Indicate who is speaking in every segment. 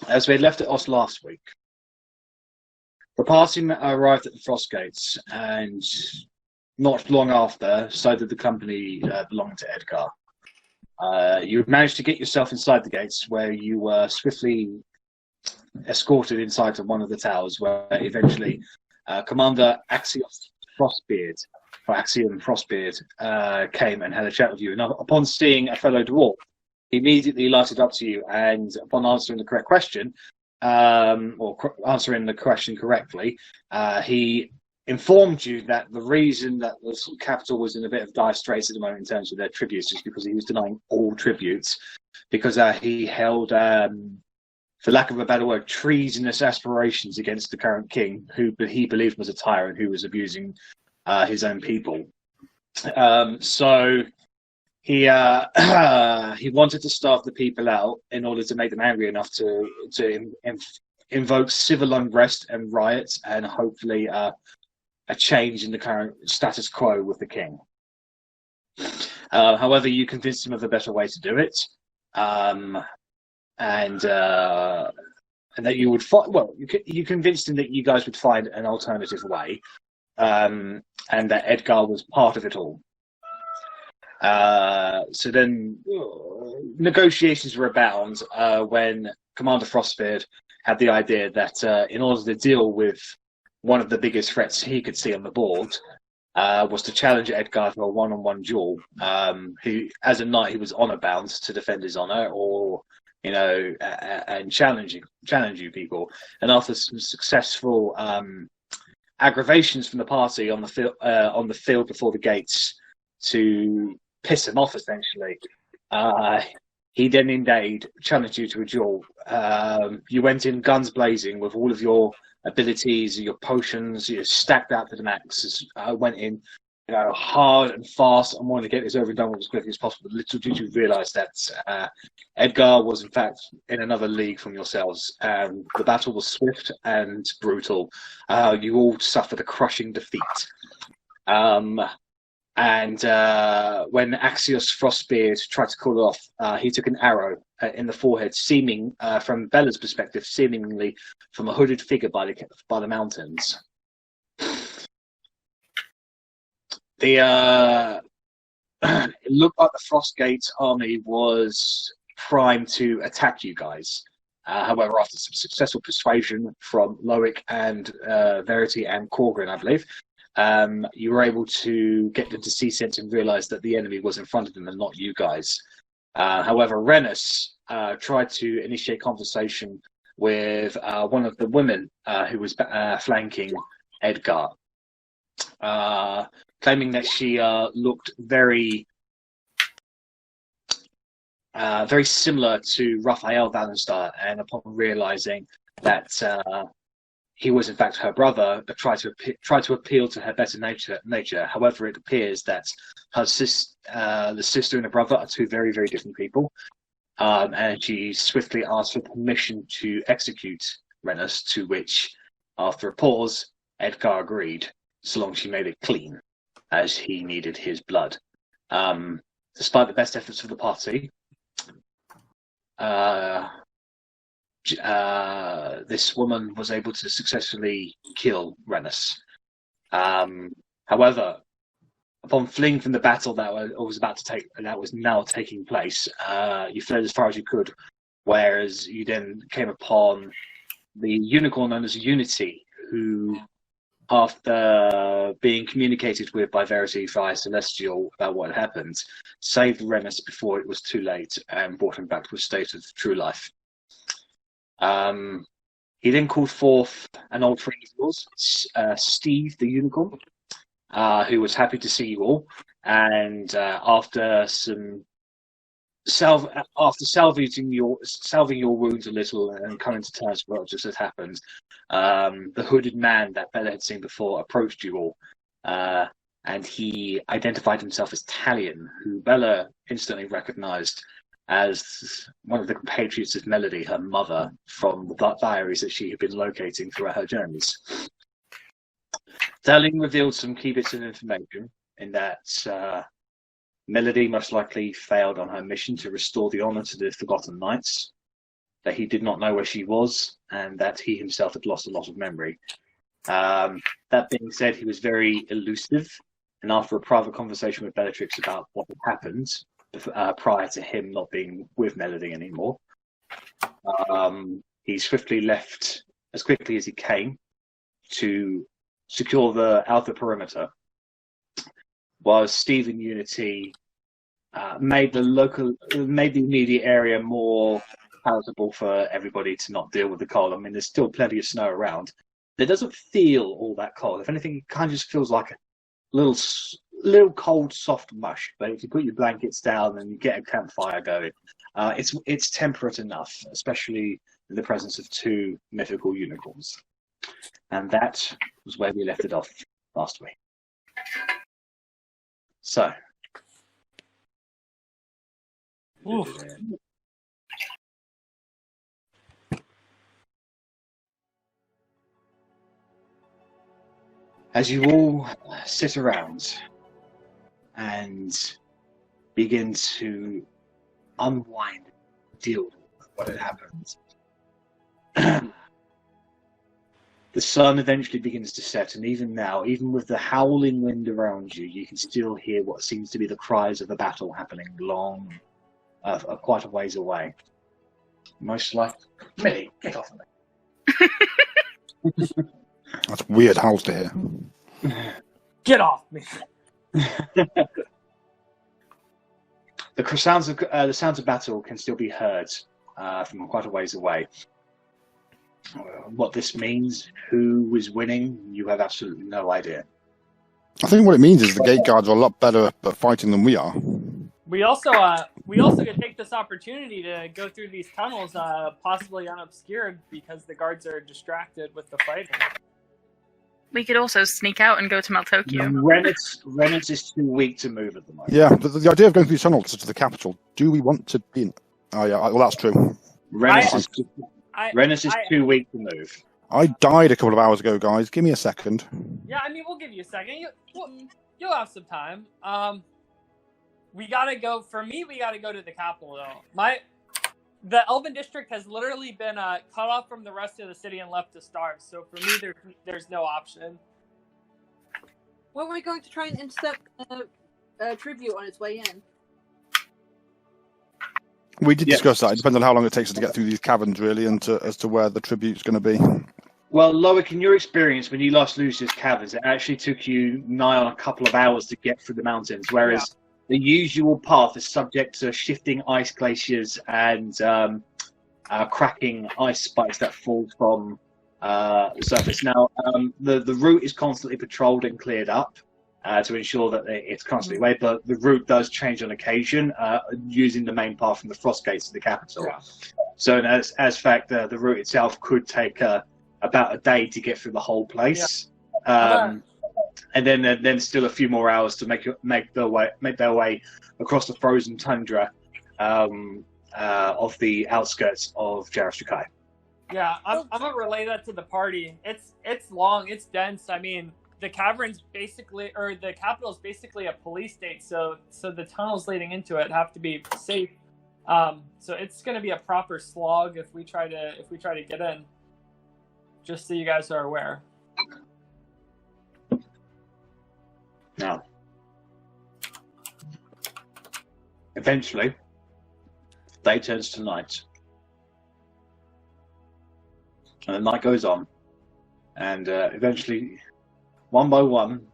Speaker 1: As we had left it off last week, the party arrived at the FrostGates, and not long after, so did the company belonging to Edgar. You managed to get yourself inside the gates, where you were swiftly escorted inside to one of the towers, where eventually Commander Axiom Frostbeard came and had a chat with you. And upon seeing a fellow dwarf, he immediately lighted up to you, and upon answering the correct question, answering the question correctly, he informed you that the reason that the capital was in a bit of dire straits at the moment in terms of their tributes is because he was denying all tributes, because he held, for lack of a better word, treasonous aspirations against the current king, who he believed was a tyrant who was abusing his own people. So he wanted to starve the people out in order to make them angry enough to invoke civil unrest and riots, and hopefully a change in the current status quo with the king. However, you convinced him of a better way to do it, and that you would find. Well, you convinced him that you guys would find an alternative way, and that Edgar was part of it all. So then negotiations were abound when Commander Frostbeard had the idea that in order to deal with one of the biggest threats he could see on the board, was to challenge Edgar for a one-on-one duel. He, as a knight, he was honor-bound to defend his honor, or and challenge you people. And after some successful aggravations from the party on the field before the gates to piss him off, essentially, he then indeed challenged you to a duel. You went in guns blazing with all of your abilities, your potions, you stacked out to the max. Went in, hard and fast, and wanted to get this over and done with as quickly as possible. Little did you realise that Edgar was in fact in another league from yourselves. The battle was swift and brutal. You all suffered a crushing defeat. And when Axios Frostbeard tried to call it off, he took an arrow in the forehead, seeming, from Bella's perspective, seemingly from a hooded figure by the mountains. It looked like the FrostGates army was primed to attack you guys. However, after some successful persuasion from Loic and Verity and Korgrin, I believe, you were able to get them to see sense and realise that the enemy was in front of them and not you guys. However, Rennas tried to initiate conversation with one of the women who was flanking Edgar, claiming that she looked very similar to Raphael Wallenstein, and upon realising that he was in fact her brother, but tried to appeal to her better nature. However, it appears that her the sister and the brother are two very, very different people, and she swiftly asked for permission to execute Rennas, to which, after a pause, Edgar agreed, so long as she made it clean, as he needed his blood. Despite the best efforts of the party, this woman was able to successfully kill Rennas. However, upon fleeing from the battle that was now taking place, you fled as far as you could, whereas you then came upon the unicorn known as Unity, who, after being communicated with by Verity via Celestial about what had happened, saved Rennas before it was too late and brought him back to a state of true life. He then called forth an old friend of yours, Steve the Unicorn, who was happy to see you all, and after salving your wounds a little and coming to terms with what just had happened, the hooded man that Bella had seen before approached you all, and he identified himself as Talion, who Bella instantly recognised as one of the compatriots of Melody, her mother, from the diaries that she had been locating throughout her journeys. Talion revealed some key bits of information, in that Melody most likely failed on her mission to restore the honour to the Forgotten Knights. that he did not know where she was, and that he himself had lost a lot of memory. That being said, he was very elusive, and after a private conversation with Bellatrix about what had happened prior to him not being with Melody anymore, he swiftly left as quickly as he came to secure the outer perimeter, while Steve and Unity made the immediate area more palatable for everybody to not deal with the cold. I mean, there's still plenty of snow around. It doesn't feel all that cold. If anything, it kind of just feels like a little cold, soft mush. But if you put your blankets down and you get a campfire going, it's temperate enough, especially in the presence of two mythical unicorns. And that was where we left it off last week. So. Oof. As you all sit around and begin to unwind, deal with what had happened, the sun eventually begins to set, and even now, even with the howling wind around you, you can still hear what seems to be the cries of a battle happening quite a ways away. Most like, Millie, get off of me.
Speaker 2: That's weird howls to hear.
Speaker 3: Get off me.
Speaker 1: The sounds of battle can still be heard from quite a ways away. What this means, who is winning, you have absolutely no idea.
Speaker 2: I think what it means is the gate guards are a lot better at fighting than we are.
Speaker 3: We also could take this opportunity to go through these tunnels, possibly unobscured, because the guards are distracted with the fighting.
Speaker 4: We could also sneak out and go to Maltokyo.
Speaker 1: Rennas is too weak to move at the moment.
Speaker 2: Yeah, the idea of going through these tunnels to the capital, do we want to be in? Oh yeah, well that's true.
Speaker 1: Rennas is too weak to move.
Speaker 2: I died a couple of hours ago, guys. Give me a second.
Speaker 3: Yeah, I mean, we'll give you a second. You'll have some time. We gotta go. For me, we gotta go to the capital, though. The Elven District has literally been cut off from the rest of the city and left to starve. So for me, there's no option.
Speaker 5: Weren't we going to try and intercept tribute on its way in?
Speaker 2: We did discuss that. It depends on how long it takes us to get through these caverns, really, and as to where the tribute's going to be.
Speaker 1: Well, Loic, in your experience, when you lost Lucius Caverns, it actually took you nigh on a couple of hours to get through the mountains, whereas the usual path is subject to shifting ice glaciers and cracking ice spikes that fall from the surface. Now, the route is constantly patrolled and cleared up to ensure that it's constantly away, but the route does change on occasion using the main path from the FrostGates to the capital. Yeah. So, as fact, the route itself could take about a day to get through the whole place. Yeah. And then still a few more hours to make their way across the frozen tundra of the outskirts of Jarastrukai.
Speaker 3: Yeah, I'm gonna relay that to the party. It's long, it's dense. I mean, the caverns basically, or the capital is basically a police state, so the tunnels leading into it have to be safe. So it's gonna be a proper slog if we try to get in. Just so you guys are aware.
Speaker 1: Now, eventually, day turns to night, and the night goes on, and eventually, one by one,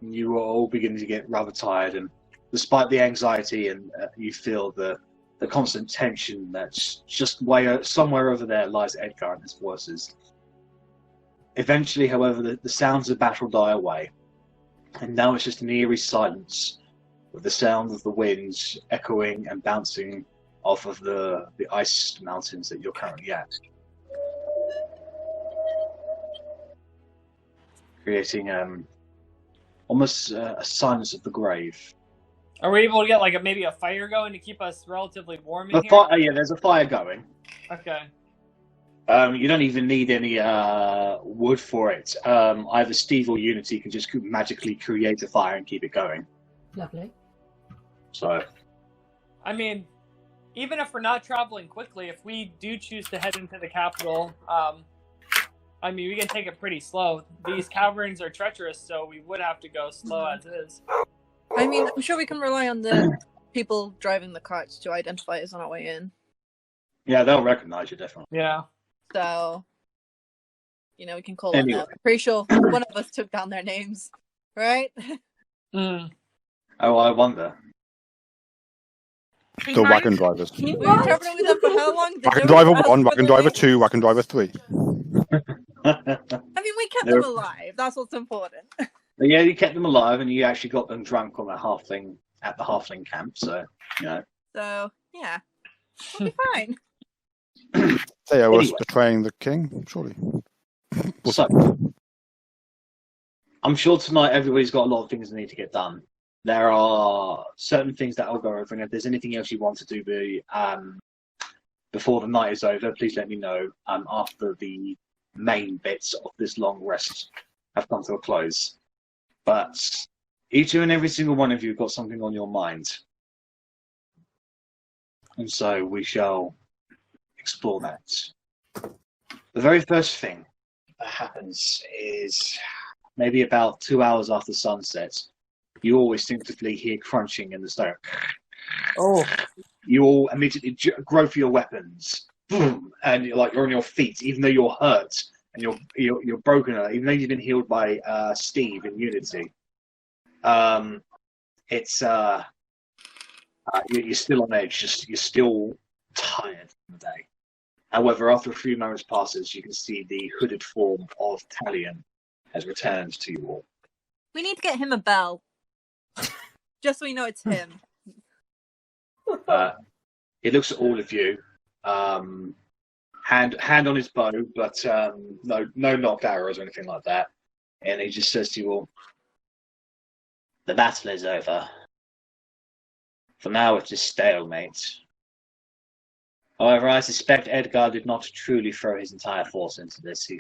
Speaker 1: you are all beginning to get rather tired, and despite the anxiety and you feel the constant tension that's just somewhere over there lies Edgar and his forces. Eventually, however, the sounds of battle die away. And now it's just an eerie silence with the sound of the winds echoing and bouncing off of the ice mountains that you're currently at. Creating almost a silence of the grave.
Speaker 3: Are we able to get maybe a fire going to keep us relatively warm in here?
Speaker 1: Yeah, there's a fire going.
Speaker 3: Okay.
Speaker 1: You don't even need any wood for it. Either Steve or Unity can just magically create a fire and keep it going.
Speaker 5: Lovely.
Speaker 1: So,
Speaker 3: I mean, even if we're not traveling quickly, if we do choose to head into the capital, I mean, we can take it pretty slow. These caverns are treacherous, so we would have to go slow as is.
Speaker 5: I mean, I'm sure we can rely on the people driving the carts to identify us on our way in.
Speaker 1: Yeah, they'll recognize you, definitely.
Speaker 3: Yeah.
Speaker 5: So, we can call on them. I'm pretty sure one of us took down their names, right?
Speaker 3: Mm.
Speaker 1: Oh, I wonder.
Speaker 2: The wagon drivers.
Speaker 5: We've been traveling with them for how long?
Speaker 2: Wagon driver 1, wagon driver 2, wagon driver 3.
Speaker 5: I mean, we kept them alive. That's what's important.
Speaker 1: Yeah, you kept them alive, and you actually got them drunk on the halfling camp. So,
Speaker 5: So, yeah, we'll be fine.
Speaker 2: They owe us betraying the king, surely.
Speaker 1: So, I'm sure tonight everybody's got a lot of things they need to get done. There are certain things that I'll go over, and if there's anything else you want to do before the night is over, please let me know after the main bits of this long rest have come to a close. But each and every single one of you have got something on your mind. And so we shall explore that. The very first thing that happens is maybe about 2 hours after sunset. You all instinctively hear crunching in the stone.
Speaker 3: Oh.
Speaker 1: You all immediately grow for your weapons. Boom! And you're on your feet, even though you're hurt and you're broken, even though you've been healed by Steve in Unity. You're still on edge. You're still tired from the day. However, after a few moments passes, you can see the hooded form of Talion has returned to you all.
Speaker 5: We need to get him a bell. Just so we know it's him.
Speaker 1: He looks at all of you. Hand on his bow, but no knocked arrows or anything like that. And he just says to you all, "The battle is over. For now it is stalemate. However, I suspect Edgar did not truly throw his entire force into this. He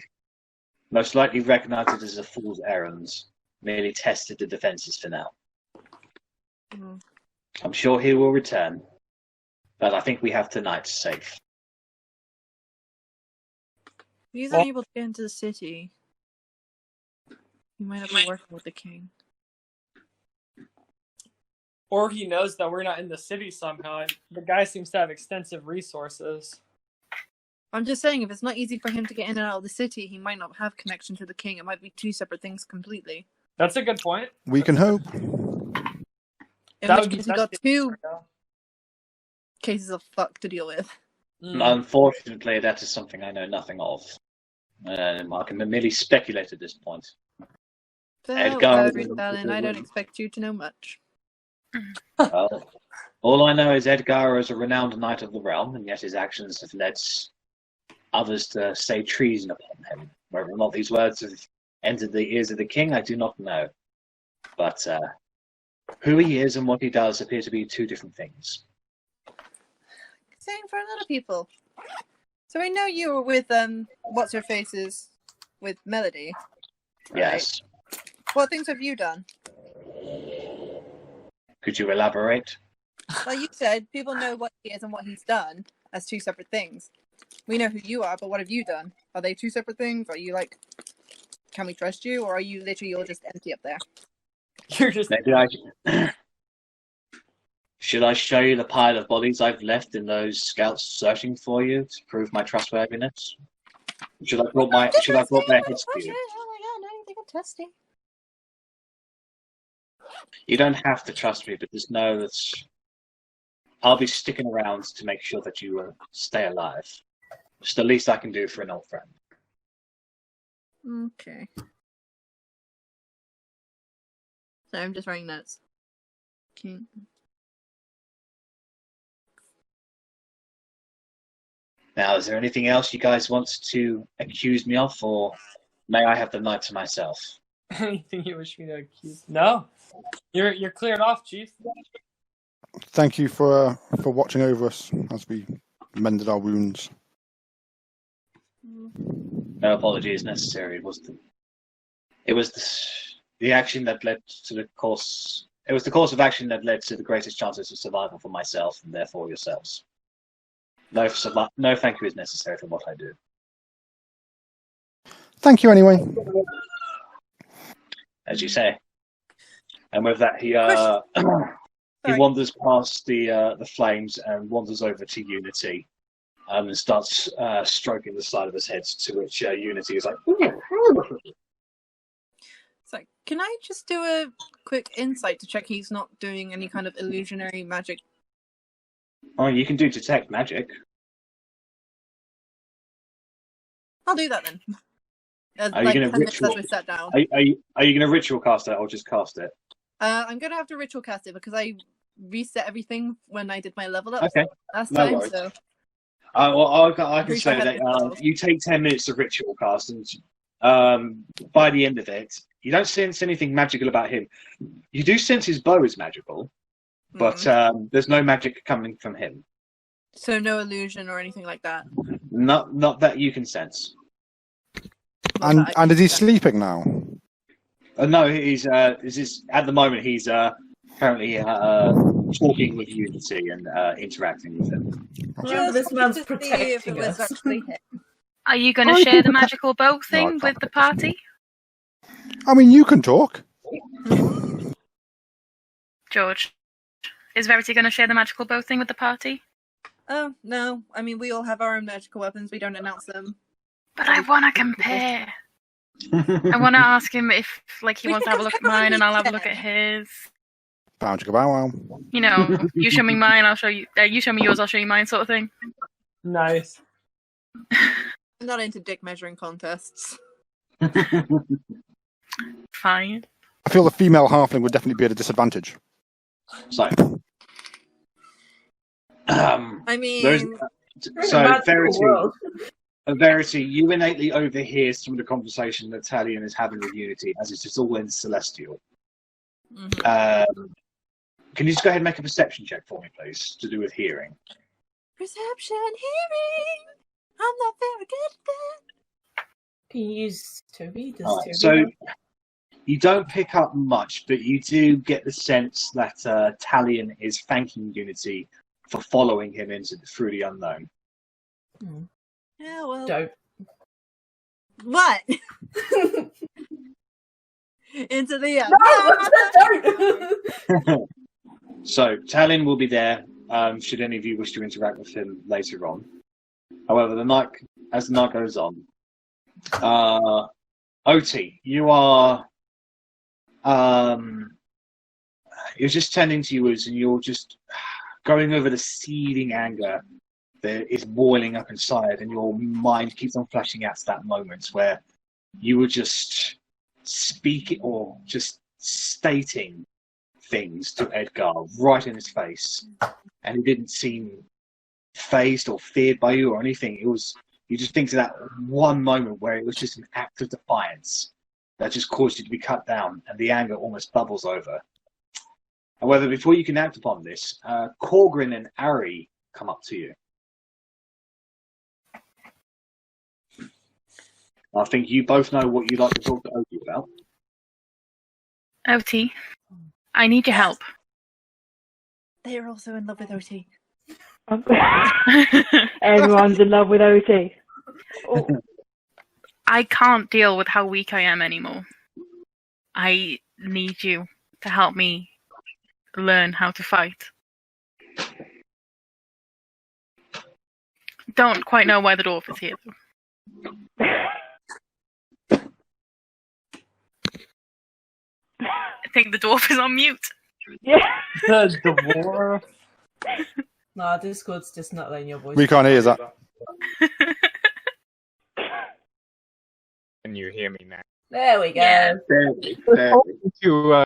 Speaker 1: most likely recognized it as a fool's errand, merely tested the defenses for now.
Speaker 5: Mm.
Speaker 1: I'm sure he will return, but I think we have tonight safe."
Speaker 5: If he's unable to get into the city, he might not be working with the king.
Speaker 3: Or he knows that we're not in the city somehow. The guy seems to have extensive resources.
Speaker 5: I'm just saying, if it's not easy for him to get in and out of the city, he might not have connection to the king. It might be two separate things completely.
Speaker 3: That's a good point.
Speaker 2: We can hope.
Speaker 5: In which case, we got two cases of fuck to deal with.
Speaker 1: Unfortunately, that is something I know nothing of. I can merely speculate at this point.
Speaker 5: So,
Speaker 1: Edgar,
Speaker 5: darling, I don't expect you to know much.
Speaker 1: Well, all I know is Edgar is a renowned knight of the realm, and yet his actions have led others to say treason upon him. Whether or not these words have entered the ears of the king, I do not know. But who he is and what he does appear to be two different things.
Speaker 5: Same for a lot of people. So I know you were with what's her faces with Melody. Right?
Speaker 1: Yes.
Speaker 5: What things have you done?
Speaker 1: Could you elaborate?
Speaker 5: Like you said, people know what he is and what he's done as two separate things. We know who you are, but what have you done? Are they two separate things? Are you like, can we trust you, or are you literally all just empty up there?
Speaker 3: You're just.
Speaker 1: Should I show you the pile of bodies I've left in those scouts searching for you to prove my trustworthiness? Should I brought their heads to you?
Speaker 5: Oh my god, no, I don't think I'm trusting.
Speaker 1: You don't have to trust me, but just know that I'll be sticking around to make sure that you stay alive. It's the least I can do for an old friend.
Speaker 5: Okay. So I'm just writing notes. Okay.
Speaker 1: Now, is there anything else you guys want to accuse me of, or may I have the night to myself?
Speaker 3: Anything you wish me to accuse? No. You're cleared off, Chief.
Speaker 2: Thank you for watching over us as we mended our wounds.
Speaker 1: No apology is necessary. It was the action that led to the course. It was the course of action that led to the greatest chances of survival for myself and therefore yourselves. No, thank you is necessary for what I do.
Speaker 2: Thank you anyway.
Speaker 1: As you say. And with that, he
Speaker 5: Sorry.
Speaker 1: wanders past the flames and wanders over to Unity, and starts stroking the side of his head. To which Unity is like,
Speaker 5: So, can I just do a quick insight to check he's not doing any kind of illusionary magic?
Speaker 1: "Oh, you can do detect magic."
Speaker 5: I'll do that then.
Speaker 1: Are you
Speaker 5: Like
Speaker 1: gonna
Speaker 5: 10 minutes
Speaker 1: ritual-
Speaker 5: as we sat down.
Speaker 1: Are you going to ritual cast it or just cast it?
Speaker 5: I'm gonna have to ritual cast it because I reset everything when I did my level up
Speaker 1: Okay.
Speaker 5: last
Speaker 1: No
Speaker 5: time.
Speaker 1: worries.
Speaker 5: So
Speaker 1: Well, I can
Speaker 5: Pretty
Speaker 1: say
Speaker 5: sure I
Speaker 1: that
Speaker 5: had it
Speaker 1: you take 10 minutes of ritual cast, and by the end of it, you don't sense anything magical about him. You do sense his bow is magical, but there's no magic coming from him.
Speaker 5: so no illusion or anything like that.
Speaker 1: Not that you can sense.
Speaker 5: Not that I
Speaker 2: And is he
Speaker 5: can-
Speaker 2: sleeping now?
Speaker 1: No, he's at the moment he's currently talking with Unity and interacting with him.
Speaker 6: Remember,
Speaker 5: Just
Speaker 6: this man's
Speaker 5: wanted to see if it
Speaker 6: protecting
Speaker 5: was
Speaker 6: us.
Speaker 5: actually him.
Speaker 4: Are you going to share the magical bow thing
Speaker 2: can't
Speaker 4: with the
Speaker 2: protect us.
Speaker 4: party?
Speaker 2: I mean, you can talk.
Speaker 4: George, is Verity going to share the magical bow thing with the party?
Speaker 5: Oh no! I mean, we all have our own magical weapons. We don't announce them.
Speaker 4: But I want to compare. I want to ask him if, like, he
Speaker 5: We
Speaker 4: wants to
Speaker 5: can
Speaker 4: have a look at
Speaker 5: compare when
Speaker 4: mine, and
Speaker 5: we
Speaker 4: I'll have a look
Speaker 5: can.
Speaker 4: at his.
Speaker 2: Bow chicka bow wow.
Speaker 4: You know, you show me mine, I'll show you. You show me yours, I'll show you mine, sort of thing.
Speaker 3: Nice.
Speaker 5: I'm not into dick measuring contests.
Speaker 4: Fine.
Speaker 2: I feel the female halfling would definitely be at a disadvantage.
Speaker 1: So,
Speaker 5: I mean,
Speaker 1: there's-
Speaker 6: We're in a
Speaker 1: so
Speaker 6: magical world.
Speaker 1: Verity, you innately overhear some of the conversation that Talion is having with Unity, as it's just all in Celestial.
Speaker 5: mhm.
Speaker 1: Can you just go ahead and make a perception check for me, please, to do with hearing?
Speaker 5: Perception, hearing. I'm not very good at that.
Speaker 6: Can you use Toby? Does
Speaker 1: Alright,
Speaker 6: Toby
Speaker 1: so
Speaker 6: know?
Speaker 1: you don't pick up much, but you do get the sense that Talion is thanking Unity for following him through the unknown.
Speaker 5: Yeah, well,
Speaker 6: Don't.
Speaker 5: what? Into the
Speaker 6: Don't!
Speaker 1: So Talion will be there. Should any of you wish to interact with him later on. However, as the night goes on, Otti, you are you're just tending to yours, and you're just going over the seething anger that is boiling up inside, and your mind keeps on flashing out to that moment where you were just speaking or just stating things to Edgar right in his face, and he didn't seem fazed or feared by you or anything. It was, you just think to that one moment where it was just an act of defiance that just caused you to be cut down, and the anger almost bubbles over. However, before you can act upon this, Korgrin and Arri come up to you. I think you both know what you'd like to talk to Otti about.
Speaker 4: Otti, I need your help.
Speaker 5: They are also in love with OT.
Speaker 7: Everyone's in love with OT.
Speaker 6: Oh,
Speaker 4: I can't deal with how weak I am anymore. I need you to help me learn how to fight. Don't quite know why the dwarf is here, though. I think the dwarf is on mute.
Speaker 7: Yeah.
Speaker 3: The dwarf.
Speaker 6: nah, Discord's just not letting your voice.
Speaker 2: We can't hear that.
Speaker 8: Can you hear me now?
Speaker 6: There we go.
Speaker 4: Yeah.
Speaker 8: To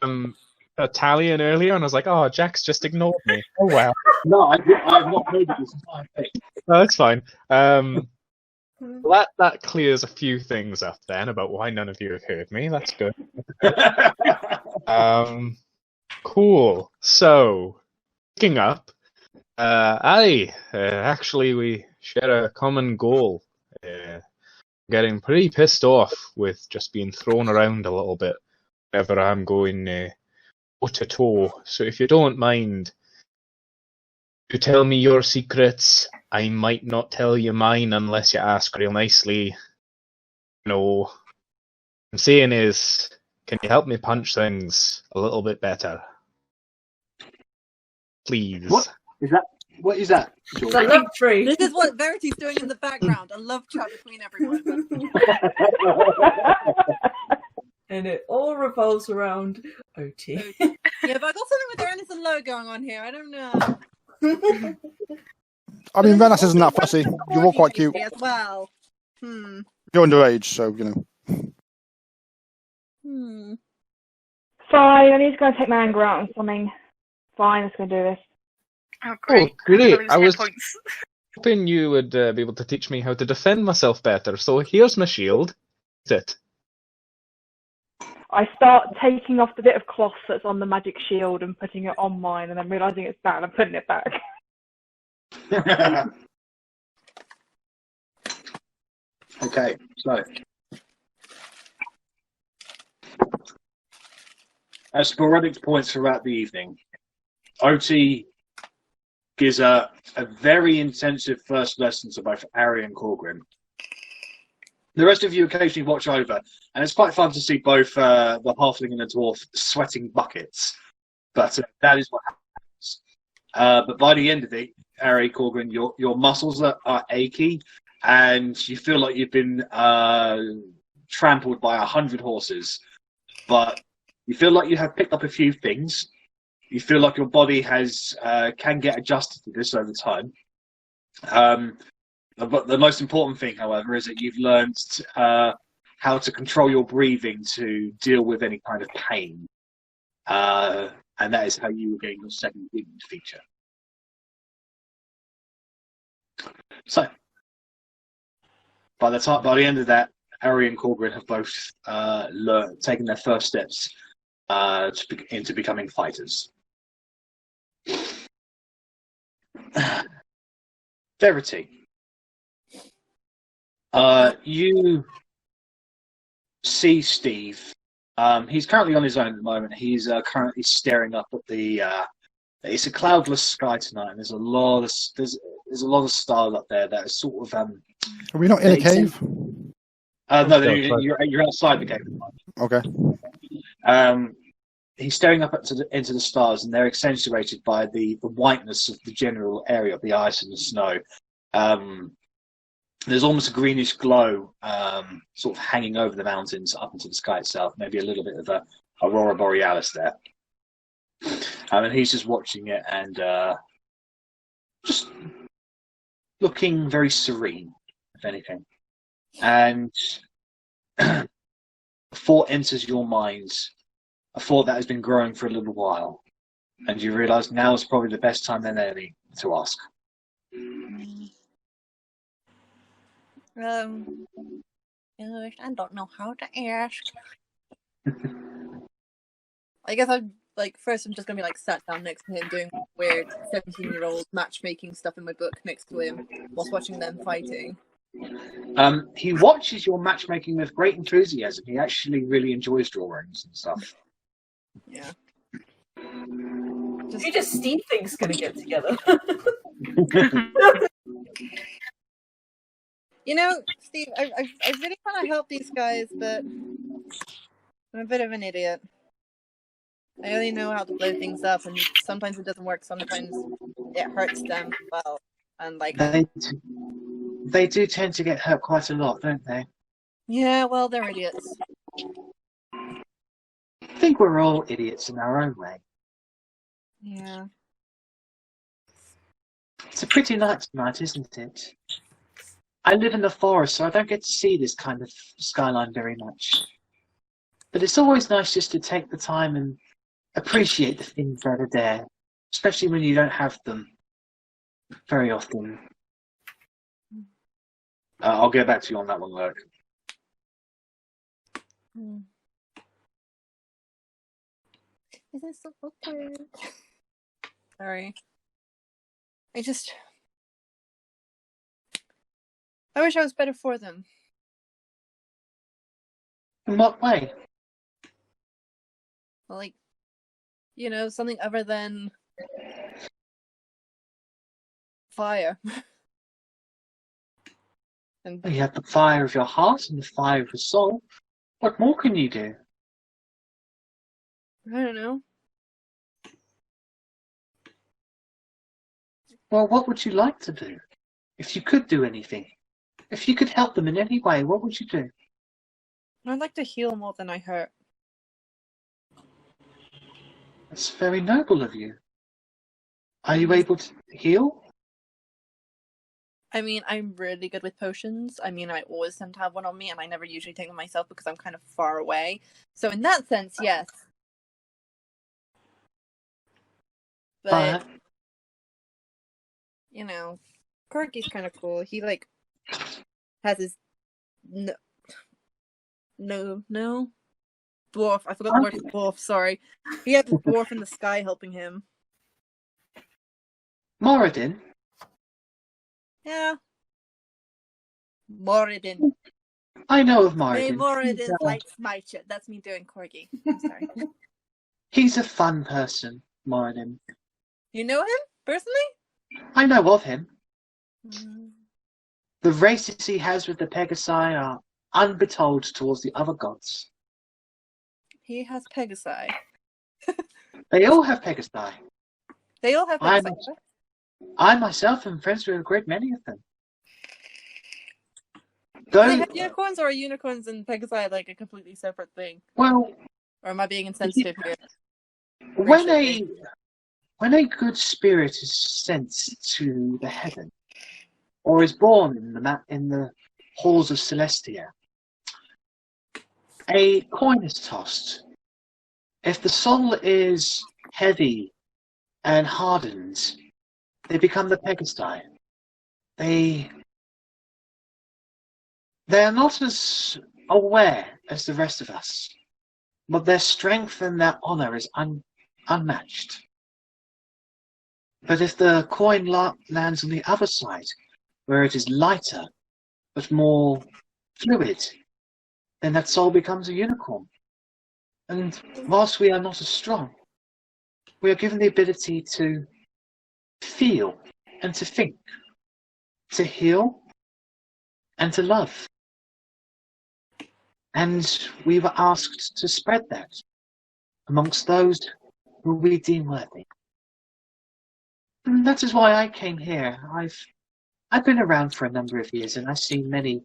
Speaker 8: Italian earlier, and I was like, "Oh, Jack's just ignored me." Oh wow,
Speaker 1: No, I've not heard of this entire thing.
Speaker 8: no, that's fine. That clears a few things up then about why none of you have heard me. That's good. Cool. So, picking up, Ali, actually, we share a common goal. Getting pretty pissed off with just being thrown around a little bit whenever I'm going toe-to-toe. So if you don't mind, you tell me your secrets, I might not tell you mine unless you ask real nicely. No. What I'm saying is, can you help me punch things a little bit better? Please.
Speaker 1: What is that? What is that,
Speaker 6: It's
Speaker 1: George?
Speaker 6: a love tree.
Speaker 5: This is what Verity's doing in the background. A love chat between everyone.
Speaker 6: And it all revolves around Otti.
Speaker 5: Yeah, but I got something with Rennas and Loic going on here. I don't know.
Speaker 2: I mean, Rennas isn't that fussy. You're all quite cute.
Speaker 5: As well.
Speaker 2: You're underage, so, you know.
Speaker 7: Fine, I need to go and take my anger out on something. Fine, let's go do this.
Speaker 4: Oh, great.
Speaker 8: Oh, great.
Speaker 4: Lose
Speaker 8: I
Speaker 4: hit
Speaker 8: was
Speaker 4: points.
Speaker 8: hoping you would be able to teach me how to defend myself better. So here's my shield. Sit.
Speaker 7: I start taking off the bit of cloth that's on the magic shield and putting it on mine, and then realising it's bad and putting it back.
Speaker 1: Okay, so at sporadic points throughout the evening, Otti gives a very intensive first lesson to both Arri and Korgrin. The rest of you occasionally watch over, and it's quite fun to see both the halfling and the dwarf sweating buckets. But that is what happens. But by the end of it, Arri, Korgrin, your muscles are achy, and you feel like you've been trampled by 100 horses. But you feel like you have picked up a few things. You feel like your body can get adjusted to this over time. But the most important thing, however, is that you've learned how to control your breathing to deal with any kind of pain. And that is how you will gain your second wind feature. So, by the end of that, Arri and Korgrin have both taken their first steps into becoming fighters. Verity. You see Steve. He's currently on his own at the moment. He's currently staring up at the. It's a cloudless sky tonight, and there's a lot of stars up there that are sort of.
Speaker 2: Are we not in a cave?
Speaker 1: No, you're outside the cave.
Speaker 2: Okay.
Speaker 1: He's staring up into the stars, and they're accentuated by the whiteness of the general area of the ice and the snow. There's almost a greenish glow sort of hanging over the mountains up into the sky itself, maybe a little bit of a aurora borealis there. And he's just watching it and just looking very serene, if anything. And a thought enters your mind, a thought that has been growing for a little while, and you realise now is probably the best time than any to ask.
Speaker 5: I don't know how to ask. I guess I'm first I'm just gonna be sat down next to him doing weird 17-year-old matchmaking stuff in my book next to him whilst watching them fighting.
Speaker 1: He watches your matchmaking with great enthusiasm. He actually really enjoys drawings and stuff.
Speaker 5: Yeah.
Speaker 6: You just Steve thinks gonna get together.
Speaker 5: You know, Steve, I really want to help these guys, but I'm a bit of an idiot. I only know how to blow things up, and sometimes it doesn't work. Sometimes it hurts them. Well, and
Speaker 1: they do tend to get hurt quite a lot, don't they?
Speaker 5: Yeah, well, they're idiots.
Speaker 1: I think we're all idiots in our own way.
Speaker 5: Yeah.
Speaker 1: It's a pretty night tonight, isn't it? I live in the forest, so I don't get to see this kind of skyline very much. But it's always nice just to take the time and appreciate the things that are there, especially when you don't have them very often. I'll get back to you on that one, Loic.
Speaker 5: This is so awkward. Sorry. I wish I was better for them.
Speaker 1: In what way?
Speaker 5: Well, something other than fire. And
Speaker 1: You have the fire of your heart and the fire of your soul. What more can you do?
Speaker 5: I don't know.
Speaker 1: Well, what would you like to do? If you could do anything. If you could help them in any way, what would you do?
Speaker 5: I'd like to heal more than I hurt.
Speaker 1: That's very noble of you. Are you able to heal?
Speaker 5: I mean, I'm really good with potions. I mean, I always tend to have one on me, and I never usually take them myself because I'm kind of far away. So in that sense, yes. But, you know, Corky's kind of cool. He, like, has his... No. Dwarf. I forgot the word for dwarf, sorry. He has a dwarf in the sky helping him.
Speaker 1: Moradin?
Speaker 5: Yeah. Moradin.
Speaker 1: I know of
Speaker 5: May
Speaker 1: Moradin.
Speaker 5: Moradin like smite you. That's me doing Corgi. I'm sorry.
Speaker 1: He's a fun person, Moradin.
Speaker 5: You know him, personally?
Speaker 1: I know of him.
Speaker 5: Mm.
Speaker 1: The races he has with the Pegasi are unbetold towards the other gods.
Speaker 5: He has Pegasi.
Speaker 1: They all have Pegasi.
Speaker 5: They all have
Speaker 1: I
Speaker 5: Pegasi.
Speaker 1: I myself am friends with a great many of them.
Speaker 5: Do they have unicorns, or are unicorns and Pegasi like a completely separate thing?
Speaker 1: Well,
Speaker 5: or am I being insensitive here?
Speaker 1: When a good spirit is sent to the heaven, or is born in the halls of Celestia, a coin is tossed. If the soul is heavy and hardened, they become the Pegasi. They are not as aware as the rest of us, but their strength and their honor is unmatched. But if the coin lands on the other side, where it is lighter but more fluid, then that soul becomes a unicorn. And whilst we are not as strong, we are given the ability to feel and to think, to heal and to love. And we were asked to spread that amongst those who we deem worthy. And that is why I came here. I've been around for a number of years, and I've seen many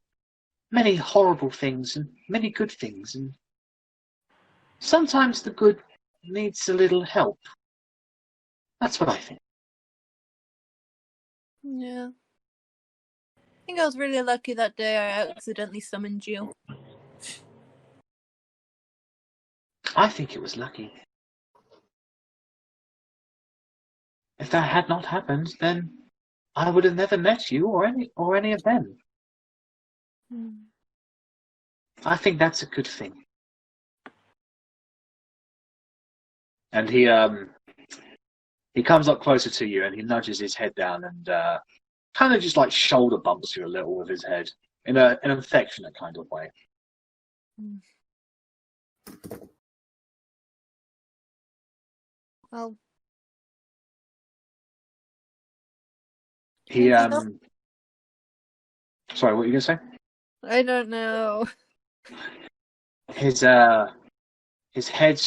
Speaker 1: horrible things and many good things, and sometimes the good needs a little help. That's what I think.
Speaker 5: Yeah. I think I was really lucky that day I accidentally summoned you.
Speaker 1: I think it was lucky. If that had not happened, then I would have never met you or any of them. I think that's a good thing. And he comes up closer to you and he nudges his head down and kind of just like shoulder bumps you a little with his head in an affectionate kind of way.
Speaker 5: Well,
Speaker 1: he sorry, what were you gonna say?
Speaker 5: I don't know.
Speaker 1: His head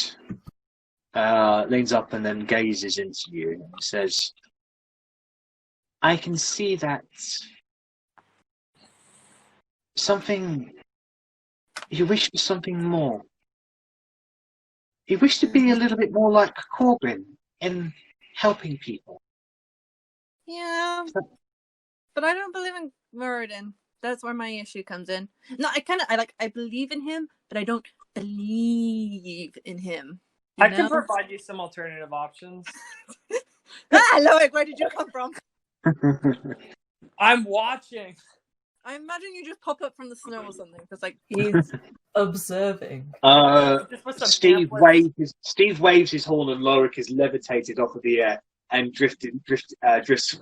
Speaker 1: leans up and then gazes into you and says, I can see that you wish for something more. You wish to be a little bit more like Korgrin in helping people.
Speaker 5: Yeah, but I don't believe in Muradin. That's where my issue comes in. No, I believe in him, but I don't believe in him.
Speaker 3: I can provide you some alternative options.
Speaker 5: Loic, where did you come from?
Speaker 3: I'm watching.
Speaker 5: I imagine you just pop up from the snow or something. It's like
Speaker 6: He's observing.
Speaker 1: Steve waves his horn and Loic is levitated off of the air and drifts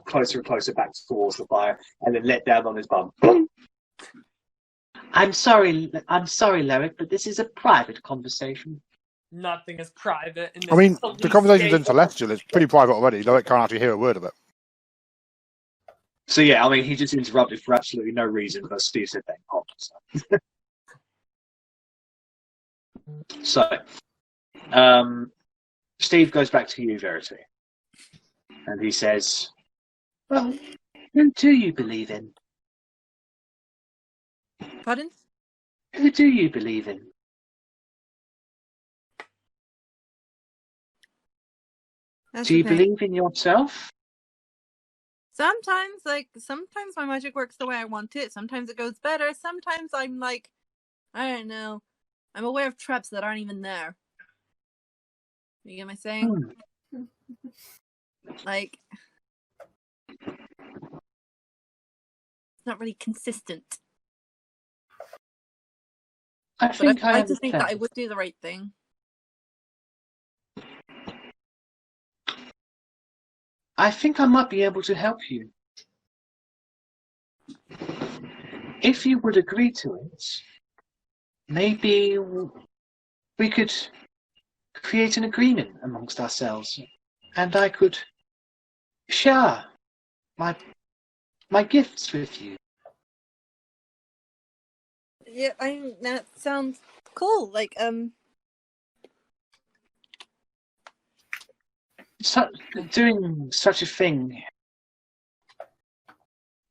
Speaker 1: closer and closer back towards the fire and then let down on his bum. I'm sorry, Loic, but this is a private conversation.
Speaker 3: Nothing is private. In this
Speaker 2: I mean, the conversation's in Celestial. It's pretty private already. Loic can't actually hear a word of it.
Speaker 1: So yeah, I mean, he just interrupted for absolutely no reason, but Steve said that. So, Steve goes back to you, Verity, and he says, "Well, who do you believe in?
Speaker 5: Pardon?
Speaker 1: Who do you believe in?"
Speaker 5: That's
Speaker 1: Do you
Speaker 5: the thing.
Speaker 1: believe in yourself?
Speaker 5: Sometimes my magic works the way I want it. Sometimes it goes better. Sometimes I'm like, I don't know. I'm aware of traps that aren't even there. You get my saying? Like, it's not really consistent.
Speaker 1: I
Speaker 5: But
Speaker 1: think
Speaker 5: I
Speaker 1: I
Speaker 5: like to think that I
Speaker 1: understand.
Speaker 5: would do the right thing.
Speaker 1: I think I might be able to help you. If you would agree to it, maybe we could create an agreement amongst ourselves, and I could share my gifts with you.
Speaker 5: Yeah, that sounds cool. Like,
Speaker 1: Doing such a thing,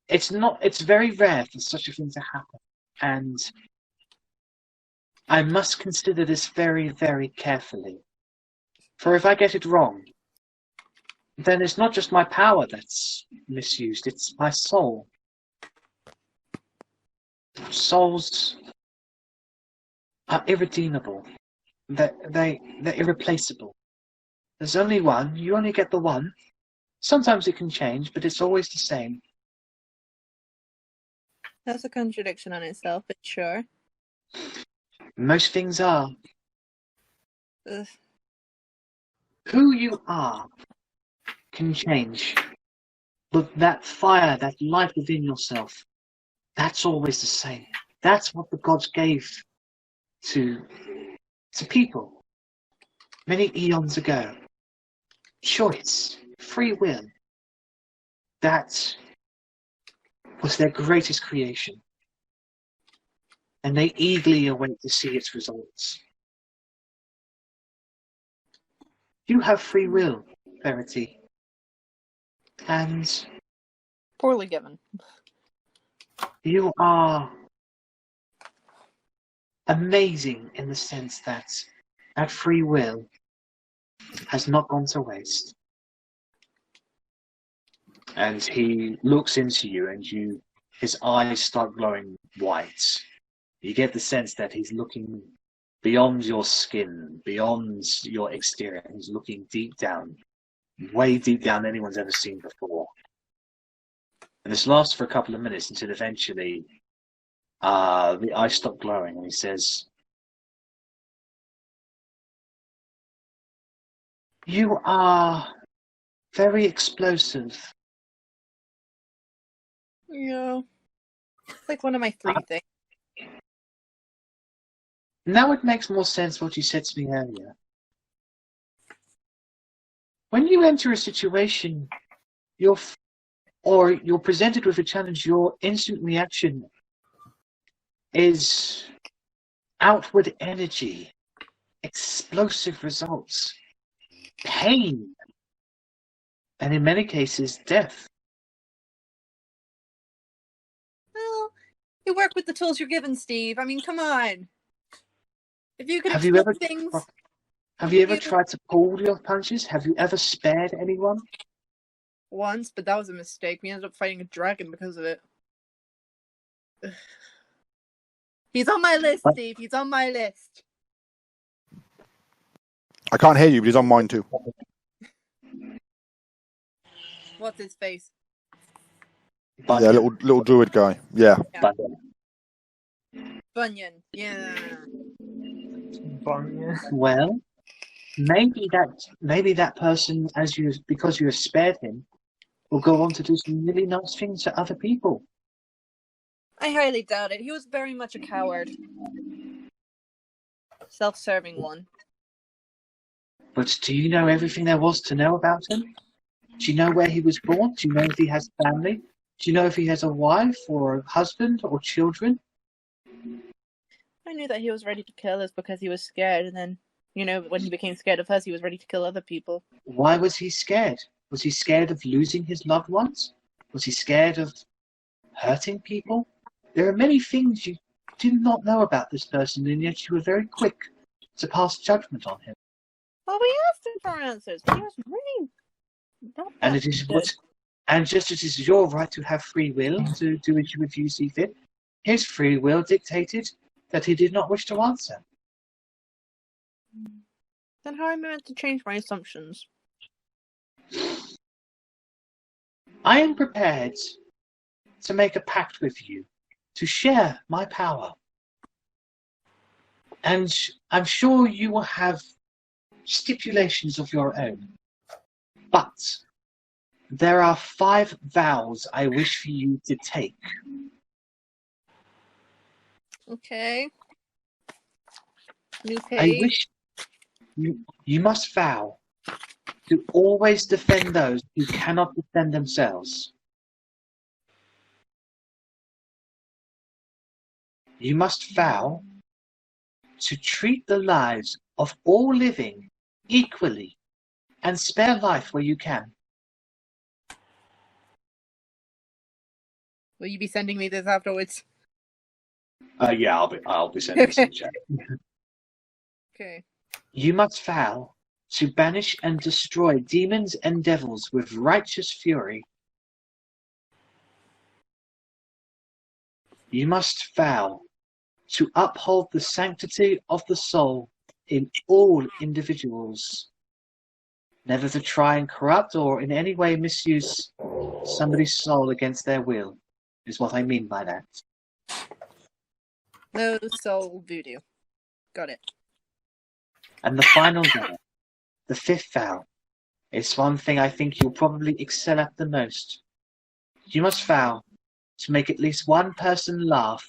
Speaker 1: it's very rare for such a thing to happen, and I must consider this very, very carefully. For if I get it wrong, then it's not just my power that's misused, it's my soul. Souls are irredeemable. They're irreplaceable. There's only one. You only get the one. Sometimes it can change, but it's always the same.
Speaker 5: that's a contradiction on itself, but sure.
Speaker 1: Most things are.
Speaker 5: Ugh.
Speaker 1: Who you are can change. But that fire, that light within yourself, that's always the same. That's what the gods gave to people many eons ago. Choice, free will. That was their greatest creation. And they eagerly await to see its results. You have free will, Verity. And
Speaker 5: Poorly given.
Speaker 1: you are amazing in the sense that that free will has not gone to waste. And he looks into you, and his eyes start glowing white. You get the sense that he's looking beyond your skin, beyond your exterior. He's looking deep down, way deep down than anyone's ever seen before. And this lasts for a couple of minutes until eventually the eyes stop glowing, and he says, "You are very explosive."
Speaker 5: Yeah. It's like one of my three things.
Speaker 1: Now it makes more sense what you said to me earlier. When you enter a situation, you're presented with a challenge, your instant reaction is outward energy, explosive results, pain, and in many cases, death.
Speaker 5: Well, you work with the tools you're given, Steve. I mean, come on. If you could
Speaker 1: Have you
Speaker 5: explode
Speaker 1: ever
Speaker 5: things...
Speaker 1: Have you ever tried to pull your punches? Have you ever spared anyone?
Speaker 5: Once, but that was a mistake. We ended up fighting a dragon because of it. Ugh. He's on my list, Steve. He's on my list.
Speaker 2: I can't hear you, but he's on mine too.
Speaker 5: What's his face?
Speaker 2: Yeah, little druid guy. Yeah.
Speaker 5: Bunyan. Yeah.
Speaker 1: Well, maybe that person, because you have spared him, will go on to do some really nice things to other people.
Speaker 5: I highly doubt it. He was very much a coward. Self-serving one.
Speaker 1: But do you know everything there was to know about him? Do you know where he was born? Do you know if he has family? Do you know if he has a wife or a husband or children?
Speaker 5: I knew that he was ready to kill us because he was scared, and then, when he became scared of us, he was ready to kill other people.
Speaker 1: Why was he scared? Was he scared of losing his loved ones? Was he scared of hurting people? There are many things you did not know about this person, and yet you were very quick to pass judgment on him.
Speaker 5: Well, we asked him for answers, but he was really not that
Speaker 1: And it is
Speaker 5: good.
Speaker 1: and just as it is your right to have free will to do as you see fit, his free will dictated that he did not wish to answer.
Speaker 5: Then how am I meant to change my assumptions?
Speaker 1: I am prepared to make a pact with you to share my power. And I'm sure you will have stipulations of your own. But there are 5 vows I wish for you to take.
Speaker 5: Okay. New
Speaker 1: I
Speaker 5: page.
Speaker 1: wish you must vow to always defend those who cannot defend themselves. You must vow to treat the lives of all living equally and spare life where you can.
Speaker 5: Will you be sending me this afterwards?
Speaker 1: Yeah, I'll be sending this in chat.
Speaker 5: Okay.
Speaker 1: You must vow to banish and destroy demons and devils with righteous fury. You must vow to uphold the sanctity of the soul in all individuals, never to try and corrupt or in any way misuse somebody's soul against their will, is what I mean by that.
Speaker 5: No soul voodoo. Got it.
Speaker 1: And the final vow, the 5th vow, is one thing I think you'll probably excel at the most. You must vow to make at least one person laugh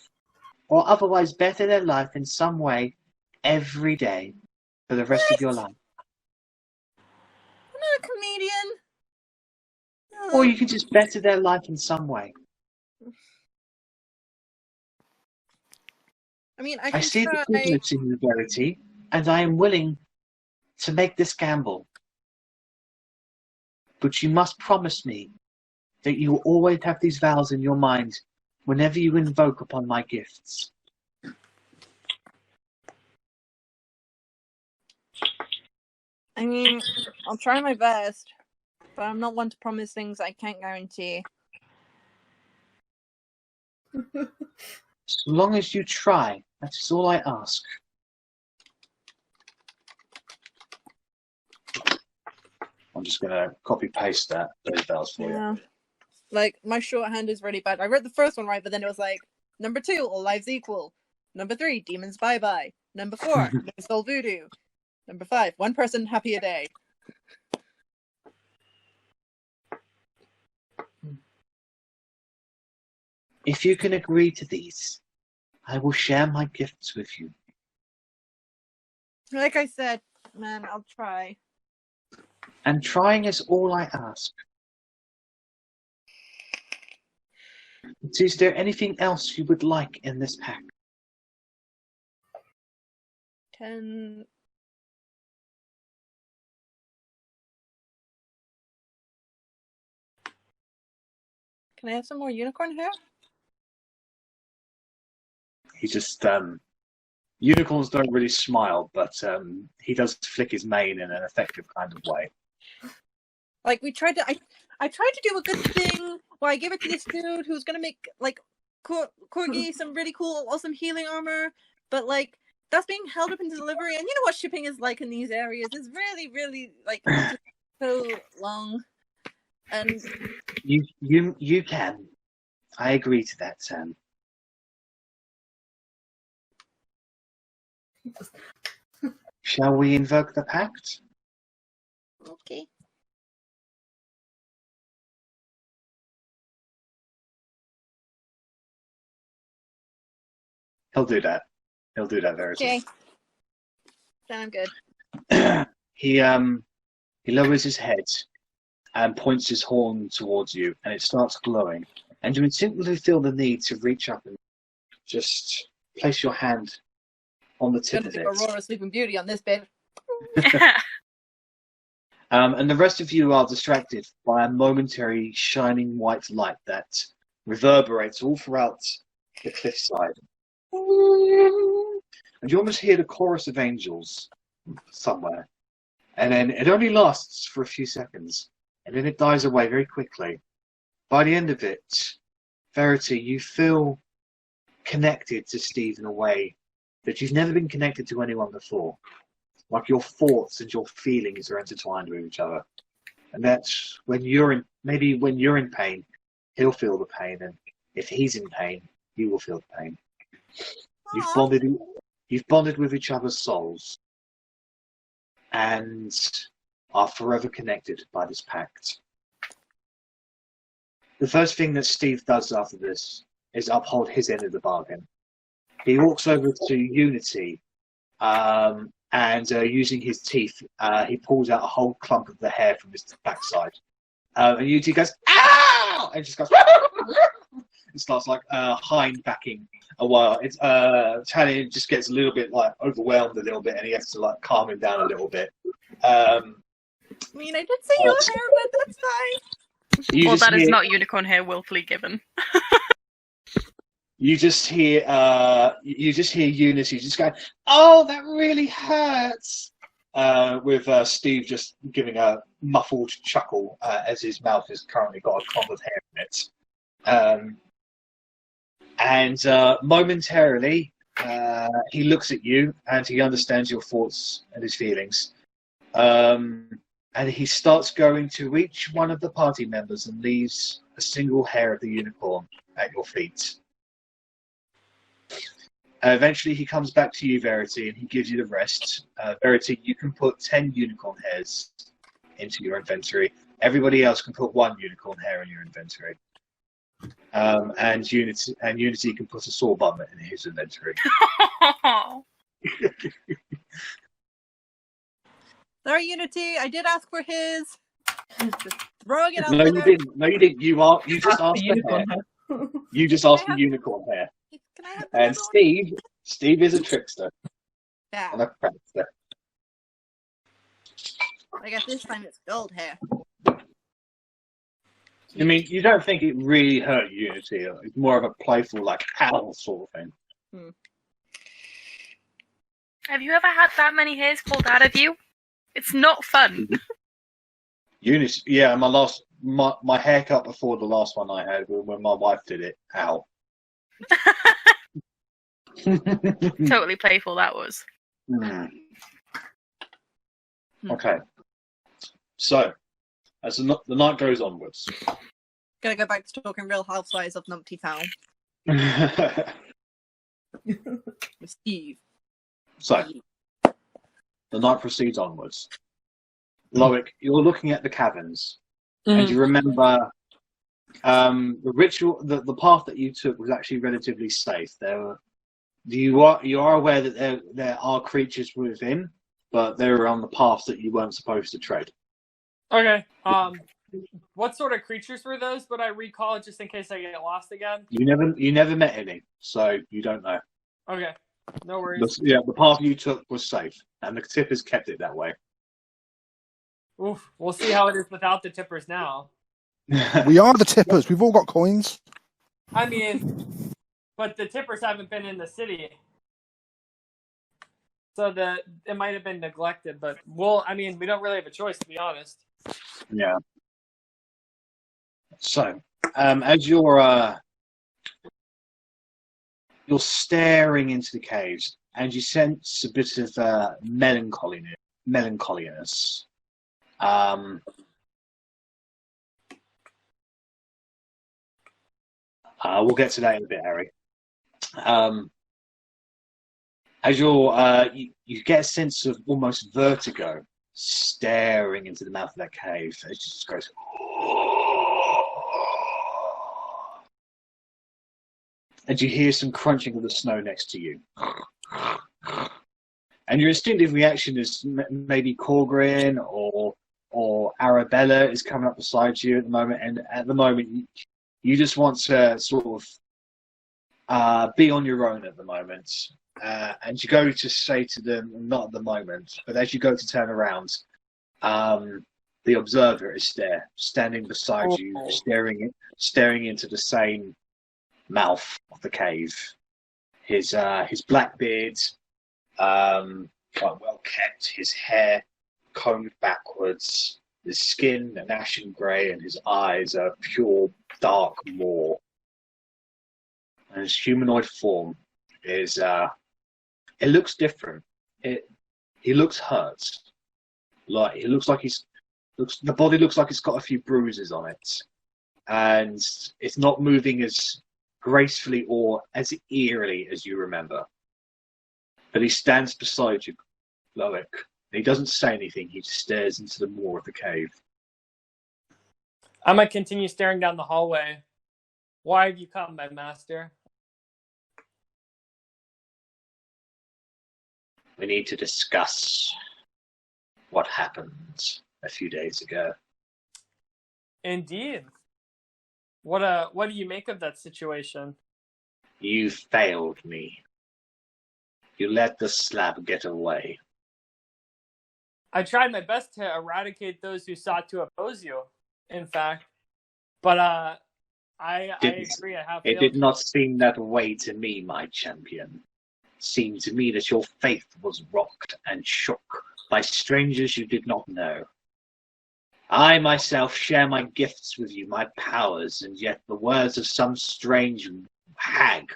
Speaker 1: or otherwise better their life in some way every day for the rest of your life.
Speaker 5: I'm not a comedian.
Speaker 1: Or you can just better their life in some way.
Speaker 5: I mean, I
Speaker 1: I
Speaker 5: can
Speaker 1: see the
Speaker 5: try.
Speaker 1: goodness in you, Verity, and I am willing to make this gamble. But you must promise me that you will always have these vows in your mind whenever you invoke upon my gifts.
Speaker 5: I mean, I'll try my best, but I'm not one to promise things I can't guarantee.
Speaker 1: So long as you try, that is all I ask. I'm just going to copy-paste those vows for you.
Speaker 5: Yeah. Like, my shorthand is really bad. I read the first one right, but then it was like, number 2, all lives equal. Number 3, demons bye-bye. Number 4, no soul voodoo. Number 5, one person happy a day.
Speaker 1: If you can agree to these, I will share my gifts with you.
Speaker 5: Like I said, man, I'll try.
Speaker 1: And trying is all I ask. Is there anything else you would like in this pack?
Speaker 5: Can I have some more unicorn hair?
Speaker 1: He just unicorns don't really smile, but he does flick his mane in an effective kind of way.
Speaker 5: Like, we tried to, I tried to do a good thing where I gave it to this dude who's gonna make, like, Corgi some really cool, awesome healing armor, but, like, that's being held up in delivery, and you know what shipping is like in these areas. It's really, really, like, just so long. And
Speaker 1: You can. I agree to that, Sam. Shall we invoke the pact?
Speaker 5: okay.
Speaker 1: He'll do that. He'll do that, Verity.
Speaker 5: Okay. Then I'm good.
Speaker 1: He lowers his head and points his horn towards you, and it starts glowing. and you instinctively feel the need to reach up and just place your hand on the tip
Speaker 5: Gonna
Speaker 1: of
Speaker 5: think
Speaker 1: it.
Speaker 5: Aurora Sleeping Beauty on this bit.
Speaker 1: And the rest of you are distracted by a momentary shining white light that reverberates all throughout the cliffside. And you almost hear the chorus of angels somewhere. And then it only lasts for a few seconds, and then it dies away very quickly. By the end of it, Verity, you feel connected to Steve in a way that you've never been connected to anyone before. Like your thoughts and your feelings are intertwined with each other. And that's when you're in pain, he'll feel the pain, and if he's in pain, you will feel the pain. You've bonded with each other's souls and are forever connected by this pact. The first thing that Steve does after this is uphold his end of the bargain. He walks over to Unity, and using his teeth, he pulls out a whole clump of the hair from his backside. And Unity goes, "Ow!" and just goes, and starts like hind backing a while. It's Tanya just gets a little bit like overwhelmed a little bit, and he has to like calm him down a little bit.
Speaker 5: I mean, I did say your hair, but that's fine.
Speaker 4: Well, that is not unicorn hair willfully given.
Speaker 1: You just hear Unity just going, "Oh, that really hurts," with Steve just giving a muffled chuckle as his mouth has currently got a clump of hair in it. And momentarily, he looks at you and he understands your thoughts and his feelings. And he starts going to each one of the party members and leaves a single hair of the unicorn at your feet. Eventually, he comes back to you, Verity, and he gives you the rest. Verity, you can put 10 unicorn hairs into your inventory. Everybody else can put 1 unicorn hair in your inventory. And Unity can put a saw bum in his inventory.
Speaker 5: Sorry, Unity. I did ask for his. Just throwing it out
Speaker 1: No,
Speaker 5: there.
Speaker 1: you didn't. No, you didn't. You just asked for hair. You just asked for unicorn hair.
Speaker 5: Can I have
Speaker 1: And Steve is a trickster
Speaker 5: Yeah.
Speaker 1: and a prankster.
Speaker 5: I guess this time it's gold hair.
Speaker 1: I mean, you don't think it really hurt Unity. It's more of a playful, like, ow sort of thing.
Speaker 4: Have you ever had that many hairs pulled out of you? It's not fun.
Speaker 1: Unity, yeah, my haircut before the last one I had, when my wife did it, ow.
Speaker 4: Totally playful that was.
Speaker 1: Okay. So, as the night goes onwards.
Speaker 5: Gonna go back to talking Real Housewives of Numpty Town. With Steve.
Speaker 1: So, the night proceeds onwards. Loic, you're looking at the caverns, and you remember the ritual. The path that you took was actually relatively safe. You are aware that there are creatures within, but they were on the paths that you weren't supposed to tread.
Speaker 3: Okay. What sort of creatures were those? Would I recall just in case I get lost again?
Speaker 1: You never met any, so you don't know.
Speaker 3: Okay. No worries.
Speaker 1: The path you took was safe, and the tippers kept it that way.
Speaker 3: Oof. We'll see how it is without the tippers now.
Speaker 2: We are the tippers. We've all got coins.
Speaker 3: I mean, but the tippers haven't been in the city. So it might have been neglected, but we don't really have a choice, to be honest.
Speaker 1: Yeah. So, as you're staring into the caves, and you sense a bit of melancholiness. We'll get to that in a bit, Harry. As you get a sense of almost vertigo staring into the mouth of that cave. It just goes. And you hear some crunching of the snow next to you. And your instinctive reaction is maybe Korgrin or Arrabella is coming up beside you at the moment. And at the moment, You just want to sort of be on your own at the moment. And you go to say to them, not at the moment, but as you go to turn around, the observer is there, standing beside you, staring into the same mouth of the cave. His black beard, quite well kept, his hair combed backwards, his skin an ashen grey, and his eyes are pure dark maw. And his humanoid form is it looks different. He looks hurt. Like the body looks like it's got a few bruises on it, and it's not moving as gracefully or as eerily as you remember. But he stands beside you, Loic. He doesn't say anything. He just stares into the maw of the cave.
Speaker 3: I'm gonna continue staring down the hallway. Why have you come, my master?
Speaker 1: We need to discuss what happened a few days ago.
Speaker 3: Indeed. What do you make of that situation?
Speaker 1: You failed me. You let the slab get away.
Speaker 3: I tried my best to eradicate those who sought to oppose you, in fact. But I agree, I have
Speaker 1: It
Speaker 3: failed
Speaker 1: did
Speaker 3: you.
Speaker 1: not seem that way to me, my champion. It seemed to me that your faith was rocked and shook by strangers you did not know. I myself share my gifts with you, my powers, and yet the words of some strange hag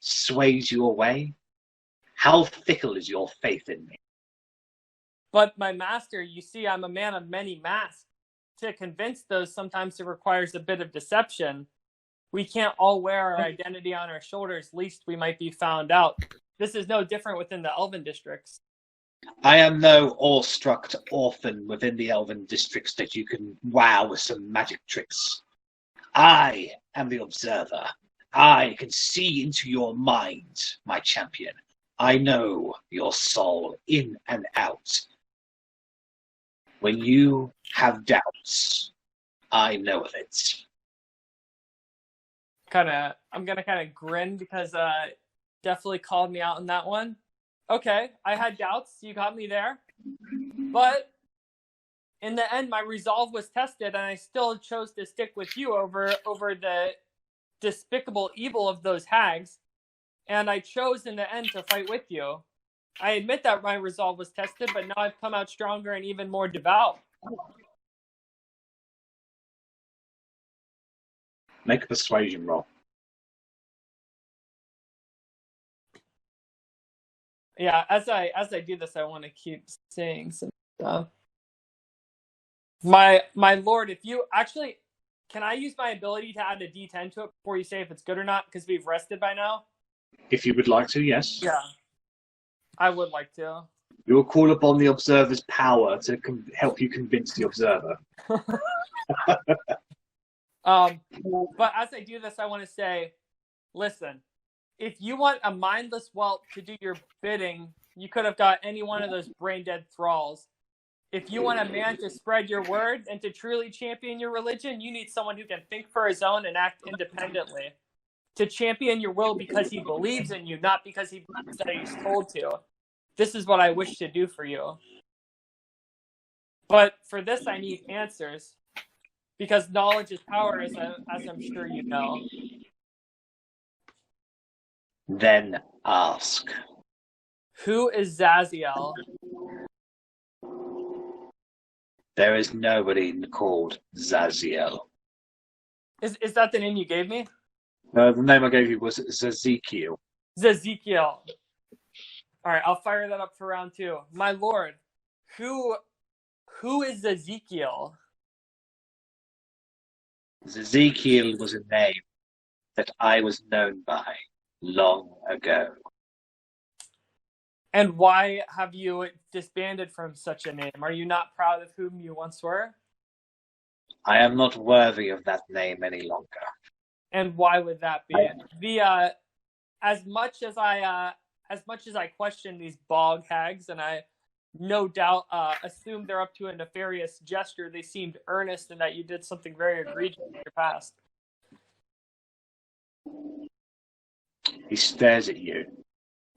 Speaker 1: sways you away? How fickle is your faith in me?
Speaker 3: But my master, you see, I'm a man of many masks. To convince those, sometimes it requires a bit of deception. We can't all wear our identity on our shoulders, lest we might be found out. This is no different within the Elven districts.
Speaker 1: I am no awestruck orphan within the Elven districts that you can wow with some magic tricks. I am the observer. I can see into your mind, my champion. I know your soul in and out. When you have doubts, I know of it.
Speaker 3: I'm gonna kind of grin because definitely called me out on that one. Okay, I had doubts. You got me there. But in the end, my resolve was tested, and I still chose to stick with you over the despicable evil of those hags. And I chose in the end to fight with you. I admit that my resolve was tested, but now I've come out stronger and even more devout.
Speaker 1: Make a persuasion roll.
Speaker 3: Yeah, as I do this, I want to keep saying some stuff. My lord, if you actually, can I use my ability to add a D10 to it before you say if it's good or not? Because we've rested by now.
Speaker 1: If you would like to, yes.
Speaker 3: Yeah, I would like to.
Speaker 1: You will call upon the observer's power to help you convince the observer.
Speaker 3: But as I do this, I want to say, listen, if you want a mindless whelp to do your bidding, you could have got any one of those brain-dead thralls. If you want a man to spread your word and to truly champion your religion, you need someone who can think for his own and act independently. To champion your will because he believes in you, not because he believes that he's told to. This is what I wish to do for you. But for this, I need answers. Because knowledge is power, as I'm sure you know.
Speaker 1: Then ask.
Speaker 3: Who is Zaziel?
Speaker 1: There is nobody called Zaziel.
Speaker 3: Is that the name you gave me?
Speaker 1: The name I gave you was Zazekiel.
Speaker 3: Zazekiel. All right, I'll fire that up for round 2. My lord, who is Zazekiel?
Speaker 1: Zazekiel was a name that I was known by long ago.
Speaker 3: And why have you disbanded from such a name? Are you not proud of whom you once were?
Speaker 1: I am not worthy of that name any longer.
Speaker 3: And why would that be? As much as I question these bog hags, and I no doubt assume they're up to a nefarious gesture, they seemed earnest in that you did something very egregious in your past.
Speaker 1: He stares at you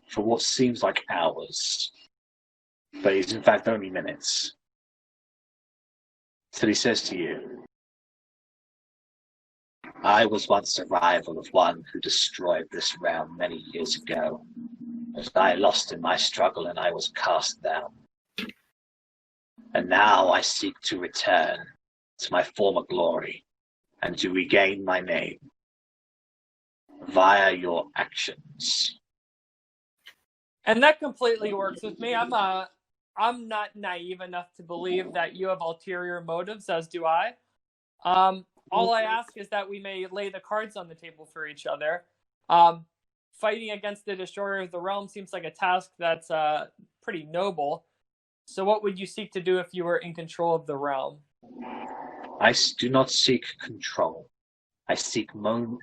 Speaker 1: for what seems like hours, but is in fact only minutes. Till he says to you, I was once a rival of one who destroyed this realm many years ago, but I lost in my struggle and I was cast down. And now I seek to return to my former glory and to regain my name via your actions.
Speaker 3: And that completely works with me. I'm not naive enough to believe that you have ulterior motives, as do I. All I ask is that we may lay the cards on the table for each other. Fighting against the Destroyer of the Realm seems like a task that's pretty noble. So what would you seek to do if you were in control of the realm?
Speaker 1: I do not seek control. I seek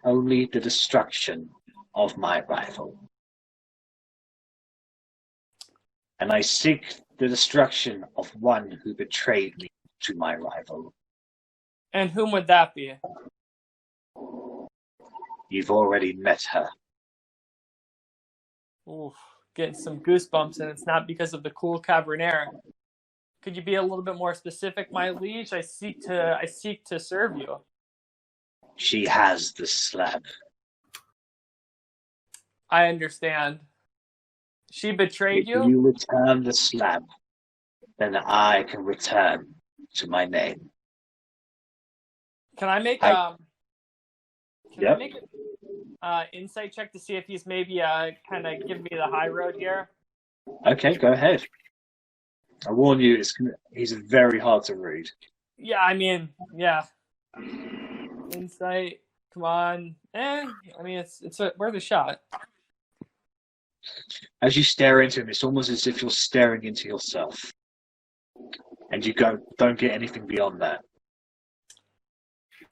Speaker 1: only the destruction of my rival. And I seek the destruction of one who betrayed me to my rival.
Speaker 3: And whom would that be?
Speaker 1: You've already met her.
Speaker 3: Oof, getting some goosebumps, and it's not because of the cool Cavernaire. Could you be a little bit more specific, my liege? I seek to serve you.
Speaker 1: She has the slab.
Speaker 3: I understand. She betrayed
Speaker 1: If you return the slab, then I can return to my name.
Speaker 3: Can I make
Speaker 1: I make
Speaker 3: an insight check to see if he's maybe kind of giving me the high road here?
Speaker 1: Okay, go ahead. I warn you, he's very hard to read.
Speaker 3: Yeah, I mean, yeah. Insight, come on. I mean, it's worth a shot.
Speaker 1: As you stare into him, it's almost as if you're staring into yourself. And you don't get anything beyond that.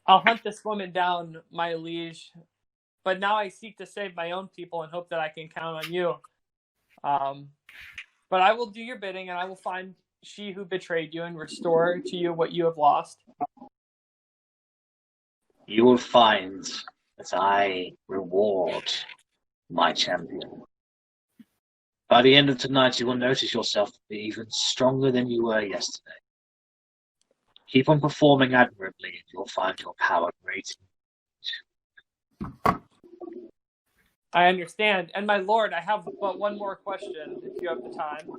Speaker 3: I'll hunt this woman down, my liege. But now I seek to save my own people and hope that I can count on you. But I will do your bidding, and I will find she who betrayed you and restore to you what you have lost.
Speaker 1: You will find that I reward my champion. By the end of tonight, you will notice yourself to be even stronger than you were yesterday. Keep on performing admirably, and you'll find your power great.
Speaker 3: I understand. And my lord, I have but one more question, if you have the time.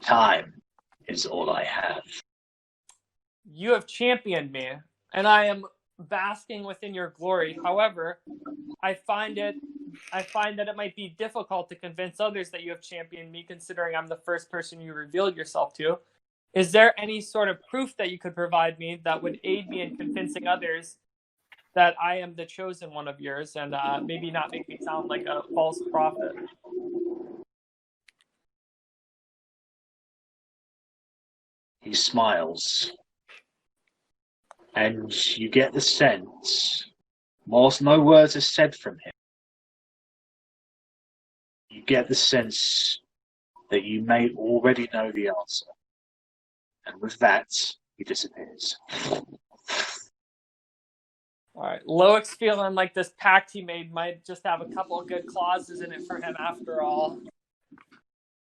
Speaker 1: Time is all I have.
Speaker 3: You have championed me, and I am basking within your glory. However, I find that it might be difficult to convince others that you have championed me, considering I'm the first person you revealed yourself to. Is there any sort of proof that you could provide me that would aid me in convincing others that I am the chosen one of yours, and maybe not make me sound like a false prophet?
Speaker 1: He smiles. And you get the sense, whilst no words are said from him, you get the sense that you may already know the answer. And with that, he disappears.
Speaker 3: All right, Loic's feeling like this pact he made might just have a couple of good clauses in it for him after all.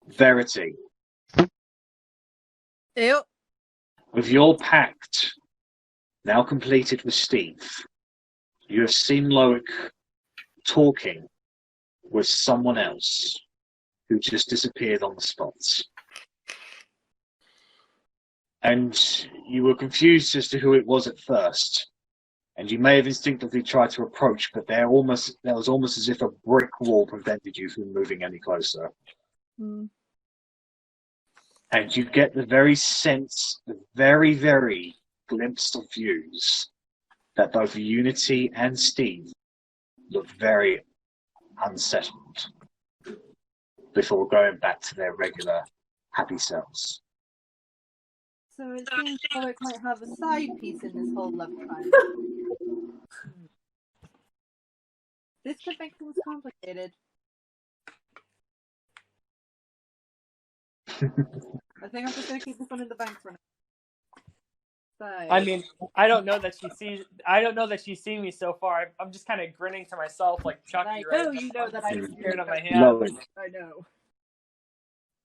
Speaker 1: Verity.
Speaker 5: Ew.
Speaker 1: With your pact now completed with Steve, you have seen Loic talking with someone else who just disappeared on the spot. And you were confused as to who it was at first. And you may have instinctively tried to approach, but there was almost as if a brick wall prevented you from moving any closer.
Speaker 5: Mm.
Speaker 1: And you get the very sense, the very, very glimpse of views that both Unity and Steve look very unsettled before going back to their regular happy selves.
Speaker 5: So it seems Loic might have a side piece in this whole love triangle. This could make things complicated. I think I'm just going to keep this one in the bank for now.
Speaker 3: I mean, I don't know that she sees. I don't know that she's seen me so far. I'm just kind of grinning to myself, like Chucky.
Speaker 5: I
Speaker 3: right
Speaker 5: know
Speaker 3: now.
Speaker 5: you know that I'm
Speaker 3: scared of my hand.
Speaker 1: Loic,
Speaker 5: I know.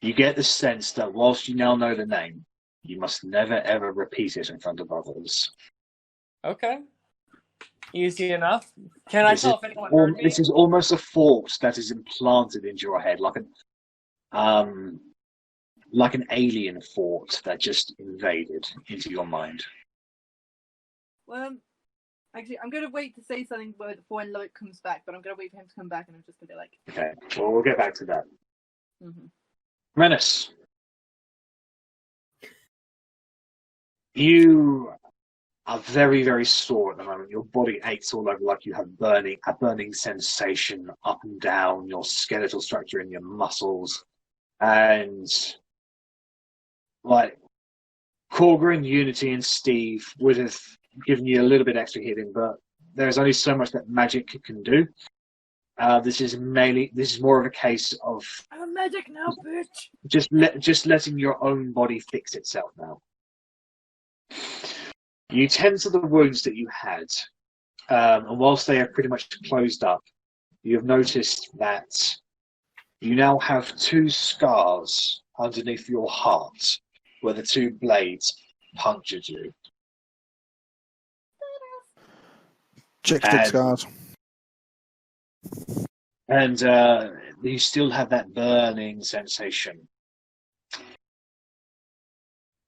Speaker 1: you get the sense that whilst you now know the name, you must never ever repeat it in front of others.
Speaker 3: Okay. Easy enough. Can I tell if anyone heard me?
Speaker 1: This is almost a thought that is implanted into your head, like an alien thought that just invaded into your mind.
Speaker 5: Well, actually, I'm going to wait to say something before when Loic comes back, but I'm going to wait for him to come back, and I'm just going to be like...
Speaker 1: Okay, well, we'll get back to that.
Speaker 5: Mm-hmm.
Speaker 1: Rennas, you are very, very sore at the moment. Your body aches all over, like you have a burning sensation up and down your skeletal structure and your muscles. And like Korgrin, Unity, and Steve would have given you a little bit extra healing, but there's only so much that magic can do. This is more of a case of
Speaker 5: I'm magic now, bitch.
Speaker 1: just letting your own body fix itself now. You tend to the wounds that you had, and whilst they are pretty much closed up, you have noticed that you now have 2 scars underneath your heart where the 2 blades punctured you.
Speaker 2: Chickstick scars.
Speaker 1: And you still have that burning sensation.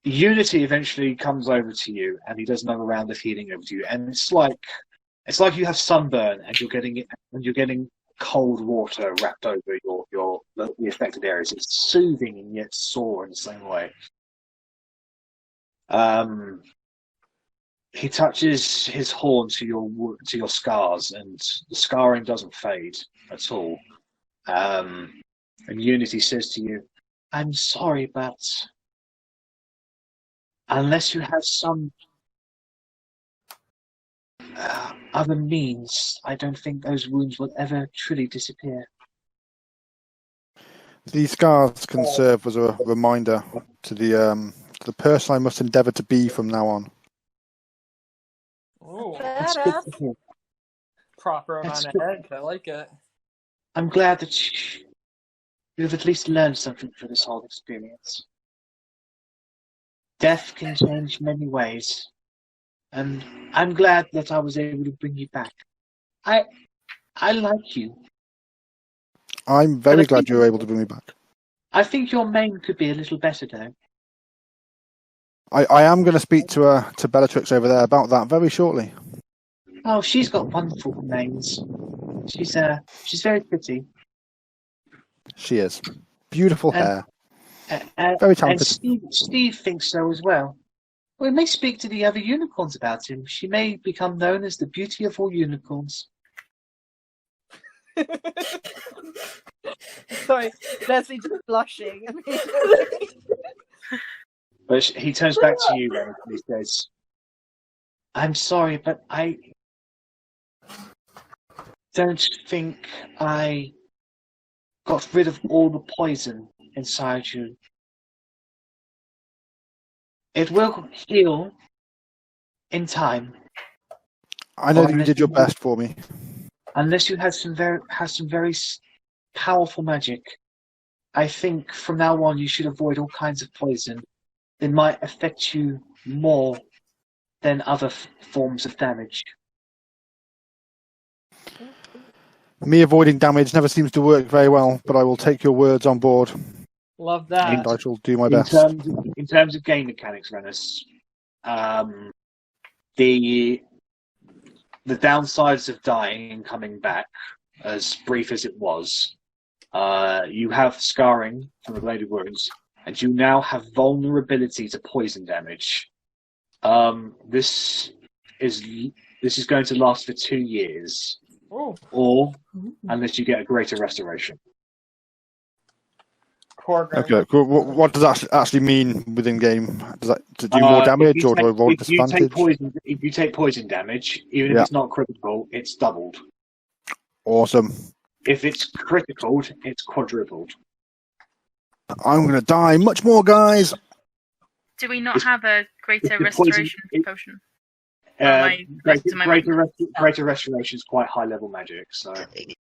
Speaker 1: Unity eventually comes over to you, and he does another round of healing over to you, and it's like you have sunburn, and you're getting cold water wrapped over the affected areas. It's soothing and yet sore in the same way. He touches his horn to your scars, and the scarring doesn't fade at all. And Unity says to you, "I'm sorry, but unless you have some other means, I don't think those wounds will ever truly disappear."
Speaker 2: These scars can serve as a reminder to the person I must endeavour to be from now on.
Speaker 3: Ooh,
Speaker 1: That's good to hear.
Speaker 3: proper
Speaker 1: That's
Speaker 3: amount of
Speaker 1: good.
Speaker 3: head. I like it.
Speaker 1: I'm glad that you've at least learned something from this whole experience. Death can change many ways, and I'm glad that I was able to bring you back. I like you.
Speaker 2: I'm very glad you were able to bring me back.
Speaker 1: I think your mane could be a little better, though.
Speaker 2: I am going to speak to Bellatrix over there about that very shortly.
Speaker 1: Oh, she's got wonderful manes. She's very pretty.
Speaker 2: She is. Beautiful hair.
Speaker 1: Very
Speaker 2: Very talented.
Speaker 1: And Steve thinks so as well. We may speak to the other unicorns about him. She may become known as the beauty of all unicorns.
Speaker 5: Sorry, Lesley just blushing.
Speaker 1: But he turns back to you then, and he says, "I'm sorry, but I don't think I got rid of all the poison inside you. It will heal in time.
Speaker 2: I know that you did your best for me.
Speaker 1: Unless you have some very powerful magic, I think from now on you should avoid all kinds of poison. It might affect you more than other forms of damage."
Speaker 2: Me avoiding damage never seems to work very well, but I will take your words on board,
Speaker 3: Love that.
Speaker 2: and I shall do my
Speaker 1: In
Speaker 2: best.
Speaker 1: terms of game mechanics, Rennas, the downsides of dying and coming back, as brief as it was, you have scarring from the bladed wounds, and you now have vulnerability to poison damage. This is going to last for 2 years, or unless you get a greater restoration.
Speaker 3: Korgrin.
Speaker 2: Okay, cool. What does that actually mean within game? Does that to do more damage, or do I roll disadvantage?
Speaker 1: If you take poison damage, even if it's not critical, it's doubled.
Speaker 2: Awesome.
Speaker 1: If it's critical, it's quadrupled.
Speaker 2: I'm going to die much more, guys.
Speaker 4: Do we not
Speaker 1: It's-
Speaker 4: have a greater
Speaker 1: the poison-
Speaker 4: restoration potion? Or am I close to my
Speaker 1: greater restoration is quite high level magic, so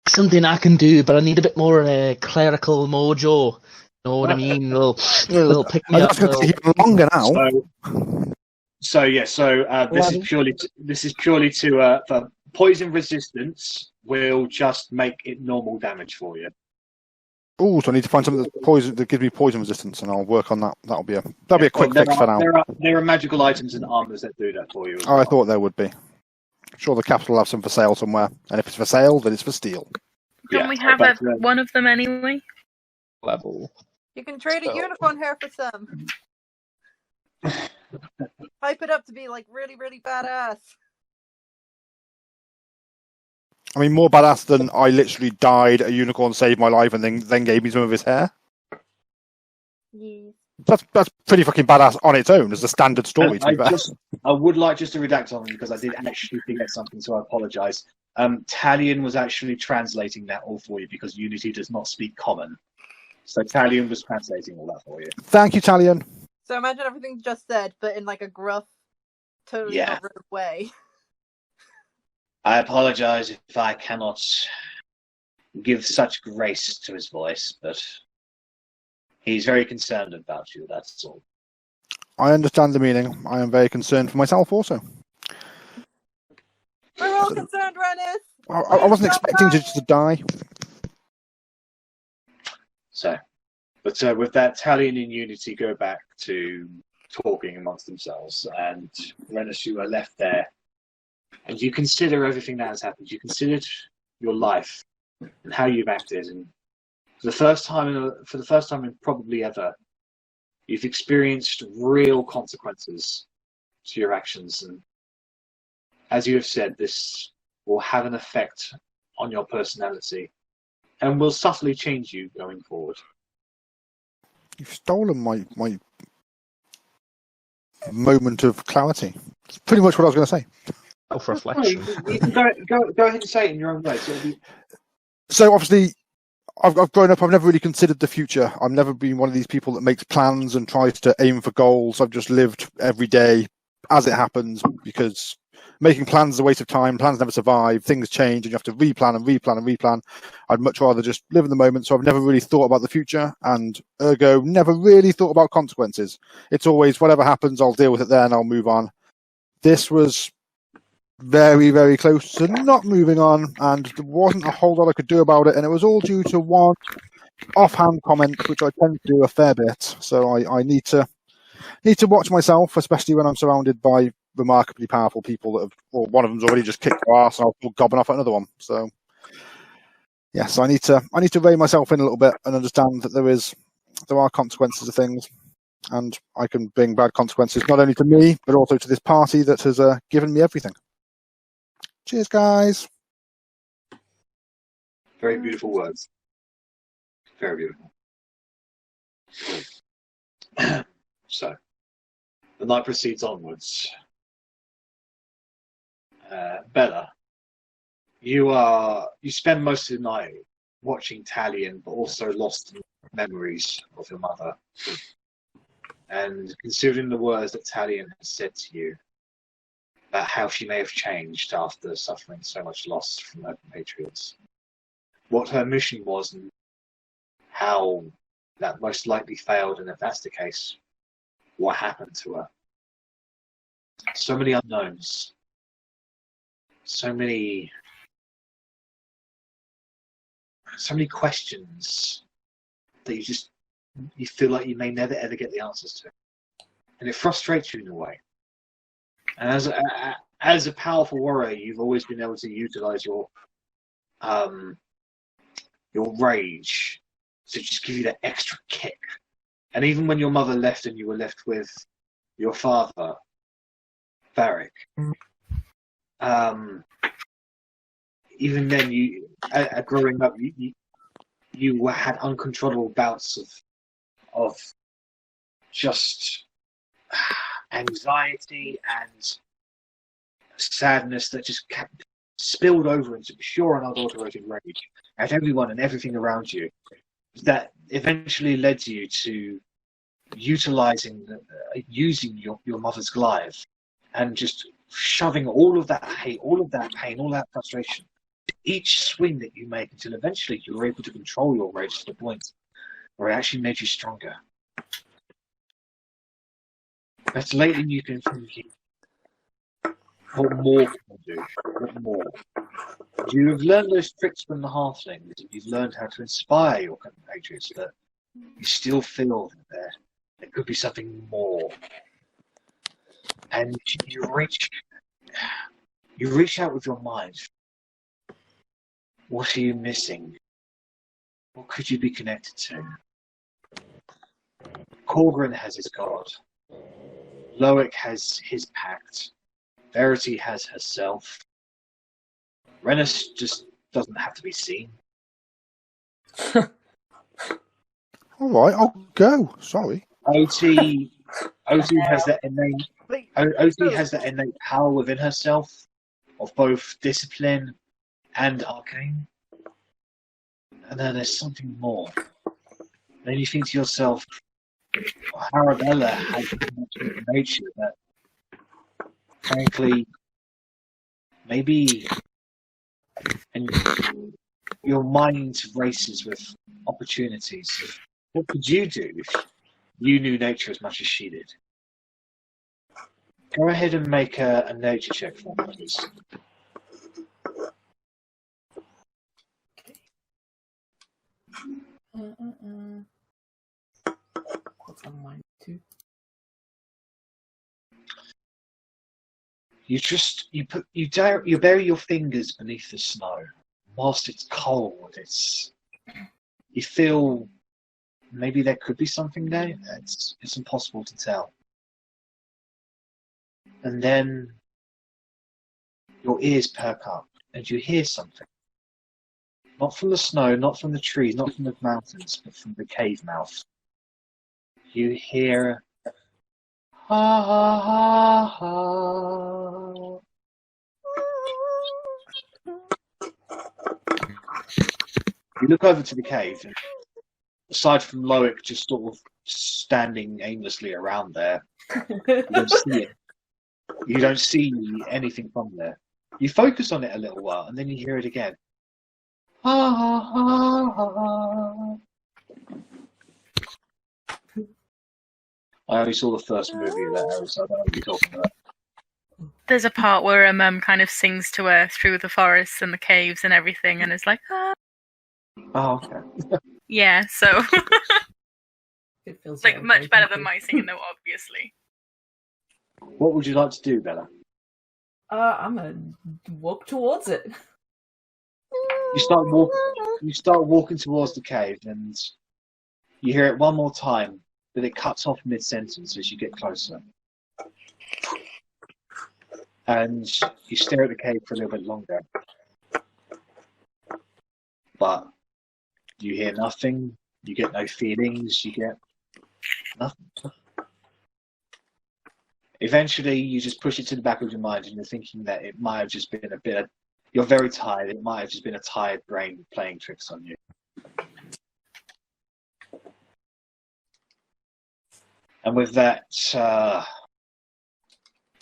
Speaker 8: Something I can do, but I need a bit more clerical mojo. Know what I mean? They'll pick me
Speaker 2: I
Speaker 8: up.
Speaker 2: was going to say even longer now.
Speaker 1: This is purely to for poison resistance will just make it normal damage for you.
Speaker 2: Oh, so I need to find something that gives me poison resistance, and I'll work on that. That'll be a quick fix for now.
Speaker 1: There are magical items and armors that do that for you.
Speaker 2: Oh, I thought there would be. Sure, the capital will have some for sale somewhere, and if it's for sale, then it's for steal.
Speaker 4: Don't we have one of them anyway?
Speaker 8: Level.
Speaker 5: You can trade a unicorn hair for some. Hype it up to be like really, really badass.
Speaker 2: I mean, more badass than I literally died, a unicorn saved my life, and then gave me some of his hair.
Speaker 5: Yeah.
Speaker 2: That's pretty fucking badass on its own as a standard story.
Speaker 1: I would like just to redact something because I did actually forget something, so I apologise. Talion was actually translating that all for you because Unity does not speak Common. So Talion was translating all that for you.
Speaker 2: Thank you, Talion.
Speaker 5: So imagine everything you just said, but in like a gruff, totally not rude way.
Speaker 1: I apologise if I cannot give such grace to his voice, but he's very concerned about you, that's all.
Speaker 2: I understand the meaning. I am very concerned for myself also.
Speaker 5: We're all concerned, Rennas!
Speaker 2: I wasn't expecting to die.
Speaker 1: So, but with that, Talion and Unity go back to talking amongst themselves, and Rennas, you are left there. And you consider everything that has happened. You considered your life and how you've acted, and for the first time in probably ever, you've experienced real consequences to your actions. And as you have said, this will have an effect on your personality and will subtly change you going forward.
Speaker 2: You've stolen my moment of clarity. It's pretty much what I was going to say.
Speaker 8: Self-reflection.
Speaker 1: You can go ahead and say it in your own way.
Speaker 2: So obviously, I've grown up. I've never really considered the future. I've never been one of these people that makes plans and tries to aim for goals. I've just lived every day as it happens, because making plans is a waste of time. Plans never survive. Things change, and you have to replan and replan and replan. I'd much rather just live in the moment. So I've never really thought about the future, and ergo, never really thought about consequences. It's always whatever happens, I'll deal with it there and I'll move on. This was very, very close to not moving on, and there wasn't a whole lot I could do about it, and it was all due to one offhand comment, which I tend to do a fair bit. So I need to watch myself, especially when I'm surrounded by remarkably powerful people that have, or one of them's already just kicked their ass, and I'll gobbing off at another one. So yes, I need to rein myself in a little bit and understand that there are consequences of things. And I can bring bad consequences not only to me, but also to this party that has given me everything. Cheers, guys.
Speaker 1: Very beautiful words. Very beautiful. So, the night proceeds onwards. Bella, you spend most of the night watching Talion, but also lost in memories of your mother. And considering the words that Talion has said to you about how she may have changed after suffering so much loss from her compatriots, what her mission was and how that most likely failed, and if that's the case, what happened to her. So many unknowns. So many questions that you feel like you may never ever get the answers to, and it frustrates you in a way. And as a powerful warrior, you've always been able to utilize your rage to just give you that extra kick. And even when your mother left and you were left with your father, Varric, even then, growing up, you had uncontrollable bouts of just anxiety and sadness that just spilled over into pure and unadulterated rage at everyone and everything around you. That eventually led you to utilizing, using your mother's glaive, and just shoving all of that hate, all of that pain, all that frustration, each swing that you make, until eventually you were able to control your rage to the point where it actually made you stronger. But lately you've been thinking, what more can I do? What more? You have learned those tricks from the Halflings, and you've learned how to inspire your compatriots, but you still feel that there could be something more. And you reach out with your mind. What are you missing? What could you be connected to? Korgrin has his god. Loic has his pact. Verity has herself. Rennas just doesn't have to be seen.
Speaker 2: All right, I'll go. Sorry.
Speaker 1: Otti has that innate power within herself of both discipline and arcane. And then there's something more. Then you think to yourself, Arrabella has so much of nature that, frankly, maybe, and your mind races with opportunities. What could you do if you knew nature as much as she did? Go ahead and make a nature check for me, please.
Speaker 6: What's on mine too?
Speaker 1: You bury your fingers beneath the snow. Whilst it's cold, you feel maybe there could be something there. It's impossible to tell. And then your ears perk up and you hear something. Not from the snow, not from the trees, not from the mountains, but from the cave mouth. You hear, ha ha ha ha. You look over to the cave, and aside from Loic just sort of standing aimlessly around there, you don't see it. You don't see anything from there. You focus on it a little while, and then you hear it again. Ha ha ha ha. I only saw the first movie of that, Harry, so I don't know what you're talking about.
Speaker 4: There's a part where a mum kind of sings to her through the forests and the caves and everything, and it's like, ah.
Speaker 1: Oh, okay.
Speaker 4: Yeah, so
Speaker 6: It feels
Speaker 4: like
Speaker 6: very
Speaker 4: much better
Speaker 6: creepy.
Speaker 4: than my singing, though, obviously.
Speaker 1: What would you like to do,
Speaker 6: I'm gonna walk towards it.
Speaker 1: You start walking towards the cave, and you hear it one more time, but it cuts off mid-sentence as you get closer. And you stare at the cave for a little bit longer. But you hear nothing, you get no feelings, you get nothing. Eventually, you just push it to the back of your mind, and you're thinking that it might have just been a bit of, you're very tired, it might have just been a tired brain playing tricks on you. And with that,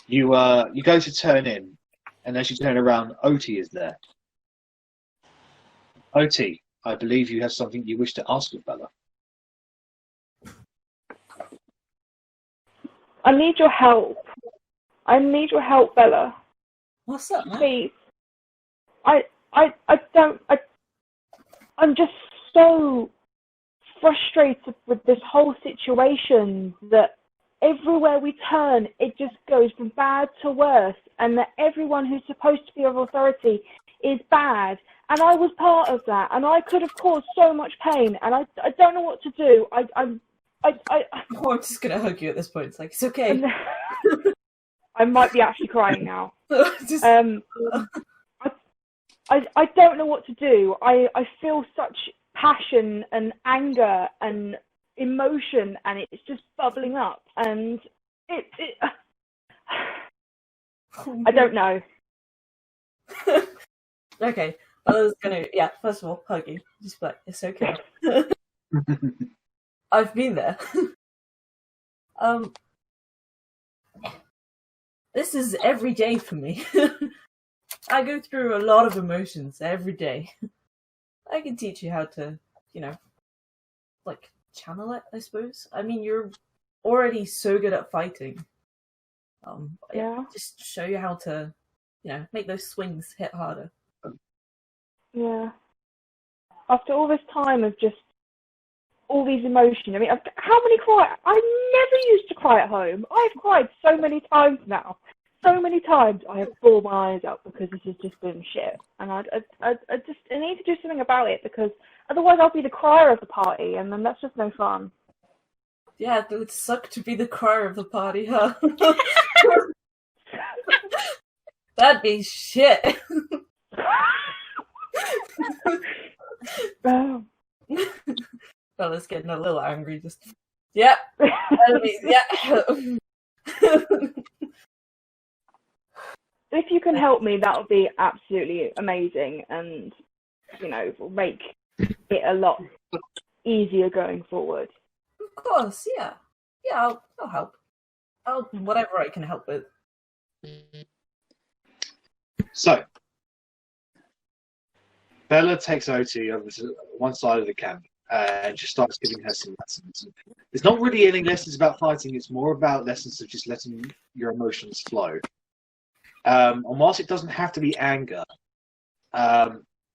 Speaker 1: you go to turn in, and as you turn around, Otti is there. Otti, I believe you have something you wish to ask of Bella.
Speaker 7: I need your help. I need your help, Bella.
Speaker 6: What's up, man?
Speaker 7: Please. I'm just so frustrated with this whole situation that everywhere we turn, it just goes from bad to worse, and that everyone who's supposed to be of authority is bad. And I was part of that, and I could have caused so much pain, and I don't know what to do. I'm
Speaker 6: just gonna hug you at this point. It's like, it's okay.
Speaker 7: I might be actually crying now.
Speaker 6: Just...
Speaker 7: I don't know what to do. I feel such passion and anger and emotion, and it's just bubbling up, and I don't know.
Speaker 6: Okay, I was gonna, first of all, hug you. Just be like, it's okay. I've been there. This is every day for me. I go through a lot of emotions every day. I can teach you how to, channel it, I suppose. I mean, you're already so good at fighting.
Speaker 7: Yeah.
Speaker 6: Just show you how to, make those swings hit harder.
Speaker 7: Yeah. After all this time of just all these emotions, I mean, how many cry? I never used to cry at home. I've cried so many times now. So many times I have bawled my eyes out because this has just been shit. And I need to do something about it because otherwise I'll be the crier of the party and then that's just no fun.
Speaker 6: Yeah, it would suck to be the crier of the party, huh? That'd be shit. Fella's getting a little angry. Just yeah, yeah.
Speaker 7: If you can help me, that would be absolutely amazing, and will make it a lot easier going forward.
Speaker 6: Of course, yeah. I'll help. Whatever I can help with.
Speaker 1: So, Bella takes Otti over to one side of the camp and just starts giving her some lessons. It's not really any lessons about fighting, it's more about lessons of just letting your emotions flow. And whilst it doesn't have to be anger,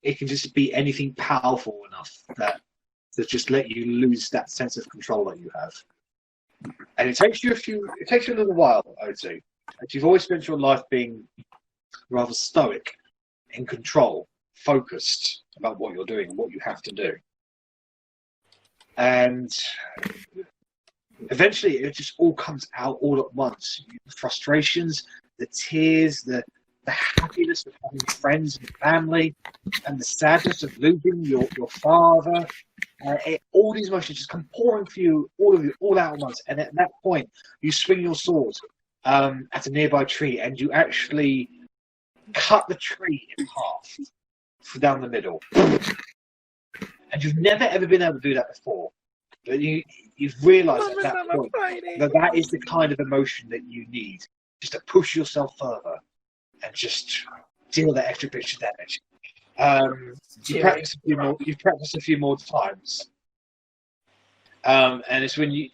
Speaker 1: it can just be anything powerful enough that just let you lose that sense of control that you have. And it takes you a little while, Otti. You've always spent your life being rather stoic, in control, focused about what you're doing and what you have to do. And eventually it just all comes out all at once. The frustrations, the tears, the happiness of having friends and family, and the sadness of losing your father. All these emotions just come pouring for you, all out at once. And at that point, you swing your sword at a nearby tree, and you actually cut the tree in half down the middle. And you've never ever been able to do that before. But you've realised at that point that is the kind of emotion that you need, just to push yourself further and just deal that extra bit of damage. You've practiced a few more times, and it's when you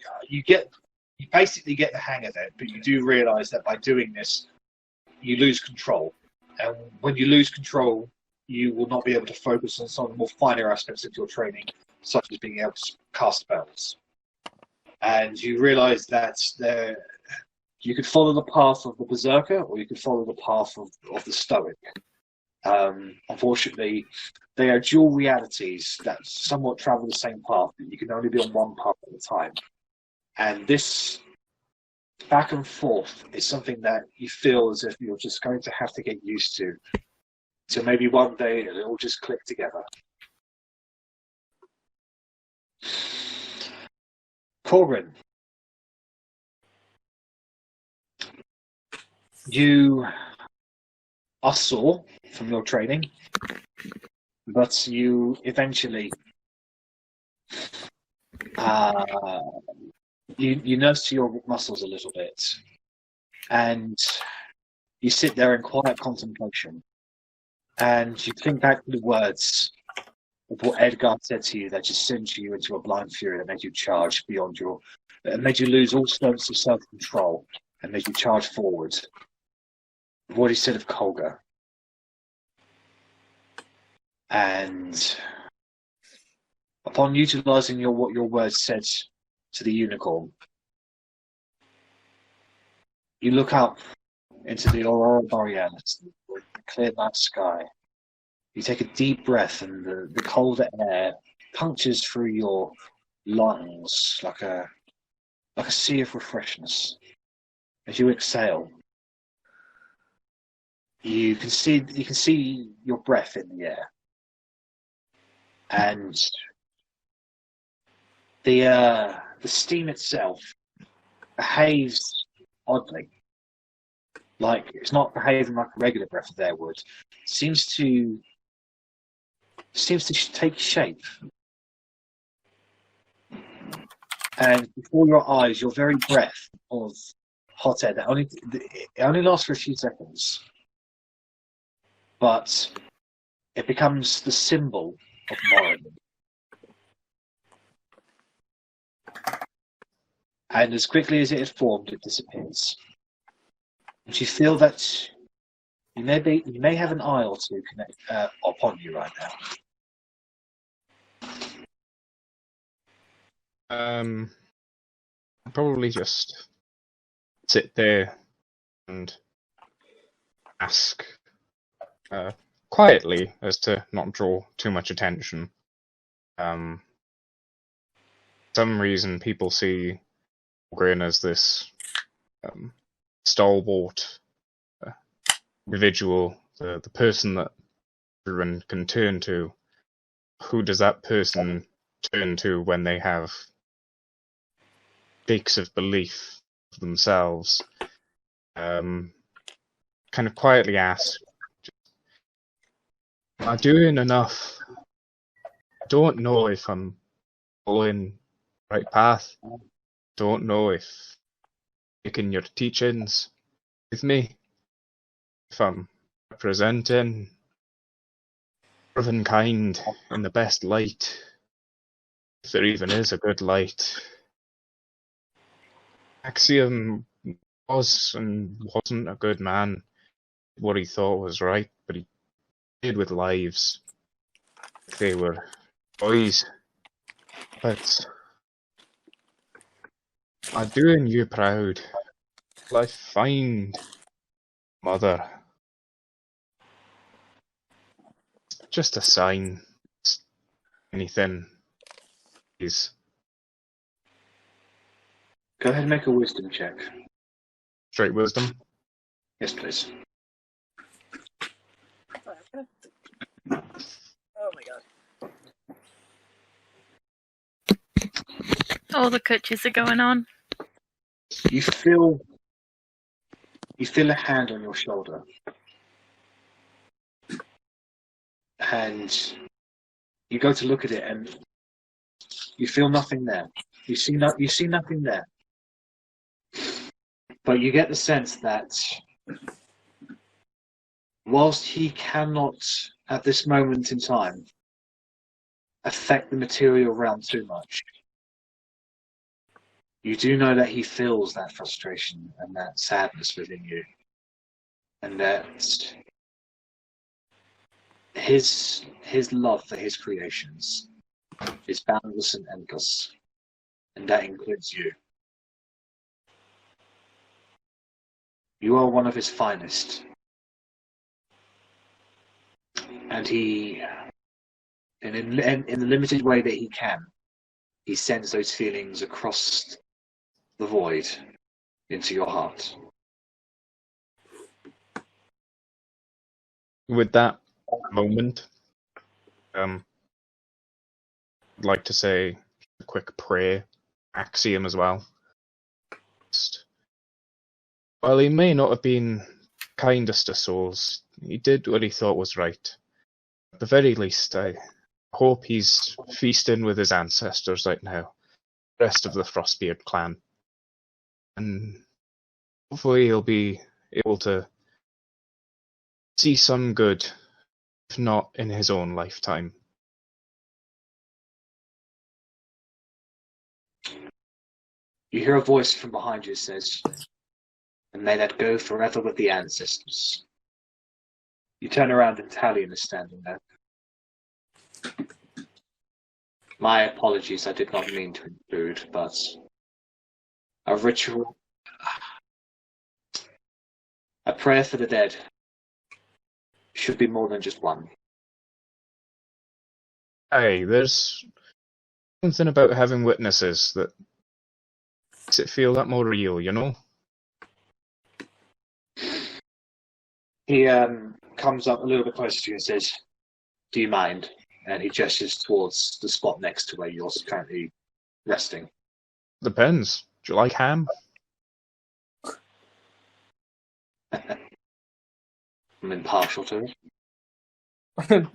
Speaker 1: basically get the hang of it. But you do realise that by doing this, you lose control, and when you lose control, you will not be able to focus on some of the more finer aspects of your training, such as being able to cast spells. And you realise that you could follow the path of the Berserker, or you could follow the path of the Stoic. Unfortunately, they are dual realities that somewhat travel the same path, but you can only be on one path at a time. And this back and forth is something that you feel as if you're just going to have to get used to. So maybe one day it'll all just click together. Korgrin, you are sore from your training, but you eventually you nurse to your muscles a little bit, and you sit there in quiet contemplation, and you think back to the words of what Edgar said to you that just sent you into a blind fury that made you charge beyond that made you lose all sense of self-control and made you charge forward. What he said of Kolga. And upon utilising what your words said to the unicorn, you look up into the Aurora Borealis, the clear night sky. You take a deep breath, and the colder air punctures through your lungs like a sea of refreshness. As you exhale, you can see your breath in the air, and the steam itself behaves oddly. Like it's not behaving like a regular breath of air would. It seems to take shape. and before your eyes, your very breath of hot air that only lasts for a few seconds, but it becomes the symbol of Morrowind. And as quickly as it had formed, it disappears. And you feel that you may have an eye or two connect upon you right now.
Speaker 8: Probably just sit there and ask quietly as to not draw too much attention. For some reason, people see Korgrin as this stalwart individual, the person that everyone can turn to. Who does that person turn to when they have shakes of belief of themselves? Kind of quietly ask, am I doing enough? I don't know if I'm following the right path. Don't know if taking your teachings with me, if I'm representing Dwarven in the best light, if there even is a good light. Axiom was and wasn't a good man. What he thought was right, but he did with lives. They were boys. But I'm doing you proud. Will I find Mother? Just a sign. Anything. Please.
Speaker 1: Go ahead and make a wisdom check.
Speaker 8: Straight wisdom.
Speaker 1: Yes, please.
Speaker 5: Oh my god.
Speaker 4: All the kutches are going on.
Speaker 1: You feel a hand on your shoulder, and you go to look at it, and you feel nothing there. You see nothing there, but you get the sense that whilst he cannot, at this moment in time, affect the material realm too much, you do know that he feels that frustration and that sadness within you, and that his love for his creations is boundless and endless, and that includes you. You are one of his finest, and he, in the limited way that he can, he sends those feelings across the void into your heart.
Speaker 8: With that moment, I'd like to say a quick prayer, axiom as well. While he may not have been kindest of souls, he did what he thought was right. At the very least, I hope he's feasting with his ancestors right now, the rest of the Frostbeard clan. And hopefully he'll be able to see some good, if not in his own lifetime.
Speaker 1: You hear a voice from behind you that says, "And may that go forever with the ancestors." You turn around and Talion is standing there. My apologies, I did not mean to intrude, but a ritual, a prayer for the dead, should be more than just one.
Speaker 8: Hey, there's something about having witnesses that makes it feel that more real, you know?
Speaker 1: He comes up a little bit closer to you and says, "Do you mind?" And he gestures towards the spot next to where you're currently resting.
Speaker 8: Depends. Do you like ham?
Speaker 1: I'm impartial to it.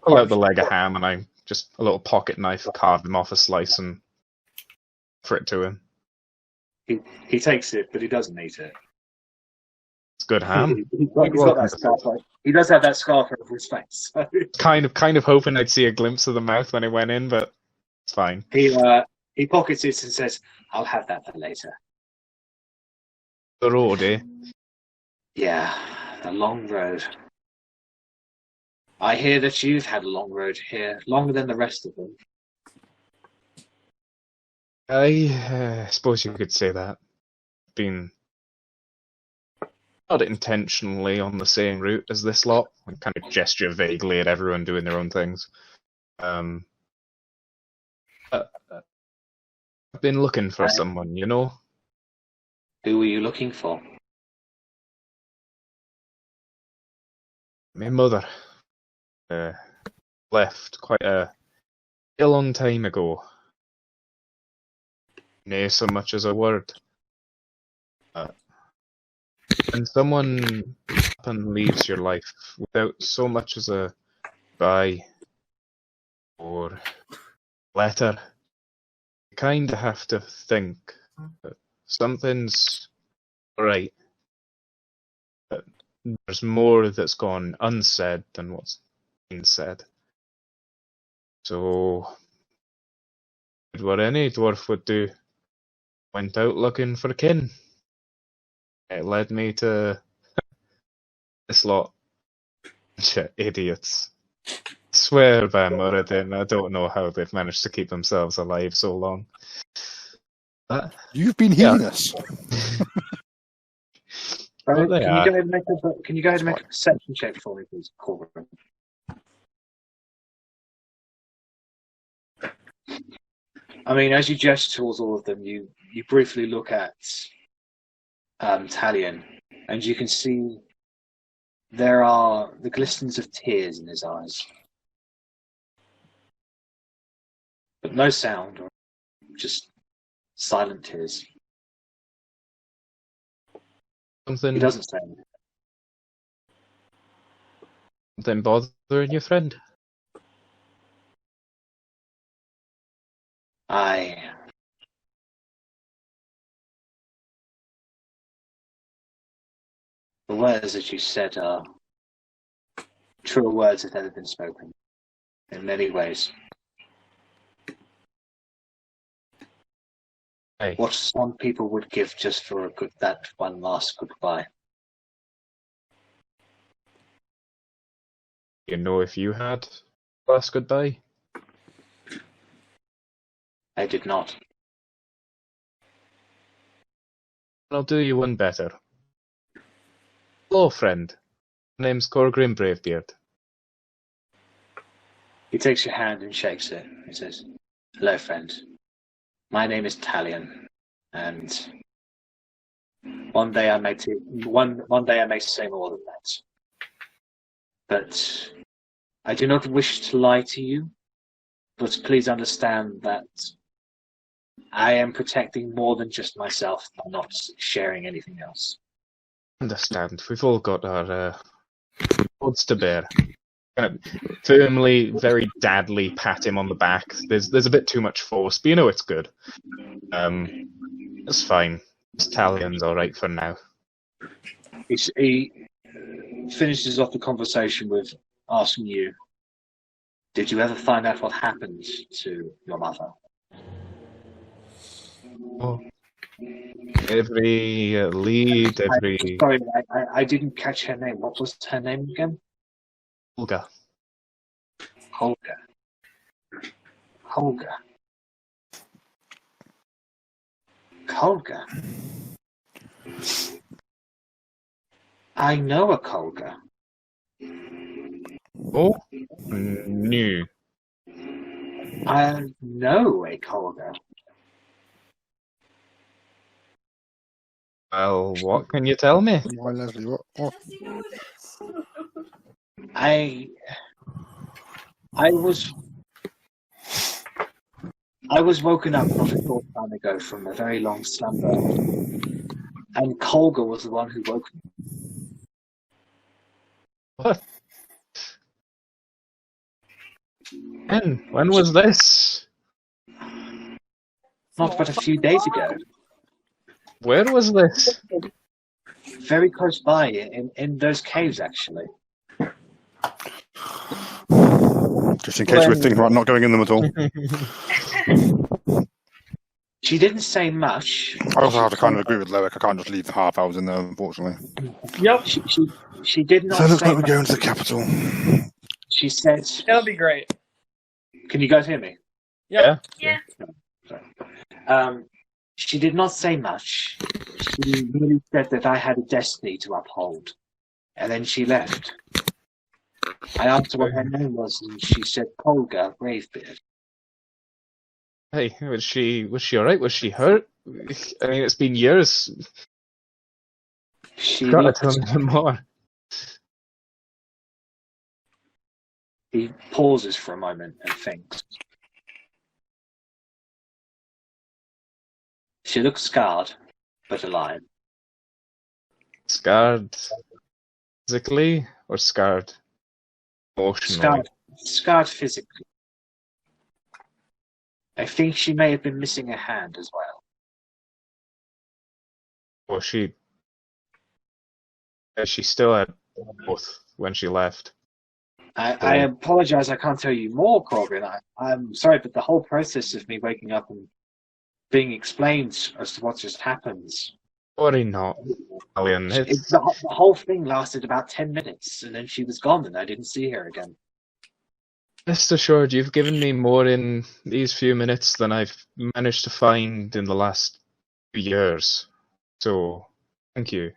Speaker 8: Pull out the leg of ham and I just a little pocket knife, carve him off a slice and offer it to him.
Speaker 1: He takes it, but he doesn't eat it.
Speaker 8: It's good ham.
Speaker 1: He's got that scarf. He does have that scarf over his face. So.
Speaker 8: Kind of hoping I'd see a glimpse of the mouth when it went in, but it's fine.
Speaker 1: He pockets it and says, "I'll have that for later."
Speaker 8: The road, eh?
Speaker 1: Yeah, the long road. I hear that you've had a long road here, longer than the rest of them.
Speaker 8: I suppose you could say that. Been not intentionally on the same route as this lot. I kind of gesture vaguely at everyone doing their own things. I've been looking for someone, you know?
Speaker 1: Who were you looking for?
Speaker 8: My mother left quite a long time ago. Nay, so much as a word. When someone up and leaves your life without so much as a bye or letter, you kind of have to think that something's right. That there's more that's gone unsaid than what's been said. So, did what any dwarf would do. Went out looking for kin. It led me to this lot. Bunch of idiots. Swear by Muradin, I don't know how they've managed to keep themselves alive so long. But,
Speaker 2: You've been healing us.
Speaker 8: Well, they are.
Speaker 1: Can you guys make a perception check for me, please, Korgrin? I mean, as you gesture towards all of them, you briefly look at Talion, and you can see there are the glistens of tears in his eyes. But no sound, or just silent tears.
Speaker 8: Something,
Speaker 1: He doesn't say anything.
Speaker 8: something bothering your friend?
Speaker 1: The words that you said are truer words that ever been spoken, in many ways.
Speaker 8: Hey.
Speaker 1: What some people would give just for that one last goodbye.
Speaker 8: You know if you had last goodbye?
Speaker 1: I did not.
Speaker 8: I'll do you one better. Hello, friend. My name's Korgrin Bravebeard.
Speaker 1: He takes your hand and shakes it. He says, "Hello, friend. My name is Talion, and one day I may say more than that. But I do not wish to lie to you. But please understand that I am protecting more than just myself. I'm not sharing anything else."
Speaker 8: Understand. We've all got our odds to bear. Kind of firmly, very dadly pat him on the back. There's a bit too much force, but you know it's good. It's fine. This Talion's all right for now.
Speaker 1: He finishes off the conversation with asking you, "Did you ever find out what happened to your mother?"
Speaker 8: Oh. Every lead, every
Speaker 1: Sorry, I didn't catch her name. What was her name again?
Speaker 8: Olga.
Speaker 1: Holga. Holga. Kolga. I know a Kolga.
Speaker 8: Oh, no.
Speaker 1: I know a Kolga.
Speaker 8: Well, what can you tell me?
Speaker 2: Why, Lesley? What?
Speaker 1: I was woken up not a short time ago from a very long slumber, and Kolga was the one who woke me.
Speaker 8: What? When was this?
Speaker 1: Not but a few days ago.
Speaker 8: Where was this?
Speaker 1: Very close by, in those caves, actually.
Speaker 2: Just in case we're thinking about not going in them at all.
Speaker 1: She didn't say much.
Speaker 2: I also have to kind of agree with Loic. I can't just leave the half hours in there, unfortunately.
Speaker 3: Yep,
Speaker 1: She did not
Speaker 2: So it looks
Speaker 1: say
Speaker 2: like we're
Speaker 1: much.
Speaker 2: going to the capital.
Speaker 1: She said,
Speaker 3: it'll be great.
Speaker 1: can you guys hear me?
Speaker 3: Yep.
Speaker 4: Yeah.
Speaker 1: She did not say much. She really said that I had a destiny to uphold. And then she left. I asked her what her name was, and she said Polga Bravebeard.
Speaker 8: Hey, was she alright? Was she hurt? I mean, it's been years.
Speaker 1: She
Speaker 8: Gotta
Speaker 1: looked,
Speaker 8: tell me more.
Speaker 1: he pauses for a moment and thinks. She looks scarred, but alive.
Speaker 8: Scarred physically or scarred emotionally?
Speaker 1: Scarred physically. I think she may have been missing a hand as well.
Speaker 8: Or she still had both when she left.
Speaker 1: I apologize, I can't tell you more, Korgrin. I'm sorry, but the whole process of me waking up and being explained as to what just happened.
Speaker 8: Worry not, Alien.
Speaker 1: The whole thing lasted about 10 minutes, and then she was gone, and I didn't see her again.
Speaker 8: Rest assured, you've given me more in these few minutes than I've managed to find in the last few years. So, thank you.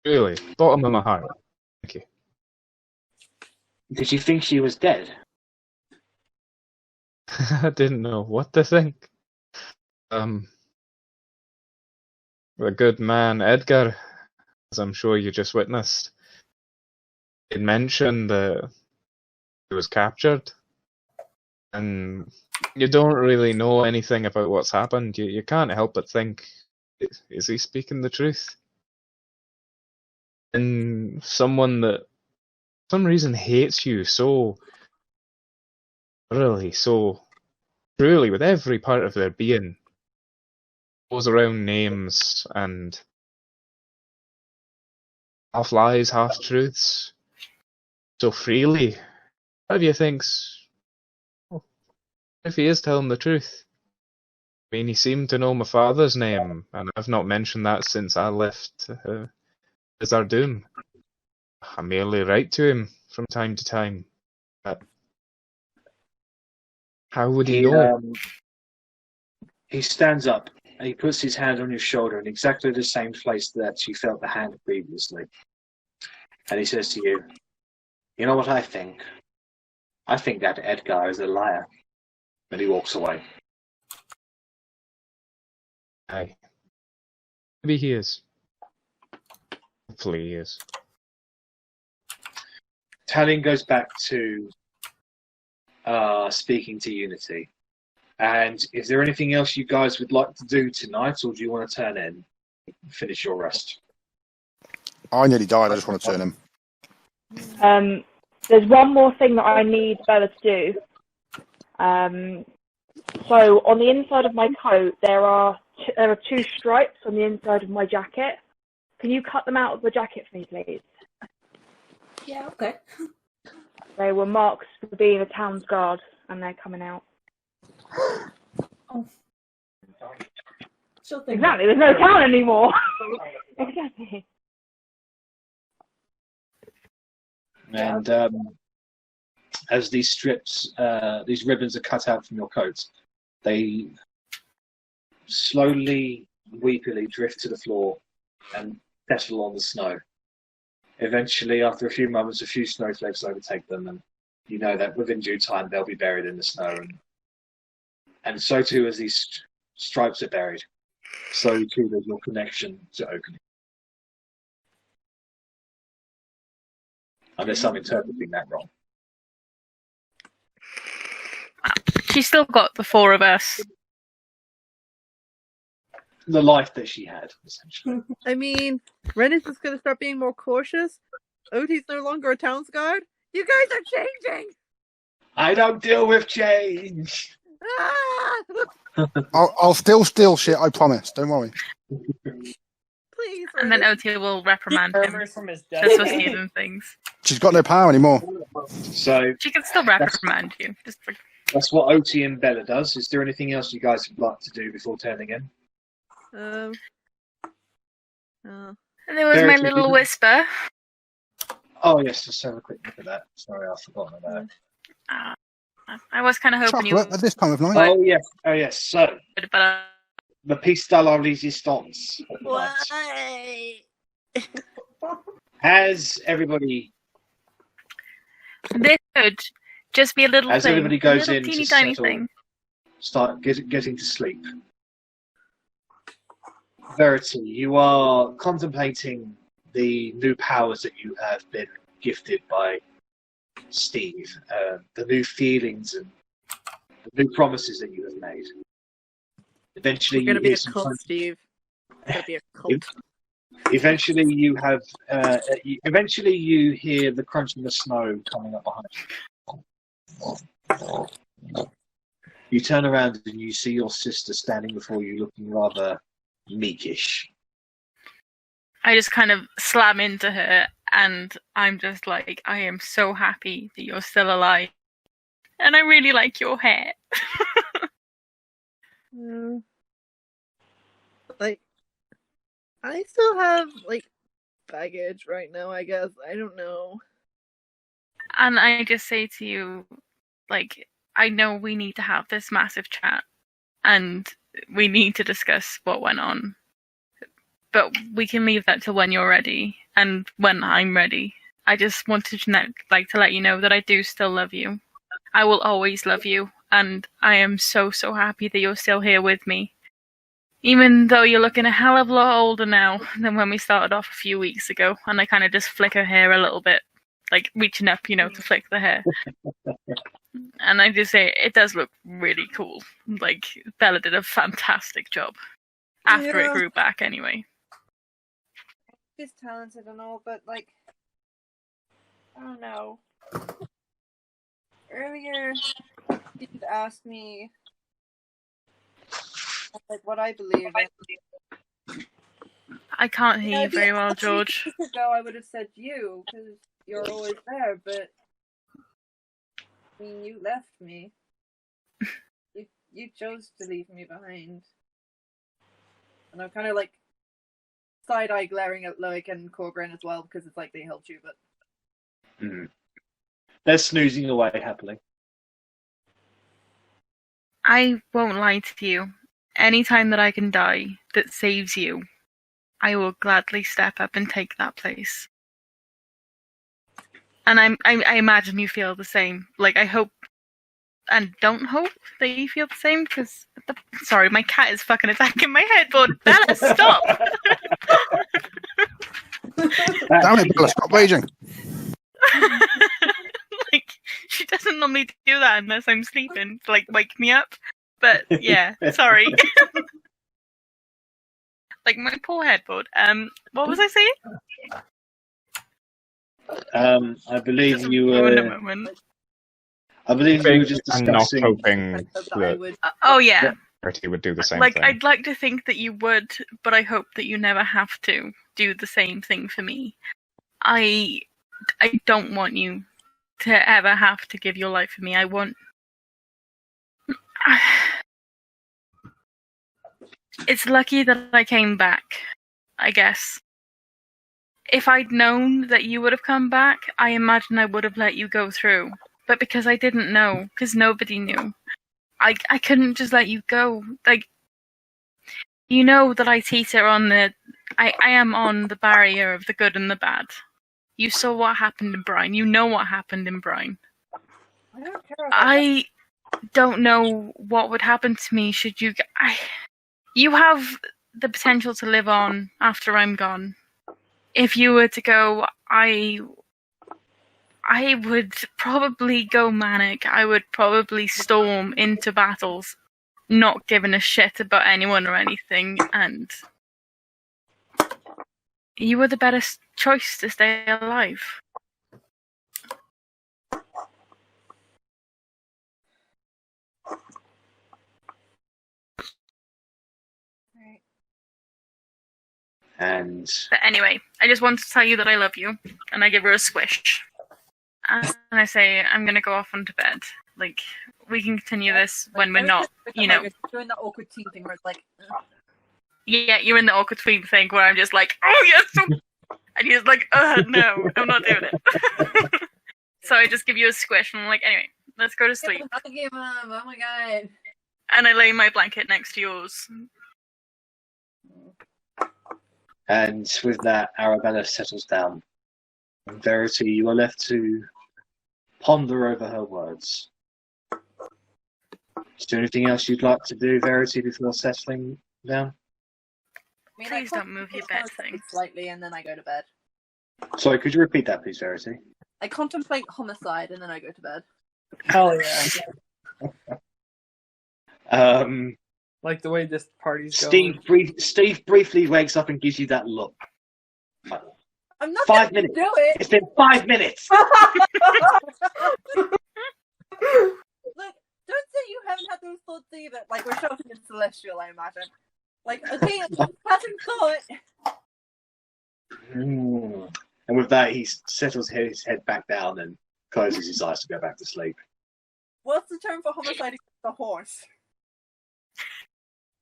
Speaker 8: Really, bottom of my heart. Thank you.
Speaker 1: Did you think she was dead?
Speaker 8: I didn't know what to think. The good man Edgar, as I'm sure you just witnessed, did mention that he was captured, and you don't really know anything about what's happened. You can't help but think, is he speaking the truth? And someone that for some reason hates you so really, so truly, with every part of their being, goes around names and half lies, half truths so freely. How do you think's if he is telling the truth? I mean, he seemed to know my father's name, and I've not mentioned that since I left Zardoom. I merely write to him from time to time. But how would he know?
Speaker 1: He stands up and he puts his hand on your shoulder in exactly the same place that you felt the hand previously. And he says to you, you know what I think? I think that Edgar is a liar. And he walks away.
Speaker 8: Aye. Maybe he is. Hopefully he is.
Speaker 1: Talion goes back to speaking to Unity. And is there anything else you guys would like to do tonight, or do you want to turn in and finish your rest?
Speaker 2: I nearly died. I just want to turn him.
Speaker 7: There's one more thing that I need Bella to do. So on the inside of my coat, there are two stripes on the inside of my jacket. Can you cut them out of the jacket for me, please?
Speaker 6: Yeah, okay.
Speaker 7: They were marks for being a town's guard, and they're coming out.
Speaker 6: Oh. Sure thing.
Speaker 7: Exactly, there's no town anymore. Exactly.
Speaker 1: And as these strips, these ribbons are cut out from your coat, they slowly, weepily drift to the floor and settle on the snow. Eventually, after a few moments, a few snowflakes overtake them, and you know that within due time they'll be buried in the snow. And so too, as these stripes are buried, so too there's your connection to Oakley. Unless I'm interpreting that wrong.
Speaker 4: She's still got the four of us.
Speaker 1: The life that she had, essentially.
Speaker 5: I mean, Rennas is going to start being more cautious. Otti's no longer a town's guard. You guys are changing!
Speaker 1: I don't deal with change!
Speaker 2: I'll still steal shit, I promise. Don't worry.
Speaker 5: Please.
Speaker 4: And then Otti will reprimand him
Speaker 3: Murmurs from his death.
Speaker 4: just for stealing things.
Speaker 2: She's got no power anymore.
Speaker 1: So
Speaker 4: She can still reprimand you. Just for...
Speaker 1: that's what Otti and Bella does. Is there anything else you guys would like to do before turning in?
Speaker 4: And there was my
Speaker 1: Verity,
Speaker 4: little
Speaker 1: did you-
Speaker 4: whisper.
Speaker 1: Oh yes, let's have a quick look at that. Sorry, I've forgotten about it.
Speaker 4: I was kind of hoping
Speaker 2: Chocolate
Speaker 4: you
Speaker 2: at this time of night.
Speaker 1: Oh yes. So
Speaker 4: would, but
Speaker 1: the piece de la resistance.
Speaker 5: Why?
Speaker 1: As everybody,
Speaker 4: this could just be a little
Speaker 1: as
Speaker 4: thing.
Speaker 1: everybody goes
Speaker 4: a little
Speaker 1: in
Speaker 4: teeny
Speaker 1: to
Speaker 4: tiny
Speaker 1: settle,
Speaker 4: thing.
Speaker 1: start getting to sleep. Verity, you are contemplating the new powers that you have been gifted by Steve, the new feelings and the new promises that you have made. Eventually,
Speaker 5: We're
Speaker 1: you
Speaker 5: gonna be
Speaker 1: hear
Speaker 5: a
Speaker 1: some
Speaker 5: cult, Steve. It's gonna be a cult.
Speaker 1: Eventually, you have. Eventually, you hear the crunch of the snow coming up behind you. You turn around and you see your sister standing before you, looking rather meekish.
Speaker 4: I just kind of slam into her, and I'm just like, I am so happy that you're still alive, and I really like your hair.
Speaker 5: Like, I still have like baggage right now. I guess I don't know.
Speaker 4: And I just say to you, like, I know we need to have this massive chat, and we need to discuss what went on. But we can leave that till when you're ready, and when I'm ready. I just wanted to let you know that I do still love you. I will always love you, and I am so happy that you're still here with me. Even though you're looking a hell of a lot older now than when we started off a few weeks ago, and I kind of just flick her hair a little bit, like reaching up, to flick the hair. And I just say, it does look really cool. Like, Bella did a fantastic job. After it grew back, anyway.
Speaker 5: She's talented and all, but like, I don't know. Earlier, you asked me like what I believe in.
Speaker 4: I can't hear you very well, George.
Speaker 5: Weeks ago, I would have said you because you're always there, but I mean, you left me. You chose to leave me behind, and I'm kind of like side-eye glaring at Loic and Korgrin as well because it's like they helped you, but
Speaker 1: They're snoozing away happily.
Speaker 4: I won't lie to you. Anytime that I can die that saves you, I will gladly step up and take that place. And I imagine you feel the same. Like, I hope and don't hope that you feel the same, because... Sorry, my cat is fucking attacking my headboard. Bella, stop!
Speaker 2: Damn it, Bella, stop raging.
Speaker 4: Like, she doesn't normally do that unless I'm sleeping, to, like, wake me up. But, yeah, sorry. Like, my poor headboard. What was I saying?
Speaker 1: I believe
Speaker 4: Just
Speaker 1: you
Speaker 4: ruined a
Speaker 1: were.
Speaker 4: moment.
Speaker 1: I believe you were just
Speaker 8: I'm not
Speaker 1: discussing.
Speaker 8: hoping
Speaker 5: I would.
Speaker 4: Oh, yeah.
Speaker 8: Verity would do the same
Speaker 4: Like,
Speaker 8: thing.
Speaker 4: I'd like to think that you would, but I hope that you never have to do the same thing for me. I don't want you to ever have to give your life for me. I want... It's lucky that I came back, I guess. If I'd known that you would have come back, I imagine I would have let you go through. But because I didn't know, because nobody knew, I couldn't just let you go. Like, you know that I teeter on the... I am on the barrier of the good and the bad. You saw what happened in Brine. You know what happened in Brine.
Speaker 5: I don't care.
Speaker 4: I don't know what would happen to me should you... You have the potential to live on after I'm gone. If you were to go, I would probably go manic. I would probably storm into battles, not giving a shit about anyone or anything, and you were the better choice to stay alive.
Speaker 1: And
Speaker 4: But anyway, I just want to tell you that I love you, and I give her a squish. And I say, I'm going to go off onto bed. Like, we can continue this when we're not, you know.
Speaker 5: Doing that awkward team thing where it's like,
Speaker 4: Yeah, you're in the awkward tween thing where I'm just like, oh yes! And he's like, no, I'm not doing it. So I just give you a squish, and I'm like, anyway, let's go to sleep.
Speaker 5: okay, Mom, oh my god.
Speaker 4: And I lay my blanket next to yours.
Speaker 1: And with that, Arrabella settles down. And Verity, you are left to ponder over her words. Is there anything else you'd like to do, Verity, before settling down?
Speaker 4: Please don't move your bed thing.
Speaker 5: Slightly, and then I go to bed.
Speaker 1: Sorry, could you repeat that, please, Verity?
Speaker 5: I contemplate homicide, and then I go to bed.
Speaker 3: Hell yeah! Like the way this party's going.
Speaker 1: Steve briefly wakes up and gives you that look.
Speaker 5: I'm not
Speaker 1: 5 minutes.
Speaker 5: Do it.
Speaker 1: It's been 5 minutes.
Speaker 5: Look, don't say you haven't had those thoughts either. Like, we're shouting in Celestial, I imagine. Like, okay, passing thought.
Speaker 1: And with that, he settles his head back down and closes his eyes to go back to sleep.
Speaker 5: What's the term for homicide against a horse?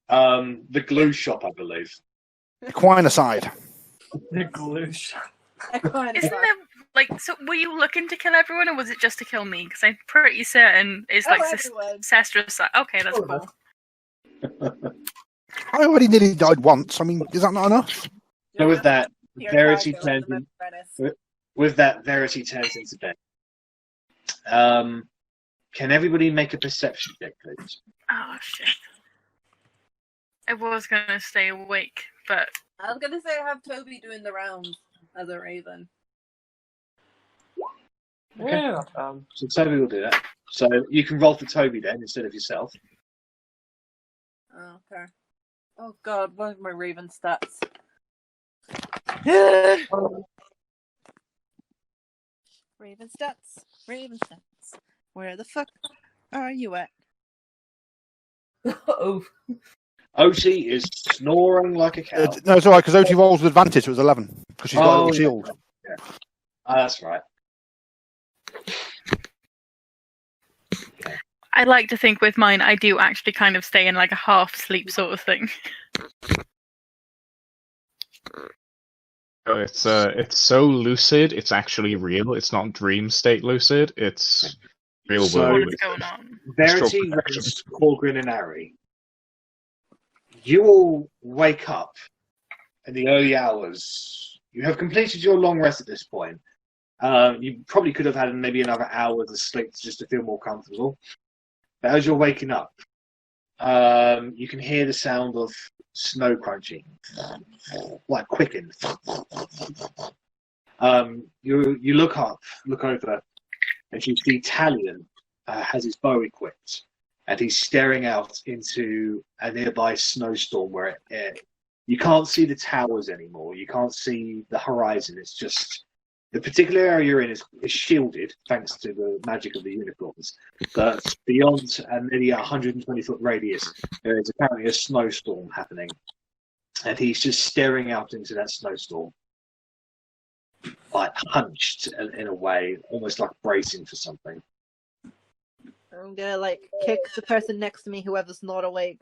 Speaker 1: The glue shop, I believe.
Speaker 2: Equinocide.
Speaker 3: The glue shop.
Speaker 4: Isn't there, like, so were you looking to kill everyone, or was it just to kill me? Because I'm pretty certain it's like Sestricide. Okay, that's cool.
Speaker 2: I already nearly died once. I mean, is that not enough?
Speaker 1: So with that, Verity turns into bed. Can everybody make a perception check, please?
Speaker 4: Oh shit! I was gonna stay awake, but
Speaker 5: I was gonna say I have Toby doing the rounds as a raven.
Speaker 1: Okay.
Speaker 3: Yeah.
Speaker 1: So Toby will do that. So you can roll for Toby then instead of yourself.
Speaker 5: Oh, okay. Oh god, what are my raven stats? Raven stats. Raven stats. Where the fuck are you at?
Speaker 6: Oh.
Speaker 1: Otti is snoring like a cow.
Speaker 2: No, it's alright, because Otti rolls with advantage, so it was 11, because she's got a little shield.
Speaker 1: Yeah. That's right.
Speaker 4: I like to think with mine, I do actually kind of stay in like a half sleep sort of thing.
Speaker 8: Oh, it's so lucid. It's actually real. It's not dream state lucid. It's real world.
Speaker 4: What's going on?
Speaker 1: Verity, Rennas, Korgrin, and Arri. You all wake up in the early hours. You have completed your long rest at this point. You probably could have had maybe another hour of sleep just to feel more comfortable. But as you're waking up, you can hear the sound of snow crunching, like quicken. You look over, and you see Talion has his bow equipped, and he's staring out into a nearby snowstorm where you can't see the towers anymore. You can't see the horizon. It's just the particular area you're in is shielded thanks to the magic of the unicorns. But beyond maybe a 120-foot radius, there is apparently a snowstorm happening. And he's just staring out into that snowstorm, like hunched in a way, almost like bracing for something.
Speaker 5: I'm gonna like kick the person next to me, whoever's not awake.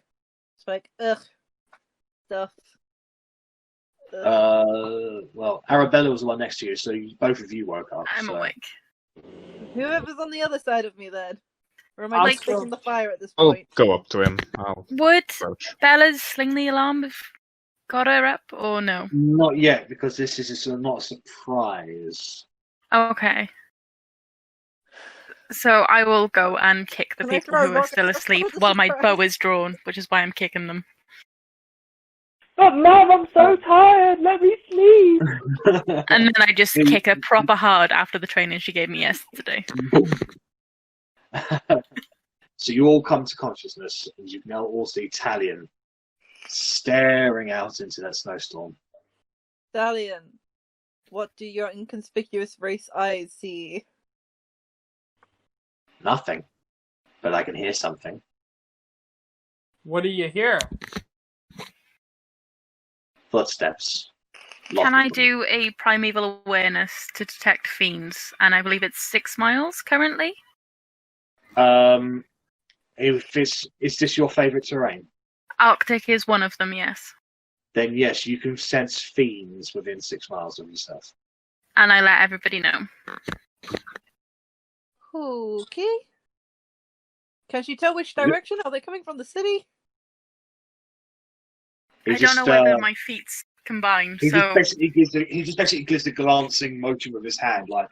Speaker 5: It's like, ugh, stuff.
Speaker 1: Well, Arrabella was the one next to you, so both of you woke up.
Speaker 4: I'm awake.
Speaker 5: Whoever's on the other side of me, then. Or am I
Speaker 4: Like-
Speaker 5: just taking the fire at this
Speaker 8: I'll
Speaker 5: point?
Speaker 8: go up to him.
Speaker 4: Would
Speaker 8: Approach.
Speaker 4: Bella's sling the alarm have got her up, or no?
Speaker 1: Not yet, because this is not a surprise.
Speaker 4: Okay. So I will go and kick the
Speaker 5: Can I
Speaker 4: people
Speaker 5: throw
Speaker 4: who
Speaker 5: a
Speaker 4: are
Speaker 5: rock
Speaker 4: still
Speaker 5: at the
Speaker 4: asleep
Speaker 5: top of the
Speaker 4: while my
Speaker 5: surprise?
Speaker 4: bow is drawn, which is why I'm kicking them.
Speaker 7: But Mom, I'm so tired. Let me sleep.
Speaker 4: And then I just kick her proper hard after the training she gave me yesterday.
Speaker 1: So you all come to consciousness, and you can now all see Talion staring out into that snowstorm.
Speaker 5: Stallion, what do your inconspicuous race eyes see?
Speaker 1: Nothing, but I can hear something.
Speaker 3: What do you hear?
Speaker 1: Footsteps
Speaker 4: Can I do a primeval awareness to detect fiends? And I believe it's 6 miles currently.
Speaker 1: Is this your favourite terrain?
Speaker 4: Arctic is one of them, yes.
Speaker 1: Then yes, you can sense fiends within 6 miles of yourself.
Speaker 4: And I let everybody know.
Speaker 5: Okay. Can she tell which direction? Are they coming from the city?
Speaker 4: I don't know whether my feats combine,
Speaker 1: He
Speaker 4: so...
Speaker 1: just basically gives the glancing motion with his hand, like,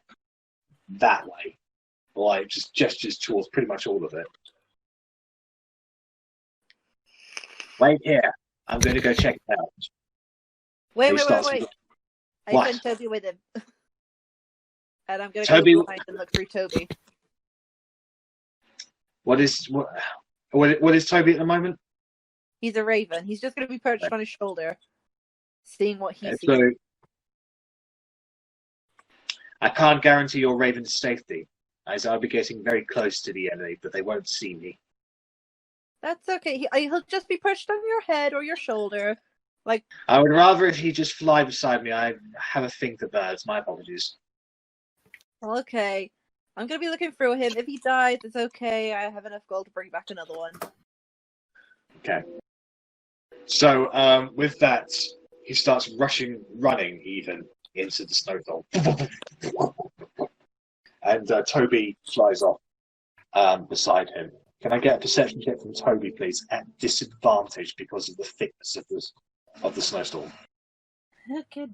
Speaker 1: that way. Like, just gestures towards pretty much all of it. Wait here. I'm going to go check it out.
Speaker 5: Wait.
Speaker 1: What?
Speaker 5: I sent Toby with him. And I'm going to
Speaker 1: Toby...
Speaker 5: go behind and look through Toby.
Speaker 1: What is Toby at the moment?
Speaker 5: He's a raven. He's just going to be perched on his shoulder, seeing what he sees.
Speaker 1: So, I can't guarantee your raven's safety, as I'll be getting very close to the enemy, but they won't see me.
Speaker 5: That's okay. He'll just be perched on your head or your shoulder. Like,
Speaker 1: I would rather if he just fly beside me. I have a thing for birds. My apologies.
Speaker 5: Okay. I'm going to be looking through him. If he dies, it's okay. I have enough gold to bring back another one.
Speaker 1: Okay. So, with that, he starts running even into the snowdome. And Toby flies off beside him. Can I get a perception check from Toby, please, at disadvantage because of the thickness of the snowstorm?
Speaker 5: Okay.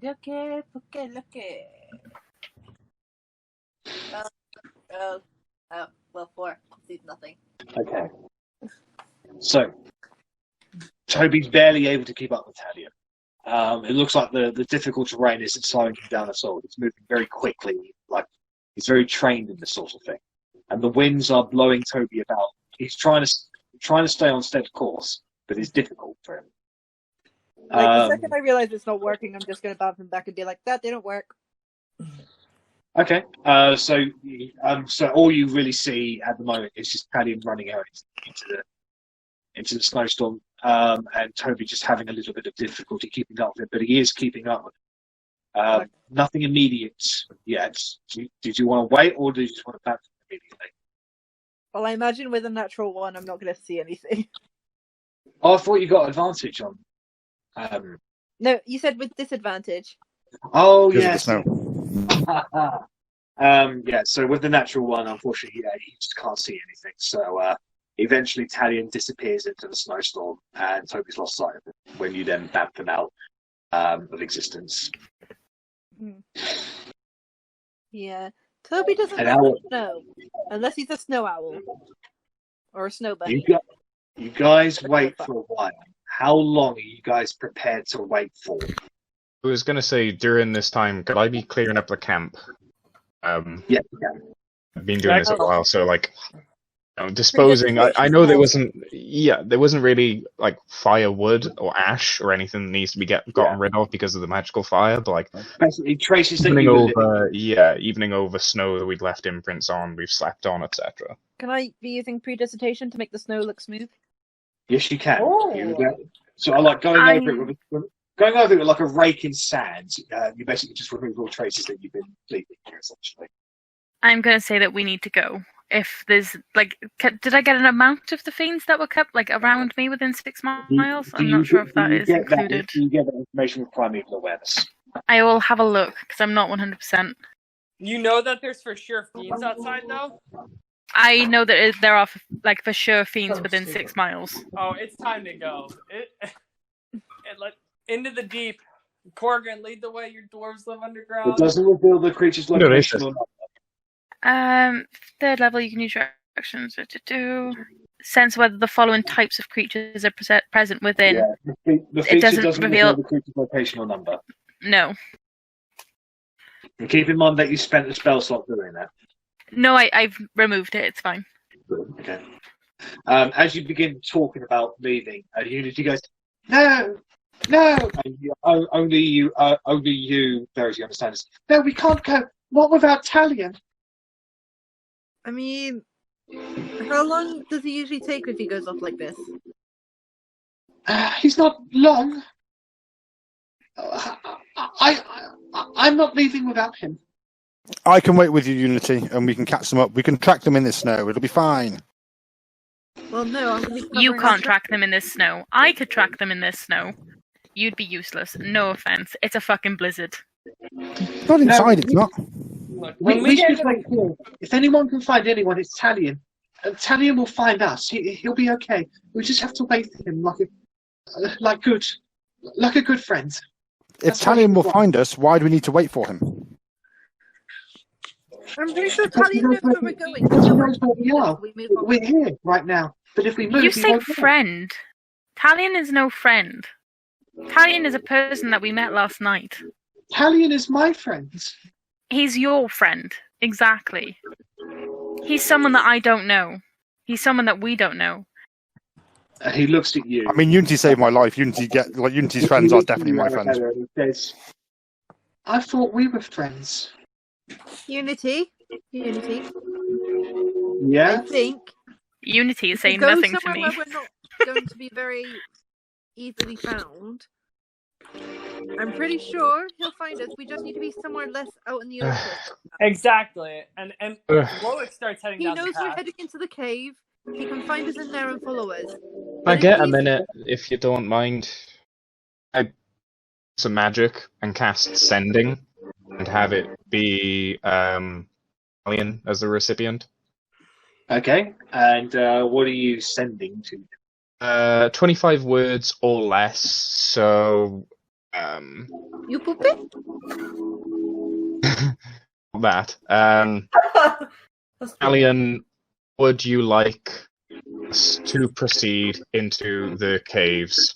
Speaker 5: Well, 4. Sees nothing.
Speaker 1: Okay. So, Toby's barely able to keep up with Talia. It looks like the difficult terrain isn't slowing him down at all. It's moving very quickly, like he's very trained in this sort of thing. And the winds are blowing Toby about. He's trying to stay on steady course, but it's difficult for him.
Speaker 5: The second I realize it's not working, I'm just going to bounce him back and be like, that didn't work.
Speaker 1: Okay. So all you really see at the moment is just Talia running out into the snowstorm, and Toby just having a little bit of difficulty keeping up with it, but he is keeping up with it. Nothing immediate yet. Did you want to wait, or did you just want to back immediately?
Speaker 5: Well, I imagine with a natural 1, I'm not going to see anything.
Speaker 1: Oh, I thought you got advantage on.
Speaker 5: No, you said with disadvantage.
Speaker 1: Oh,
Speaker 2: Because of
Speaker 1: yes.
Speaker 2: the snow.
Speaker 1: Yeah, so with the natural 1, unfortunately, yeah, you just can't see anything. So eventually Talion disappears into the snowstorm, and Toby's lost sight of him when you then bamf him out of existence.
Speaker 5: Yeah. Toby doesn't
Speaker 1: An
Speaker 5: like
Speaker 1: owl.
Speaker 5: snow. Unless he's a snow owl. Or a snow bunny.
Speaker 1: You guys wait for a while. How long are you guys prepared to wait for?
Speaker 8: I was going to say, during this time, could I be clearing up the camp?
Speaker 1: Yeah, you can.
Speaker 8: I've been doing this a while, so disposing. I know there wasn't really like firewood or ash or anything that needs to be gotten rid of because of the magical fire, but
Speaker 1: basically traces that
Speaker 8: evening over snow that we'd left imprints on, we've slapped on, etc.
Speaker 5: Can I be using predigitation to make the snow look smooth?
Speaker 1: Yes, you can.
Speaker 6: Oh.
Speaker 1: So I like going over it with like a rake in sand. You basically just remove all traces that you've been leaving here, essentially.
Speaker 4: I'm going to say that we need to go. If there's, did I get an amount of the fiends that were kept, around me within 6 miles? I'm not sure if that is included.
Speaker 1: You get that information with primeval awareness.
Speaker 4: I will have a look, because I'm not 100%.
Speaker 3: You know that there's for sure fiends outside, though?
Speaker 4: I know that there are, for sure fiends within 6 miles.
Speaker 3: Oh, it's time to go. Into the deep. Korgrin, lead the way. Your dwarves live underground.
Speaker 1: It doesn't reveal the creature's location or not.
Speaker 4: 3rd level, you can use your actions to sense whether the following types of creatures are present within.
Speaker 1: Yeah, the feature doesn't reveal the creature's location or number.
Speaker 4: No.
Speaker 1: And keep in mind that you spent a spell slot doing that.
Speaker 4: No, I've removed it. It's fine.
Speaker 1: Okay. As you begin talking about leaving, Unity goes, "No, no!" And only you, Verity, understand this. No, we can't go. Not without Talion.
Speaker 5: I mean, how long does he usually take if he goes off like this?
Speaker 1: He's not long. I'm not leaving without him.
Speaker 2: I can wait with you, Unity, and we can catch them up. We can track them in the snow. It'll be fine.
Speaker 5: Well, no, I'm going to be
Speaker 4: You
Speaker 5: covering
Speaker 4: can't
Speaker 5: our
Speaker 4: track them in this snow. I could track them in this snow. You'd be useless. No offense. It's a fucking blizzard.
Speaker 2: Not inside, it's not.
Speaker 3: Look,
Speaker 1: We
Speaker 3: when we
Speaker 1: should
Speaker 3: get
Speaker 1: wait here. If anyone can find anyone, it's Talion. And Talion will find us. He'll be okay. We just have to wait for him like a good friend.
Speaker 2: If
Speaker 1: That's what
Speaker 2: Talion
Speaker 1: we
Speaker 2: will
Speaker 1: want.
Speaker 2: find us, why do we need to wait for him?
Speaker 5: I'm pretty sure
Speaker 1: Because he
Speaker 5: Talion knows
Speaker 1: knows
Speaker 5: where we're going.
Speaker 1: because he knows where we are.
Speaker 5: We move on.
Speaker 1: We're here right now. But if we move,
Speaker 4: You
Speaker 1: he
Speaker 4: say
Speaker 1: won't know.
Speaker 4: friend. Talion is no friend. Talion is a person that we met last night.
Speaker 1: Talion is my friend.
Speaker 4: He's your friend. Exactly. He's someone that I don't know. He's someone that we don't know.
Speaker 1: He looks at you.
Speaker 2: I mean, Unity saved my life. Unity's friends are definitely my friends.
Speaker 1: And he says, I thought we were friends.
Speaker 5: Unity.
Speaker 1: Yeah?
Speaker 5: I think
Speaker 4: Unity is
Speaker 5: if we
Speaker 4: saying
Speaker 5: go
Speaker 4: nothing to
Speaker 5: somewhere
Speaker 4: me.
Speaker 5: where we're not going to be very easily found. I'm pretty sure he'll find us. We just need to be somewhere less out in the open.
Speaker 3: exactly, and
Speaker 8: Ugh.
Speaker 3: Loic starts heading
Speaker 5: He
Speaker 3: down
Speaker 5: knows
Speaker 3: the
Speaker 5: we're
Speaker 3: path.
Speaker 5: heading into the cave. He can find us in there and follow us.
Speaker 8: I
Speaker 5: But if
Speaker 8: get a
Speaker 5: he's-
Speaker 8: minute, if you don't mind. I some magic and cast sending, and have it be Alien as the recipient.
Speaker 1: Okay. And what are you sending to?
Speaker 8: 25 words or less. So
Speaker 5: You poopy?
Speaker 8: that.
Speaker 6: That's
Speaker 8: Alien, would you like us to proceed into the caves?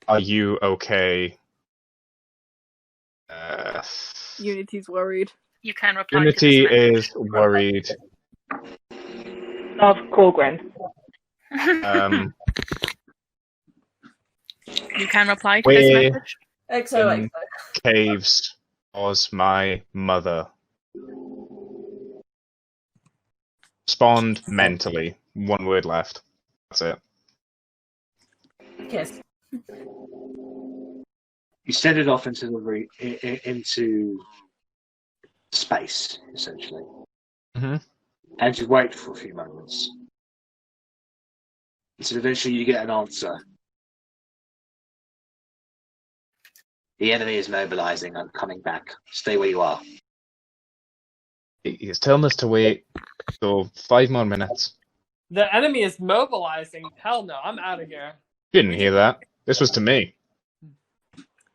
Speaker 8: Are you okay?
Speaker 5: Unity's worried.
Speaker 4: You can reply
Speaker 8: Unity
Speaker 4: to this
Speaker 8: is worried.
Speaker 7: Of Korgrin.
Speaker 8: Um,
Speaker 4: You can reply to this
Speaker 8: Where-
Speaker 4: message.
Speaker 6: XOXO.
Speaker 8: caves was my mother. Respond mentally. One word left. That's it.
Speaker 6: Kiss.
Speaker 1: You send it off into into space, essentially.
Speaker 8: Mhm.
Speaker 1: And you wait for a few moments. So eventually you get an answer. The enemy is mobilizing. I'm coming back. Stay where you are.
Speaker 8: He's telling us to wait. So 5 more minutes.
Speaker 3: The enemy is mobilizing. Hell no, I'm out of here.
Speaker 8: Didn't hear that. This was to me.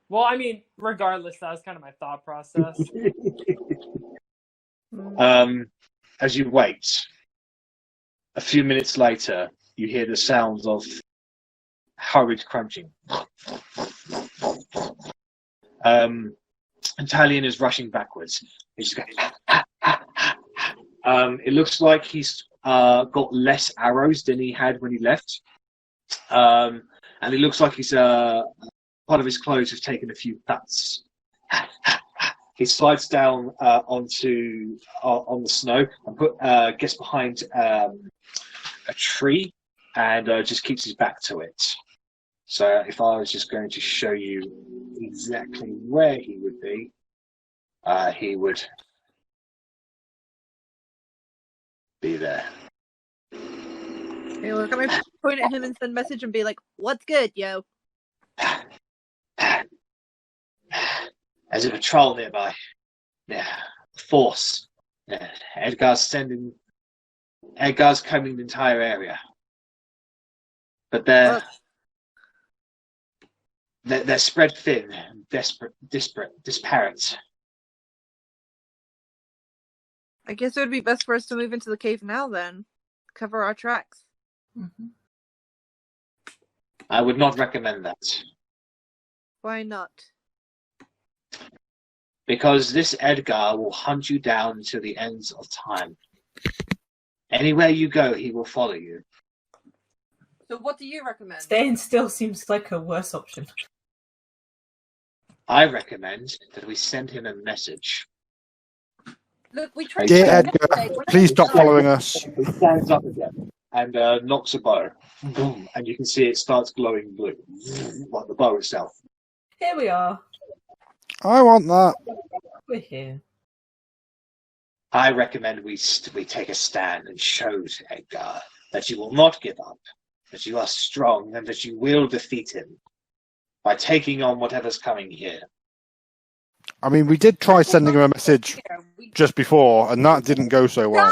Speaker 3: Well, I mean, regardless, that was kind of my thought process.
Speaker 1: As you wait, a few minutes later, you hear the sounds of hurried crunching. Talion is rushing backwards. He's just going. It looks like he's got less arrows than he had when he left, and it looks like he's part of his clothes have taken a few cuts. He slides down on the snow and gets behind a tree and just keeps his back to it. So if I was just going to show you exactly where he would be, he would be there.
Speaker 5: Hey, look, I'm gonna point at him and send a message and be like, "What's good, yo?"
Speaker 1: There's a patrol nearby. Yeah, force. Yeah. Edgar's combing the entire area, but they're spread thin, disparate.
Speaker 5: I guess it would be best for us to move into the cave now then. Cover our tracks.
Speaker 6: Mm-hmm.
Speaker 1: I would not recommend that.
Speaker 5: Why not?
Speaker 1: Because this Edgar will hunt you down to the ends of time. Anywhere you go, he will follow you.
Speaker 5: So what do you recommend?
Speaker 6: Staying still seems like a worse option.
Speaker 1: I recommend that we send him a message.
Speaker 5: Look, we tried
Speaker 2: Dear
Speaker 5: to
Speaker 2: Edgar, please stop following us.
Speaker 1: He stands up again and knocks a bow. boom, and you can see it starts glowing blue, like the bow itself.
Speaker 6: Here we are.
Speaker 2: I want that.
Speaker 6: We're here.
Speaker 1: I recommend we take a stand and show to Edgar that you will not give up, that you are strong, and that you will defeat him by taking on whatever's coming here.
Speaker 2: I mean, we did try sending him a message just before, and that didn't go so well.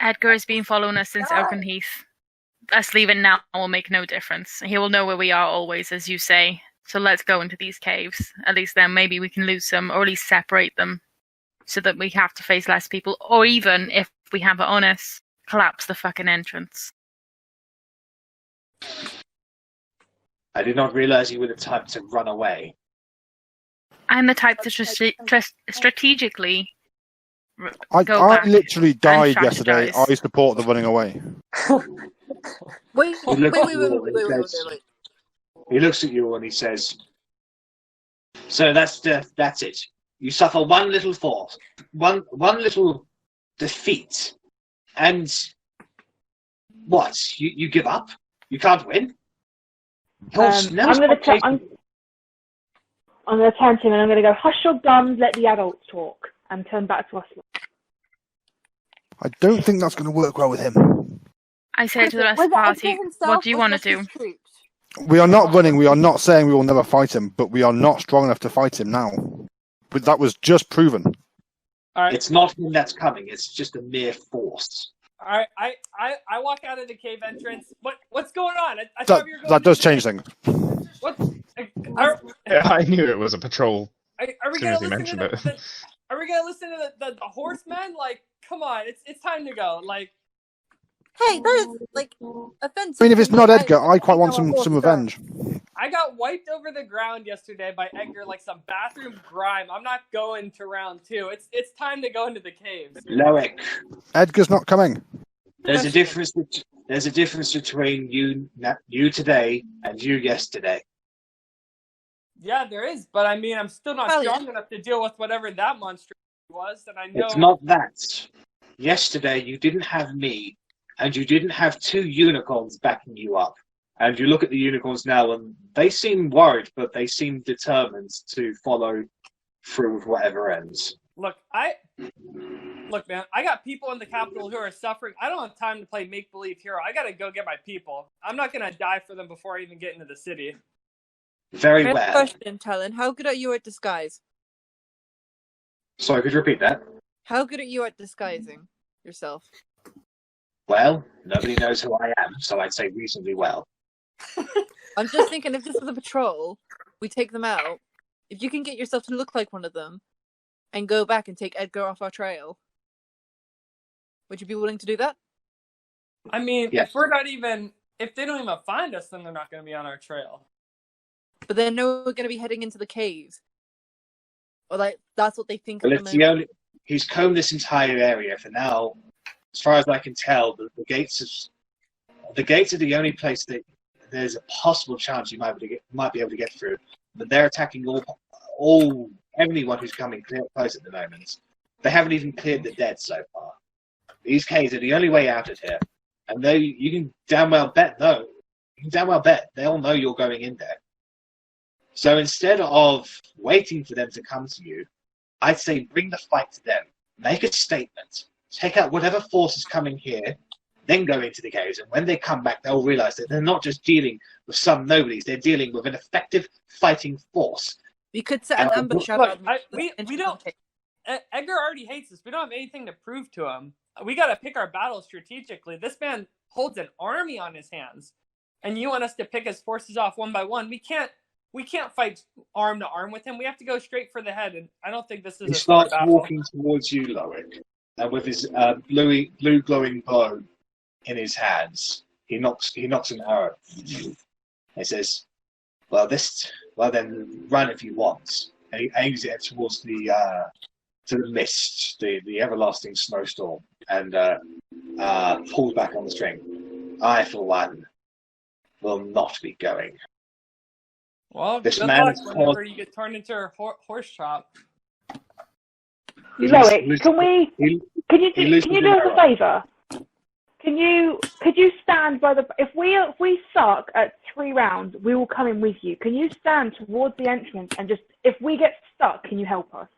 Speaker 4: Edgar has been following us since Oakenheath. Us leaving now will make no difference. He will know where we are always, as you say. So let's go into these caves. At least then maybe we can lose some, or at least separate them, so that we have to face less people, or even, if we have it on us, collapse the fucking entrance.
Speaker 1: I did not realize you were the type to run away.
Speaker 4: I'm the type to strategically
Speaker 2: I
Speaker 4: back
Speaker 2: literally
Speaker 4: and
Speaker 2: died yesterday.
Speaker 4: strategize.
Speaker 2: I support the running away.
Speaker 5: Wait.
Speaker 1: He looks at you and he says, "So that's it. You suffer one little one little defeat, and what? You give up? You can't win?"
Speaker 7: I'm going to turn to him and I'm going to go, hush your gums, let the adults talk, and turn back to us.
Speaker 2: I don't think that's going to work well with him.
Speaker 4: I say to the rest of the party, what do you want to do?
Speaker 2: We are not running. We are not saying we will never fight him, but we are not strong enough to fight him now. But that was just proven.
Speaker 3: All right.
Speaker 1: It's not him that's coming. It's just a mere force.
Speaker 3: All right. I walk out of the cave entrance. What's going on? I thought we were going
Speaker 2: That does change things.
Speaker 3: What?
Speaker 8: Yeah, I knew it was a patrol.
Speaker 3: Are we
Speaker 8: As soon
Speaker 3: gonna
Speaker 8: as you
Speaker 3: listen to
Speaker 8: mentioned
Speaker 3: Are we gonna listen to the horsemen? Like, come on, it's time to go. Like,
Speaker 5: Hey, that is like offensive.
Speaker 2: I mean, if it's not Edgar, I quite want some revenge.
Speaker 3: I got wiped over the ground yesterday by Edgar like some bathroom grime. I'm not going to round 2. It's time to go into the caves.
Speaker 1: Loic,
Speaker 2: Edgar's not coming.
Speaker 1: there's a difference. There's a difference between you today and you yesterday.
Speaker 3: Yeah, there is, but I mean, I'm still not strong enough to deal with whatever that monster was, and I know
Speaker 1: It's not that. Yesterday, you didn't have me, and you didn't have 2 unicorns backing you up. And you look at the unicorns now, and they seem worried, but they seem determined to follow through with whatever ends.
Speaker 3: Look, man, I got people in the capital who are suffering. I don't have time to play make-believe hero. I gotta go get my people. I'm not gonna die for them before I even get into the city.
Speaker 1: Very
Speaker 5: Next
Speaker 1: well.
Speaker 5: question, Talon. How good are you at disguise?
Speaker 1: Sorry, could you repeat that?
Speaker 5: How good are you at disguising yourself?
Speaker 1: Well, nobody knows who I am, so I'd say reasonably well.
Speaker 5: I'm just thinking, if this is a patrol, we take them out. If you can get yourself to look like one of them, and go back and take Edgar off our trail, would you be willing to do that?
Speaker 3: I mean,
Speaker 1: Yes.
Speaker 3: if they don't even find us, then they're not gonna be on our trail.
Speaker 5: But they know we're going to be heading into the caves. Or like, that's what they think
Speaker 1: Well,
Speaker 5: at
Speaker 1: it's
Speaker 5: the
Speaker 1: the
Speaker 5: moment.
Speaker 1: only. He's combed this entire area for now. As far as I can tell, the gates are the only place that there's a possible chance you might be able to get through. But they're attacking everyone who's coming close at the moment. They haven't even cleared the dead so far. These caves are the only way out of here, and you can damn well bet they all know you're going in there. So instead of waiting for them to come to you, I'd say bring the fight to them. Make a statement. Take out whatever force is coming here, then go into the caves. And when they come back, they'll realize that they're not just dealing with some nobodies. They're dealing with an effective fighting force.
Speaker 5: We could set an ambush up.
Speaker 3: Look, we don't. Edgar already hates us. We don't have anything to prove to him. We got to pick our battles strategically. This man holds an army on his hands, and you want us to pick his forces off one by one. We can't fight arm to arm with him. We have to go straight for the head, and I don't think this is
Speaker 1: He
Speaker 3: a
Speaker 1: starts
Speaker 3: battle.
Speaker 1: walking towards you, Loic, with his blue glowing bow in his hands. He knocks an arrow. He says, "Well, then run if you want." And he aims it towards the mist, the everlasting snowstorm, and pulls back on the string. I, for one, will not be going.
Speaker 3: Well,
Speaker 1: This
Speaker 3: good
Speaker 1: man
Speaker 3: luck
Speaker 1: is
Speaker 3: whenever
Speaker 1: called-
Speaker 3: you get turned into a horse chop.
Speaker 7: Loic, can you do us a favour? could you stand by the? If we suck at 3 rounds, we will come in with you. Can you stand towards the entrance and just, if we get stuck, can you help us?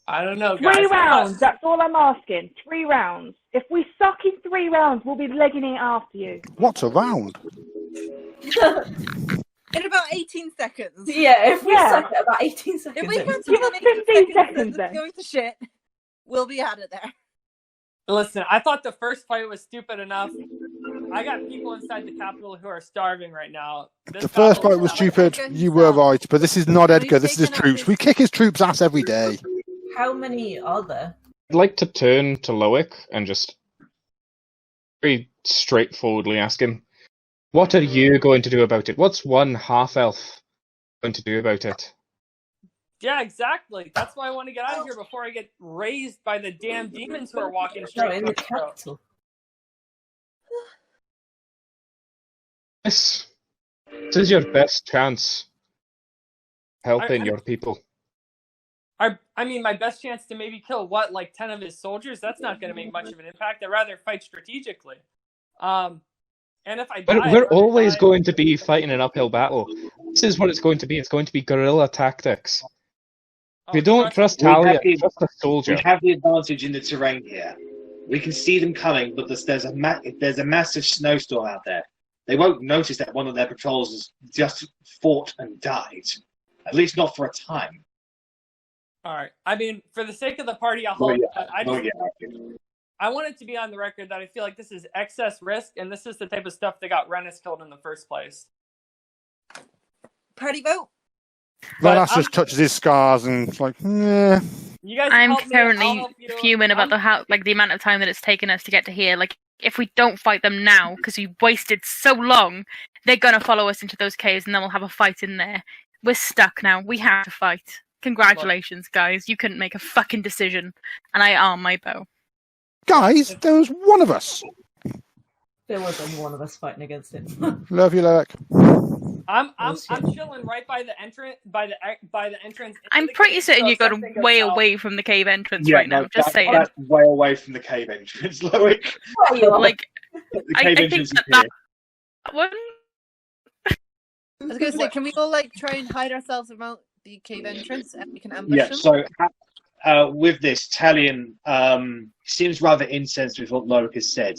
Speaker 3: I don't know,
Speaker 7: 3
Speaker 3: guys.
Speaker 7: rounds. That's all I'm asking. 3 rounds. If we suck in 3 rounds, we'll be legging it after you.
Speaker 2: What's a round?
Speaker 5: In about 18 seconds.
Speaker 6: Yeah, if we suck at about 18 seconds.
Speaker 5: If we
Speaker 6: then-
Speaker 5: can
Speaker 7: Give us 15 seconds then.
Speaker 5: going to shit, we'll be out of there.
Speaker 3: Listen, I thought the first fight was stupid enough. I got people inside the capital who are starving right now.
Speaker 2: The first fight was stupid. You were right, but this is not Edgar. This is his troops. We kick his troops' ass every day.
Speaker 6: How many are there?
Speaker 8: I'd like to turn to Loic and just very straightforwardly ask him, what are you going to do about it? What's one half-elf going to do about it?
Speaker 3: Yeah, exactly. That's why I want to get out of here before I get raised by the damn demons who are walking
Speaker 6: No,
Speaker 3: straight
Speaker 6: in the
Speaker 3: through.
Speaker 6: capital.
Speaker 8: This is your best chance helping your people.
Speaker 3: I mean, my best chance to maybe kill, like 10 of his soldiers? That's not going to make much of an impact. I'd rather fight strategically. And if I die...
Speaker 8: But we're always going to be fighting an uphill battle. This is what it's going to be. It's going to be guerrilla tactics. If you don't trust Talia, trust the soldier.
Speaker 1: We have the advantage in the terrain here. We can see them coming, but there's a massive snowstorm out there. They won't notice that one of their patrols has just fought and died. At least not for a time.
Speaker 3: All right. I mean, for the sake of the party, I'll hold. I want it to be on the record that I feel like this is excess risk, and this is the type of stuff that got Rennas killed in the first place.
Speaker 5: Party vote.
Speaker 2: Rennas just touches his scars and it's like, yeah.
Speaker 3: You guys
Speaker 4: I'm
Speaker 3: help me,
Speaker 4: currently
Speaker 3: I'll help you.
Speaker 4: fuming about the amount of time that it's taken us to get to here. Like, if we don't fight them now, because we wasted so long, they're gonna follow us into those caves, and then we'll have a fight in there. We're stuck now. We have to fight. Congratulations, guys. You couldn't make a fucking decision, and I arm my bow.
Speaker 2: Guys, there was one of us.
Speaker 6: There was only one of us fighting against him.
Speaker 2: Love you, Loic.
Speaker 3: I'm chilling right by the entrance. By the entrance.
Speaker 4: I'm pretty certain you got way away from the cave entrance right now. Just saying.
Speaker 1: That's way away from the cave entrance, Loic.
Speaker 4: Like,
Speaker 1: The
Speaker 4: I
Speaker 1: cave
Speaker 4: think
Speaker 1: entrance is
Speaker 4: that
Speaker 1: here.
Speaker 4: one.
Speaker 5: I was going to say, can we all like try and hide ourselves around the cave entrance and we can ambush
Speaker 1: Yeah,
Speaker 5: them?
Speaker 1: so with this, Talion seems rather incensed with what Loic has said.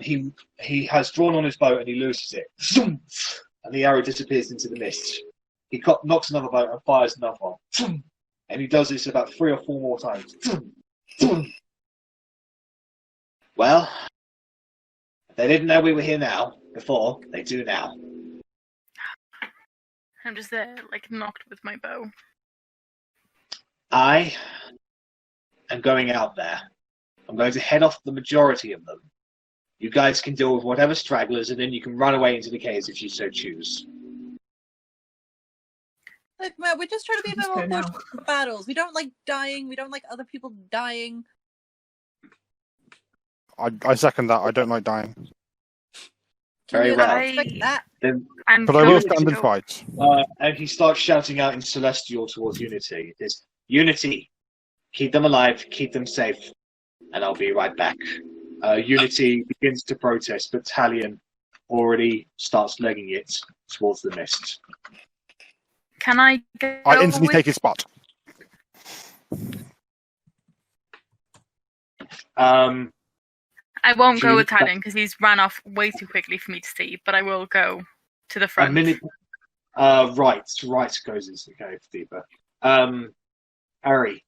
Speaker 1: He has drawn on his bow and he looses it. And the arrow disappears into the mist. He knocks another bow and fires another one. And he does this about 3 or 4 more times. Well, they didn't know we were here before. They do now.
Speaker 4: I'm just there, like, knocked with my bow.
Speaker 1: I am going out there. I'm going to head off the majority of them. You guys can deal with whatever stragglers, and then you can run away into the caves if you so choose.
Speaker 5: Look, man, we're just trying to be a bit more cautious for battles. We don't like dying. We don't like other people dying.
Speaker 2: I second that. I don't like dying.
Speaker 1: Very well.
Speaker 5: Expect that.
Speaker 2: But I will stand and fight.
Speaker 1: And he starts shouting out in Celestial towards Unity. It's Unity, keep them alive, keep them safe, and I'll be right back. Unity begins to protest, but Talion already starts legging it towards the mist.
Speaker 4: Can I go
Speaker 2: I instantly take his spot.
Speaker 4: I won't go with Talion because he's ran off way too quickly for me to see, but I will go to the front.
Speaker 1: A minute. Right goes into the cave deeper. Arri,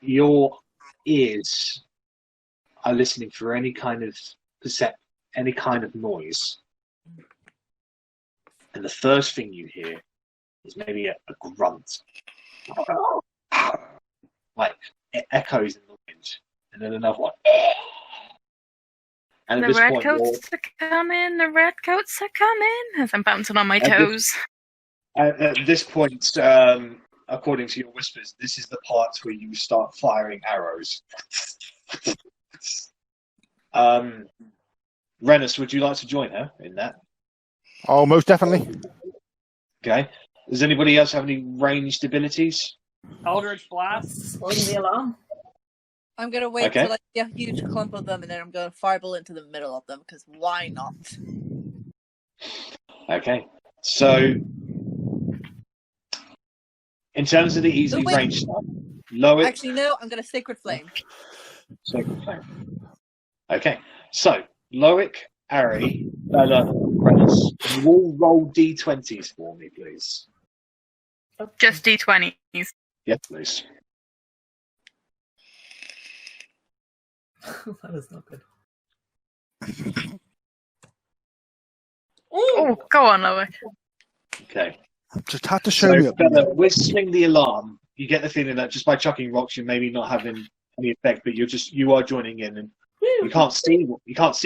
Speaker 1: your ears are listening for any kind of any kind of noise, and the first thing you hear is maybe a grunt, like it echoes in the wind, and then another one. And
Speaker 4: The redcoats are coming, the redcoats are coming, as I'm bouncing on my toes.
Speaker 1: At this point, according to your whispers, this is the part where you start firing arrows. Rennas, would you like to join her in that?
Speaker 2: Oh, most definitely.
Speaker 1: Okay. Does anybody else have any ranged abilities?
Speaker 3: Eldritch Blast.
Speaker 6: Slowing the alarm.
Speaker 5: I'm gonna wait
Speaker 1: Okay.
Speaker 5: till I see a huge clump of them, and then I'm gonna fireball into the middle of them, because why not?
Speaker 1: Okay. So, in terms of the easily
Speaker 5: wait.
Speaker 1: ranged stuff, Loic,
Speaker 5: Actually, no, I'm gonna Sacred Flame.
Speaker 1: Sacred Flame. Okay. So, Loic, Arri, Bella, Rennas, you all roll d20s for me, please.
Speaker 4: Just D20s.
Speaker 1: Yes, please.
Speaker 6: That is not good.
Speaker 4: Oh, go on, Loic.
Speaker 1: Okay.
Speaker 2: Just had to show
Speaker 1: So,
Speaker 2: me up.
Speaker 1: Bella, whistling the alarm, you get the feeling that just by chucking rocks, you're maybe not having any effect, but you are joining in, and you can't see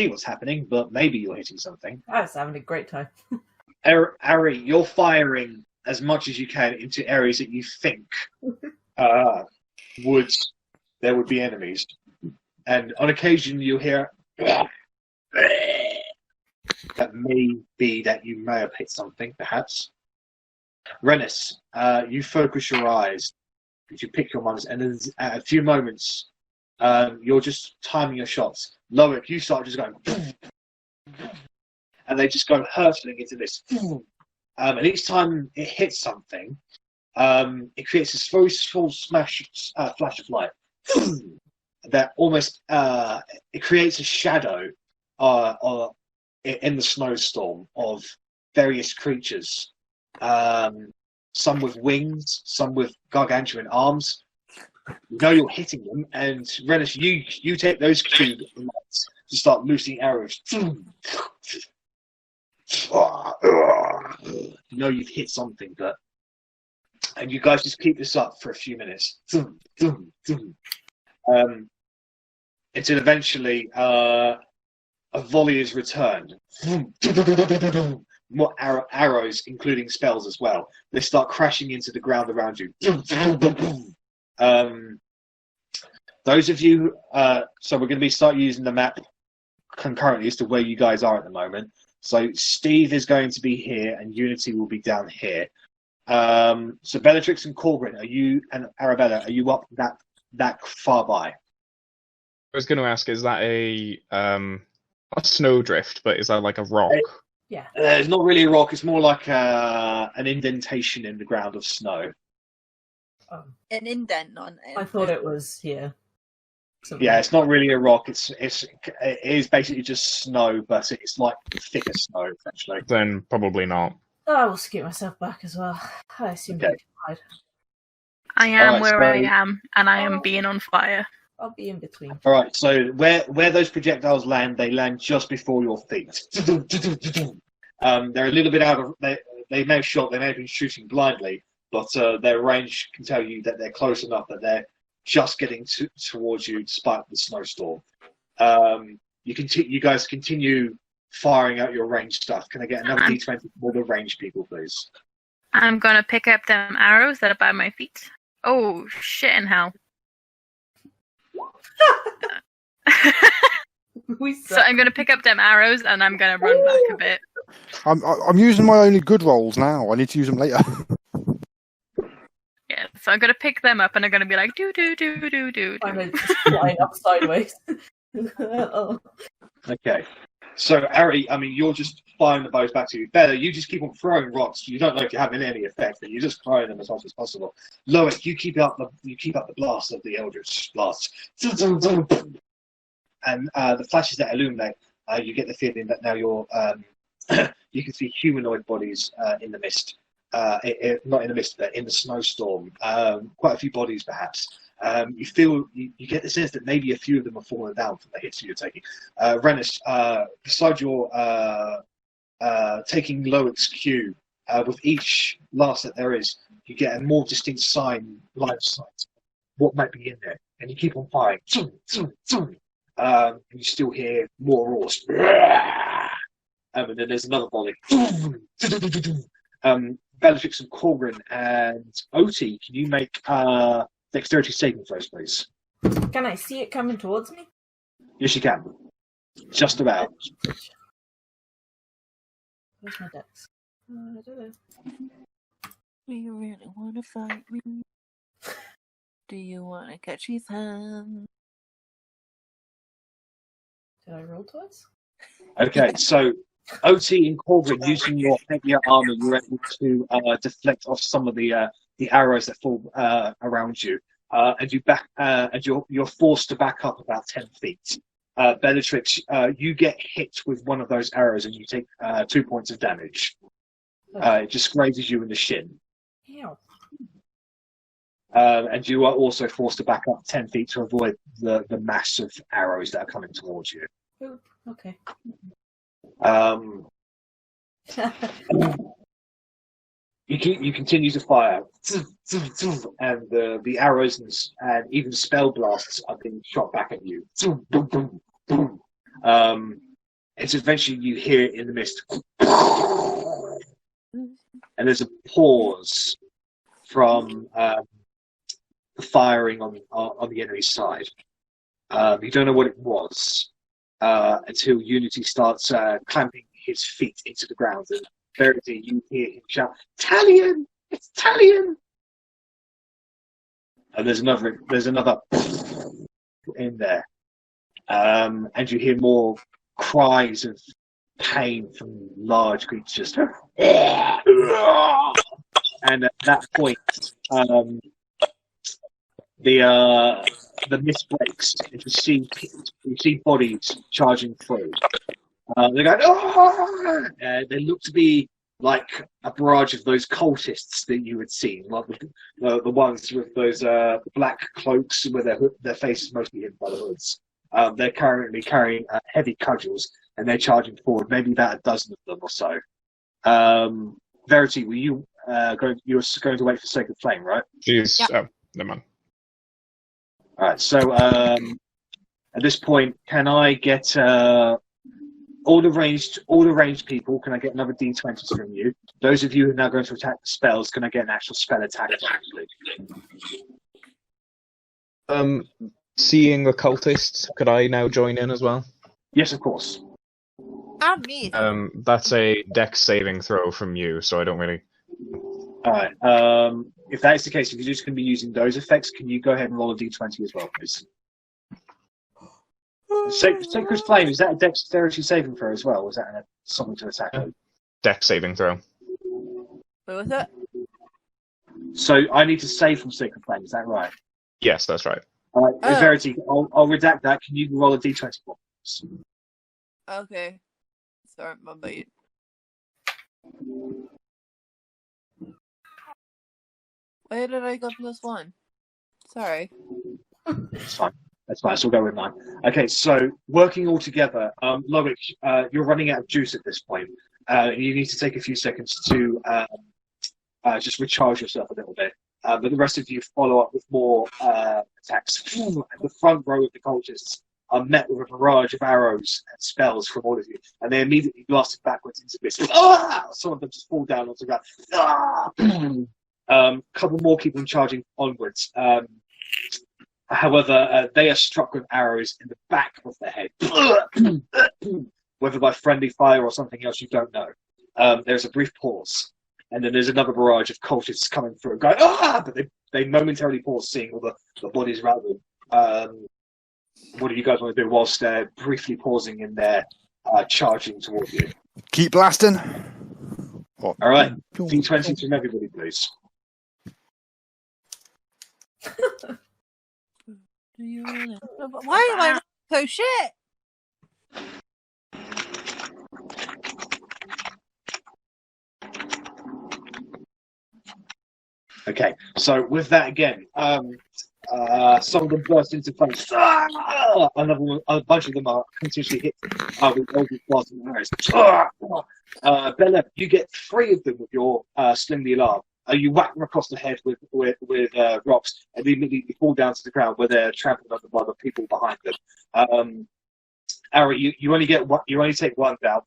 Speaker 1: what's happening, but maybe you're hitting something.
Speaker 6: I was having a great time.
Speaker 1: Arri, you're firing as much as you can into areas that you think there would be enemies, and on occasion you'll hear that may be that you may have hit something, perhaps. Rennas, you focus your eyes, you pick your minds, and then at a few moments, you're just timing your shots. Loic, you start just going, and they just go hurtling into this. And each time it hits something, it creates this very small flash of light that almost it creates a shadow in the snowstorm of various creatures. Some with wings, some with gargantuan arms. You know you're hitting them, and Rennas, you take those cube lights to start loosing arrows. You know you've hit something, and you guys just keep this up for a few minutes. Until eventually a volley is returned. More arrows, including spells as well. They start crashing into the ground around you. Those of you, so we're going to start using the map concurrently as to where you guys are at the moment. So Steve is going to be here, and Unity will be down here. So Bellatrix and Korgrin, and Arrabella, are you up that far by?
Speaker 8: I was going to ask, is that a snowdrift, but is that like a rock?
Speaker 6: Yeah.
Speaker 1: It's not really a rock. It's more like an indentation in the ground of snow.
Speaker 5: An indent on it.
Speaker 6: I thought it was here.
Speaker 1: Yeah, it's not really a rock. It is basically just snow, but it's like thicker snow, essentially.
Speaker 8: Then probably not.
Speaker 6: I will scoot myself back as well. I assume you can hide.
Speaker 4: I am
Speaker 1: Alright,
Speaker 4: where
Speaker 1: so-
Speaker 4: I am, and I am being on fire.
Speaker 6: I'll be in between.
Speaker 1: All right, so where those projectiles land, they land just before your feet. They're a little bit out of. They may have shot. They may have been shooting blindly, but their range can tell you that they're close enough that they're just getting towards you despite the snowstorm. You guys continue firing out your range stuff. Can I get another D20 for the range people, please?
Speaker 4: I'm gonna pick up them arrows that are by my feet. Oh, shit in hell. So I'm gonna pick up them arrows and I'm gonna run back a bit.
Speaker 2: I'm using my only good rolls now. I need to use them later.
Speaker 4: Yeah, so I'm gonna pick them up and I'm gonna be like do do do do do.
Speaker 6: I'm just flying up sideways. Oh.
Speaker 1: Okay. So, Arri, I mean, you're just firing the bows back to you. Bella, you just keep on throwing rocks. You don't know if you're having any effect, but you're just throwing them as much as possible. Loic, you keep up the blast of the Eldritch blast. And the flashes that illuminate, you get the feeling that now you're you can see humanoid bodies in the mist. Not in the mist, but in the snowstorm. Quite a few bodies, perhaps. You get the sense that maybe a few of them are falling down from the hits you're taking. Rennas, besides your taking Loic's cue, with each blast that there is, you get a more distinct line of sight. What might be in there? And you keep on firing. And you still hear more roars. And then there's another volley. Bellatrix and Korgrin and Otti, can you make dexterity saving throws, please?
Speaker 6: Can I see it coming towards me?
Speaker 1: Yes, you can. Just about.
Speaker 6: Where's my dex? I don't know.
Speaker 5: Do you really want to fight me? Do you want to catch his hand?
Speaker 6: Did I roll twice?
Speaker 1: Okay, so Otti and Korgrin, using your heavier armor, you're able to deflect off some of the arrows that fall around you, and you're forced to back up about 10 feet. Bellatrix, you get hit with one of those arrows and you take 2 points of damage. It just grazes you in the shin.
Speaker 6: Ew.
Speaker 1: And you are also forced to back up 10 feet to avoid the mass of arrows that are coming towards you.
Speaker 6: Oop. Okay.
Speaker 1: You continue to fire, and the arrows and even spell blasts are being shot back at you. It's eventually you hear it in the mist, and there's a pause from the firing on the enemy's side. You don't know what it was until Unity starts clamping his feet into the ground, and Verity, you hear him shout, "Talion! It's Talion!" And there's another in there, and you hear more cries of pain from large creatures. And at that point, the mist breaks, and you see bodies charging through. They go, "Oh!" They look to be like a barrage of those cultists that you had seen, like the ones with those black cloaks with their faces mostly hidden by the hoods. They're currently carrying heavy cudgels, and they're charging forward, maybe about a dozen of them or so. Verity, were you going to wait for Sacred Flame, right?
Speaker 8: She's...
Speaker 5: Yeah.
Speaker 8: Oh, never mind.
Speaker 1: All right, so at this point, can I get all the ranged people? Can I get another D20 from you? Those of you who are now going to attack the spells, can I get an actual spell attack?
Speaker 8: Seeing the cultists, could I now join in as well?
Speaker 1: Yes, of course.
Speaker 5: And me.
Speaker 8: That's a dex saving throw from you, so I don't really...
Speaker 1: All right. If that is the case, if you're just going to be using those effects, can you go ahead and roll a D20 as well, please? Sacred Flame, is that a dexterity saving throw as well? Was that something to attack with?
Speaker 8: Dex saving throw.
Speaker 5: What was it?
Speaker 1: So I need to save from Sacred Flame, is that right?
Speaker 8: Yes, that's right.
Speaker 1: All right, Verity, I'll redact that. Can you roll a D20 for us?
Speaker 5: Okay. Sorry, my bad. Where did I go +1? Sorry.
Speaker 1: That's fine. That's fine. So we'll go with mine. Okay, so working all together, Loic, you're running out of juice at this point. You need to take a few seconds to just recharge yourself a little bit. But the rest of you follow up with more attacks. And the front row of the cultists are met with a barrage of arrows and spells from all of you, and they immediately blasted backwards into this. Ah! Some of them just fall down onto the ground. Ah! Couple more keep on charging onwards. However, they are struck with arrows in the back of their head, whether by friendly fire or something else, you don't know. There's a brief pause, and then there's another barrage of cultists coming through, going, "Ah!" But they momentarily pause, seeing all the bodies rattled. What do you guys want to do whilst they're briefly pausing in their charging towards you?
Speaker 2: Keep blasting.
Speaker 1: All right, D20 from everybody, please.
Speaker 5: Why am I so shit?
Speaker 1: Okay, so with that again, some of them burst into flame. A bunch of them are continuously hit with golden blasts and arrows. Bella, you get 3 of them with your sling the alarm. You whack them across the head with rocks, and they immediately fall down to the ground where they're trampled under by the people behind them. Arri, you only take 1 down.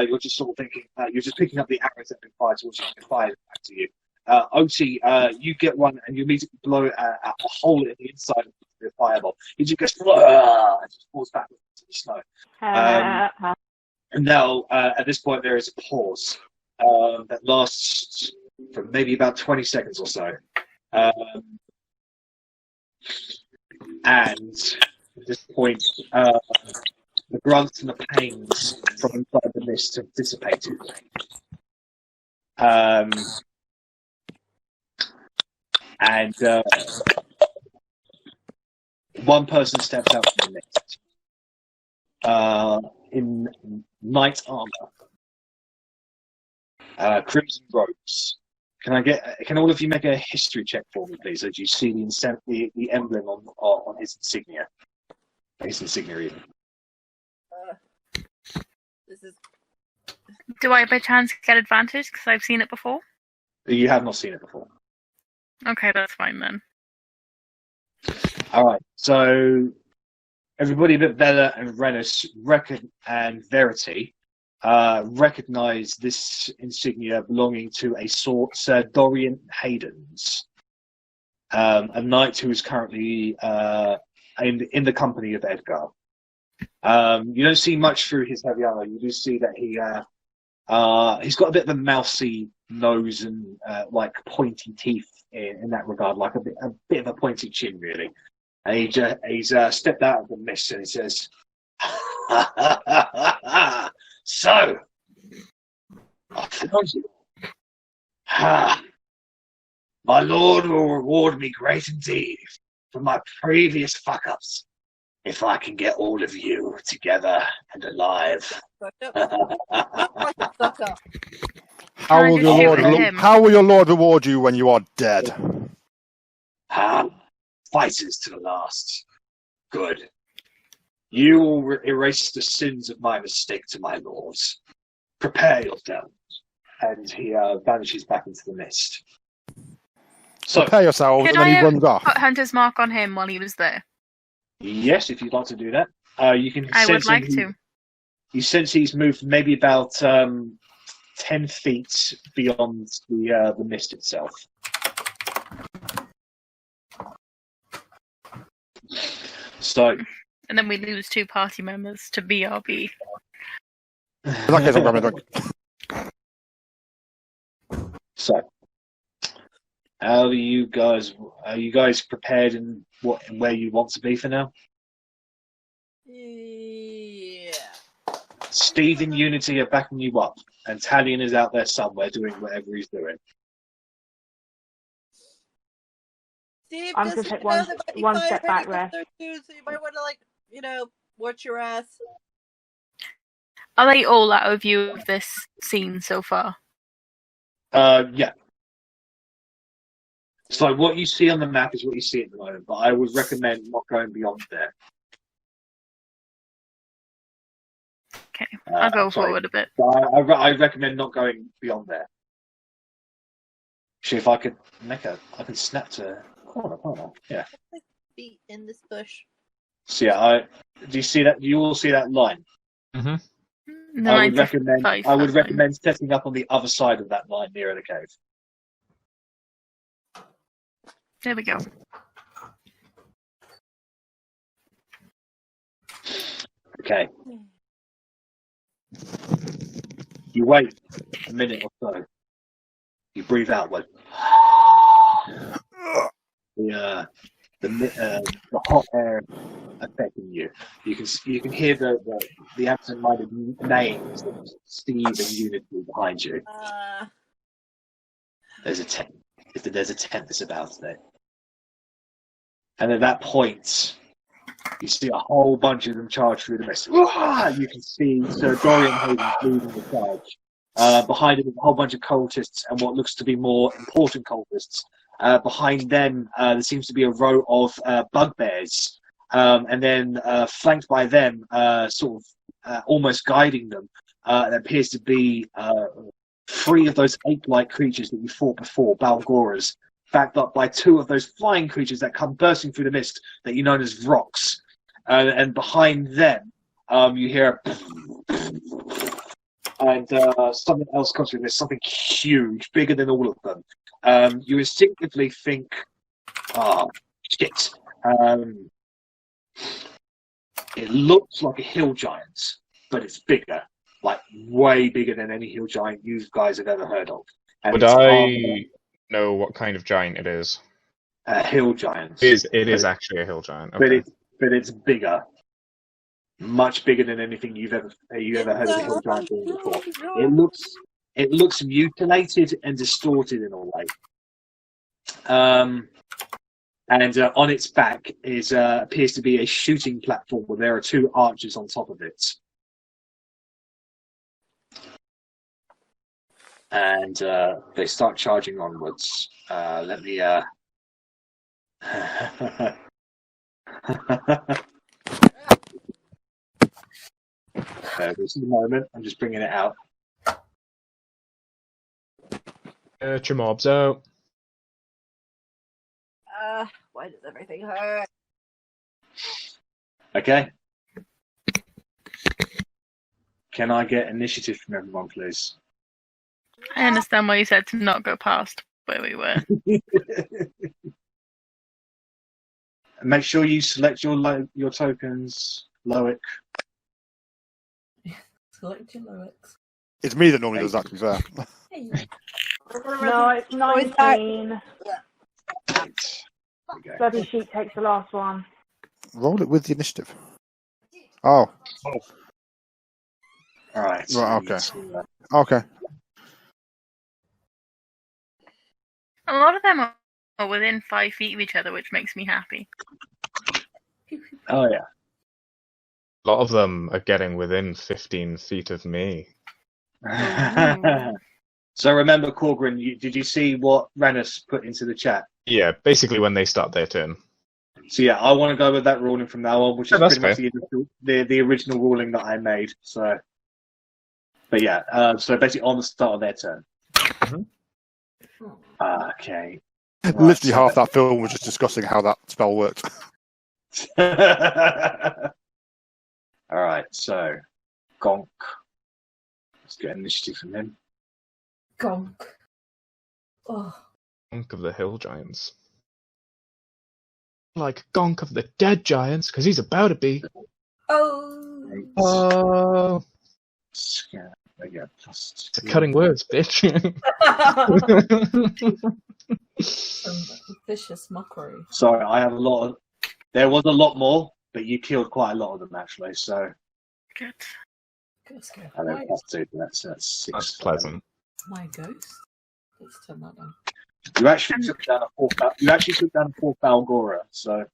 Speaker 1: You're just sort of thinking, you're just picking up the arrows that have been fired towards you and fired back to you. Otti, you get 1 and you immediately blow a hole in the inside of the fireball. It just goes and just falls back into the snow. And now, at this point, there is a pause that lasts for maybe about 20 seconds or so. And At this point, the grunts and the pains from inside the mist have dissipated. And one person steps out from the mist in knight armor, crimson robes. Can all of you make a history check for me, please, as you see the emblem on his insignia? His insignia, even.
Speaker 5: This is.
Speaker 4: Do I by chance get advantage because I've seen it before?
Speaker 1: You have not seen it before.
Speaker 4: Okay, that's fine then.
Speaker 1: All right, so everybody but Bella and Rennas and Verity recognize this insignia belonging to a Sir Dorian Haydens, a knight who is currently in the company of Edgar. You don't see much through his heavy armor. You do see that he's got a bit of a mousy nose and like pointy teeth in that regard, like a bit of a pointy chin, really. And he's stepped out of the mist and he says, "So, I found you. My lord will reward me great indeed for my previous fuck-ups if I can get all of you together and alive."
Speaker 2: How will your lord reward you when you are dead?
Speaker 1: Fighters to the last. Good. You will erase the sins of my mistake to my lords. Prepare yourselves. And he vanishes back into the mist. So,
Speaker 2: prepare yourselves,
Speaker 4: and
Speaker 2: then he runs off.
Speaker 4: Put Hunter's mark on him while he was there?
Speaker 1: Yes, if you'd like to do that. You can.
Speaker 4: I would like to.
Speaker 1: You sense he's moved maybe about 10 feet beyond the mist itself. So,
Speaker 4: and then we lose 2 party members to BRB.
Speaker 2: In that case, I'm grabbing a drink.
Speaker 1: So, are you guys prepared in where you want to be for now?
Speaker 5: Yeah.
Speaker 1: Steve and Unity are backing you up, and Talion is out there somewhere doing whatever he's doing.
Speaker 5: Steve,
Speaker 7: I'm just take one step back there.
Speaker 5: So you might want to, watch your ass.
Speaker 4: Are they all out of view of this scene so far?
Speaker 1: Yeah. So what you see on the map is what you see at the moment, but I would recommend not going beyond there.
Speaker 4: Okay, I'll go forward a bit.
Speaker 1: I recommend not going beyond there. Actually, if I could I can snap to corner. Yeah.
Speaker 5: Be in this bush.
Speaker 1: So yeah, do you see that? You all see that line?
Speaker 8: Mm-hmm.
Speaker 1: I would recommend setting up on the other side of that line near the cave.
Speaker 4: There we go.
Speaker 1: Okay. You wait a minute or so. You breathe out like the hot air affecting you. You can hear the absent-minded names of Steve and Unity behind you. There's a tent. There's a tent that's about it. And at that point, you see a whole bunch of them charge through the mist. You can see Sir Dorian Hayden leading the charge. Behind him is a whole bunch of cultists and what looks to be more important cultists. Behind them, there seems to be a row of bugbears. And then flanked by them, almost guiding them, there appears to be 3 of those ape-like creatures that you fought before, Balgoras, backed up by 2 of those flying creatures that come bursting through the mist that you know as rocks. And behind them, you hear and something else comes through. There's something huge, bigger than all of them. You instinctively think, shit. It looks like a hill giant, but it's bigger, like way bigger than any hill giant you guys have ever heard of. And
Speaker 8: would I know what kind of giant it is?
Speaker 1: A hill giant.
Speaker 8: It is actually a hill giant. Okay.
Speaker 1: But but it's bigger, much bigger than anything you ever heard of a hill giant being before. It looks mutilated and distorted in a way. And on its back appears to be a shooting platform where there are two archers on top of it. And they start charging onwards. Let me... this is the moment. I'm just bringing it out.
Speaker 8: Get your mobs out.
Speaker 5: Why does everything hurt?
Speaker 1: Okay. Can I get initiative from everyone, please?
Speaker 4: I understand why you said to not go past where we were.
Speaker 1: Make sure you select your tokens, Loic.
Speaker 6: Select your Loic.
Speaker 2: It's me that normally does that, to be fair.
Speaker 7: No, it's 19.
Speaker 1: Okay.
Speaker 7: Bloody sheet takes the last one.
Speaker 2: Roll it with the initiative. Oh.
Speaker 1: All right.
Speaker 2: Right, okay. Okay.
Speaker 4: A lot of them are within 5 feet of each other, which makes me happy.
Speaker 1: Oh, yeah.
Speaker 8: A lot of them are getting within 15 feet of me.
Speaker 1: So remember, Korgrin, did you see what Rennas put into the chat?
Speaker 8: Yeah, basically when they start their turn.
Speaker 1: So yeah, I want to go with that ruling from now on, which is
Speaker 8: that's
Speaker 1: pretty much the original ruling that I made. So, but yeah, so basically on the start of their turn.
Speaker 8: Mm-hmm.
Speaker 1: Okay.
Speaker 2: Literally half that film was just discussing how that spell worked.
Speaker 1: All right, so Gonk. Let's get initiative from him.
Speaker 6: Gonk. Oh.
Speaker 8: Gonk of the hill giants. Like Gonk of the dead giants, because he's about to be.
Speaker 6: Oh.
Speaker 1: Yeah, there you go. Plus two.
Speaker 8: Cutting words, bitch.
Speaker 6: Some vicious mockery.
Speaker 1: Sorry, I have a lot of. There was a lot more, but you killed quite a lot of them actually. So.
Speaker 4: Good.
Speaker 1: And then plus two. That's 6.
Speaker 8: That's pleasant.
Speaker 6: My ghost. Let's turn that down.
Speaker 1: You actually took down a fourth. Balgora. So.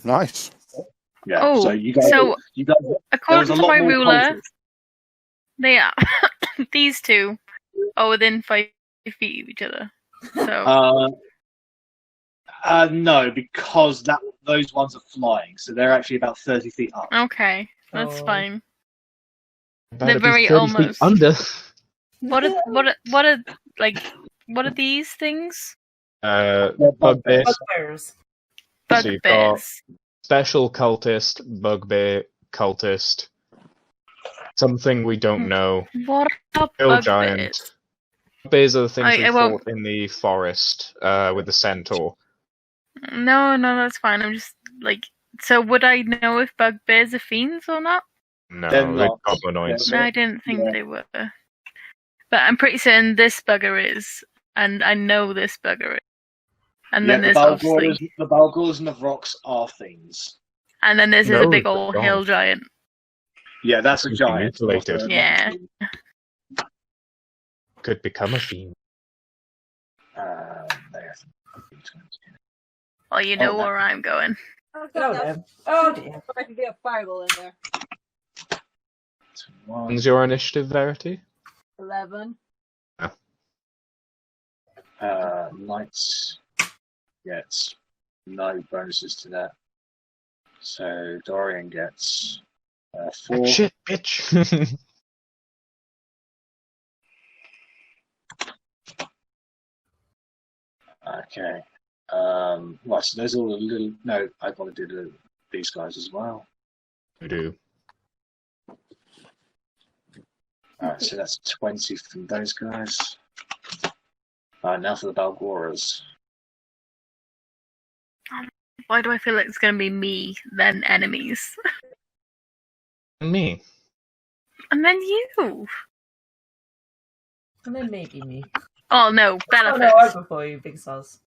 Speaker 2: Nice.
Speaker 1: Yeah.
Speaker 4: Oh,
Speaker 1: so you guys.
Speaker 4: According to my ruler, they are these two are within 5 feet of each other. So.
Speaker 1: No, because those ones are flying, so they're actually about 30 feet up.
Speaker 4: Okay, that's fine.
Speaker 8: About
Speaker 4: They're
Speaker 8: to be
Speaker 4: very
Speaker 8: 30 feet
Speaker 4: almost
Speaker 8: under.
Speaker 4: What are these things?
Speaker 8: Bugbear.
Speaker 6: Bugbears.
Speaker 8: So you've got
Speaker 4: Bugbears.
Speaker 8: special cultist, bugbear, cultist, something we don't know.
Speaker 4: What are
Speaker 8: Hill
Speaker 4: bugbears?
Speaker 8: giant. Bugbears are the things we
Speaker 4: won't-
Speaker 8: fought in the forest with the centaur.
Speaker 4: No, that's fine. I'm just so would I know if bugbears are fiends or not?
Speaker 8: No,
Speaker 1: They're
Speaker 8: they're
Speaker 1: not.
Speaker 8: goblinoids.
Speaker 4: No, I didn't think they were. But I'm pretty certain this bugger is, and I know this bugger is. And then there's obviously,
Speaker 1: the Balgors and the Vrox are things.
Speaker 4: and then there's
Speaker 8: No,
Speaker 4: a big
Speaker 8: they're
Speaker 4: old
Speaker 8: gone.
Speaker 4: hill giant.
Speaker 1: Yeah, that's a
Speaker 8: Could be
Speaker 1: giant.
Speaker 8: mutilated.
Speaker 4: Yeah.
Speaker 8: Could become a fiend.
Speaker 1: There.
Speaker 4: Well, you know
Speaker 1: Oh,
Speaker 4: where I'm going.
Speaker 6: Oh dear. Oh dear.
Speaker 5: I can get a fireball in there.
Speaker 8: When's your initiative, Verity?
Speaker 5: 11.
Speaker 1: Knights gets no bonuses to that. So Dorian gets 4.
Speaker 8: Shit, bitch.
Speaker 1: Okay. Right, so there's all the little. No, I want to do these guys as well.
Speaker 8: We do.
Speaker 1: Alright, so that's 20 from those guys. Alright, now for the Balgoras.
Speaker 4: Why do I feel like it's going to be me, then enemies?
Speaker 8: Me.
Speaker 4: And then you!
Speaker 6: And then maybe me.
Speaker 4: Oh no,
Speaker 6: Oh no,
Speaker 4: Bellatrix.
Speaker 6: I'm before you, big sauce.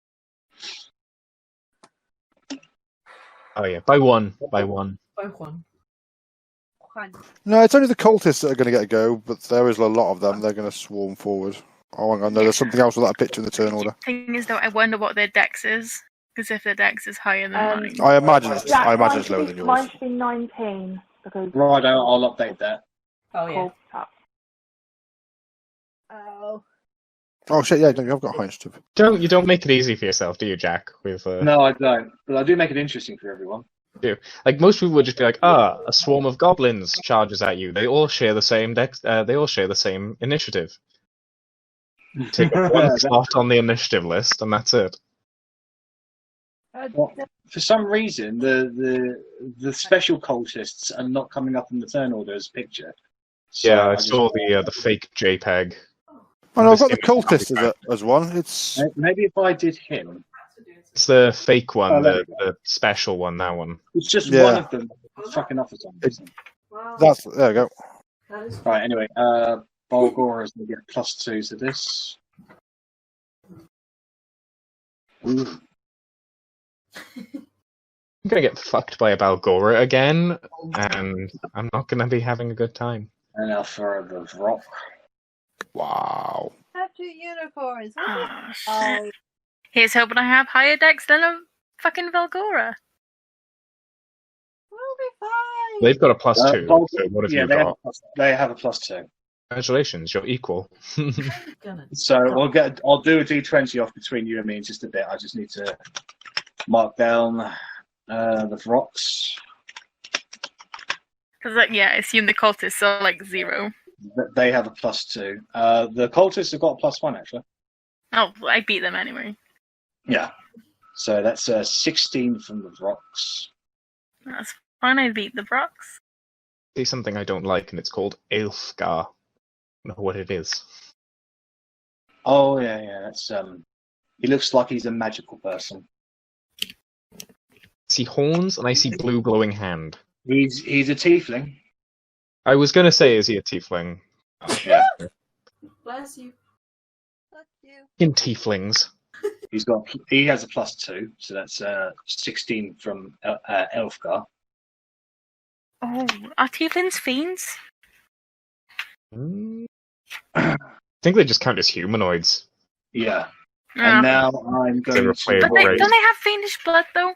Speaker 8: Oh yeah, by one. By one.
Speaker 6: By one.
Speaker 2: No, it's only the cultists that are going to get a go, but there is a lot of them. They're going to swarm forward. Oh, hang on, no, there's something else with that picture in the turn order.
Speaker 4: Thing is, though, I wonder what their dex is, because if their dex is higher than mine,
Speaker 2: I imagine it's
Speaker 7: Yeah,
Speaker 2: lower than yours.
Speaker 7: Mine's been 19 because.
Speaker 1: Right, I'll update that.
Speaker 6: Oh yeah.
Speaker 5: Oh.
Speaker 2: Oh shit! Yeah, no, I've got high initiative.
Speaker 8: You don't make it easy for yourself, do you, Jack? With
Speaker 1: No, I don't. But I do make it interesting for everyone.
Speaker 8: like most people would just be like, a swarm of goblins charges at you. They all share the same dex. They all share the same initiative. Take one slot on the initiative list, and that's it.
Speaker 1: Well, for some reason, the special cultists are not coming up in the turn order as picture. So
Speaker 8: Yeah, I saw the fake JPEG.
Speaker 2: Oh no, I've got the cultist as one. It's
Speaker 1: maybe if I did him,
Speaker 8: It's the fake one,
Speaker 1: Oh, there we
Speaker 8: the special one. That one.
Speaker 1: it's just
Speaker 2: Yeah.
Speaker 1: one of them fucking off or something.
Speaker 6: Wow.
Speaker 2: there we go.
Speaker 6: That is
Speaker 1: Right. Anyway, Balgora is going to get +2 to this. Ooh.
Speaker 8: I'm gonna get fucked by a Balgora again, and I'm not gonna be having a good time.
Speaker 1: And now for the rock.
Speaker 2: Wow.
Speaker 5: Have 2 unicorns. What is-
Speaker 4: oh, shit.
Speaker 5: Oh,
Speaker 4: Here's hoping I have higher dex than a fucking Velgora.
Speaker 5: we'll be fine.
Speaker 8: They've got a +2.
Speaker 1: Bal-
Speaker 8: So what have
Speaker 1: yeah,
Speaker 8: you
Speaker 1: they
Speaker 8: got?
Speaker 1: they have a +2.
Speaker 8: Congratulations, you're equal.
Speaker 6: gonna.
Speaker 1: So I'll do a d20 off between you and me in just a bit. I just need to mark down the rocks.
Speaker 4: Because, like, yeah, I assume the cultists are like 0.
Speaker 1: They have a +2. The cultists have got a +1 actually.
Speaker 4: Oh, I beat them anyway.
Speaker 1: Yeah. So that's 16 from the rocks.
Speaker 4: That's fine, I beat the rocks.
Speaker 8: See something I don't like, and it's called Elfgar. I don't know what it is.
Speaker 1: Oh yeah. That's he looks like he's a magical person.
Speaker 8: I see horns, and I see blue glowing hand.
Speaker 1: He's a tiefling.
Speaker 8: I was gonna say, is he a tiefling?
Speaker 1: Yeah.
Speaker 6: Bless you.
Speaker 5: Fuck you.
Speaker 8: In tieflings.
Speaker 1: He has a +2, so that's 16 from Elfgar.
Speaker 4: Oh, are tieflings fiends?
Speaker 8: I think they just count as humanoids.
Speaker 1: Yeah.
Speaker 4: Yeah.
Speaker 1: And now I'm
Speaker 8: They
Speaker 1: going
Speaker 8: were
Speaker 1: to.
Speaker 8: playable
Speaker 4: But
Speaker 8: race.
Speaker 4: don't they have fiendish blood, though?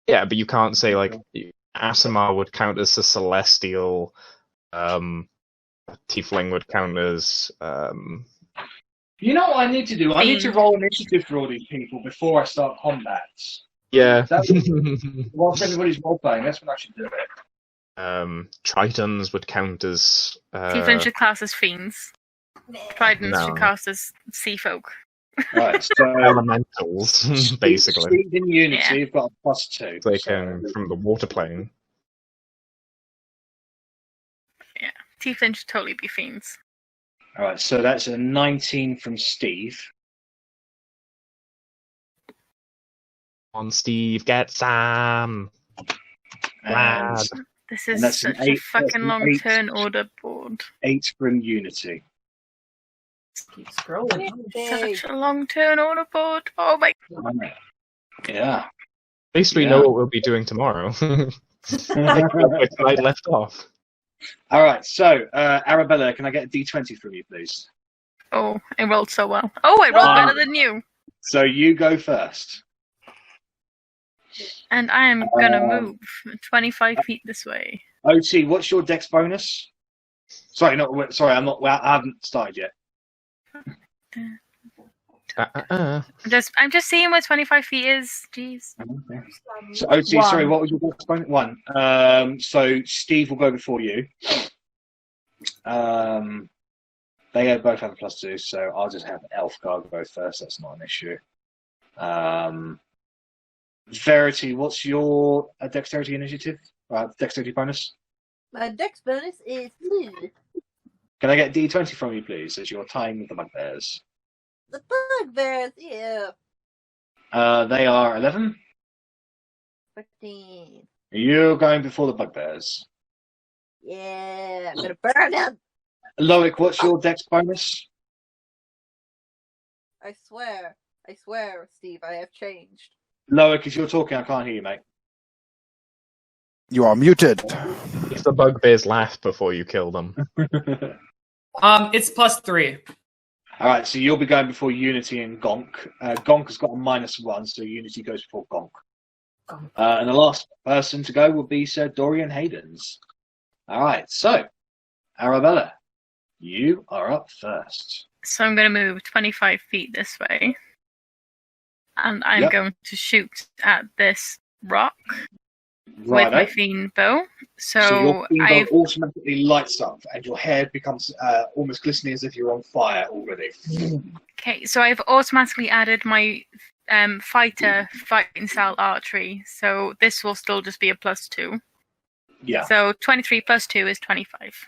Speaker 8: Yeah, but you can't say like Asimar would count as a celestial. Tiefling would count as.
Speaker 1: You know what I need to do? I need to roll initiative for all these people before I start combats.
Speaker 8: Yeah.
Speaker 1: Whilst everybody's role playing, that's when I should do it.
Speaker 8: Tritons would count as.
Speaker 4: Tieflings should class as fiends. Tridents
Speaker 8: No.
Speaker 4: should class as sea folk.
Speaker 1: Right, so
Speaker 8: Elementals, basically.
Speaker 1: Steve in Unity,
Speaker 4: Yeah.
Speaker 1: you've got a +2.
Speaker 8: They
Speaker 1: so-
Speaker 8: can from the water plane.
Speaker 4: Tieflings should totally be fiends.
Speaker 1: All right, so that's a 19 from Steve.
Speaker 8: On Steve, get some.
Speaker 1: And
Speaker 8: Lad.
Speaker 4: This
Speaker 1: And
Speaker 4: is
Speaker 1: that's an
Speaker 4: such
Speaker 1: 8,
Speaker 4: a fucking
Speaker 1: that's an
Speaker 4: long
Speaker 1: 8.
Speaker 4: turn order board.
Speaker 1: 8 from Unity.
Speaker 6: Keep scrolling.
Speaker 4: Such a long turn order board. Oh my.
Speaker 1: Yeah.
Speaker 8: At least we
Speaker 1: Yeah.
Speaker 8: know what we'll be doing tomorrow. Where tonight left off.
Speaker 1: All right, so Arrabella, can I get a d20 from you, please?
Speaker 4: Oh, I rolled so well. Oh, I rolled
Speaker 1: Wow.
Speaker 4: better than you.
Speaker 1: So you go first.
Speaker 4: And I am gonna
Speaker 1: Um,
Speaker 4: move 25 feet this way.
Speaker 1: OT, what's your dex bonus? Sorry, I'm not. Well, I haven't started yet.
Speaker 4: I'm just seeing where 25 feet is. Jeez.
Speaker 1: So OT,
Speaker 7: One.
Speaker 1: sorry, what was your dex bonus? 1. So Steve will go before you. They both have a +2, so I'll just have Elfgar go first. That's not an issue. Verity, what's your dexterity initiative? Dexterity bonus?
Speaker 5: My dex bonus is 2.
Speaker 1: Can I get d20 from you, please, as you're tying with the bugbears?
Speaker 5: The bugbears, yeah.
Speaker 1: They are 11.
Speaker 5: 15.
Speaker 1: You're going before the bugbears.
Speaker 5: Yeah, I'm gonna burn them.
Speaker 1: Loic, what's your dex bonus?
Speaker 5: I swear, Steve, I have changed.
Speaker 1: Loic, if you're talking, I can't hear you, mate.
Speaker 2: You are muted.
Speaker 8: If the bugbears laugh before you kill them.
Speaker 3: It's +3.
Speaker 1: All right, so you'll be going before Unity and Gonk. Gonk has got a -1, so Unity goes before Gonk. And the last person to go will be Sir Dorian Haydens. All right, so Arrabella, you are up first.
Speaker 4: So I'm going to move 25 feet this way. And I'm going to shoot at this rock with my fiend bow. So
Speaker 1: your fiend bow automatically lights up and your hair becomes almost glistening as if you're on fire already.
Speaker 4: Okay, so I've automatically added my fighting style archery. So this will still just be a +2.
Speaker 1: Yeah.
Speaker 4: So 23 + 2 is 25.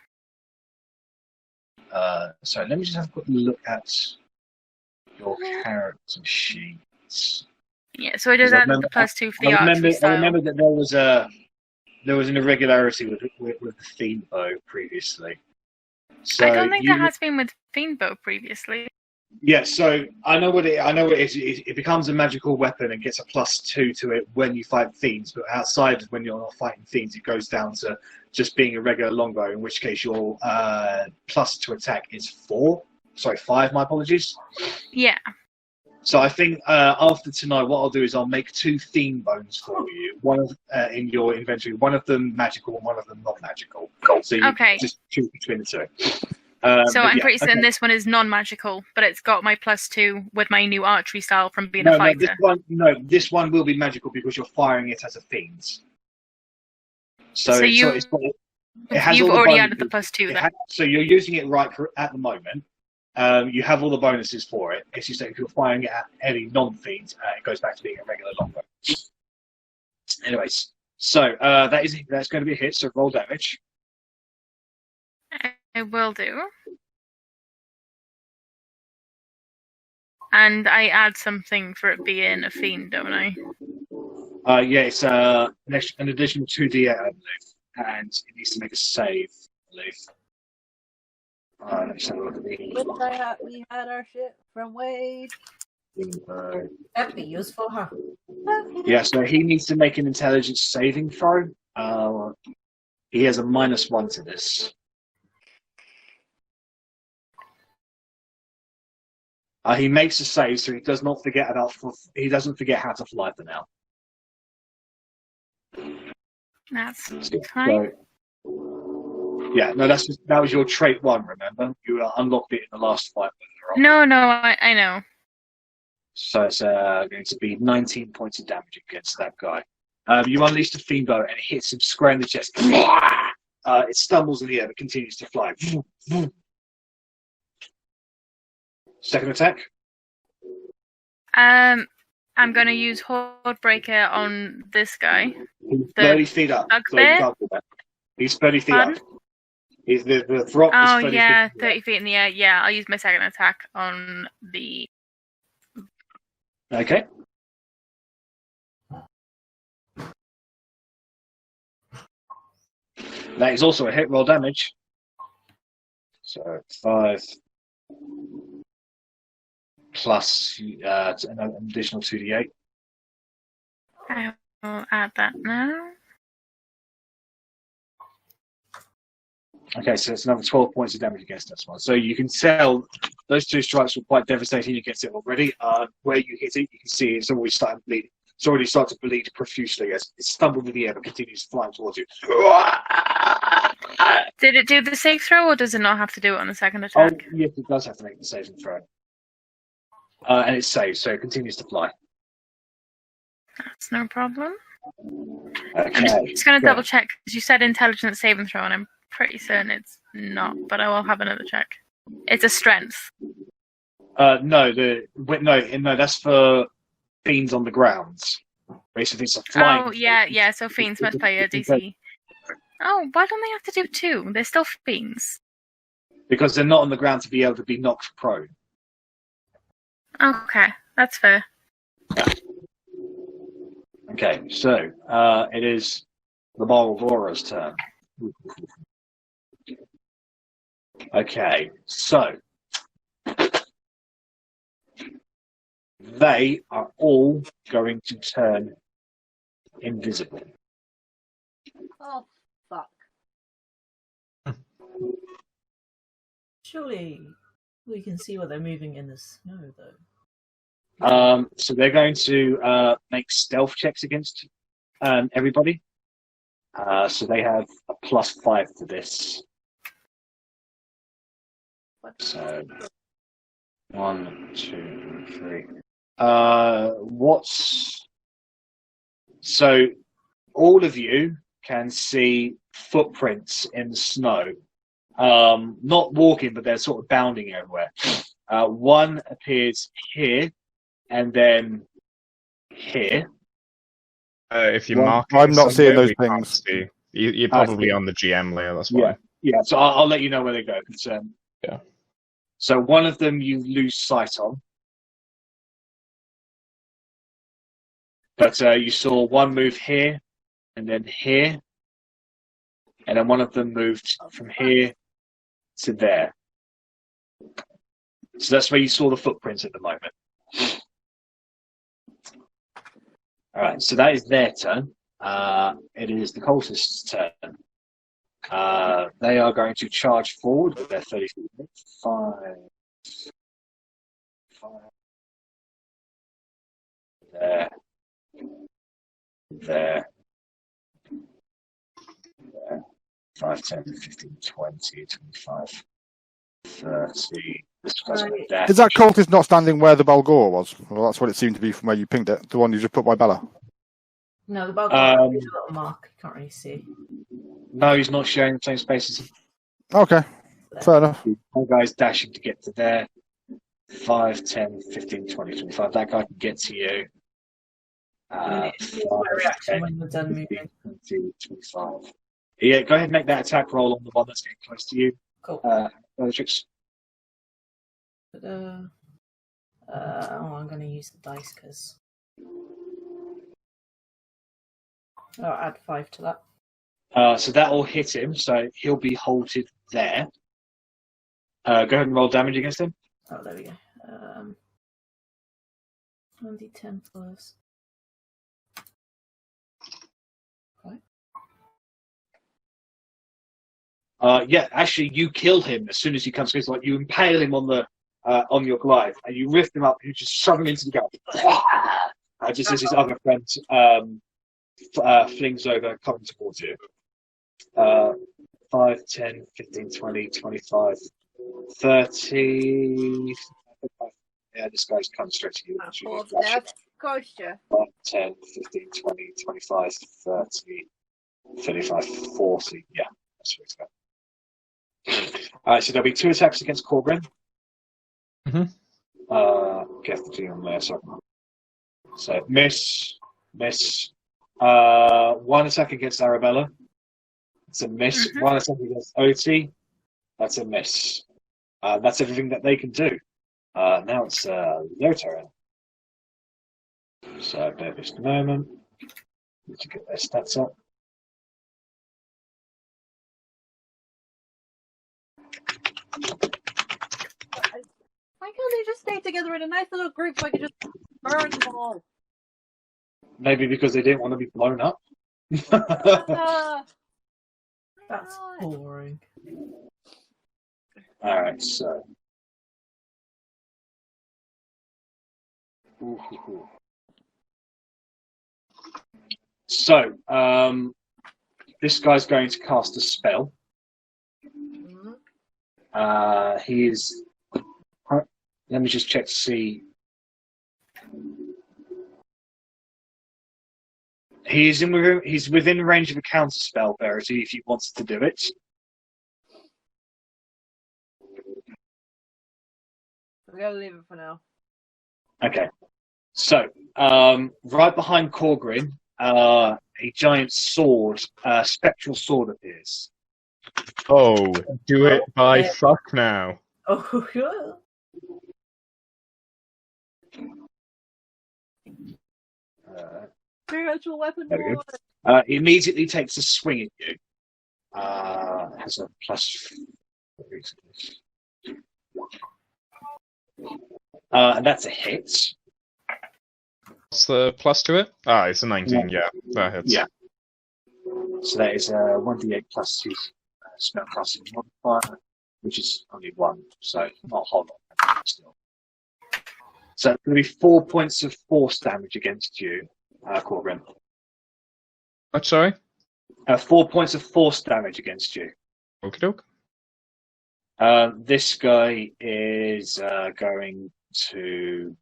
Speaker 1: So let me just have a quick look at your character sheet.
Speaker 4: Yeah, so I just added the +2 for the archery style.
Speaker 1: I remember that there was an irregularity with the fiend bow previously. So
Speaker 4: I don't think there has been with fiend bow previously.
Speaker 1: Yeah, so I know what it is. It becomes a magical weapon and gets a +2 to it when you fight fiends, but outside when you're not fighting fiends, it goes down to just being a regular longbow, in which case your plus to attack is 5, my apologies.
Speaker 4: Yeah.
Speaker 1: So I think after tonight, what I'll do is I'll make 2 fiend bones for you. One of in your inventory, one of them magical and one of them not magical. So you just choose between the two.
Speaker 4: So I'm pretty certain this one is non-magical, but it's got my +2 with my new archery style from being a fighter.
Speaker 1: This one will be magical because you're firing it as a fiend. So
Speaker 4: you've already added the +2 then.
Speaker 1: So you're using it right at the moment. You have all the bonuses for it. It's just that if you're firing it at any non-fiend, it goes back to being a regular longbow. Anyways, so that's going to be a hit. So roll damage.
Speaker 4: I will do. And I add something for it being a fiend, don't I?
Speaker 1: Yeah, it's an additional 2d8, I believe, and it needs to make a save, I believe. Let's have a look at the...
Speaker 5: We had our shit from Wade.
Speaker 6: That'd be useful, huh?
Speaker 1: Yeah, so he needs to make an intelligence saving throw. He has a -1 to this. He makes a save, so he does not forget he doesn't forget how to fly for now.
Speaker 4: That's fine.
Speaker 1: Yeah, no, that was your trait 1. Remember, you unlocked it in the last fight.
Speaker 4: No, I know.
Speaker 1: So it's going to be 19 points of damage against that guy. You unleash the fiend bow and it hits him square in the chest. It stumbles in the air but continues to fly. Second attack.
Speaker 4: I'm going to use Hordebreaker on this guy.
Speaker 1: He's 30 feet up. He's 30 feet up. The rock is 30 feet
Speaker 4: 30 feet in the air. Yeah, I'll use my second attack on the...
Speaker 1: Okay. That is also a hit. Roll damage. So 5 plus an additional 2d8.
Speaker 4: I will add that now.
Speaker 1: Okay, so it's another 12 points of damage against this one. So you can tell those 2 strikes were quite devastating against it already. Where you hit it, you can see it's already starting to bleed. It's already started to bleed profusely as it stumbled in the air but continues flying towards you.
Speaker 4: Did it do the save throw, or does it not have to do it on the second attack?
Speaker 1: Oh, yes, it does have to make the saving throw. And it's saved, so it continues to fly.
Speaker 4: That's no problem.
Speaker 1: Okay.
Speaker 4: I'm just going to double check, because you said intelligence saving throw, and I'm pretty certain it's not, but I will have another check. It's a strength.
Speaker 1: No, that's for fiends on the ground. Basically, it's a flying.
Speaker 4: Oh, yeah, so fiends must play a DC. Oh, why don't they have to do 2? They're still fiends.
Speaker 1: Because they're not on the ground to be able to be knocked prone.
Speaker 4: Okay, that's fair.
Speaker 1: Yeah. Okay, so it is the Barbarora's turn. Okay, so they are all going to turn invisible.
Speaker 5: Oh, fuck.
Speaker 6: Surely we can see what they're moving in the snow, though.
Speaker 1: So they're going to make stealth checks against everybody. So they have a +5 to this. So 1, 2, 3. So all of you can see footprints in the snow. Not walking, but they're sort of bounding everywhere. One appears here, and then here.
Speaker 8: If you
Speaker 2: Well,
Speaker 8: mark,
Speaker 2: I'm not seeing those
Speaker 8: we can't
Speaker 2: pings.
Speaker 8: see. You're probably on the GM layer. That's why.
Speaker 1: Yeah. So I'll let you know where they go.
Speaker 8: Yeah.
Speaker 1: So one of them you lose sight on, but you saw one move here, and then here, and then one of them moved from here to there. So that's where you saw the footprints at the moment. All right, so that is their turn. It is the cultist's turn. They are going to charge forward with their 30 feet. 5. There. 5, 10, 15, 20, 25, 30. This guy's going to dash.
Speaker 2: Is that cultist not standing where the Balgor was? Well, that's what it seemed to be from where you pinged it. The one you just put by Bella.
Speaker 6: No, the Balgor is a little mark. You can't really see.
Speaker 1: No, he's not sharing the same space as him.
Speaker 2: Okay, fair enough.
Speaker 1: One guy's dashing to get to there. 5, 10, 15, 20, 25. That guy can get to you. 5,
Speaker 6: reaction
Speaker 1: 10,
Speaker 6: when we're done
Speaker 1: 15, 20, 25. Yeah, go ahead and make that attack roll on the one that's getting close to you.
Speaker 6: Cool.
Speaker 1: Bellatrix.
Speaker 6: I'm going to use the dice because I'll add 5 to that.
Speaker 1: So that will hit him, so he'll be halted there. Go ahead and roll damage against him.
Speaker 6: Oh, there we go. 1d10 plus.
Speaker 1: Yeah, actually, you kill him as soon as he comes close. Like you impale him on the on your glide, and you lift him up, and you just shove him into the ground. Just as his other friend flings over, coming towards you. 5, 10, 15, 20, 25, 30. Yeah, this guy's coming straight to you. 5, 10, 15, 20, 25, 30, 35, 40. Yeah, that's what it's got. Alright, so there'll be 2 attacks against Korgrin. Get the G on there, sorry. So miss. 1 attack against Arrabella. It's a miss. 1 attack against Otti. That's a miss. That's everything that they can do. Now it's their turn. So bear just a moment. Need to get their stats up.
Speaker 5: Why can't they just stay together in a nice little group so I can just burn them all?
Speaker 1: Maybe because they didn't want to be blown up.
Speaker 6: That's boring.
Speaker 1: Alright, so. So, this guy's going to cast a spell. He is. Let me just check to see. He's within range of a counter spell, Verity, if he wants to do it.
Speaker 5: We're gonna leave it for now.
Speaker 1: Okay. So, right behind Korgrin, a giant sword, spectral sword appears.
Speaker 8: Oh, do it by fuck now.
Speaker 6: Oh, yeah.
Speaker 5: Spiritual weapon.
Speaker 1: There we go. He immediately takes a swing at you. Has a plus. And that's a hit.
Speaker 8: What's the plus to it? It's a 19. Yeah, that hits.
Speaker 1: Yeah. So that is 1d8 plus 2 spellcasting modifier, which is only 1, so not a whole lot still. So it's going to be 4 points of force damage against you, Korgrin.
Speaker 8: What, sorry?
Speaker 1: 4 points of force damage against you.
Speaker 8: Okie doke.
Speaker 1: This guy is going to.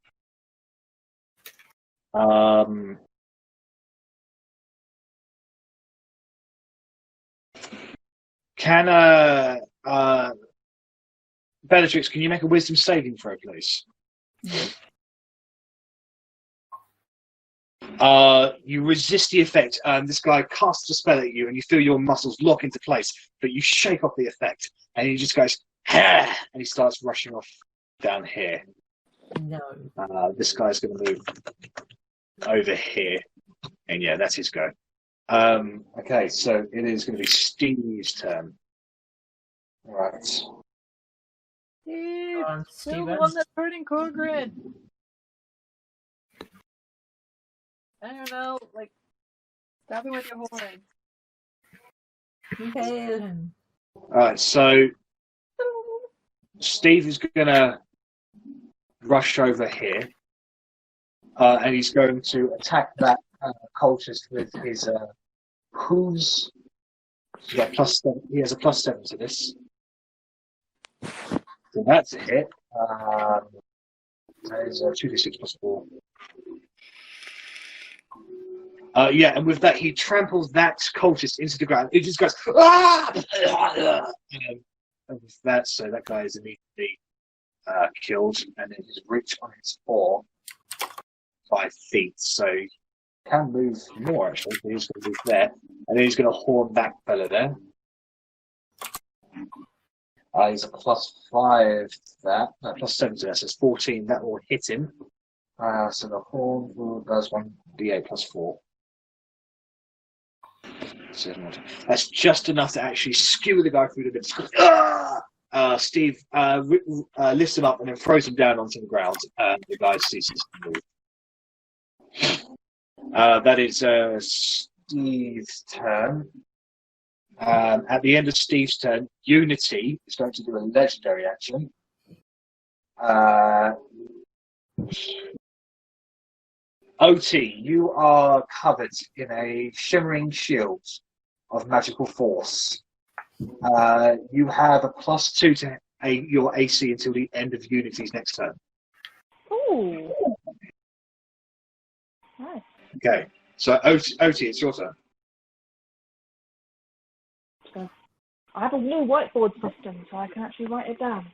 Speaker 1: Can Bellatrix, can you make a wisdom saving throw, please? You resist the effect, and this guy casts a spell at you, and you feel your muscles lock into place, but you shake off the effect, and he just goes, "Ha!" and he starts rushing off down here.
Speaker 6: No.
Speaker 1: This guy's going to move over here, and yeah, that's his go. Okay, so it is going to be Steve's turn. Right.
Speaker 3: Steve,
Speaker 6: Go on,
Speaker 3: you're
Speaker 6: Steven.
Speaker 3: the one that's hurting Korgrin. I don't know, like, stab him with your horn.
Speaker 6: Impale him.
Speaker 1: Alright, so Steve is going to rush over here, and he's going to attack that cultist with his who's +7. He has a +7 to this. So that's a hit. That is 2d6 plus 4. Yeah, and with that, he tramples that cultist into the ground. It just goes, ah! And with that, so that guy is immediately killed, and then his reach on his paw 5 feet. So he can move more, actually. He's going to move there, and then he's going to horn that fella there. He's a +5 to that, +7 to that, so it's 14. That will hit him. So the horn does 1d8 plus 4. That's just enough to actually skewer the guy through the middle. Steve lifts him up and then throws him down onto the ground. The guy ceases to move. That is Steve's turn. At the end of Steve's turn, Unity is going to do a legendary action. Otti, you are covered in a shimmering shield of magical force. You have a +2 to your AC until the end of Unity's next turn.
Speaker 7: Ooh. Nice.
Speaker 1: Okay, so Otti, it's your turn.
Speaker 7: I have a new whiteboard system, so I can actually write it down.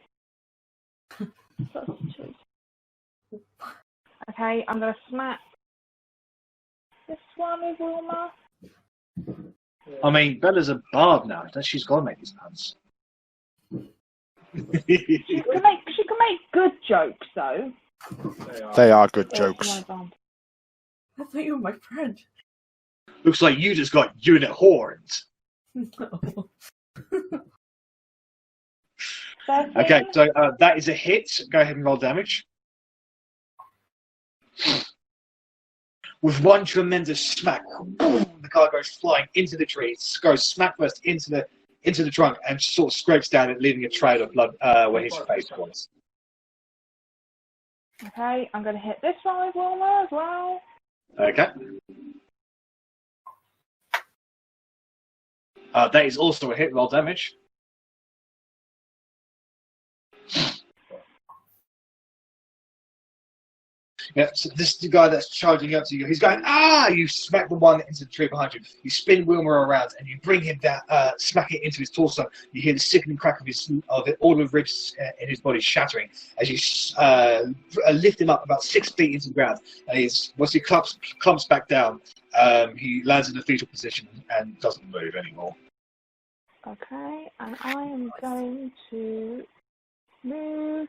Speaker 7: Okay, I'm going to smack this one with Wilma.
Speaker 1: I mean, Bella's a bard now. She's got to make these puns.
Speaker 7: She can make good jokes, though.
Speaker 2: They are good jokes.
Speaker 6: I thought you were my friend.
Speaker 1: Looks like you just got unit horns.
Speaker 6: No.
Speaker 1: Okay, so that is a hit. Go ahead and roll damage. With one tremendous smack, boom, the car goes flying into the tree. It goes smack first into the trunk and sort of scrapes down it, leaving a trail of blood where his face was.
Speaker 7: Okay, I'm going to hit this one with Wilma as well.
Speaker 1: Okay. That is also a hit. Roll damage. Yeah, so this is the guy that's charging up to you. He's going, ah! You smack the one into the tree behind you. You spin Wilmer around and you bring him down, smack it into his torso. You hear the sickening crack of all the ribs in his body shattering as you lift him up about 6 feet into the ground. And once he clumps back down, he lands in a fetal position and doesn't move anymore.
Speaker 7: Okay, and I am going to move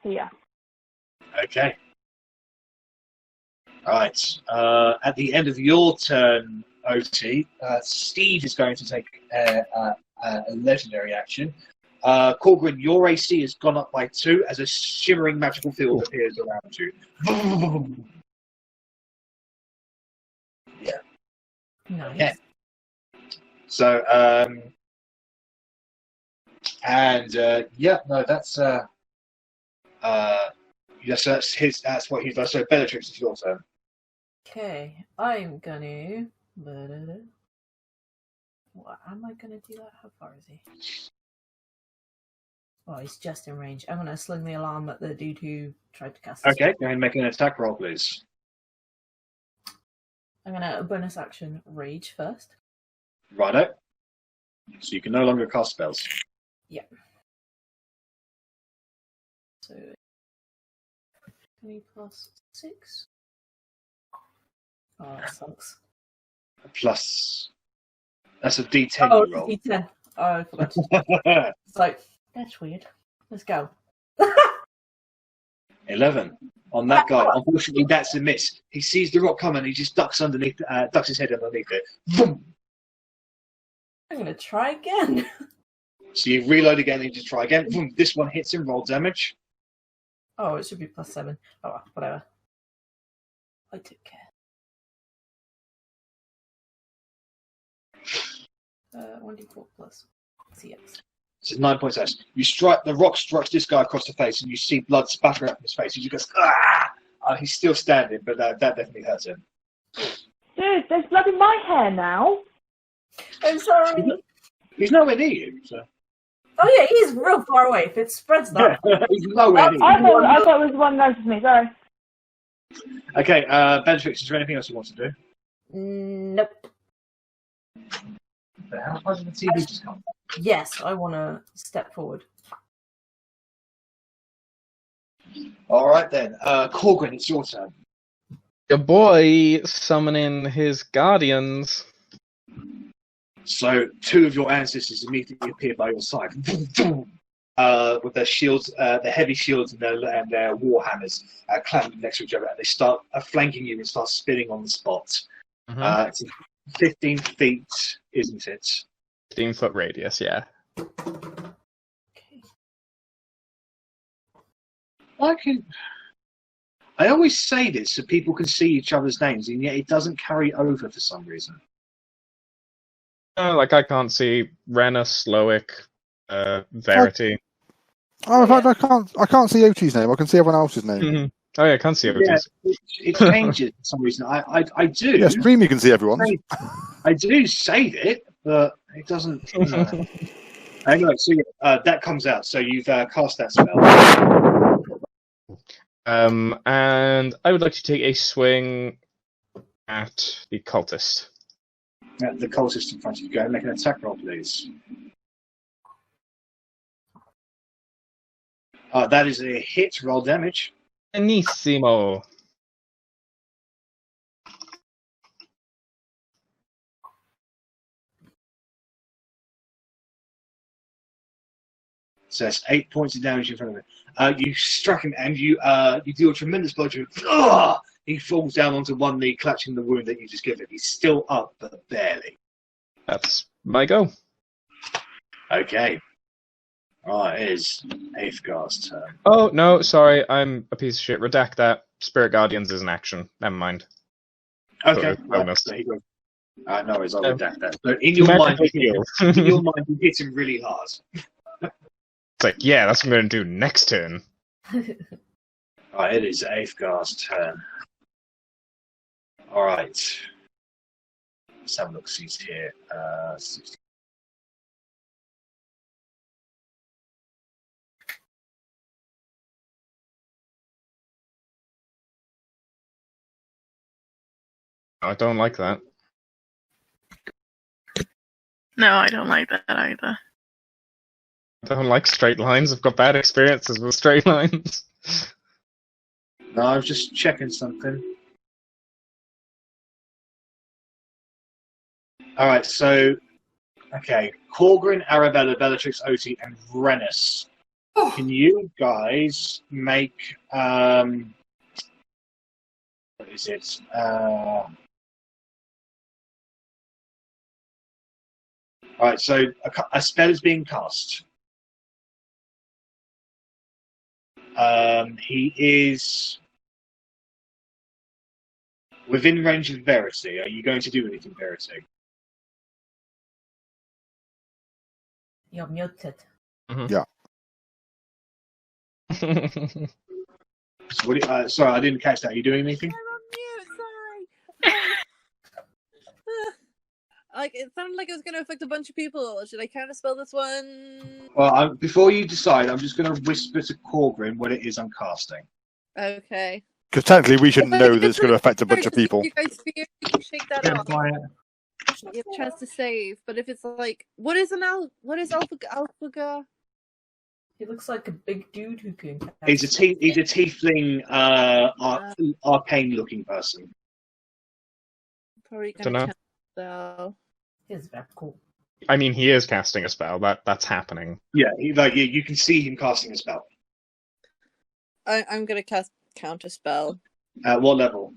Speaker 7: here.
Speaker 1: Okay. Right. At the end of your turn, Otti, Steve is going to take a legendary action. Korgrin, your AC has gone up by 2 as a shimmering magical field appears around you. Yeah.
Speaker 6: Nice.
Speaker 1: Okay. So, that's yes, that's what he's done. So Bellatrix, it's your turn.
Speaker 6: Okay, I'm gonna. What am I gonna do that? How far is he? Oh, he's just in range. I'm gonna sling the alarm at the dude who tried to cast.
Speaker 1: Okay, go ahead and make an attack roll, please.
Speaker 6: I'm gonna bonus action rage first.
Speaker 1: Righto. So you can no longer cast spells.
Speaker 6: Yeah. So 20 plus 6. Oh, that sucks.
Speaker 1: Plus, that's a D10
Speaker 6: Oh,
Speaker 1: you roll.
Speaker 6: D10. Oh, I forgot. It's like, that's weird. Let's go.
Speaker 1: 11 on that guy. Unfortunately, that's a miss. He sees the rock coming. He just ducks his head underneath it. Boom!
Speaker 6: I'm gonna try again.
Speaker 1: So you reload again and you just try again. Boom! This one hits him. Roll damage.
Speaker 6: Oh, it should be plus 7. Oh, whatever. I took care. 1d4 plus CX.
Speaker 1: So 9 points less. You strike. The rock strikes this guy across the face, and you see blood spatter out from his face. He just goes, ah! He's still standing, but that definitely hurts him.
Speaker 7: Dude, there's blood in my hair now.
Speaker 6: I'm sorry.
Speaker 1: He's nowhere near you. So.
Speaker 6: Oh yeah, he's real far away. If it spreads that.
Speaker 1: He's nowhere near you.
Speaker 7: I thought it was one notice me. Sorry.
Speaker 1: Okay, Bellatrix, is there anything else you want to do?
Speaker 6: Nope.
Speaker 1: How did the TV just come?
Speaker 6: Yes, I want to step forward.
Speaker 1: All right then, Korgrin, it's your turn.
Speaker 8: Your boy summoning his guardians.
Speaker 1: So 2 of your ancestors immediately appear by your side, with their shields, their heavy shields and their war hammers clamped next to each other, and they start flanking you and start spinning on the spot.
Speaker 8: Mm-hmm.
Speaker 1: It's 15 feet, isn't it?
Speaker 8: 15-foot radius, yeah.
Speaker 6: Okay.
Speaker 1: I always say this so people can see each other's names, and yet it doesn't carry over for some reason.
Speaker 8: Like I can't see Rennas, Loic, Verity.
Speaker 2: Oh, in fact, I can't see Otti's name. I can see everyone else's name.
Speaker 8: Mm-hmm. Oh yeah, I can't see Otis.
Speaker 1: Yeah, it changes for some reason. I do.
Speaker 2: Yeah, stream you can see everyone.
Speaker 1: I do save it, but it doesn't. Anyway, so that comes out. So you've cast that spell.
Speaker 8: And I would like to take a swing at the cultist.
Speaker 1: The cultist in front of you. Go ahead and make an attack roll, please. That is a hit. Roll damage.
Speaker 8: Benissimo.
Speaker 1: So that's 8 points of damage in front of him. You struck him, and you deal a tremendous blow to him. He falls down onto one knee, clutching the wound that you just gave him. He's still up, but barely.
Speaker 8: That's my go.
Speaker 1: Okay. It is Halfgar's turn.
Speaker 8: Oh, no, sorry, I'm a piece of shit. Redact that. Spirit Guardians is an action. Never mind.
Speaker 1: Okay.
Speaker 8: Bonus.
Speaker 1: There you go. No worries, I'll redact that. So in your mind, you hit him really hard.
Speaker 8: It's like, yeah, that's what I'm going to do next turn.
Speaker 1: Alright, it is Halfgar's turn. Alright. Let's have a look, see here. 60.
Speaker 8: I don't like that.
Speaker 4: No, I don't like that either.
Speaker 8: I don't like straight lines. I've got bad experiences with straight lines.
Speaker 1: No, I was just checking something. Alright, so... Okay, Korgrin, Arrabella, Bellatrix, Otti, and Rennas. Can you guys make... what is it? Alright, so a spell is being cast. He is within range of Verity. Are you going to do anything, Verity?
Speaker 6: You're muted.
Speaker 2: Yeah.
Speaker 1: Sorry, I didn't catch that. Are you doing anything?
Speaker 5: I'm on mute, sorry. Like, it sounded like it was going to affect a bunch of people. Should I counterspell this one?
Speaker 1: Well, before you decide, I'm just going to whisper to Korgrin what it is I'm casting.
Speaker 5: Okay.
Speaker 2: Because technically we should know that it's going to affect a bunch of people.
Speaker 5: You guys fear you can shake that off. You have a chance to save, but if it's like, what is Alphaga?
Speaker 6: He looks like a big dude who can.
Speaker 1: He's a tiefling, arcane-looking person.
Speaker 5: Probably
Speaker 8: Dunno.
Speaker 5: gonna cancel.
Speaker 6: He's very cool.
Speaker 8: I mean, he is casting a spell. That's happening.
Speaker 1: Yeah, you can see him casting a spell.
Speaker 5: I'm gonna cast counterspell.
Speaker 1: At what level?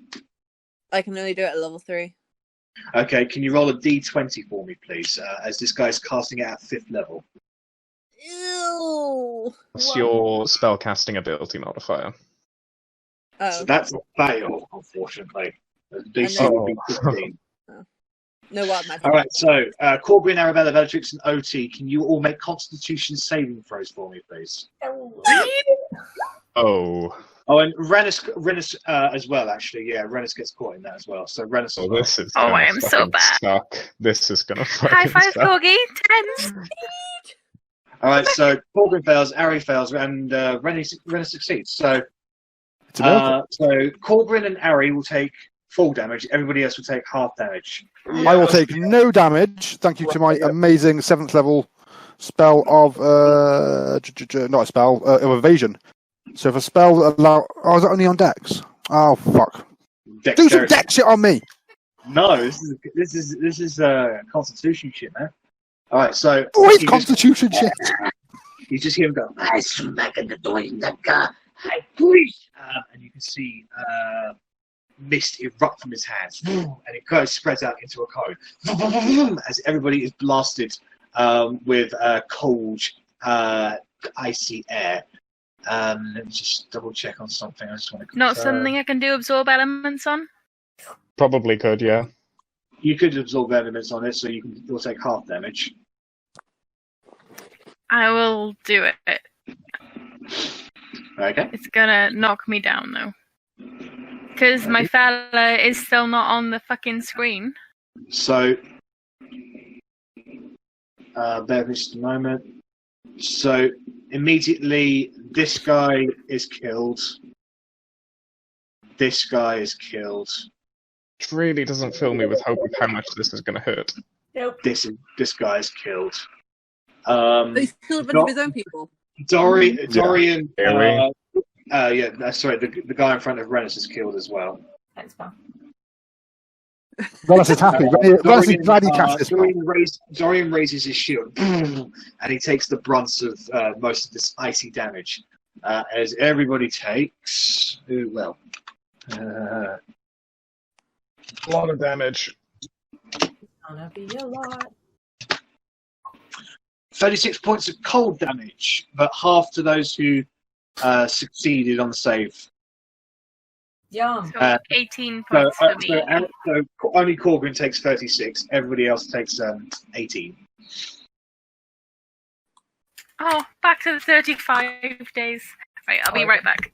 Speaker 5: I can only do it at level 3.
Speaker 1: Okay, can you roll a d20 for me, please? As this guy's casting it at 5th level.
Speaker 5: Ew.
Speaker 8: What's your spell casting ability modifier?
Speaker 5: Oh.
Speaker 1: So that's a fail, unfortunately. DC
Speaker 5: then-
Speaker 1: would be 15.
Speaker 5: No wild magic.
Speaker 1: All right, so Korgrin, Arrabella, Bellatrix, and Otti, can you all make Constitution saving throws for me, please?
Speaker 8: Oh.
Speaker 1: Oh, and Rennas as well, actually. Yeah, Rennas gets caught in that as well. So Rennas.
Speaker 8: Oh, this is.
Speaker 4: Oh,
Speaker 8: gonna
Speaker 4: I am so
Speaker 8: fucking
Speaker 4: bad.
Speaker 8: Suck. This is gonna fucking
Speaker 4: High five,
Speaker 8: suck.
Speaker 4: Corgi. 10.
Speaker 1: All right, so Korgrin fails, Arri fails, and Rennas succeeds. So,
Speaker 2: It's a miracle.
Speaker 1: so Korgrin and Arri will take full damage. Everybody else will take half damage.
Speaker 2: I will take no damage, thank you to my amazing 7th level spell of not a spell of evasion. So if a spell allow, oh, is that only on Dex? Oh fuck! Do some
Speaker 1: Dexterity.
Speaker 2: Dex shit on me.
Speaker 1: No, this is Constitution shit, man. All right, so
Speaker 2: Oh, it's
Speaker 1: you
Speaker 2: Constitution shit.
Speaker 1: you just hear him go, "I smack at the door in the car, I push," and you can see mist erupt from his hands, and it kind of spreads out into a cone as everybody is blasted with cold, icy air. Let me just double check on something. I just want to.
Speaker 4: Not something I can do absorb elements on?
Speaker 8: Probably could, yeah.
Speaker 1: You could absorb elements on it, so you'll take half damage.
Speaker 4: I will do it.
Speaker 1: Okay.
Speaker 4: It's gonna knock me down, though. Because my fella is still not on the fucking screen.
Speaker 1: So, bear with me just a moment. So, immediately, this guy is killed. This guy is killed.
Speaker 8: It really doesn't fill me with hope of how much this is going to hurt.
Speaker 6: Nope.
Speaker 1: This guy is killed.
Speaker 5: But he's killed a bunch of his own people.
Speaker 1: Dorian.
Speaker 8: Arri.
Speaker 1: Sorry. The guy in front of Rennas is killed as well.
Speaker 6: Thanks, pal.
Speaker 2: Rennas is happy. Rennas is glad he cast this spell.
Speaker 1: Dorian raises his shield, and he takes the brunt of most of this icy damage. As everybody takes, a
Speaker 8: lot of damage.
Speaker 6: Gonna be a lot.
Speaker 1: 36 points of cold damage, but half to those who succeeded on the save.
Speaker 6: Yum.
Speaker 4: So 18 points for me.
Speaker 1: So only Korgrin takes 36. Everybody else takes 18.
Speaker 4: Oh, back to the 35 days. Right, I'll be right back.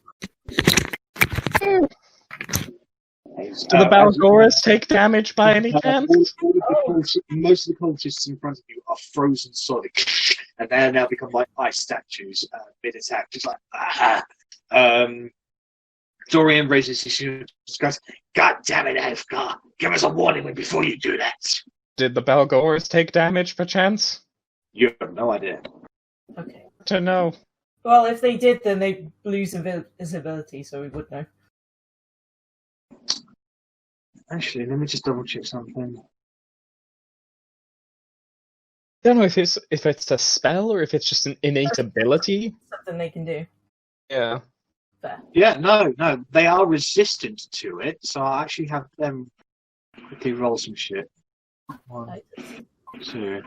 Speaker 8: Do the Balgoras take damage by any chance?
Speaker 1: Most of the cultists in front of you are frozen solid, and they now become like ice statues mid-attack, just like aha. Dorian raises his shield, goes, "God damn it, Edgar! Give us a warning before you do that."
Speaker 8: Did the Balgoras take damage perchance?
Speaker 1: You have no idea.
Speaker 6: Okay.
Speaker 8: To know.
Speaker 6: Well, if they did, then they lose his ability, so we would know.
Speaker 1: Actually, let me just double check something.
Speaker 8: I don't know if it's a spell or if it's just an innate ability.
Speaker 6: Something they can do.
Speaker 8: Yeah.
Speaker 6: Fair.
Speaker 1: Yeah, no, they are resistant to it, so I'll actually have them quickly roll some shit. 1, 2.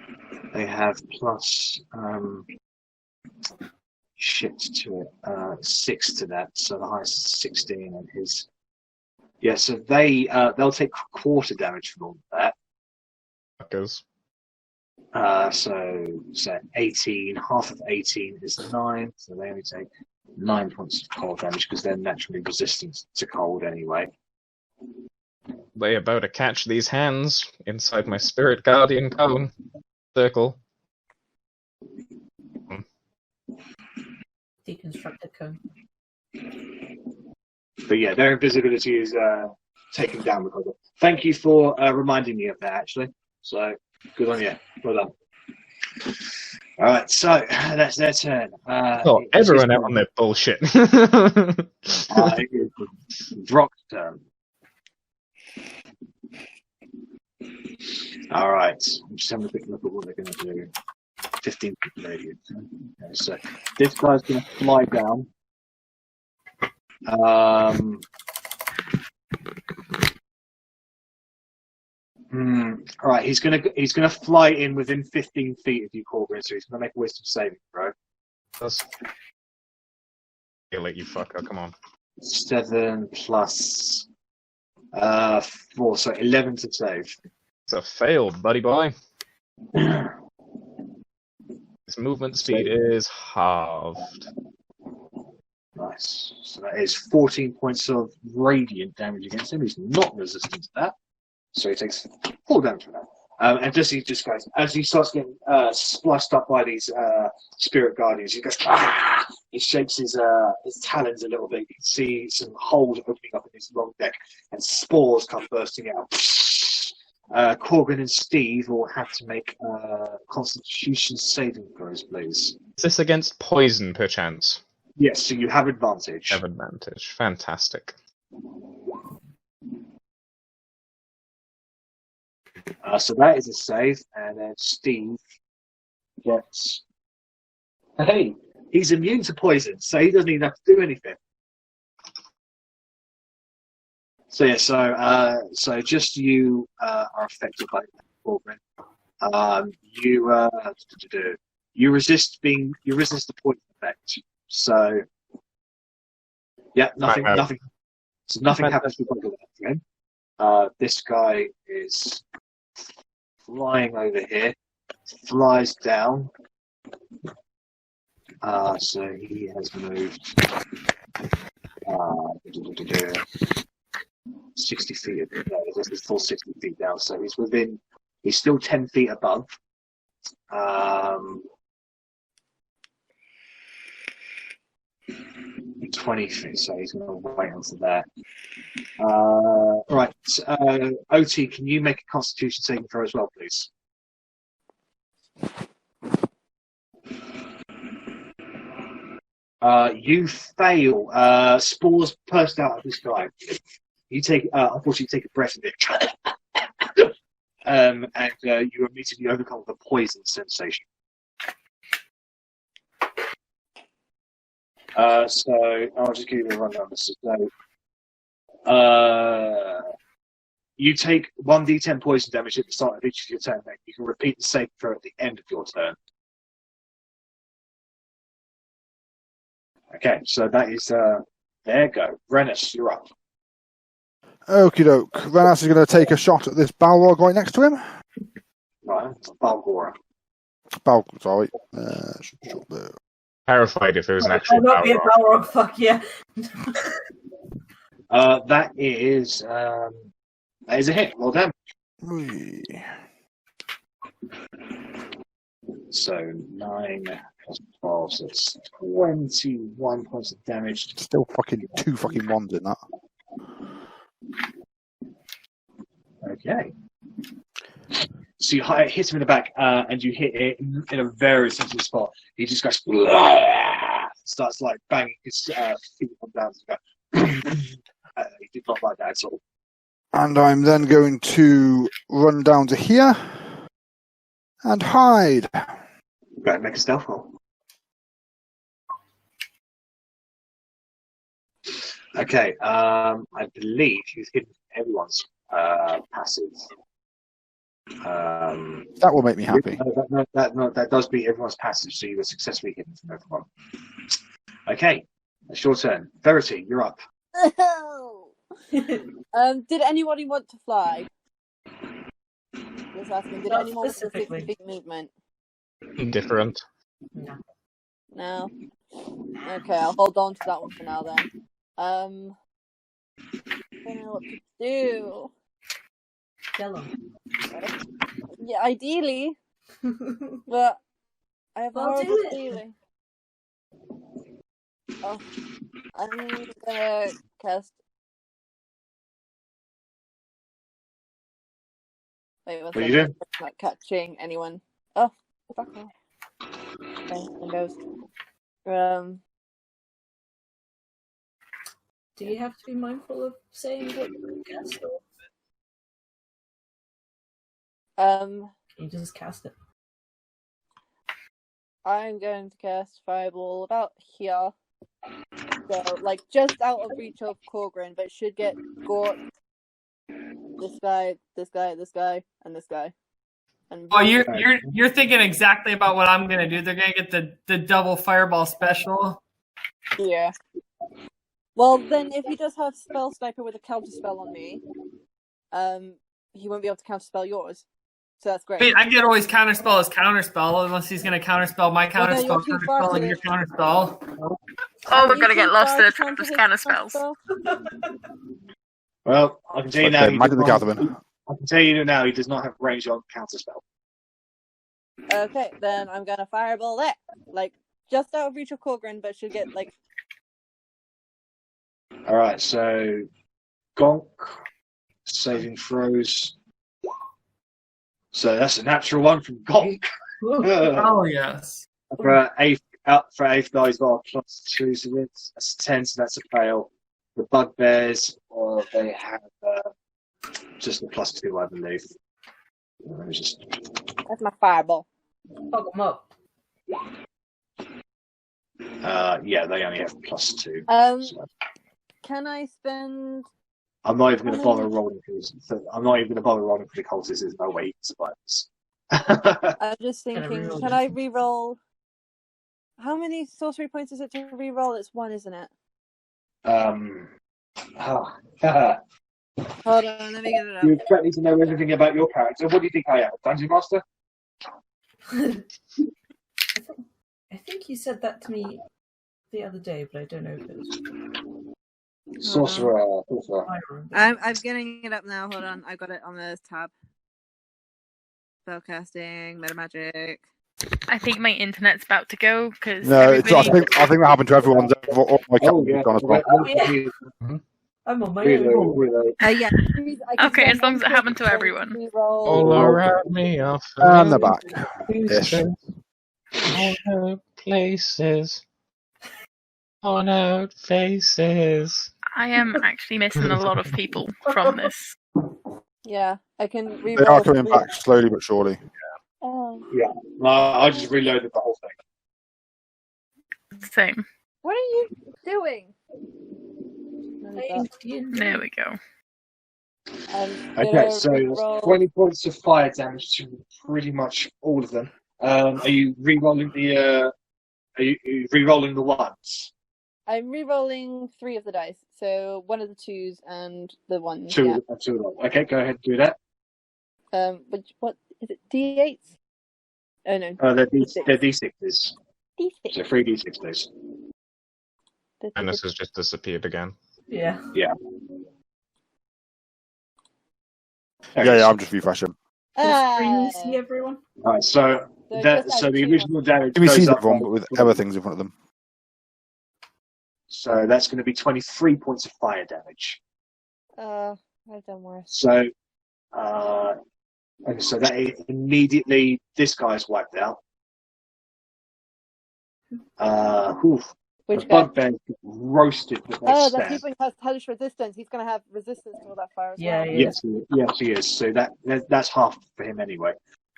Speaker 1: They have plus shit to it. 6 to that, so the highest is 16 and his. Yeah, so they'll take quarter damage from all of that.
Speaker 8: Fuckers.
Speaker 1: So 18. Half of 18 is 9, so they only take 9 points of cold damage because they're naturally resistant to cold anyway.
Speaker 8: They about to catch these hands inside my Spirit Guardian cone circle.
Speaker 6: Deconstructed cone.
Speaker 1: But yeah, their invisibility is taken down because of it. Thank you for reminding me of that, actually. So, good on you. Well done. All right, so that's their turn.
Speaker 8: Everyone out on their bullshit.
Speaker 1: Brock's turn. All right, I'm just having a quick look at what they're going to do. 15 feet radius. Okay, so this guy's going to fly down. All right, he's gonna fly in within 15 feet of you, Korgrin, so he's gonna make a wisdom saving throw.
Speaker 8: I'll let you fucker, come on.
Speaker 1: 7 plus 4, so 11 to save.
Speaker 8: It's a fail, buddy boy. His movement speed is halved.
Speaker 1: Nice. So that is 14 points of radiant damage against him. He's not resistant to that. So he takes 4 damage from that. And as he starts getting spliced up by these spirit guardians, he goes, ah! He shakes his talons a little bit. You can see some holes opening up in his long neck, and spores come bursting out. Korgrin and Steve will have to make Constitution saving throws, please.
Speaker 8: Is this against poison, perchance?
Speaker 1: Yes, so you have advantage.
Speaker 8: Have advantage. Fantastic.
Speaker 1: So that is a save, and then Steve gets. Hey, he's immune to poison, so he doesn't even have to do anything. So yeah, so just you are affected by Korgrin. You resist the poison effect. So yeah, nothing. So nothing happens because of that. Okay? This guy is flying over here, flies down. So he has moved 60 feet. No, this is full 60 feet down. So he's still 10 feet above. 20 feet, so he's going to wait until that. Right, Otti, can you make a Constitution saving throw as well, please? You fail. Spores burst out of this guy. You take, unfortunately, take a breath of it, and you immediately overcome the poison sensation. So I'll just give you a rundown. So, you take 1d10 poison damage at the start of each of your turn. Then you can repeat the saving throw at the end of your turn. Okay, so that is there. Go, Rennas, you're up.
Speaker 2: Okie doke. Rennas is going to take a shot at this Balrog right next to him.
Speaker 1: Right, Balgora.
Speaker 2: Sorry. Shot there.
Speaker 8: Terrified if it was an actual
Speaker 6: not be a Balrog, fuck yeah.
Speaker 1: That is a hit. Well done. So 9 plus 12, so it's 21 points of damage.
Speaker 2: Still two fucking ones in that. Okay.
Speaker 1: So you hit him in the back, and you hit it in a very sensitive spot. He just goes, starts like banging his feet on down. He did not like that at all.
Speaker 2: And I'm then going to run down to here and hide.
Speaker 1: Go and make a stealth roll. Okay, I believe you've hidden everyone's passive.
Speaker 2: That will make me happy.
Speaker 1: That does beat everyone's passive, so you were successfully hidden from everyone. Okay, it's your turn. Verity, you're up.
Speaker 5: Did anybody want to fly? just asking, did
Speaker 6: Not
Speaker 5: anyone with the 60
Speaker 6: specifically.
Speaker 5: feet movement?
Speaker 8: Different.
Speaker 6: No.
Speaker 5: No? Okay, I'll hold on to that one for now then. I don't know what to do.
Speaker 6: Kill him.
Speaker 5: Yeah, ideally, but I have a
Speaker 6: Well, do
Speaker 5: horrible
Speaker 6: it.
Speaker 5: feeling. Oh, I'm gonna cast. Wait, what's
Speaker 1: What are you doing?
Speaker 5: It's not catching anyone. Oh, fuck off. Okay, windows.
Speaker 6: Do you have to be mindful of saying what you cast, or can you just cast it?
Speaker 5: I'm going to cast Fireball about here. So, like, just out of reach of Korgrin, but should get Gort, this guy, this guy, this guy, and this guy. And
Speaker 3: Oh, you're thinking exactly about what I'm gonna do. They're gonna get the double fireball special.
Speaker 5: yeah. Well, then, if you just have Spell Sniper with a counterspell on me, he won't be able to counterspell yours. So that's great.
Speaker 3: I mean, I could always counterspell his counterspell unless he's gonna counterspell my
Speaker 5: Well, no,
Speaker 3: counterspell,
Speaker 5: you're too far
Speaker 3: counterspell, and
Speaker 5: to-
Speaker 3: your counterspell.
Speaker 4: Oh, we're
Speaker 5: You
Speaker 4: gonna get
Speaker 5: too
Speaker 4: lost
Speaker 5: far
Speaker 4: in the
Speaker 5: to come
Speaker 4: trap of
Speaker 5: to his
Speaker 4: counter spells.
Speaker 5: counterspell?
Speaker 1: Well, I can tell you now.
Speaker 2: Okay,
Speaker 1: He
Speaker 2: Magic
Speaker 1: does
Speaker 2: the
Speaker 1: not-
Speaker 2: Gathering.
Speaker 1: I can tell you now. He does not have range on counterspell.
Speaker 5: Okay, then I'm gonna Fireball that. Like, just out of reach of Korgrin, but should get, like...
Speaker 1: All right. So, Gonk saving throws. So that's a natural one from Gonk.
Speaker 3: Oh yes.
Speaker 1: For eighth guys, got a +2, so that's 10, so that's a fail. The bugbears, or they have just a +2, I believe. Let me just.
Speaker 5: That's my Fireball.
Speaker 6: Fuck them up.
Speaker 1: Yeah, they only have +2. So
Speaker 5: Can I spend...
Speaker 1: I'm not even going to bother rolling for I'm not even going to bother rolling for the cultists. There's no way he can survive this.
Speaker 5: I'm just
Speaker 6: Can I
Speaker 5: thinking,
Speaker 6: reroll
Speaker 5: can
Speaker 6: this?
Speaker 5: I reroll... How many sorcery points is it to reroll? It's 1, isn't it?
Speaker 1: Oh.
Speaker 5: Hold on, let me get it up.
Speaker 1: You expect me to know everything about your character. What do you think I am, a dungeon master?
Speaker 6: I think you said that to me the other day, but I don't know if it was.
Speaker 1: Sorcerer.
Speaker 6: I remember.
Speaker 5: I'm getting it up now. Hold on, I got it on this tab. Spellcasting, metamagic.
Speaker 4: I think my internet's about to go because
Speaker 2: No, I
Speaker 4: everybody.
Speaker 2: think that happened to everyone. All my
Speaker 1: Oh,
Speaker 2: characters
Speaker 1: yeah.
Speaker 2: have gone as well.
Speaker 6: I'm on my
Speaker 1: Reload,
Speaker 6: own.
Speaker 1: reload.
Speaker 5: Yeah. I can
Speaker 4: Okay, as
Speaker 5: spend
Speaker 4: long as it
Speaker 5: 1
Speaker 4: happened to
Speaker 5: point
Speaker 4: everyone.
Speaker 5: reroll.
Speaker 8: All around me are
Speaker 2: And they're back.
Speaker 8: places. On out places. On out faces.
Speaker 4: I am actually missing a lot of people from this.
Speaker 5: Yeah, I can reroll.
Speaker 2: They are coming
Speaker 5: 3.
Speaker 2: back slowly but surely.
Speaker 5: Oh.
Speaker 1: I just reloaded the whole thing.
Speaker 4: Same.
Speaker 5: What are you doing?
Speaker 4: There we go.
Speaker 1: Okay, so that's 20 points of fire damage to pretty much all of them. Are you re-rolling the? Are you re-rolling the ones?
Speaker 5: I'm re-rolling 3 of the dice, so 1 of the 2s and the 1s.
Speaker 1: Two.
Speaker 5: Yeah.
Speaker 1: Two of them. Okay, go ahead and do that.
Speaker 5: What is it? D8s? Oh no.
Speaker 1: They're D6s.
Speaker 5: D6.
Speaker 1: So 3 D6s.
Speaker 8: And this has just disappeared again.
Speaker 6: Yeah.
Speaker 2: Yeah, I'm just refreshing.
Speaker 6: Can you see everyone?
Speaker 1: Alright, so the original damage
Speaker 2: Can we see
Speaker 1: goes up
Speaker 2: everyone,
Speaker 1: by-
Speaker 2: but with other things in front of them?
Speaker 1: So that's going to be 23 points of fire damage.
Speaker 5: I've done worse.
Speaker 1: So, and so that immediately this guy's wiped out.
Speaker 5: Which
Speaker 1: the
Speaker 5: guy?
Speaker 1: bugbear roasted with their
Speaker 5: Oh, that
Speaker 1: stab.
Speaker 5: people has hellish resistance. He's going to have resistance to all that fire as
Speaker 6: Yeah,
Speaker 5: well.
Speaker 6: yeah.
Speaker 1: Yes, he is. So that's half for him anyway.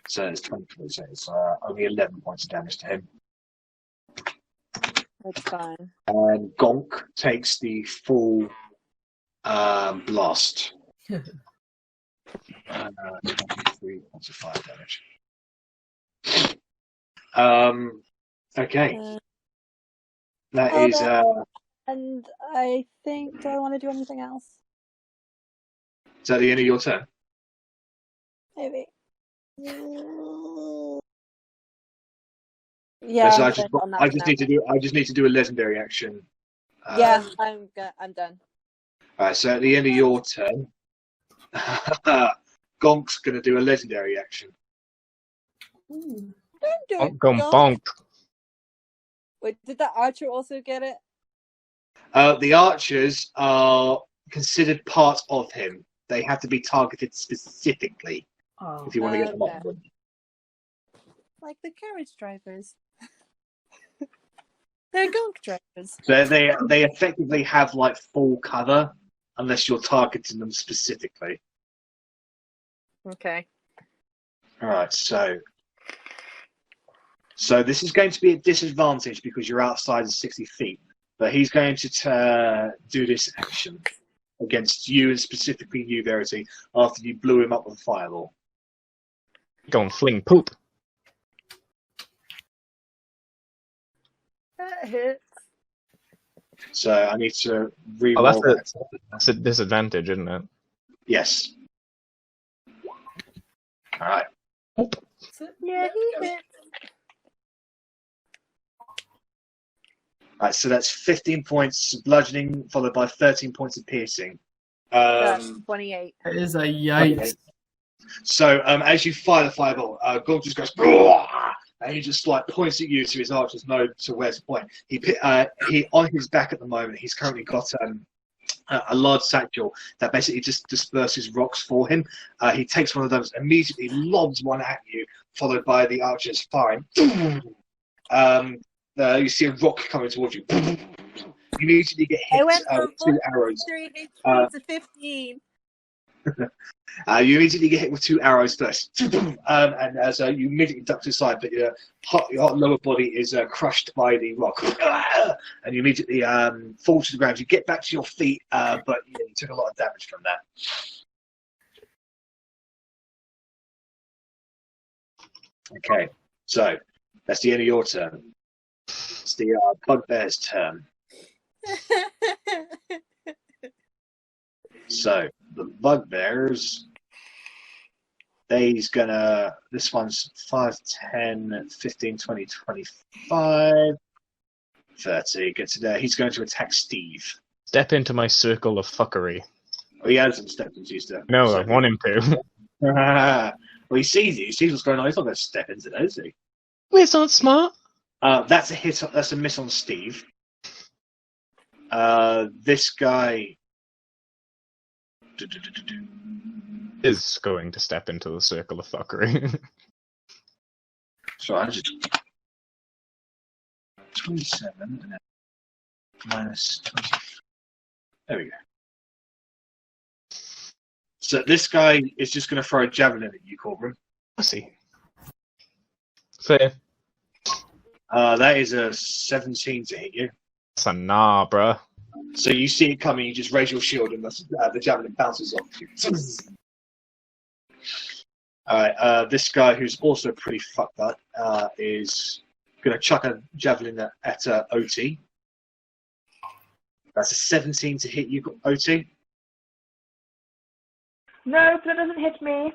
Speaker 1: So it's 23. So it's only 11 points of damage to him.
Speaker 5: That's fine.
Speaker 1: And Gonk takes the full blast. 23 points of fire damage. Okay. That
Speaker 5: Hold
Speaker 1: is.
Speaker 5: And I think, do I want to do anything else?
Speaker 1: Is that the end of your turn?
Speaker 5: Maybe. Yeah,
Speaker 1: So
Speaker 5: I'm
Speaker 1: I just
Speaker 5: good on that for now.
Speaker 1: need to do a legendary action.
Speaker 5: Yeah, I'm done.
Speaker 1: All right. So at the end of your turn, Gonk's going to do a legendary action.
Speaker 6: Ooh.
Speaker 5: Don't do it.
Speaker 8: Bonk,
Speaker 5: Gonk.
Speaker 8: bonk.
Speaker 5: Wait, did the archer also get it?
Speaker 1: The archers are considered part of him. They have to be targeted specifically
Speaker 6: Oh.
Speaker 1: if you want to get them
Speaker 5: Okay.
Speaker 1: off.
Speaker 5: Like the carriage drivers. They're gonk drivers.
Speaker 1: So they effectively have like full cover unless you're targeting them specifically.
Speaker 5: Okay.
Speaker 1: All right, so this is going to be a disadvantage because you're outside of 60 feet. But he's going to do this action against you and specifically you, Verity, after you blew him up with a fireball.
Speaker 8: Go and fling poop.
Speaker 5: That hits.
Speaker 1: So I need to re-roll
Speaker 8: that's
Speaker 1: that.
Speaker 8: That's a disadvantage, isn't it?
Speaker 1: Yes. All right.
Speaker 5: Yeah, he hit.
Speaker 1: All right, so that's 15 points of bludgeoning, followed by 13 points of piercing.
Speaker 5: That's 28.
Speaker 3: That is a yikes.
Speaker 1: So as you fire the fireball, Gorg just goes, "Roar!" And he just like points at you so his archers know to where to point. He on his back at the moment. He's currently got a large satchel that basically just disperses rocks for him. He takes one of those, immediately lobs one at you, followed by the archers firing. You see a rock coming towards you. You immediately get hit
Speaker 5: I went
Speaker 1: with
Speaker 5: from
Speaker 1: 2 arrows.
Speaker 5: 3 HP to 15.
Speaker 1: You immediately get hit with 2 arrows first, and as you immediately duck to the side, but your hot lower body is crushed by the rock, and you immediately fall to the ground. You get back to your feet, but you took a lot of damage from that. Okay, so that's the end of your turn. It's the bugbear's turn. So the bugbears, this one's 5, 10, 15, 20, 25, 30. Get to there. He's going to attack Steve.
Speaker 8: Step into my circle of fuckery.
Speaker 1: Oh, he hasn't stepped into you still.
Speaker 8: No,
Speaker 1: So-
Speaker 8: I want him to.
Speaker 1: Well, he sees you. He sees what's going on. He's not going to step into that, is he?
Speaker 8: Well, it's not smart.
Speaker 1: That's a hit. That's a miss on Steve. This guy
Speaker 8: Is going to step into the circle of fuckery.
Speaker 1: So I just 27 and then minus 20. There we go. So this guy is just going to throw a javelin at you, Korgrin.
Speaker 8: I see. Fair.
Speaker 1: That is a 17 to hit you.
Speaker 8: That's a nah, bruh.
Speaker 1: So you see it coming, you just raise your shield, and the javelin bounces off you. Alright, this guy who's also pretty fucked up is going to chuck a javelin at Otti. That's a 17 to hit you, Otti.
Speaker 7: No, that doesn't hit me.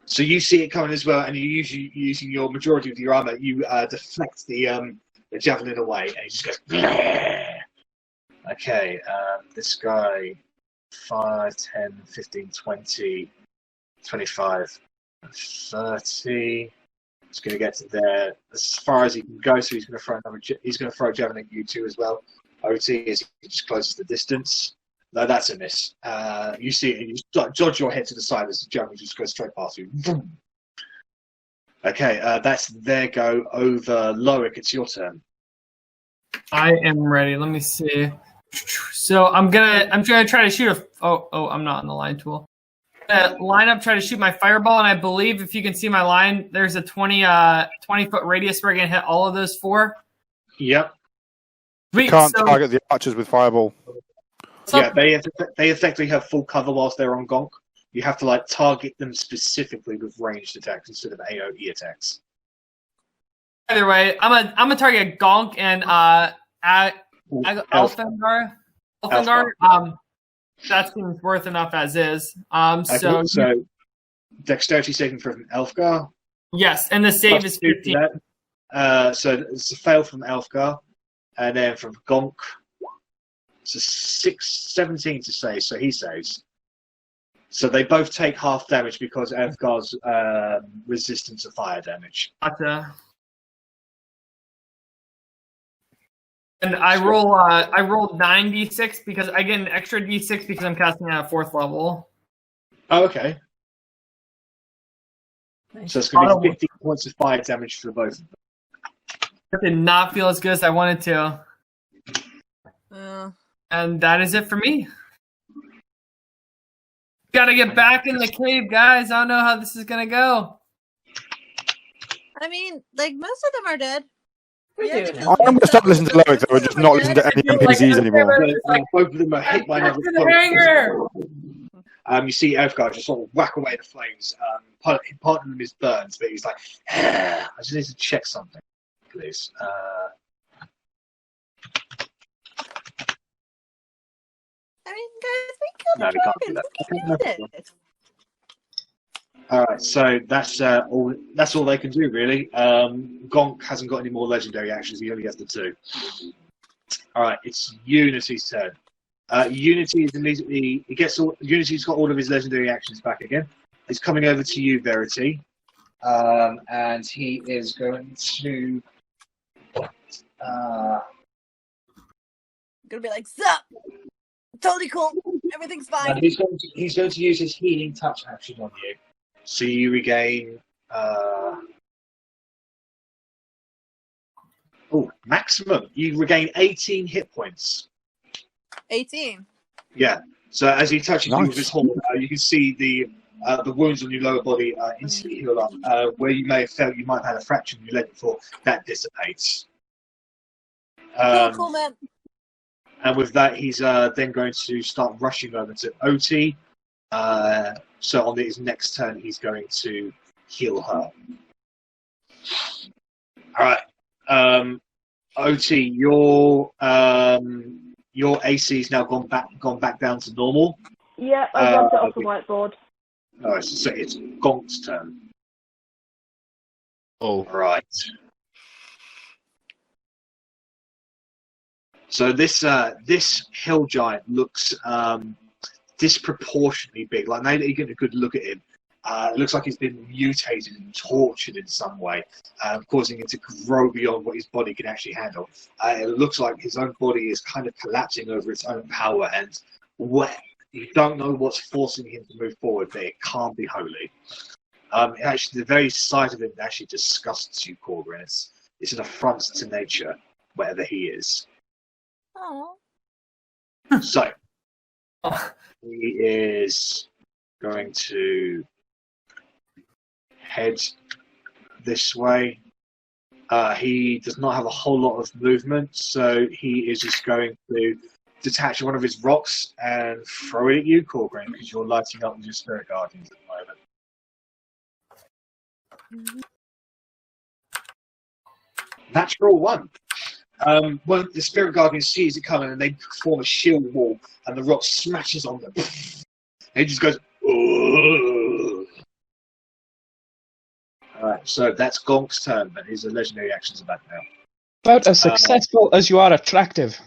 Speaker 1: So you see it coming as well, and you using your majority of your armor, you deflect the javelin away, and he just goes. Bleh! Okay, this guy, 5, 10, 15, 20, 25, 30. He's going to get to there as far as he can go. So he's going to throw a javelin at you too as well. Otti is just closes the distance. No, that's a miss. You see it, and you dodge your head to the side as the javelin just goes straight past you. Vroom. Okay, that's their go over Loic. It's your turn.
Speaker 3: I am ready. Let me see. So I'm gonna try to shoot I'm not on the line tool. Line up, try to shoot my fireball, and I believe if you can see my line, there's a 20 foot radius where I can hit all of those 4.
Speaker 1: Yep.
Speaker 3: Sweet.
Speaker 2: Can't
Speaker 3: So-
Speaker 2: target the archers with fireball.
Speaker 1: Yeah, they effectively have full cover whilst they're on Gonk. You have to target them specifically with ranged attacks instead of AoE attacks.
Speaker 3: Either way, I'm gonna target Gonk and Elfengar. That seems worth enough as is. So
Speaker 1: So dexterity saving throw from Elfgar.
Speaker 3: Yes, and the save is 15.
Speaker 1: So it's a fail from Elfgar, and then from Gonk, it's a 17 to save, so he saves. So they both take half damage because Elfgar's resistant to fire damage.
Speaker 3: Gotcha. And I rolled 9d6 because I get an extra d6 because I'm casting at 4th level.
Speaker 1: Oh, okay.
Speaker 6: Nice.
Speaker 1: So it's going to be 15 points of fire damage for both of them.
Speaker 3: That did not feel as good as I wanted to. And that is it for me. Gotta get back in the cave, guys. I don't know how this is gonna go.
Speaker 5: I mean, like, most of them are dead.
Speaker 6: We're doing it.
Speaker 2: I'm going to start listening to Loic, though, and just not listen to any NPCs anymore.
Speaker 1: Both of them are hit by another
Speaker 3: the hanger.
Speaker 1: You see Elfgar just sort of whack away the flames. Part of them is burns, but he's like, I just need to check something, please.
Speaker 5: I mean, guys, we killed the dragons. We can do this.
Speaker 1: All right, so that's all. That's all they can do, really. Gonk hasn't got any more legendary actions. He only has the 2. All right, it's Unity's turn. Unity is immediately. Unity's got all of his legendary actions back again. He's coming over to you, Verity, and he is going to.
Speaker 5: Gonna be like, sup? Totally cool. Everything's fine.
Speaker 1: He's going to use his healing touch action on you. So you regain maximum. You regain 18 hit points.
Speaker 5: 18.
Speaker 1: Yeah. So as he touches you with his horn, you can see the wounds on your lower body instantly heal up. Where you may have felt you might have had a fracture in your leg before, that dissipates.
Speaker 5: Cool, man.
Speaker 1: And with that, he's then going to start rushing over to Otti. So on his next turn, he's going to heal her. All right, Otti, your AC is now gone back down to normal.
Speaker 7: Yeah, I grabbed it off the whiteboard.
Speaker 1: All right, so it's Gonk's turn.
Speaker 8: Oh,
Speaker 1: right. So this hill giant looks disproportionately big. Like now that you get a good look at him, it looks like he's been mutated and tortured in some way, causing him to grow beyond what his body can actually handle. It looks like his own body is kind of collapsing over its own power, and you don't know what's forcing him to move forward, but it can't be holy. Actually, the very sight of him actually disgusts you, Korgrin. It's an affront to nature, wherever he is.
Speaker 5: Oh.
Speaker 1: So, he is going to head this way. He does not have a whole lot of movement, so he is just going to detach one of his rocks and throw it at you, Korgrin, because you're lighting up with your Spirit Guardians at the moment. Natural 1. When the Spirit Guardian sees it coming, and they form a shield wall, and the rock smashes on them. And he just goes, "Ugh." Alright, so that's Gonk's turn, but his legendary actions are back now.
Speaker 8: about as successful as you are attractive.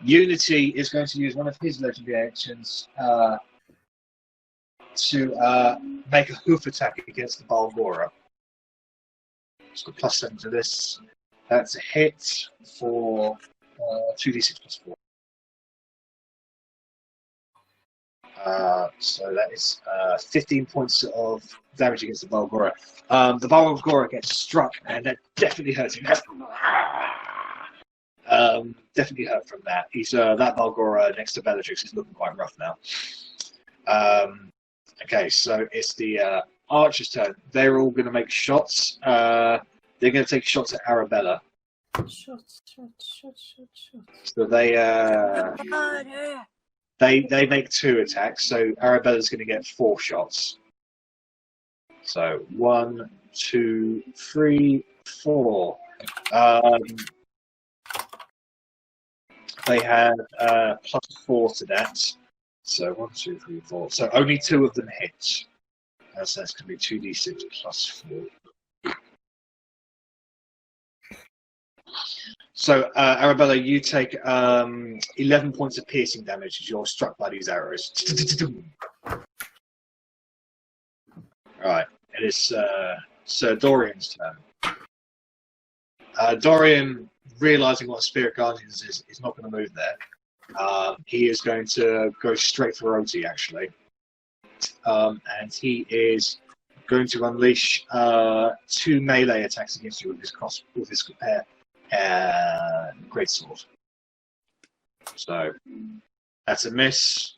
Speaker 1: Unity is going to use one of his legendary actions to make a hoof attack against the Balgora. It's got +7 to this. That's a hit for 2d6 plus 4. So that is 15 points of damage against the Balgora. The Balgora gets struck, and that definitely hurts him. Definitely hurt from that. He's that Balgora next to Bellatrix is looking quite rough now. Okay, so it's the archer's turn. They're all going to make shots. They're going to take shots at Arrabella.
Speaker 6: Shots.
Speaker 1: So they make 2 attacks. So Arabella's going to get 4 shots. So 1, 2, 3, 4. They have +4 to that. So 1, 2, 3, 4. So only 2 of them hit. So that's going to be 2d6 plus 4. So, Arrabella, you take 11 points of piercing damage as you're struck by these arrows. Alright, it is Sir Dorian's turn. Dorian, realising what Spirit Guardian is not going to move there. He is going to go straight for Otti, actually. And he is going to unleash 2 melee attacks against you with his greatsword. So that's a miss,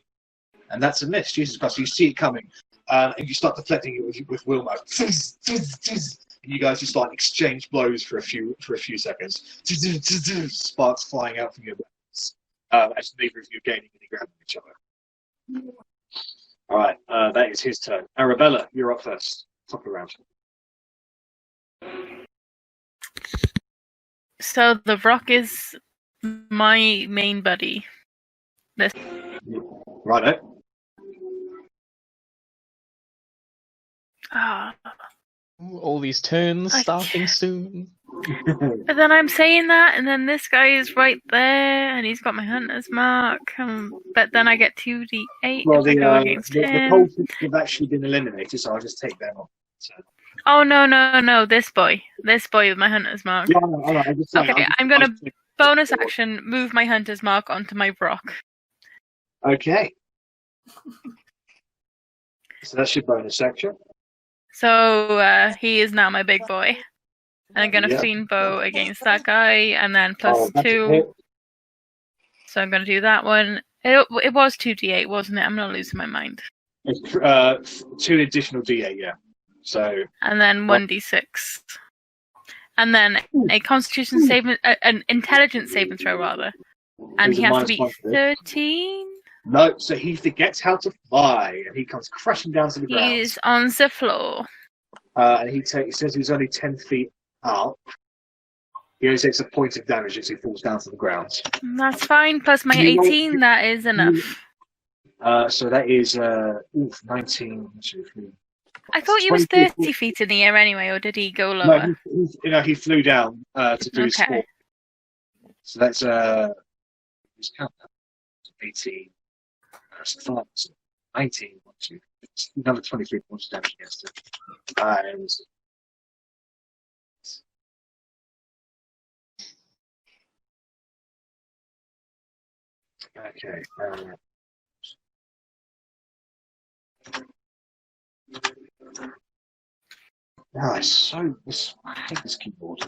Speaker 1: and that's a miss. Jesus Christ! You see it coming, and you start deflecting it with Wilma. And you guys just like exchange blows for a few seconds. Sparks flying out from your weapons as neither of you are gaining any ground on each other. All right, that is his turn. Arrabella, you're up first. Top of the round.
Speaker 4: So the rock is my main buddy. This.
Speaker 1: Right.
Speaker 8: All these turns starting soon.
Speaker 4: But then I'm saying that, and then this guy is right there, and he's got my hunter's mark. But then I get 2d8
Speaker 1: Well,
Speaker 4: if I go against
Speaker 1: the
Speaker 4: him.
Speaker 1: cultists have actually been eliminated, so I'll just take them off. So.
Speaker 4: Oh no! This boy with my hunter's mark.
Speaker 1: Yeah, I just
Speaker 4: Okay, I'm gonna bonus action move my hunter's mark onto my rock.
Speaker 1: Okay. So that's your bonus action.
Speaker 4: So he is now my big boy. And I'm gonna
Speaker 1: Yeah.
Speaker 4: fiend bow against that guy, and then plus
Speaker 1: that's a
Speaker 4: 2.
Speaker 1: hit.
Speaker 4: So I'm gonna do that one. It was 2d8, wasn't it? I'm not losing my mind.
Speaker 1: It's 2 additional d8, yeah. So.
Speaker 4: And then 1d6. And then a Constitution saving, an Intelligence saving throw rather. And
Speaker 1: He's
Speaker 4: he
Speaker 1: a
Speaker 4: has to be
Speaker 1: -1 for this.
Speaker 4: 13.
Speaker 1: No, so he forgets how to fly, and he comes crashing down to the ground.
Speaker 4: He's on the floor.
Speaker 1: And he says he's only 10 feet up. He only takes a point of damage as he falls down to the ground.
Speaker 4: That's fine. Plus my 18, that is enough.
Speaker 1: So that is 19. 2, 3.
Speaker 4: I thought he was
Speaker 1: 20
Speaker 4: 30 feet in the air anyway, or did he go lower?
Speaker 1: No, he flew down to do his sport. So that's let's count that. 18. That's 5. 19. 1, 2, another 23 points of damage against him. And okay. I hate this keyboard.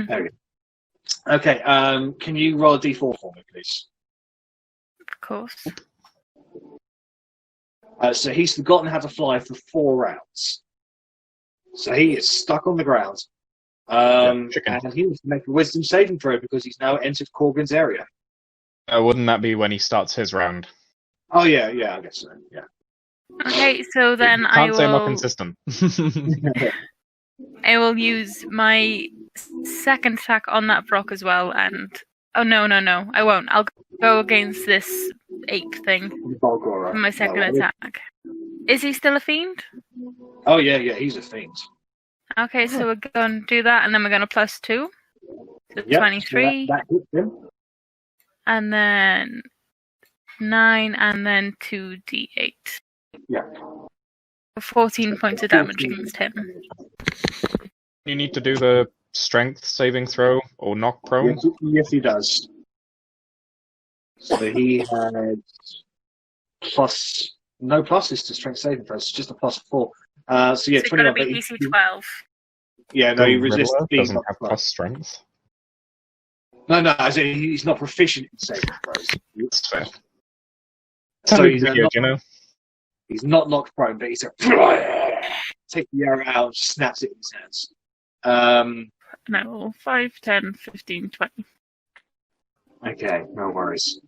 Speaker 1: There we go. Okay, can you roll a d4 for me, please?
Speaker 4: Of course.
Speaker 1: So he's forgotten how to fly for 4 rounds. So he is stuck on the ground. And he needs to make a wisdom saving throw because he's now entered Korgrin's area.
Speaker 8: Wouldn't that be when he starts his round?
Speaker 1: Oh, yeah, I guess so, yeah.
Speaker 4: Okay, so then
Speaker 8: Can't say more consistent.
Speaker 4: I will use my second attack on that rock as well, and... Oh, no, I won't. I'll go against this ape thing for my second attack. Is he still a fiend?
Speaker 1: Oh, yeah, he's a fiend.
Speaker 4: Okay, so we're going to do that, and then we're going to plus 2. So
Speaker 1: Yep,
Speaker 4: 23.
Speaker 1: So that hits him.
Speaker 4: And then 9, and then 2d8.
Speaker 1: Yeah.
Speaker 4: 14 points of damage against him.
Speaker 8: You need to do the strength saving throw or knock prone.
Speaker 1: Yes, he does. So he had no pluses to strength saving throws, it's just a +4. So yeah,
Speaker 4: So
Speaker 1: 21.
Speaker 4: be DC 12.
Speaker 1: Yeah, no, he resists being
Speaker 8: doesn't have plus strength.
Speaker 1: No, I say he's not proficient in saving throws.
Speaker 8: That's fair.
Speaker 1: So
Speaker 8: He's
Speaker 1: not knocked prone, but he's take the arrow out and snaps it in his hands.
Speaker 4: No, 5, 10, 15, 20.
Speaker 1: Okay, no worries.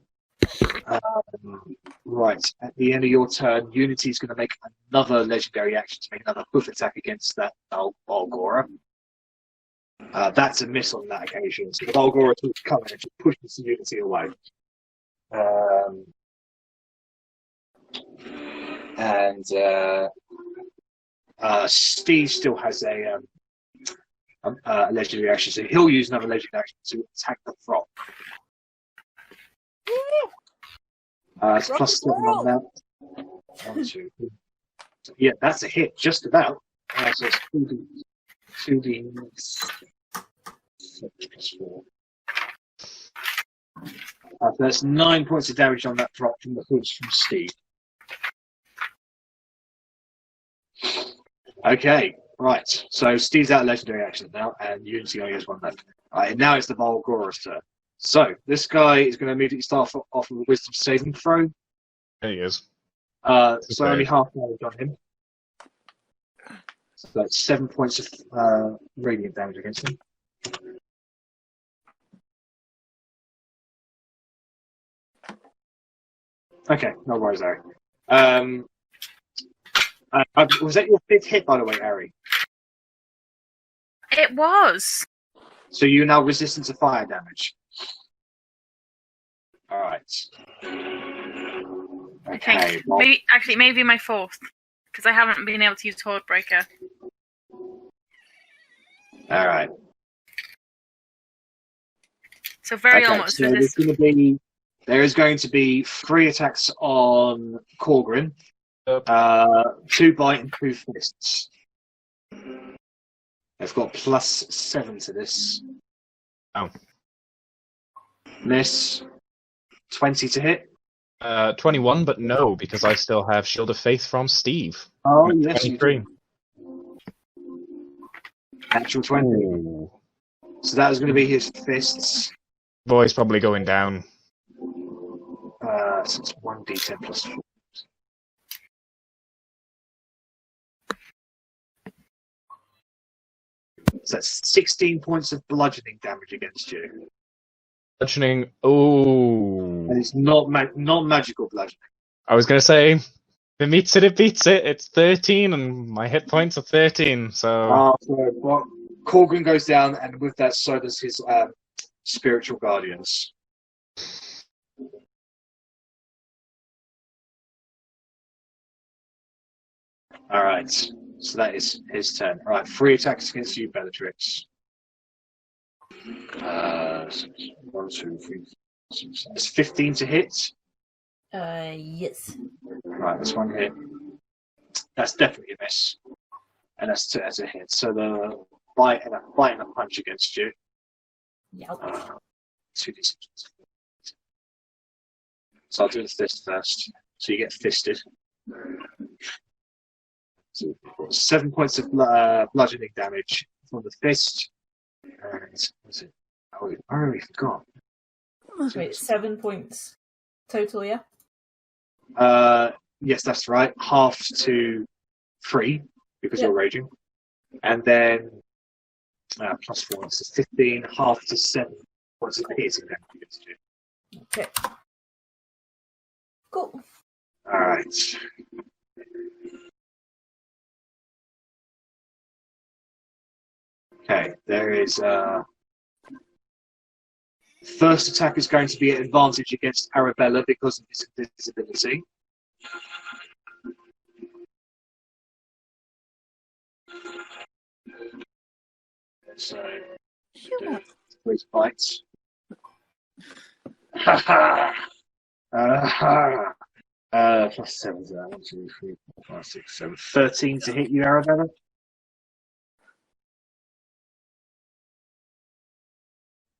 Speaker 1: Right, at the end of your turn, Unity's going to make another legendary action to make another hoof attack against that Balgora. That's a miss on that occasion. So the Balgora keeps coming and just pushes the Unity away. Steve still has a legendary action, so he'll use another legendary action to attack the frog. It's plus 7 on that. 1, 2, 3. So, yeah, that's a hit, just about. So it's 2D plus 4. So that's 9 points of damage on that drop from the hoods from Steve. Okay, right. So Steve's out of legendary action now, and Unity only has 1 left. All right, now it's the Volgora's turn. So this guy is going to immediately start off with a wisdom saving throw.
Speaker 8: There he is.
Speaker 1: So only half damage on him. So that's 7 points of radiant damage against him. Okay, no worries, Arri. Was that your 5th hit, by the way, Arri?
Speaker 4: It was.
Speaker 1: So you're now resistant to fire damage. All right. Okay. Well,
Speaker 4: Maybe my 4th, because I haven't been able to use Hordebreaker.
Speaker 1: all right.
Speaker 4: So very
Speaker 1: Okay,
Speaker 4: almost
Speaker 1: so
Speaker 4: resistant.
Speaker 1: there is going to be 3 attacks on Korgrin. 2 bite and 2 fists. They've got plus 7 to this.
Speaker 8: Oh.
Speaker 1: Miss. 20 to hit.
Speaker 8: 21, but no, because I still have Shield of Faith from Steve.
Speaker 1: Oh, yes, you
Speaker 8: 23.
Speaker 1: do. Natural 20.
Speaker 8: Ooh.
Speaker 1: So that was going to be his fists.
Speaker 8: Voice probably going down.
Speaker 1: So it's 1d10 plus 4. So that's 16 points of bludgeoning damage against you.
Speaker 8: Bludgeoning. Oh.
Speaker 1: And it's not magical bludgeoning.
Speaker 8: I was going to say, if it meets it, it beats it. It's 13, and my hit points are 13, so...
Speaker 1: So Korgrin goes down, and with that, so does his spiritual guardians. All right, so that is his turn. All right, 3 attacks against you, Bellatrix. 1, 2, 3, 6. It's 15 to hit.
Speaker 6: Yes.
Speaker 1: Right, that's 1 hit. That's definitely a miss, and that's 2 as a hit. So the bite and a punch against you.
Speaker 6: Yep.
Speaker 1: 2d6. So I'll do the fist first. So you get fisted. So 7 points of bludgeoning damage from the fist. And was it? Oh, I already forgot.
Speaker 6: Wait, 7 points total, yeah?
Speaker 1: Yes, that's right. Half to 3 because you're raging, and then plus 4, so 15. Half to 7 points of piercing damage against you.
Speaker 6: Okay. Cool.
Speaker 1: All right. Okay, there is first attack is going to be an advantage against Arrabella because of his invisibility. So, his bites. Ha ha! Plus 7 to that. 1, 2, 3, 4, 5, 6, 7. 13 to hit you, Arrabella.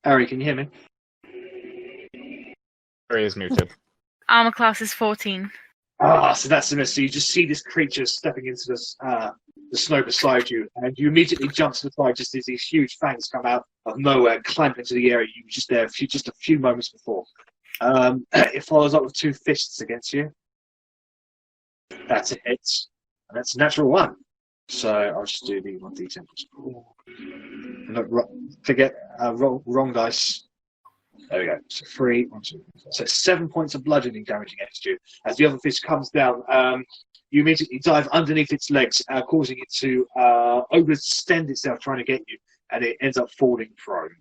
Speaker 1: Arri, can you hear me?
Speaker 8: Arri is muted.
Speaker 4: Armor class is 14.
Speaker 1: So that's a miss. So you just see this creature stepping into the snow beside you, and you immediately jump to the side just as these huge fangs come out of nowhere, clamp into the area you were just there just a few moments before. It follows up with 2 fists against you. That's a hit, and that's a natural 1. So I'll just do the 1d10 plus 4. Forget wrong dice. There we go. So 3, 1, 2. So 7 points of bludgeoning damage against you. As the other fist comes down, you immediately dive underneath its legs, causing it to overextend itself, trying to get you, and it ends up falling prone.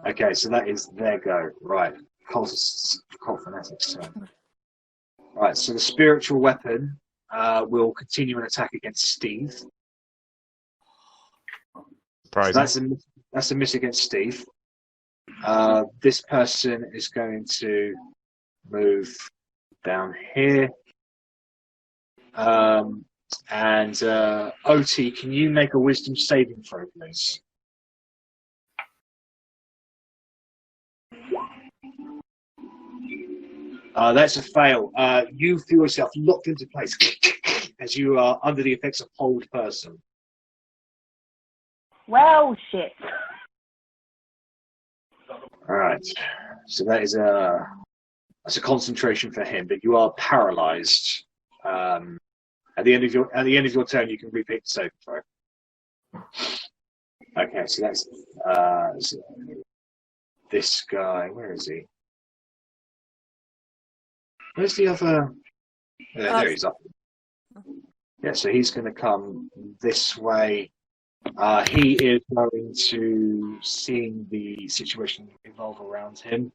Speaker 1: Okay, so that is their go. Right. Cult Fanatics turn. Right, so the spiritual weapon will continue an attack against Steve. So
Speaker 8: Surprising.
Speaker 1: that's a miss against Steve. This person is going to move down here. And Otti, can you make a wisdom saving throw, please? That's a fail. You feel yourself locked into place as you are under the effects of hold person.
Speaker 7: Well, shit.
Speaker 1: All right. So that's a concentration for him, but you are paralyzed. At the end of your turn, you can repeat the saving throw. Okay, so that's this guy. Where is he? Where's the other? There he's up. Yeah, so he's going to come this way. He is going to, seeing the situation evolve around him.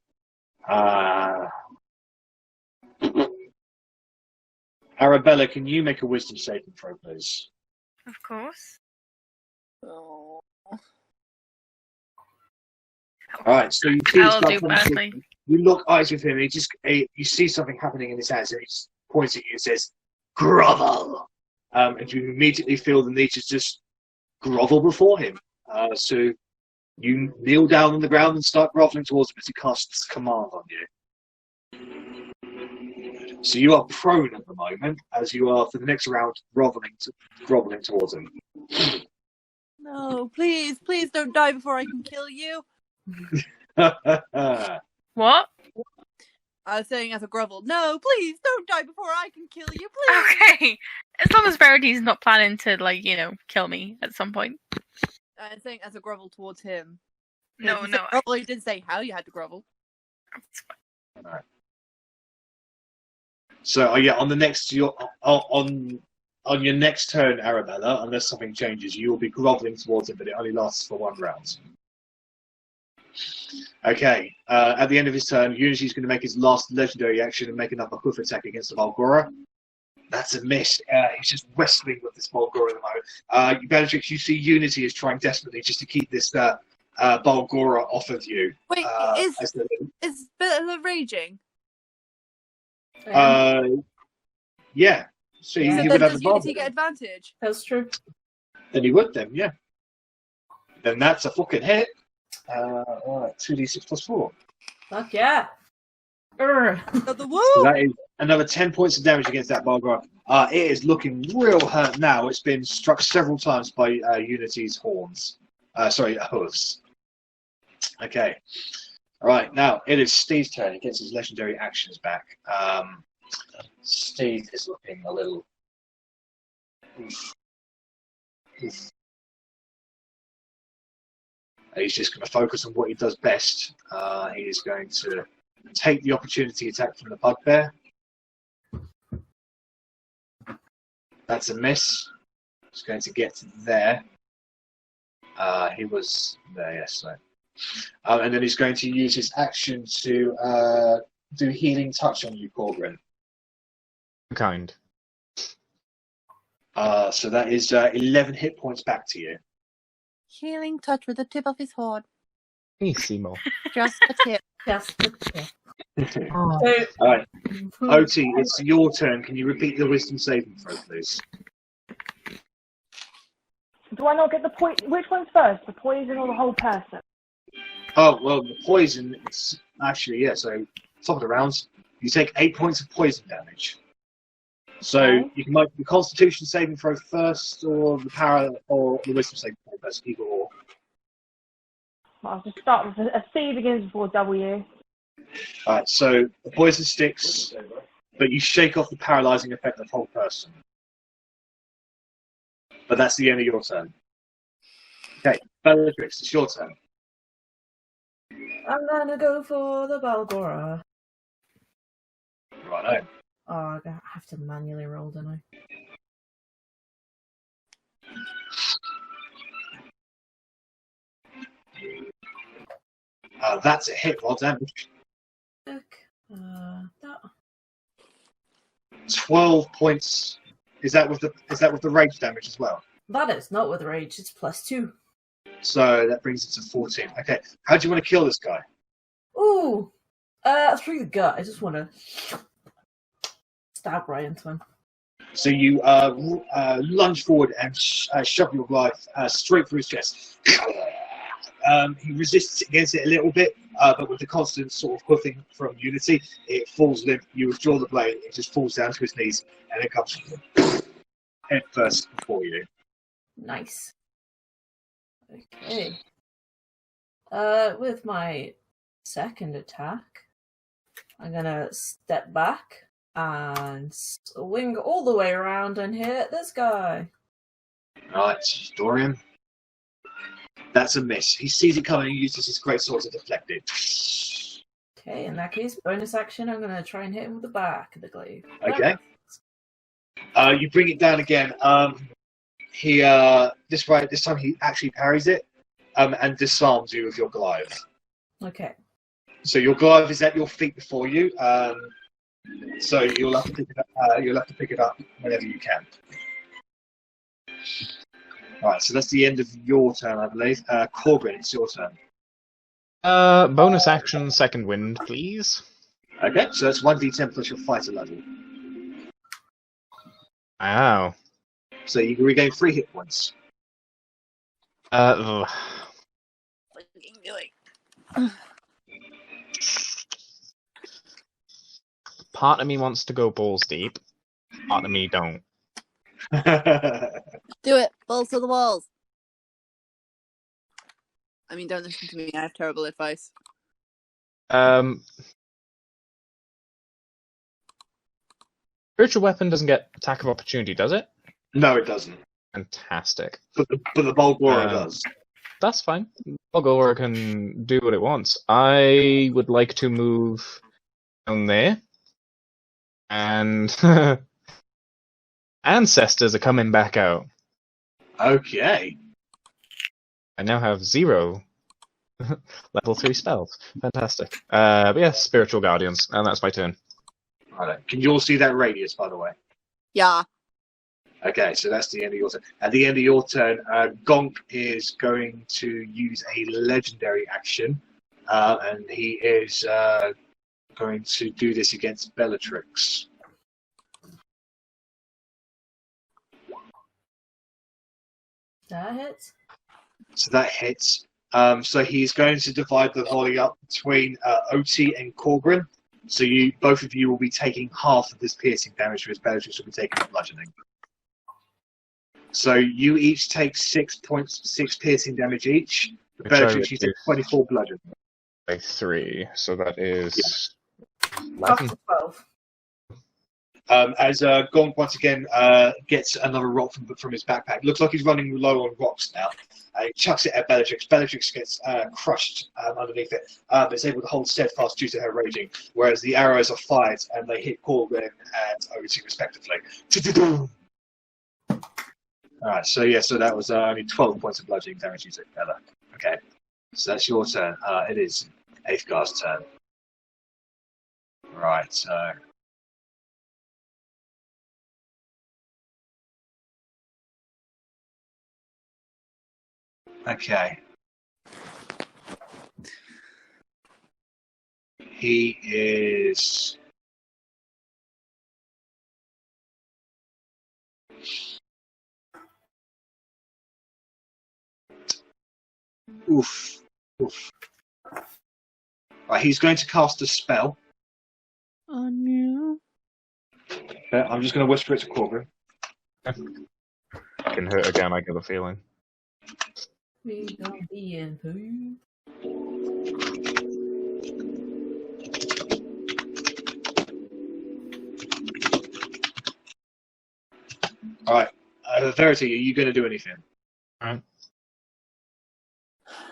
Speaker 1: Arrabella, can you make a wisdom saving throw, please?
Speaker 4: Of course.
Speaker 5: Oh.
Speaker 1: All right, so you see
Speaker 4: I'll do badly.
Speaker 1: You lock eyes with him. You see something happening in his hands, and he just points at you and says, "Grovel," and you immediately feel the need to just grovel before him. So you kneel down on the ground and start groveling towards him as he casts command on you. So you are prone at the moment, as you are for the next round groveling towards him.
Speaker 5: No, please don't die before I can kill you.
Speaker 4: What?
Speaker 5: I was saying as a grovel, no, please don't die before I can kill you, please.
Speaker 4: Okay. As long as Verity's not planning to, like, kill me at some point.
Speaker 5: I'm saying as a grovel towards him.
Speaker 4: No.
Speaker 5: Grovel, he didn't say how you had to grovel.
Speaker 1: Right. So yeah, on the next on your next turn, Arrabella, unless something changes, you will be groveling towards him, but it only lasts for 1 round. Okay. At the end of his turn, Unity is going to make his last legendary action and make another hoof attack against the Valgora. That's a miss. He's just wrestling with this Valgora at the moment. Bellatrix, you see Unity is trying desperately just to keep this Valgora off of you.
Speaker 5: Wait, is Bella raging?
Speaker 1: Yeah. So
Speaker 5: So
Speaker 1: he
Speaker 5: then
Speaker 1: would have
Speaker 5: does
Speaker 1: advantage.
Speaker 5: Unity get advantage?
Speaker 6: That's true.
Speaker 1: Then he would, then, yeah. Then that's a fucking hit. Alright, 2d6 plus 4.
Speaker 6: Fuck yeah.
Speaker 5: Another woo!
Speaker 1: So that is another 10 points of damage against that Valgora. It is looking real hurt now. It's been struck several times by Unity's hooves. Okay. Alright, now it is Steve's turn. He gets his legendary actions back. Steve is looking a little... Oof. He's just going to focus on what he does best. He is going to take the opportunity attack from the bugbear. That's a miss. He's going to get there. He was there, yes. So. And then he's going to use his action to do healing touch on you, Korgrin.
Speaker 8: Kind.
Speaker 1: So that is 11 hit points back to you.
Speaker 5: Healing touch with the tip of his horn.
Speaker 8: Easy more.
Speaker 5: Just a tip.
Speaker 6: Just a tip.
Speaker 8: Oh.
Speaker 1: All right, Otti, it's your turn. Can you repeat the wisdom saving throw, please?
Speaker 7: Do I not get the point? Which one's first, the poison or the whole person?
Speaker 1: Oh, well, the poison, it's actually, yeah, so top of the rounds, you take 8 points of poison damage. So
Speaker 7: Okay.
Speaker 1: you can make the Constitution saving throw first, or the power, or the wisdom saving throw first, either or.
Speaker 7: I'll just start with a C begins before W.
Speaker 1: Alright, so the poison sticks, but you shake off the paralyzing effect of the whole person. But that's the end of your turn. Okay, Bellatrix, it's your turn.
Speaker 6: I'm gonna go for the Valgora.
Speaker 1: Righto.
Speaker 6: Oh, I have to manually roll, don't I?
Speaker 1: That's a hit, roll damage.
Speaker 6: Look, that.
Speaker 1: 12 points. Is that with the rage damage as well?
Speaker 6: That is not with rage, it's +2.
Speaker 1: So that brings it to 14. Okay, how do you want to kill this guy?
Speaker 6: Ooh! Through the gut, I just want to stab right into him.
Speaker 1: So you lunge forward and shove your knife straight through his chest. He resists against it a little bit, but with the constant sort of hoofing from Unity, it falls limp. You withdraw the blade, it just falls down to his knees, and it comes head first before you.
Speaker 6: Nice. Okay. With my second attack, I'm gonna step back and swing all the way around and hit this guy.
Speaker 1: Right, Dorian. That's a miss. He sees it coming and uses his great sword to deflect it.
Speaker 6: Okay, in that case, bonus action, I'm gonna try and hit him with the back of the glaive.
Speaker 1: Okay. You bring it down again. He this time he actually parries it and disarms you with your glaive.
Speaker 6: Okay.
Speaker 1: So your glaive is at your feet before you. So you'll have to pick it up. You'll have to pick it up whenever you can. All right. So that's the end of your turn, I believe. Korgrin, it's your turn.
Speaker 8: Bonus action, second wind, please.
Speaker 1: Okay. So that's 1d10 plus your fighter level.
Speaker 8: Wow.
Speaker 1: So you can regain 3 hit points.
Speaker 8: Ugh. Part of me wants to go balls deep. Part of me don't.
Speaker 5: Do it. Balls to the walls. I mean, don't listen to me. I have terrible advice.
Speaker 8: Spiritual weapon doesn't get attack of opportunity, does it?
Speaker 1: No, it doesn't.
Speaker 8: Fantastic.
Speaker 1: But the Bulgora does.
Speaker 8: That's fine. Bulgora can do what it wants. I would like to move down there. And ancestors are coming back out.
Speaker 1: Okay.
Speaker 8: I now have 0 level 3 spells. Fantastic. But yeah, spiritual guardians, and that's my turn.
Speaker 1: Right. Can you all see that radius, by the way?
Speaker 5: Yeah.
Speaker 1: Okay, so that's the end of your turn. At the end of your turn, Gonk is going to use a legendary action, and he is going to do this against Bellatrix.
Speaker 6: That hits.
Speaker 1: So that hits. So he's going to divide the volley up between Otti and Korgrin. So both of you will be taking half of this piercing damage, whereas Bellatrix will be taking the bludgeoning. So you each take 6 piercing damage each. Bellatrix, you take 24 bludgeoning.
Speaker 8: By 3, so that is
Speaker 6: 11. 12.
Speaker 1: As Gonk once again gets another rock from his backpack. Looks like he's running low on rocks now. He chucks it at Bellatrix. Bellatrix gets crushed underneath it, but is able to hold steadfast due to her raging, whereas the arrows are fired and they hit Korgrin and Otti respectively. Alright, so that was only 12 points of bludgeoning damage you took, Bella. Okay, so that's your turn. It is Aethgar's turn. Right, so... Okay. He is... Oof. Right, he's going to cast a spell.
Speaker 5: On you.
Speaker 1: Okay, I'm just going to whisper it to Korgrin.
Speaker 8: Can hurt again, I get a feeling.
Speaker 6: We gonna be in food.
Speaker 1: Alright, Verity, are you going to do anything?
Speaker 8: Alright.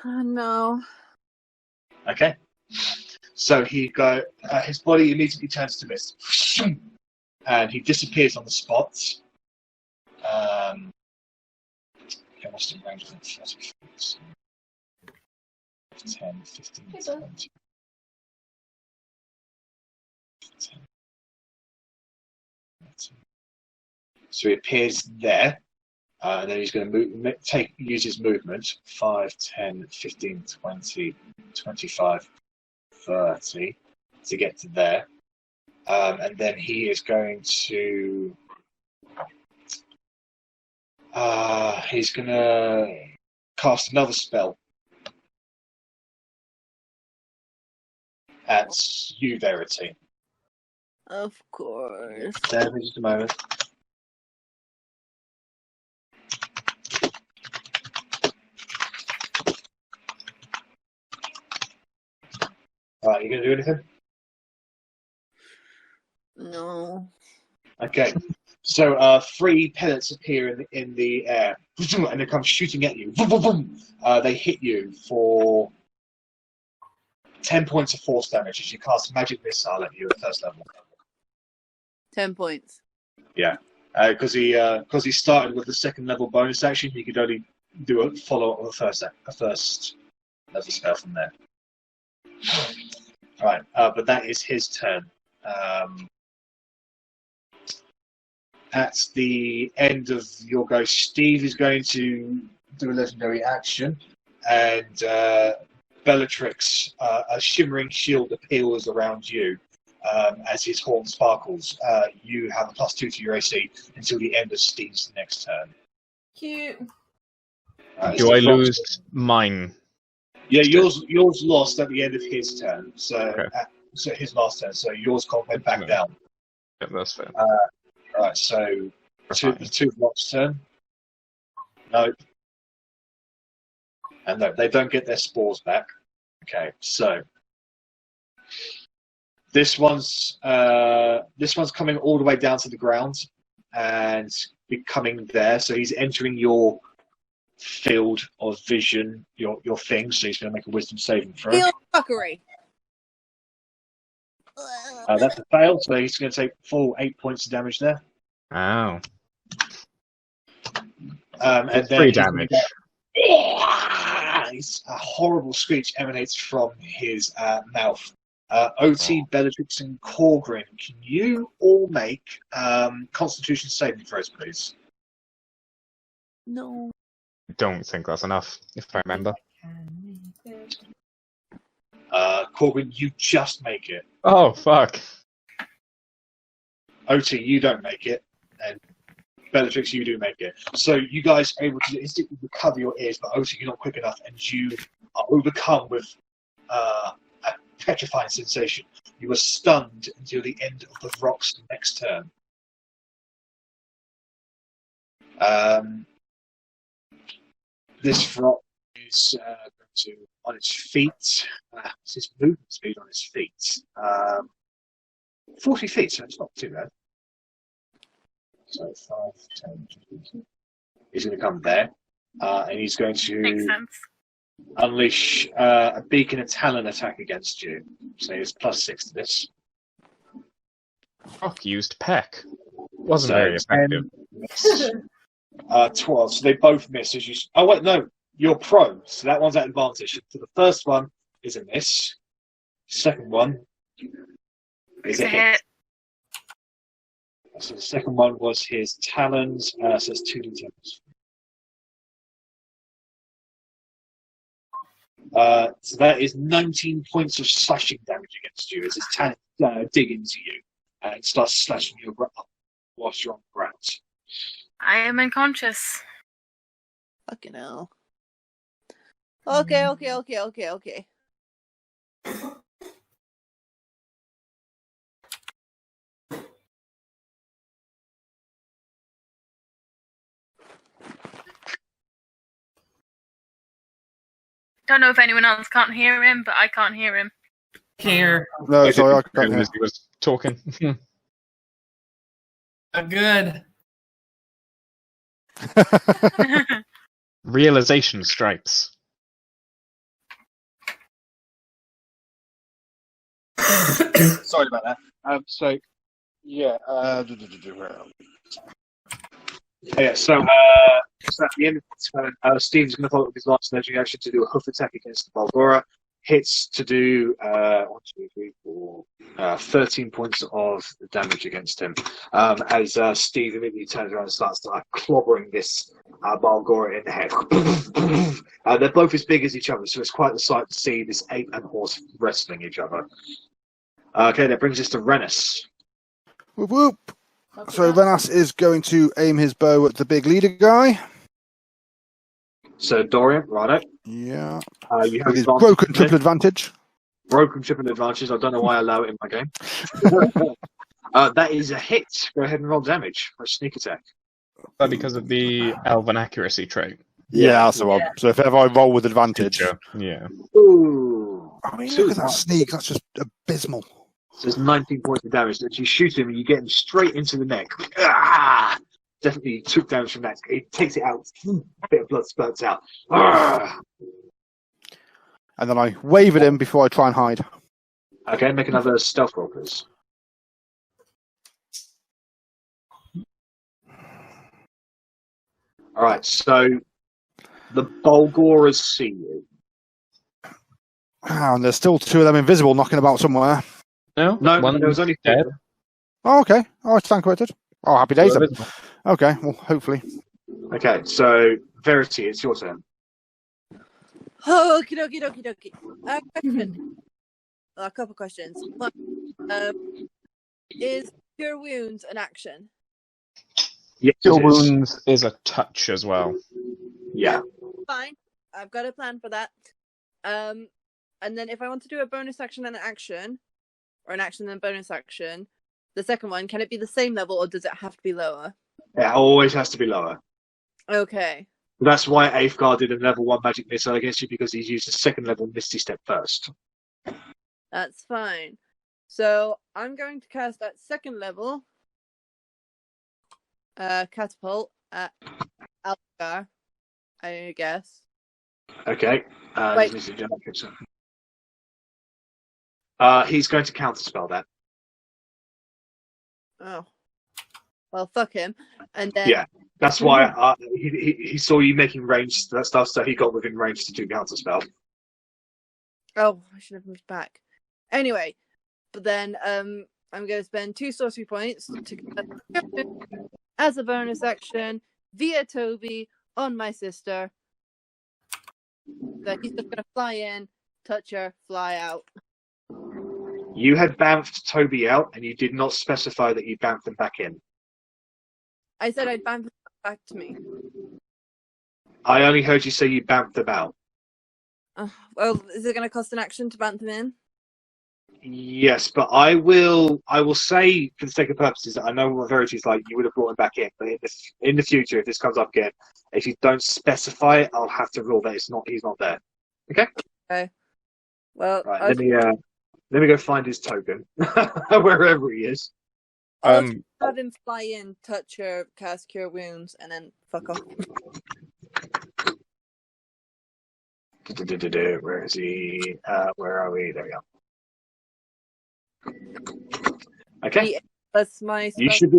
Speaker 5: No.
Speaker 1: Okay. So his body immediately turns to mist. And he disappears on the spot. What's the range of 30 feet? 10, 15, 20. 10, So he appears there. And then he's going to use his movement 5, 10, 15, 20, 25, 30 to get to there. And then he is going to cast another spell at you, Verity.
Speaker 5: Of course.
Speaker 1: There, just a moment. Alright, you going to do anything?
Speaker 5: No.
Speaker 1: Okay. So 3 pellets appear in the air, and they come shooting at you. They hit you for 10 points of force damage as you cast a magic missile at you at first level.
Speaker 5: 10 points.
Speaker 1: Yeah, because he started with the second level bonus action. He could only do a follow up of a first level spell from there. Right, but that is his turn. At the end of your go, Steve is going to do a legendary action, and Bellatrix, a shimmering shield appears around you as his horn sparkles. You have a +2 to your AC until the end of Steve's next turn.
Speaker 6: Cute.
Speaker 8: Do I lose mine?
Speaker 1: Yeah, yours lost at the end of his turn. So,
Speaker 8: Okay.
Speaker 1: So his last turn. So yours went back down.
Speaker 8: Yeah, that's fair.
Speaker 1: Right. So two blocks turn. No. And no, they don't get their spores back. Okay. So this one's coming all the way down to the ground and becoming there. So he's entering your field of vision, your thing. So he's going to make a wisdom saving throw.
Speaker 5: Heal fuckery.
Speaker 1: That's a fail, so he's going to take full 8 points of damage there.
Speaker 8: Ow.
Speaker 1: And then
Speaker 8: 3 damage.
Speaker 1: A horrible screech emanates from his mouth. Otti, Bellatrix, and Korgrin, can you all make Constitution saving throws, please?
Speaker 5: No.
Speaker 8: Don't think that's enough, if I remember.
Speaker 1: Korgrin, you just make it.
Speaker 8: Oh, fuck.
Speaker 1: Otti, you don't make it. And Bellatrix, you do make it. So you guys are able to instantly recover your ears, but Otti, you're not quick enough, and you are overcome with a petrifying sensation. You are stunned until the end of the rock's next turn. This rock is on its feet. It's his movement speed on his feet. 40 feet, so it's not too bad. So 5, 10, 15. He's going to come there, and he's going
Speaker 4: Makes
Speaker 1: to
Speaker 4: sense.
Speaker 1: unleash a beacon and talon attack against you. So it's +6 to this.
Speaker 8: Fuck, used peck. Wasn't
Speaker 1: So
Speaker 8: very
Speaker 1: 10,
Speaker 8: effective.
Speaker 1: 12. So they both miss as you. Oh wait, no, you're prone, so that one's at advantage. So the first one is a miss. Second one is a hit. So the second one was his talons. So it's 2d10. So that is 19 points of slashing damage against you as his talons dig into you and starts slashing you up whilst you're on the ground.
Speaker 4: I am unconscious.
Speaker 5: Fucking hell. Okay.
Speaker 4: Don't know if anyone else can't hear him, but I can't hear him.
Speaker 9: Here.
Speaker 2: No, sorry, I can't hear.
Speaker 8: As he was talking.
Speaker 9: I'm good.
Speaker 8: Realization strikes.
Speaker 1: Sorry about that. So at the end of the turn, Steve's going to follow up his last legendary action to do a hoof attack against the Balgora. hits to do 13 points of damage against him. As Steve immediately turns around and starts clobbering this Balgora in the head. They're both as big as each other, so it's quite the sight to see this ape and horse wrestling each other. Okay, that brings us to Rennas.
Speaker 2: Whoop, whoop. So Rennas is going to aim his bow at the big leader guy.
Speaker 1: So Dorian, righto.
Speaker 2: Yeah.
Speaker 1: You have
Speaker 2: With his broken triple advantage.
Speaker 1: Broken triple advantage. I don't know why I allow it in my game. That is a hit. Go ahead and roll damage for a sneak attack.
Speaker 8: Because of the elven accuracy trait.
Speaker 2: Yeah, so if ever I roll with advantage.
Speaker 8: Yeah.
Speaker 1: Ooh.
Speaker 2: I mean, look at that sneak. That's just abysmal.
Speaker 1: So it's 19 points of damage. As you shoot him, and you get him straight into the neck. Ah! Definitely took damage from that. It takes it out. A bit of blood spurts out. Ah!
Speaker 2: And then I wave at him before I try and hide.
Speaker 1: Okay, make another stealth roll, please. All right, so the Balgoras see you.
Speaker 2: And there's still two of them invisible knocking about somewhere.
Speaker 8: No,
Speaker 1: there was only
Speaker 8: dead.
Speaker 2: Oh, okay. Oh, I stand corrected. Oh, happy days. Then. Okay, well, hopefully.
Speaker 1: Okay, so Verity, it's your turn.
Speaker 5: Oh, okie dokie. Question. A couple questions. One, is Cure Wounds an action?
Speaker 1: Yes,
Speaker 8: Cure
Speaker 1: it is.
Speaker 8: Wounds is a touch as well.
Speaker 1: Yeah.
Speaker 5: Fine. I've got a plan for that. And then if I want to do a bonus action and an action, or an action and a bonus action, the second one, can it be the same level or does it have to be lower?
Speaker 1: It always has to be lower.
Speaker 5: Okay.
Speaker 1: That's why Aethgar did a level 1 magic missile against you, because he's used a second level Misty Step first.
Speaker 5: That's fine. So I'm going to cast that second level catapult at Edgar, I guess.
Speaker 1: Okay.
Speaker 5: Wait.
Speaker 1: He's going to counterspell that.
Speaker 5: Oh. Well, fuck him. And then...
Speaker 1: Yeah, that's why he saw you making range that stuff, so he got within range to do counterspell.
Speaker 5: Oh, I should have moved back. Anyway, but then I'm going to spend 2 sorcery points to as a bonus action via Toby on my sister. So he's just going to fly in, touch her, fly out.
Speaker 1: You had bamfed Toby out, and you did not specify that you bamfed them back in.
Speaker 5: I said I'd bamf them back to me.
Speaker 1: I only heard you say you bamfed them out.
Speaker 5: Well, is it going to cost an action to bamf them in?
Speaker 1: Yes, but I will say, for the sake of purposes, that I know what Verity's like. You would have brought him back in, but in the future, if this comes up again, if you don't specify it, I'll have to rule that he's not there. Okay.
Speaker 5: Okay. Well,
Speaker 1: right, let me go find his token wherever he is.
Speaker 5: I'll have him fly in, touch her, cast Cure Wounds, and then fuck off.
Speaker 1: Where is he? Where are we? There we go. Okay.
Speaker 5: That's my.
Speaker 1: You should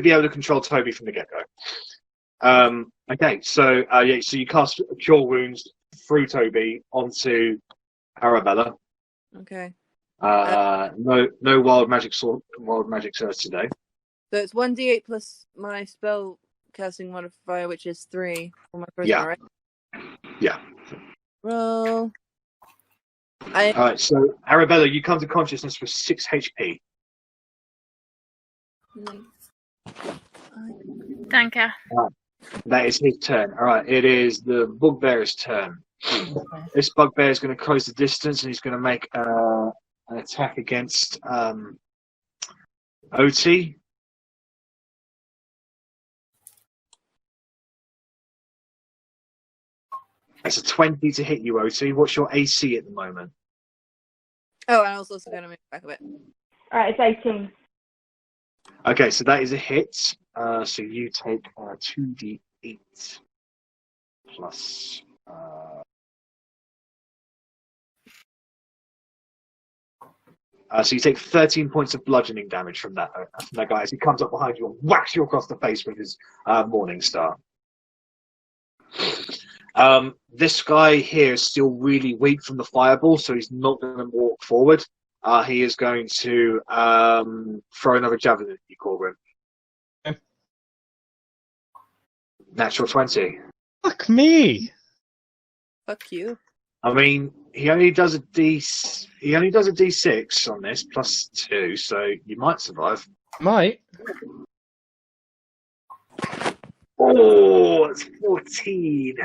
Speaker 1: be able to control Toby from the get-go. Okay, so so you cast Cure Wounds through Toby onto Arrabella.
Speaker 5: Okay.
Speaker 1: No wild magic surge today.
Speaker 5: So it's 1d8 plus my spell casting modifier, which is 3 for my charisma,
Speaker 1: Yeah.
Speaker 5: right?
Speaker 1: Yeah.
Speaker 5: Roll.
Speaker 1: Alright, so Arrabella, you come to consciousness with 6 HP.
Speaker 4: Danke.
Speaker 1: That is his turn. Alright, it is the bugbear's turn. This bugbear is going to close the distance, and he's going to make an attack against Otti. It's a 20 to hit you, Otti. What's your AC at the moment?
Speaker 5: Oh, and I was also going to move back a bit.
Speaker 7: Alright, it's 18.
Speaker 1: Okay, so that is a hit. So you take 2d8 plus. So you take 13 points of bludgeoning damage from that guy as he comes up behind you and whacks you across the face with his Morning Star. This guy here is still really weak from the fireball, so he's not going to walk forward. He is going to throw another javelin at you, Korgrin.
Speaker 8: Okay.
Speaker 1: Natural 20.
Speaker 8: Fuck me!
Speaker 5: Fuck you.
Speaker 1: I mean, he only does a D6 on this plus 2, so you might survive.
Speaker 8: Might.
Speaker 1: Oh, it's 14.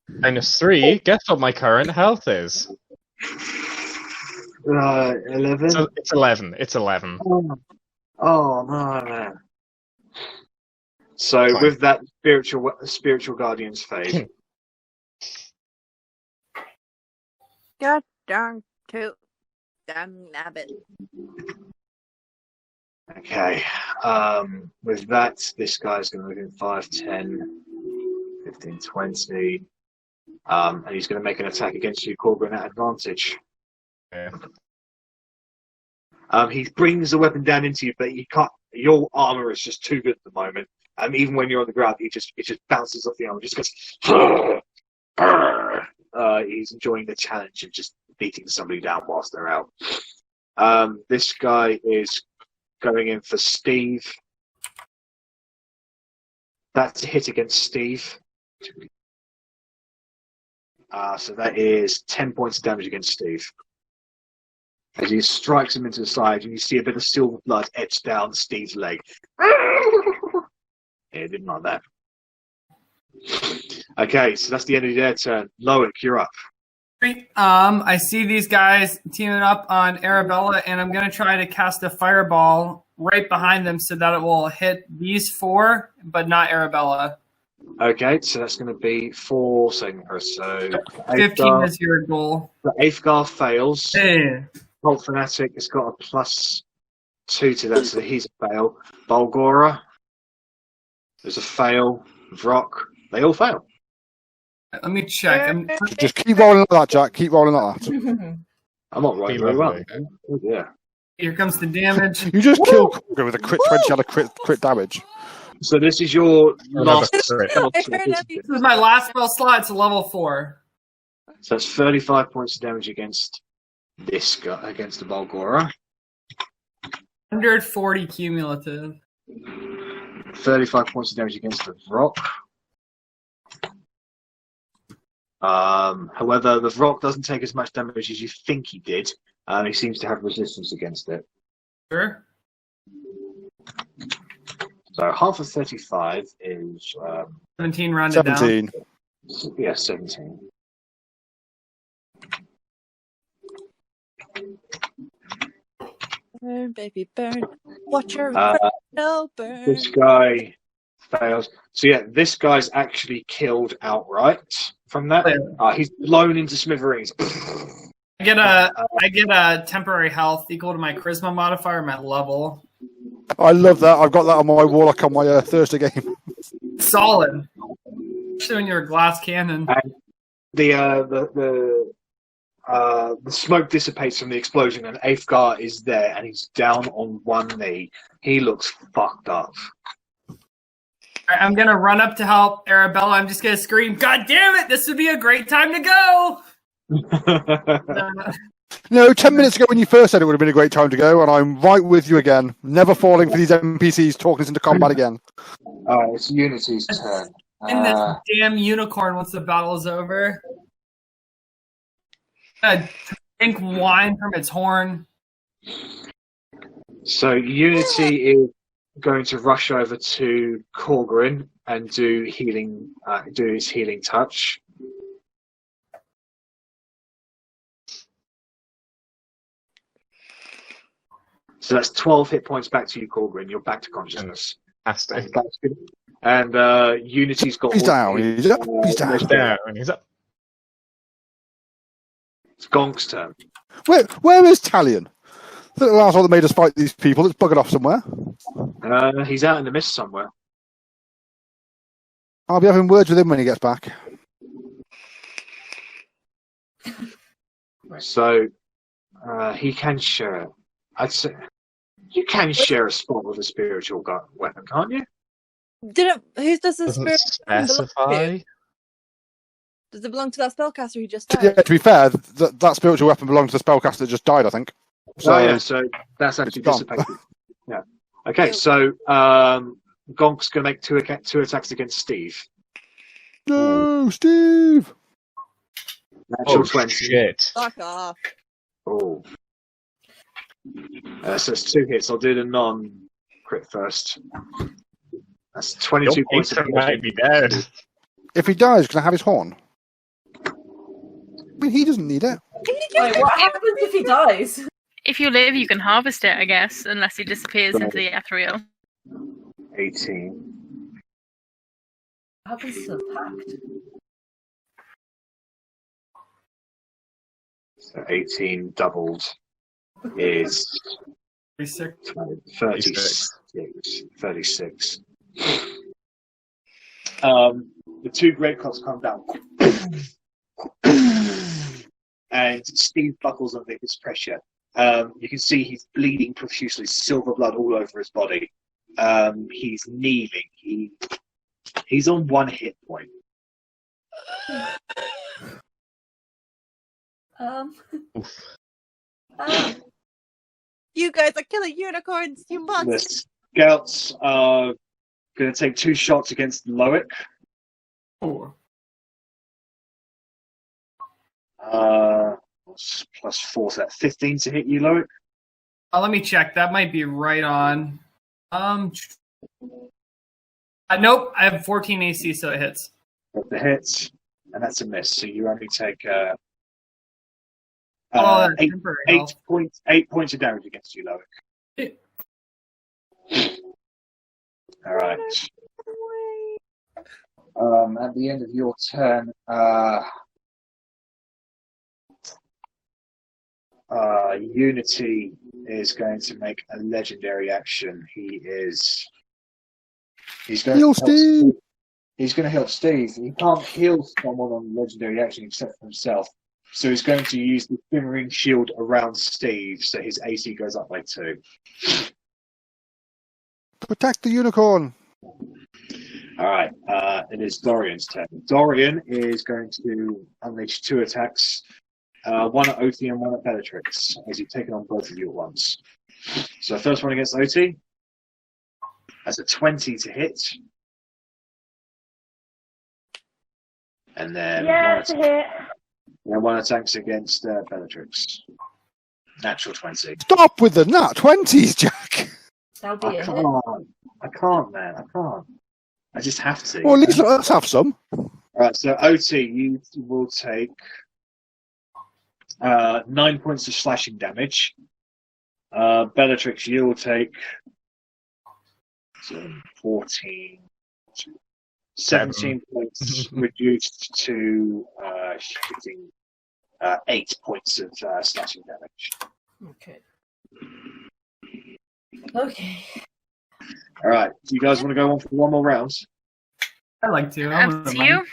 Speaker 8: -3. Guess what my current health is?
Speaker 1: 11.
Speaker 8: So it's 11. It's 11.
Speaker 1: Oh no, man. So
Speaker 8: Fine.
Speaker 1: with that, spiritual guardians fade.
Speaker 5: God darn to damn nabbit.
Speaker 1: Okay. With that, this guy's going to move in 5, 10, 15, 20. And he's going to make an attack against you, Korgrin, at advantage.
Speaker 8: Yeah.
Speaker 1: He brings the weapon down into you, but you can't. Your armor is just too good at the moment. Even when you're on the ground, it just bounces off the armor. Just goes. He's enjoying the challenge of just beating somebody down whilst they're out. This guy is going in for Steve. That's a hit against Steve. So that is 10 points of damage against Steve. As he strikes him into the side, and you see a bit of silver blood etched down Steve's leg. Yeah, didn't like that. Okay, so that's the end of their turn. Loic, you're up.
Speaker 9: Great. I see these guys teaming up on Arrabella, and I'm gonna try to cast a fireball right behind them so that it will hit these 4, but not Arrabella.
Speaker 1: Okay, so that's going to be 4 saving throws. So
Speaker 9: 15 is your goal.
Speaker 1: The Aethgar fails.
Speaker 9: Hey.
Speaker 1: Cult Fanatic has got a +2 to that, so he's a fail. Balgora, there's a fail. Vrock, they all fail.
Speaker 9: Let me check.
Speaker 2: Just keep rolling like that, Jack. Keep rolling like that.
Speaker 1: I'm not rolling very well. Oh, yeah.
Speaker 9: Here comes the damage.
Speaker 2: You just killed Korgrin with a crit 20 out of crit damage.
Speaker 1: So this is your last
Speaker 8: crit.
Speaker 1: spell
Speaker 5: I
Speaker 1: slot,
Speaker 5: heard
Speaker 1: isn't it?
Speaker 9: This is my last spell slot. It's a level 4.
Speaker 1: So that's 35 points of damage against this guy, against the Balgora.
Speaker 9: 140 cumulative.
Speaker 1: 35 points of damage against the Vrock. However, the Vrock doesn't take as much damage as you think he did. He seems to have resistance against it.
Speaker 9: Sure.
Speaker 1: So half of 35 is
Speaker 9: 17 rounded
Speaker 2: 17.
Speaker 9: down.
Speaker 1: Yeah, 17.
Speaker 5: Burn, baby, burn. Watch your no burn.
Speaker 1: This guy fails. So yeah, this guy's actually killed outright from that. He's blown into smithereens.
Speaker 9: I get a temporary health equal to my charisma modifier, my level.
Speaker 2: I love that. I've got that on my warlock on my Thursday game.
Speaker 9: Solid. Especially when you're a glass cannon.
Speaker 1: And the smoke dissipates from the explosion, and Aethgar is there, and he's down on one knee. He looks fucked up.
Speaker 9: I'm gonna run up to help Arrabella. I'm just gonna scream, "God damn it! This would be a great time to go!"
Speaker 2: No, 10 minutes ago when you first said it would have been a great time to go, and I'm right with you again. Never falling for these NPCs talking us into combat again.
Speaker 1: It's Unity's turn.
Speaker 9: In this damn unicorn once the battle is over. Drink wine from its horn.
Speaker 1: So Unity is going to rush over to Korgrin and do his healing touch. So that's 12 hit points back to you, Korgrin. You're back to consciousness.
Speaker 8: Fantastic.
Speaker 1: And Unity's got...
Speaker 2: He's down. He's up. He's down.
Speaker 8: He's up.
Speaker 1: It's Gonk's turn.
Speaker 2: Where is Talion? The little asshole that made us fight these people. It's buggered off somewhere.
Speaker 1: He's out in the mist somewhere.
Speaker 2: I'll be having words with him when he gets back.
Speaker 1: So he can share. I'd say you can share a spot with a spiritual weapon, can't you?
Speaker 5: Who does the
Speaker 8: Doesn't
Speaker 5: spirit
Speaker 8: specify.
Speaker 5: Does it belong to that spellcaster who just
Speaker 2: Yeah,
Speaker 5: died?
Speaker 2: to be fair, that spiritual weapon belongs to the spellcaster that just died, I think. So,
Speaker 1: yeah, so that's actually
Speaker 2: it's gone.
Speaker 1: dissipated. Yeah. Okay, so Gonk's going to make two attacks against Steve.
Speaker 2: No, Steve!
Speaker 1: Natural
Speaker 8: Oh
Speaker 1: 20.
Speaker 8: shit!
Speaker 5: Fuck off.
Speaker 1: Oh. So it's 2 hits. I'll do the non-crit first. That's 22 points of
Speaker 8: Ethan might be dead.
Speaker 2: If he dies, can I have his horn? I mean, he doesn't need it.
Speaker 6: Wait, what happens if he dies?
Speaker 4: If you live, you can harvest it, I guess, unless he disappears into the ethereal.
Speaker 1: 18.
Speaker 6: What happens to the pact?
Speaker 1: So 18 doubled is
Speaker 9: 36.
Speaker 1: 36. The 2 great cots come down. And Steve buckles under his pressure. You can see he's bleeding profusely, silver blood all over his body. He's kneeling. He's on 1 hit point.
Speaker 5: You guys are killing unicorns, you
Speaker 1: The
Speaker 5: must.
Speaker 1: scouts are going to take 2 shots against Loic.
Speaker 9: Oh.
Speaker 1: Plus 4, so that's 15 to hit you, Loic.
Speaker 9: Let me check. That might be right on. Nope. I have 14 AC, so it hits.
Speaker 1: But the hit, and that's a miss. So you only take
Speaker 9: that's
Speaker 1: 8
Speaker 9: temporary health.
Speaker 1: points. 8 points of damage against you, Loic. All right. At the end of your turn, Unity is going to make a legendary action. He's going
Speaker 2: Heal
Speaker 1: to
Speaker 2: Steve!
Speaker 1: He's going to help Steve. He can't heal someone on legendary action except for himself. So he's going to use the shimmering shield around Steve, so his AC goes up by 2.
Speaker 2: Protect the unicorn!
Speaker 1: All right, it is Dorian's turn. Dorian is going to unleash 2 attacks, one at Otti and one at Bellatrix, as he's taken on both of you at once. So the first one against Otti, that's a 20 to hit. And then one attacks against Bellatrix. Natural 20.
Speaker 2: Stop with the nat 20s, Jack!
Speaker 6: That'll be
Speaker 1: I
Speaker 6: a hit.
Speaker 1: can't, man. I can't. I just have to.
Speaker 2: Well, at least let's have some.
Speaker 1: All right, so Otti, you will take 9 points of slashing damage. Bellatrix, you will take 14, 17 points reduced to 8 points of slashing damage.
Speaker 6: Okay. Okay.
Speaker 1: All right, do you guys want to go on for one more round?
Speaker 9: I like to.
Speaker 4: Up to you.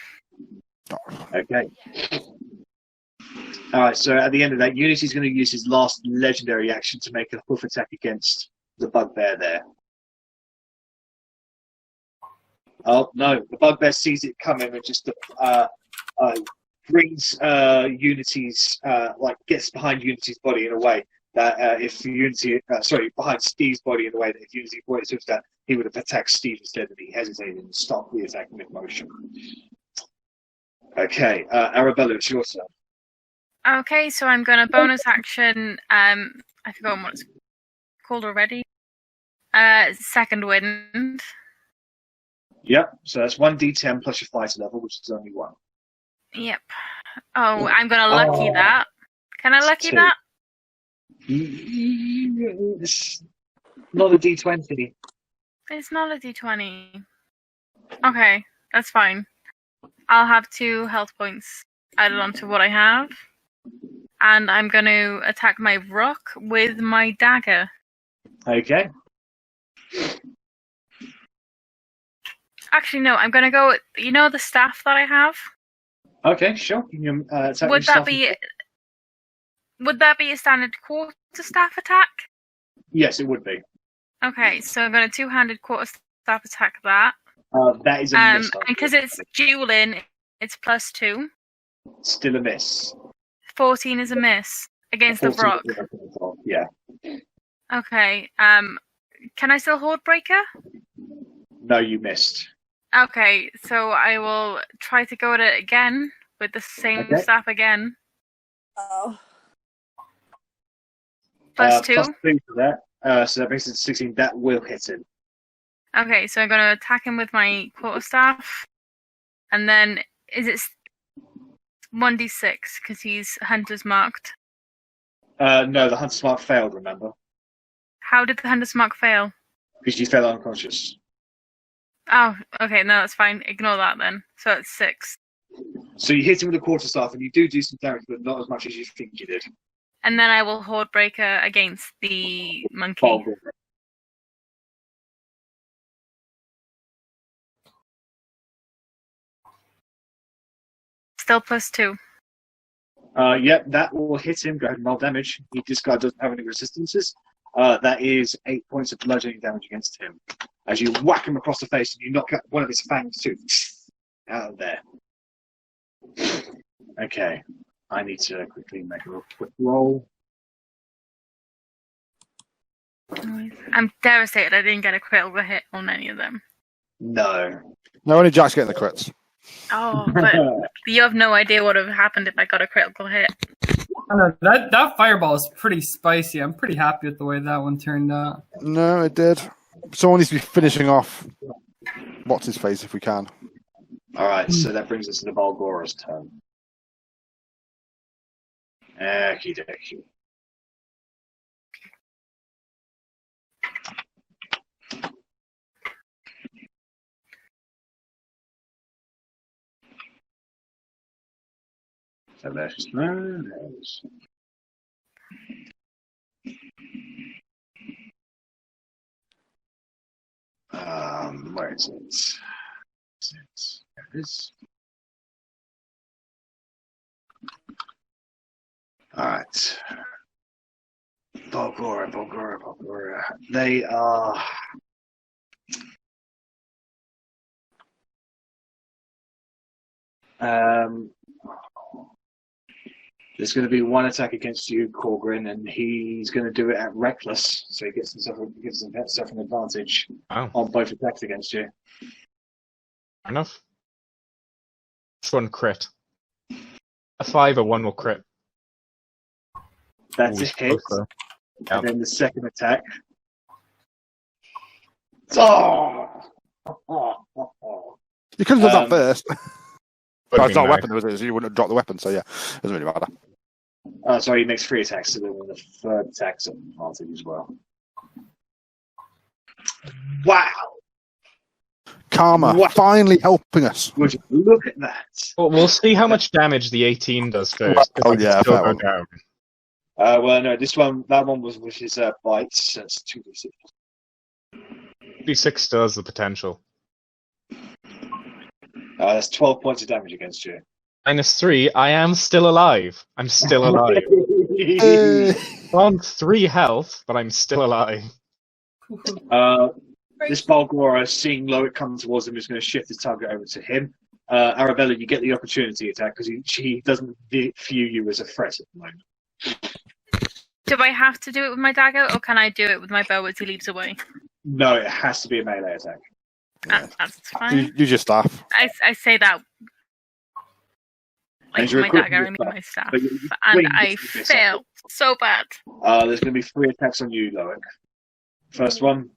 Speaker 1: Okay. All right, so at the end of that, Unity's going to use his last legendary action to make a hoof attack against the bugbear there. Oh, no, the bugbear sees it coming and just brings Unity's, gets behind Unity's body in a way that behind Steve's body in a way that if Unity brought his that, he would have attacked Steve instead, and he hesitated and stopped the attack mid-motion. Okay, Arrabella, it's your turn.
Speaker 4: Okay, so I'm going to bonus action. I forgot what it's called already. Second wind.
Speaker 1: Yep, so that's 1d10 plus your fighter level, which is only 1.
Speaker 4: Yep. Oh, I'm going to lucky that. Can I lucky
Speaker 1: 2.
Speaker 4: that?
Speaker 1: It's not a d20.
Speaker 4: It's not a d20. Okay, that's fine. I'll have 2 health points added onto what I have. And I'm going to attack my rock with my dagger.
Speaker 1: Okay.
Speaker 4: Actually, no, I'm going to go with, the staff that I have?
Speaker 1: Okay, sure. You can, attack
Speaker 4: Would that be a standard quarterstaff attack?
Speaker 1: Yes, it would be.
Speaker 4: Okay, so I'm going to 2-handed quarterstaff attack that.
Speaker 1: That is a miss.
Speaker 4: Because it's dueling, it's +2.
Speaker 1: Still a miss.
Speaker 4: 14 is a miss against the
Speaker 1: 14
Speaker 4: rock.
Speaker 1: is a miss. Yeah.
Speaker 4: Okay. Can I still Horde Breaker?
Speaker 1: No, you missed.
Speaker 4: Okay, so I will try to go at it again with the same
Speaker 1: Okay.
Speaker 4: staff again.
Speaker 5: Oh.
Speaker 4: Plus 2.
Speaker 1: Plus 2 for that. So that makes it 16. That will hit him.
Speaker 4: Okay, so I'm going to attack him with my quarterstaff. And then, is it 1d6 because he's Hunter's marked?
Speaker 1: No, the Hunter's Mark failed, remember?
Speaker 4: How did the Hunter's mark fail?
Speaker 1: Because you fell unconscious.
Speaker 4: Oh, okay, no, that's fine. Ignore that then. So it's 6.
Speaker 1: So you hit him with a quarterstaff, and you do some damage, but not as much as you think you did.
Speaker 4: And then I will Horde Breaker against the monkey.
Speaker 1: Vulgar.
Speaker 4: Still plus 2.
Speaker 1: Yep, that will hit him. Go ahead and roll damage. This guy doesn't have any resistances. That is 8 points of bludgeoning damage against him. As you whack him across the face and you knock out one of his fangs too. Out of there. Okay. I need to quickly make a quick roll.
Speaker 4: I'm devastated I didn't get a critical hit on any of them.
Speaker 1: No.
Speaker 2: No, only Jack's getting the crits.
Speaker 4: Oh, but you have no idea what would have happened if I got a critical hit.
Speaker 9: I don't know, that fireball is pretty spicy. I'm pretty happy with the way that one turned out.
Speaker 2: No, it did. Someone needs to be finishing off what's his face if we can.
Speaker 1: Alright, so that brings us to the Valgora's turn. Okie dokie. So there's those. Where is it? There it is. Alright. Bulgora. They are. There's going to be one attack against you, Korgrin, and he's going to do it at reckless, so he gives himself an advantage on both attacks against you.
Speaker 8: Fair enough. Which one crit? A 5 or 1 will crit.
Speaker 1: That's a hit. And then the second attack. Oh!
Speaker 2: You could have done that first.
Speaker 8: But
Speaker 2: It's not a weapon, was it? So you wouldn't have dropped the weapon, so yeah, doesn't really matter.
Speaker 1: Sorry, he makes 3 attacks, so then the third attack's an advantage as well. Wow!
Speaker 2: Karma, finally helping us.
Speaker 1: Would you look at that?
Speaker 8: Well, we'll see how much damage the 18 does first.
Speaker 2: Oh, yeah,
Speaker 8: Still
Speaker 2: fair
Speaker 8: go
Speaker 2: one.
Speaker 8: down.
Speaker 1: Well, no, that one was with his bites, so it's 2d6.
Speaker 8: D6 still has the potential.
Speaker 1: That's 12 points of damage against you.
Speaker 8: -3, I am still alive. I'm still alive. On 3 health, but I'm still alive.
Speaker 1: This Balgora, seeing Loic come towards him, is going to shift his target over to him. Arrabella, you get the opportunity attack because he doesn't view you as a threat at the moment.
Speaker 4: Do I have to do it with my dagger, or can I do it with my bow as he leaps away?
Speaker 1: No, it has to be a melee attack.
Speaker 4: That's fine.
Speaker 2: You just laugh.
Speaker 4: I say that. Like
Speaker 1: you're
Speaker 4: my
Speaker 1: equipped
Speaker 4: dagger, I
Speaker 1: with
Speaker 4: mean
Speaker 1: that,
Speaker 4: my staff.
Speaker 1: but you-
Speaker 4: And
Speaker 1: wait,
Speaker 4: I
Speaker 1: this is this.
Speaker 4: failed so bad.
Speaker 1: There's going to be 3 attacks on you, Loic. First one,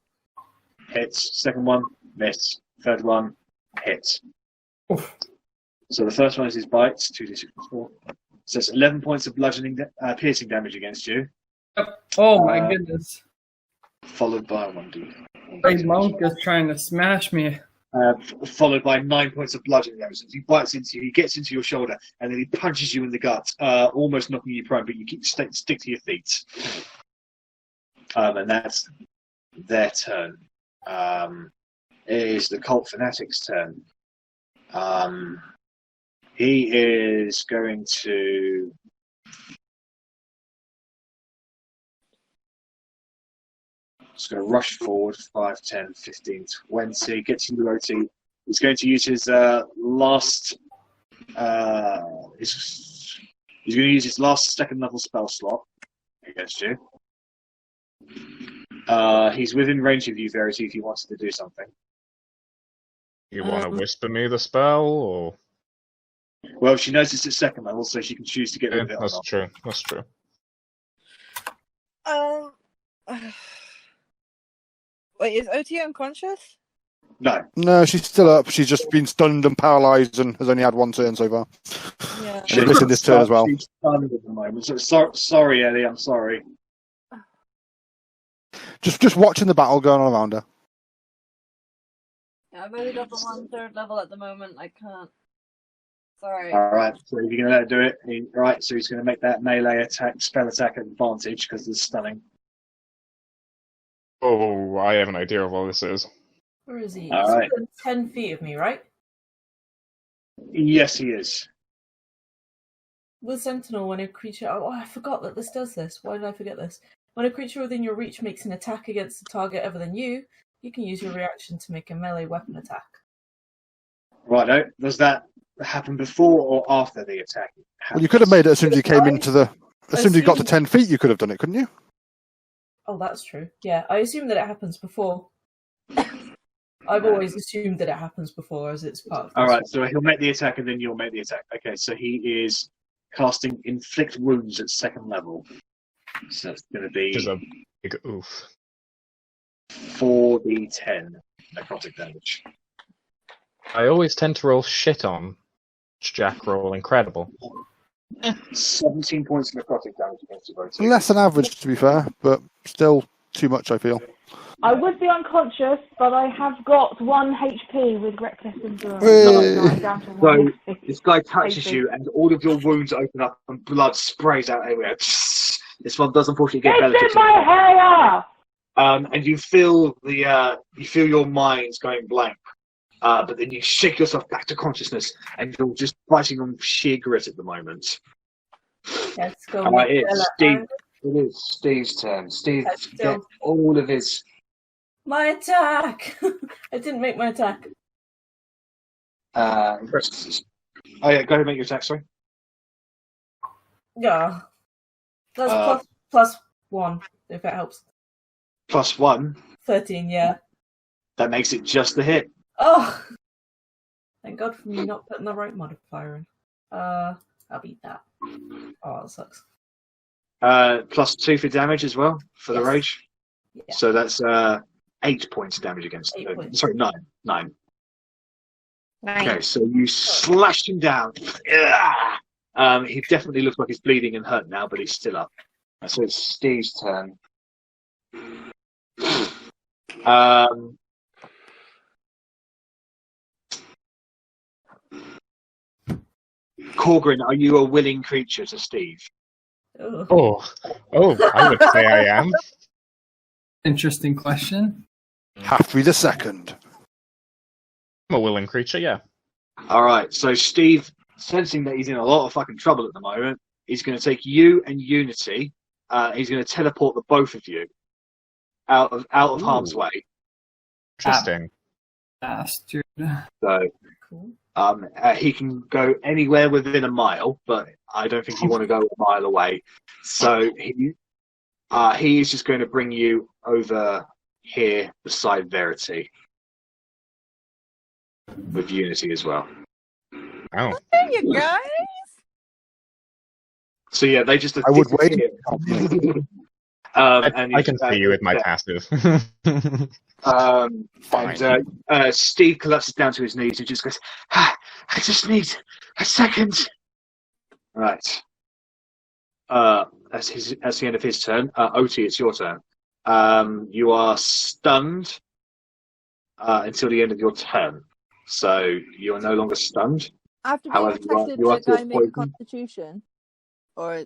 Speaker 1: hits. Second one, miss. Third one, hits. So the first one is his bites, 2d6 plus 4. So it's 11 points of bludgeoning, piercing damage against you,
Speaker 9: Oh my goodness.
Speaker 1: followed by 1d.
Speaker 9: Great monk is trying to smash me.
Speaker 1: Followed by 9 points of bludgeoning damage. He bites into you, he gets into your shoulder, and then he punches you in the gut, almost knocking you prone, but you keep stick to your feet. And that's their turn. It is the Cult Fanatic's turn. He is going to... He's going to rush forward, 5, 10, 15, 20, get to you, Otti. He's going to use his last He's going to use his last second level spell slot against you. He's within range of you, Verity, if he wants to do something.
Speaker 8: You want to whisper me the spell, or?
Speaker 1: Well, she knows it's at second level, so she can choose to get rid of it or
Speaker 8: That's
Speaker 1: not.
Speaker 8: true. That's true.
Speaker 5: Wait, is OT unconscious?
Speaker 2: No, she's still up. She's just been stunned and paralysed and has only had one turn so far.
Speaker 5: Yeah.
Speaker 2: She's missing this turn as well.
Speaker 1: She's stunned at the moment. So, sorry, Ellie, I'm sorry.
Speaker 2: Just watching the battle going on around her.
Speaker 5: Yeah, I've only got the 1/3 level at the moment. I can't. Sorry.
Speaker 1: Alright, so you're going to let her do it. Right, so he's going to make that melee attack, spell attack advantage because it's stunning.
Speaker 8: Oh, I have an idea of what this is.
Speaker 6: Where is he?
Speaker 1: All right.
Speaker 6: He's within 10 feet of me, right?
Speaker 1: Yes, he is.
Speaker 6: With Sentinel, when a creature... Oh, I forgot that this does this. Why did I forget this? When a creature within your reach makes an attack against a target other than you, you can use your reaction to make a melee weapon attack.
Speaker 1: Righto. Does that happen before or after the attack?
Speaker 2: Well, you could have made it as soon as you came into the... As soon as you got to 10 feet, you could have done it, couldn't you?
Speaker 6: Oh, that's true. Yeah, I assume that it happens before. I've always assumed that it happens before, as it's part of this.
Speaker 1: Alright, so he'll make the attack and then you'll make the attack. Okay, so he is casting Inflict Wounds at second level. So it's going to be...
Speaker 8: Which is a big oof.
Speaker 1: 4d10 necrotic damage.
Speaker 8: I always tend to roll shit on Jack roll incredible.
Speaker 1: 17 points of necrotic damage against your vote.
Speaker 2: Less than average, to be fair, but still too much, I feel.
Speaker 7: I would be unconscious, but I have got 1 HP with Reckless Endurance.
Speaker 2: Hey.
Speaker 7: I'm down to
Speaker 1: So
Speaker 7: 1 HP.
Speaker 1: this guy touches you and all of your wounds open up and blood sprays out everywhere. This one does unfortunately get
Speaker 7: It's
Speaker 1: Bellatrix.
Speaker 7: in my hair!
Speaker 1: And you feel your mind's going blank. But then you shake yourself back to consciousness and you're just fighting on sheer grit at the moment.
Speaker 6: Let's go.
Speaker 1: It is Steve's turn. Steve gets all of his...
Speaker 6: My attack! I didn't make my attack.
Speaker 1: Oh yeah, go ahead and make your attack, sorry.
Speaker 6: Yeah. That's plus 1, if it helps.
Speaker 1: +1.
Speaker 6: 13, yeah.
Speaker 1: That makes it just the hit.
Speaker 6: Oh! Thank God for me not putting the right modifier in. I'll beat that. Oh, that sucks.
Speaker 1: +2 for damage as well, for the rage.
Speaker 6: Yeah.
Speaker 1: So that's 8 points of damage against...
Speaker 6: 8 points.
Speaker 1: Sorry, 9. 9. Okay, so you slashed him down. He definitely looks like he's bleeding and hurt now, but he's still up. So it's Steve's turn. Korgrin, are you a willing creature to Steve?
Speaker 8: Oh, I would say I am.
Speaker 9: Interesting question.
Speaker 2: Have to be the second.
Speaker 8: I'm a willing creature, yeah.
Speaker 1: Alright, so Steve, sensing that he's in a lot of fucking trouble at the moment, he's going to take you and Unity, he's going to teleport the both of you out of harm's way.
Speaker 8: Interesting.
Speaker 9: Bastard.
Speaker 1: So,
Speaker 6: Cool.
Speaker 1: he can go anywhere within a mile, but I don't think you want to go a mile away. So he is just going to bring you over here beside Verity. With Unity as well.
Speaker 8: Oh.
Speaker 5: There you guys.
Speaker 1: So yeah, they just...
Speaker 2: I would wait.
Speaker 8: I can see you with my passive.
Speaker 1: Steve collapses down to his knees and just goes, I just need a second. Right. That's the end of his turn. Otti, it's your turn. You are stunned until the end of your turn. So you are no longer stunned.
Speaker 5: After being
Speaker 1: However,
Speaker 5: infected,
Speaker 1: you are
Speaker 5: should I
Speaker 1: still
Speaker 5: make a
Speaker 1: poisoned.
Speaker 5: constitution? Or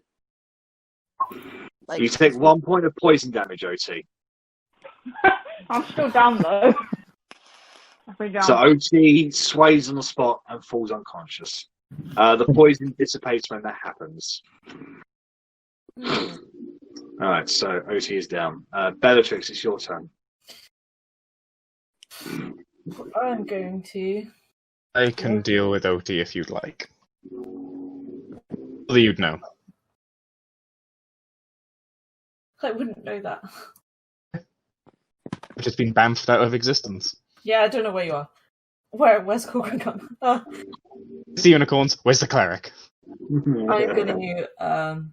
Speaker 5: like
Speaker 1: You take 1 point of poison damage, Otti.
Speaker 7: I'm still down though. I've been down.
Speaker 1: So Otti sways on the spot and falls unconscious. The poison dissipates when that happens. Alright, so Otti is down. Bellatrix, it's your turn.
Speaker 6: I'm going to...
Speaker 8: I can deal with Otti if you'd like. You'd know.
Speaker 6: I wouldn't know that.
Speaker 8: I've just been bamfed out of existence.
Speaker 6: Yeah, I don't know where you are. Where's Korgrin gone?
Speaker 8: The unicorns. Where's the cleric?
Speaker 6: I'm gonna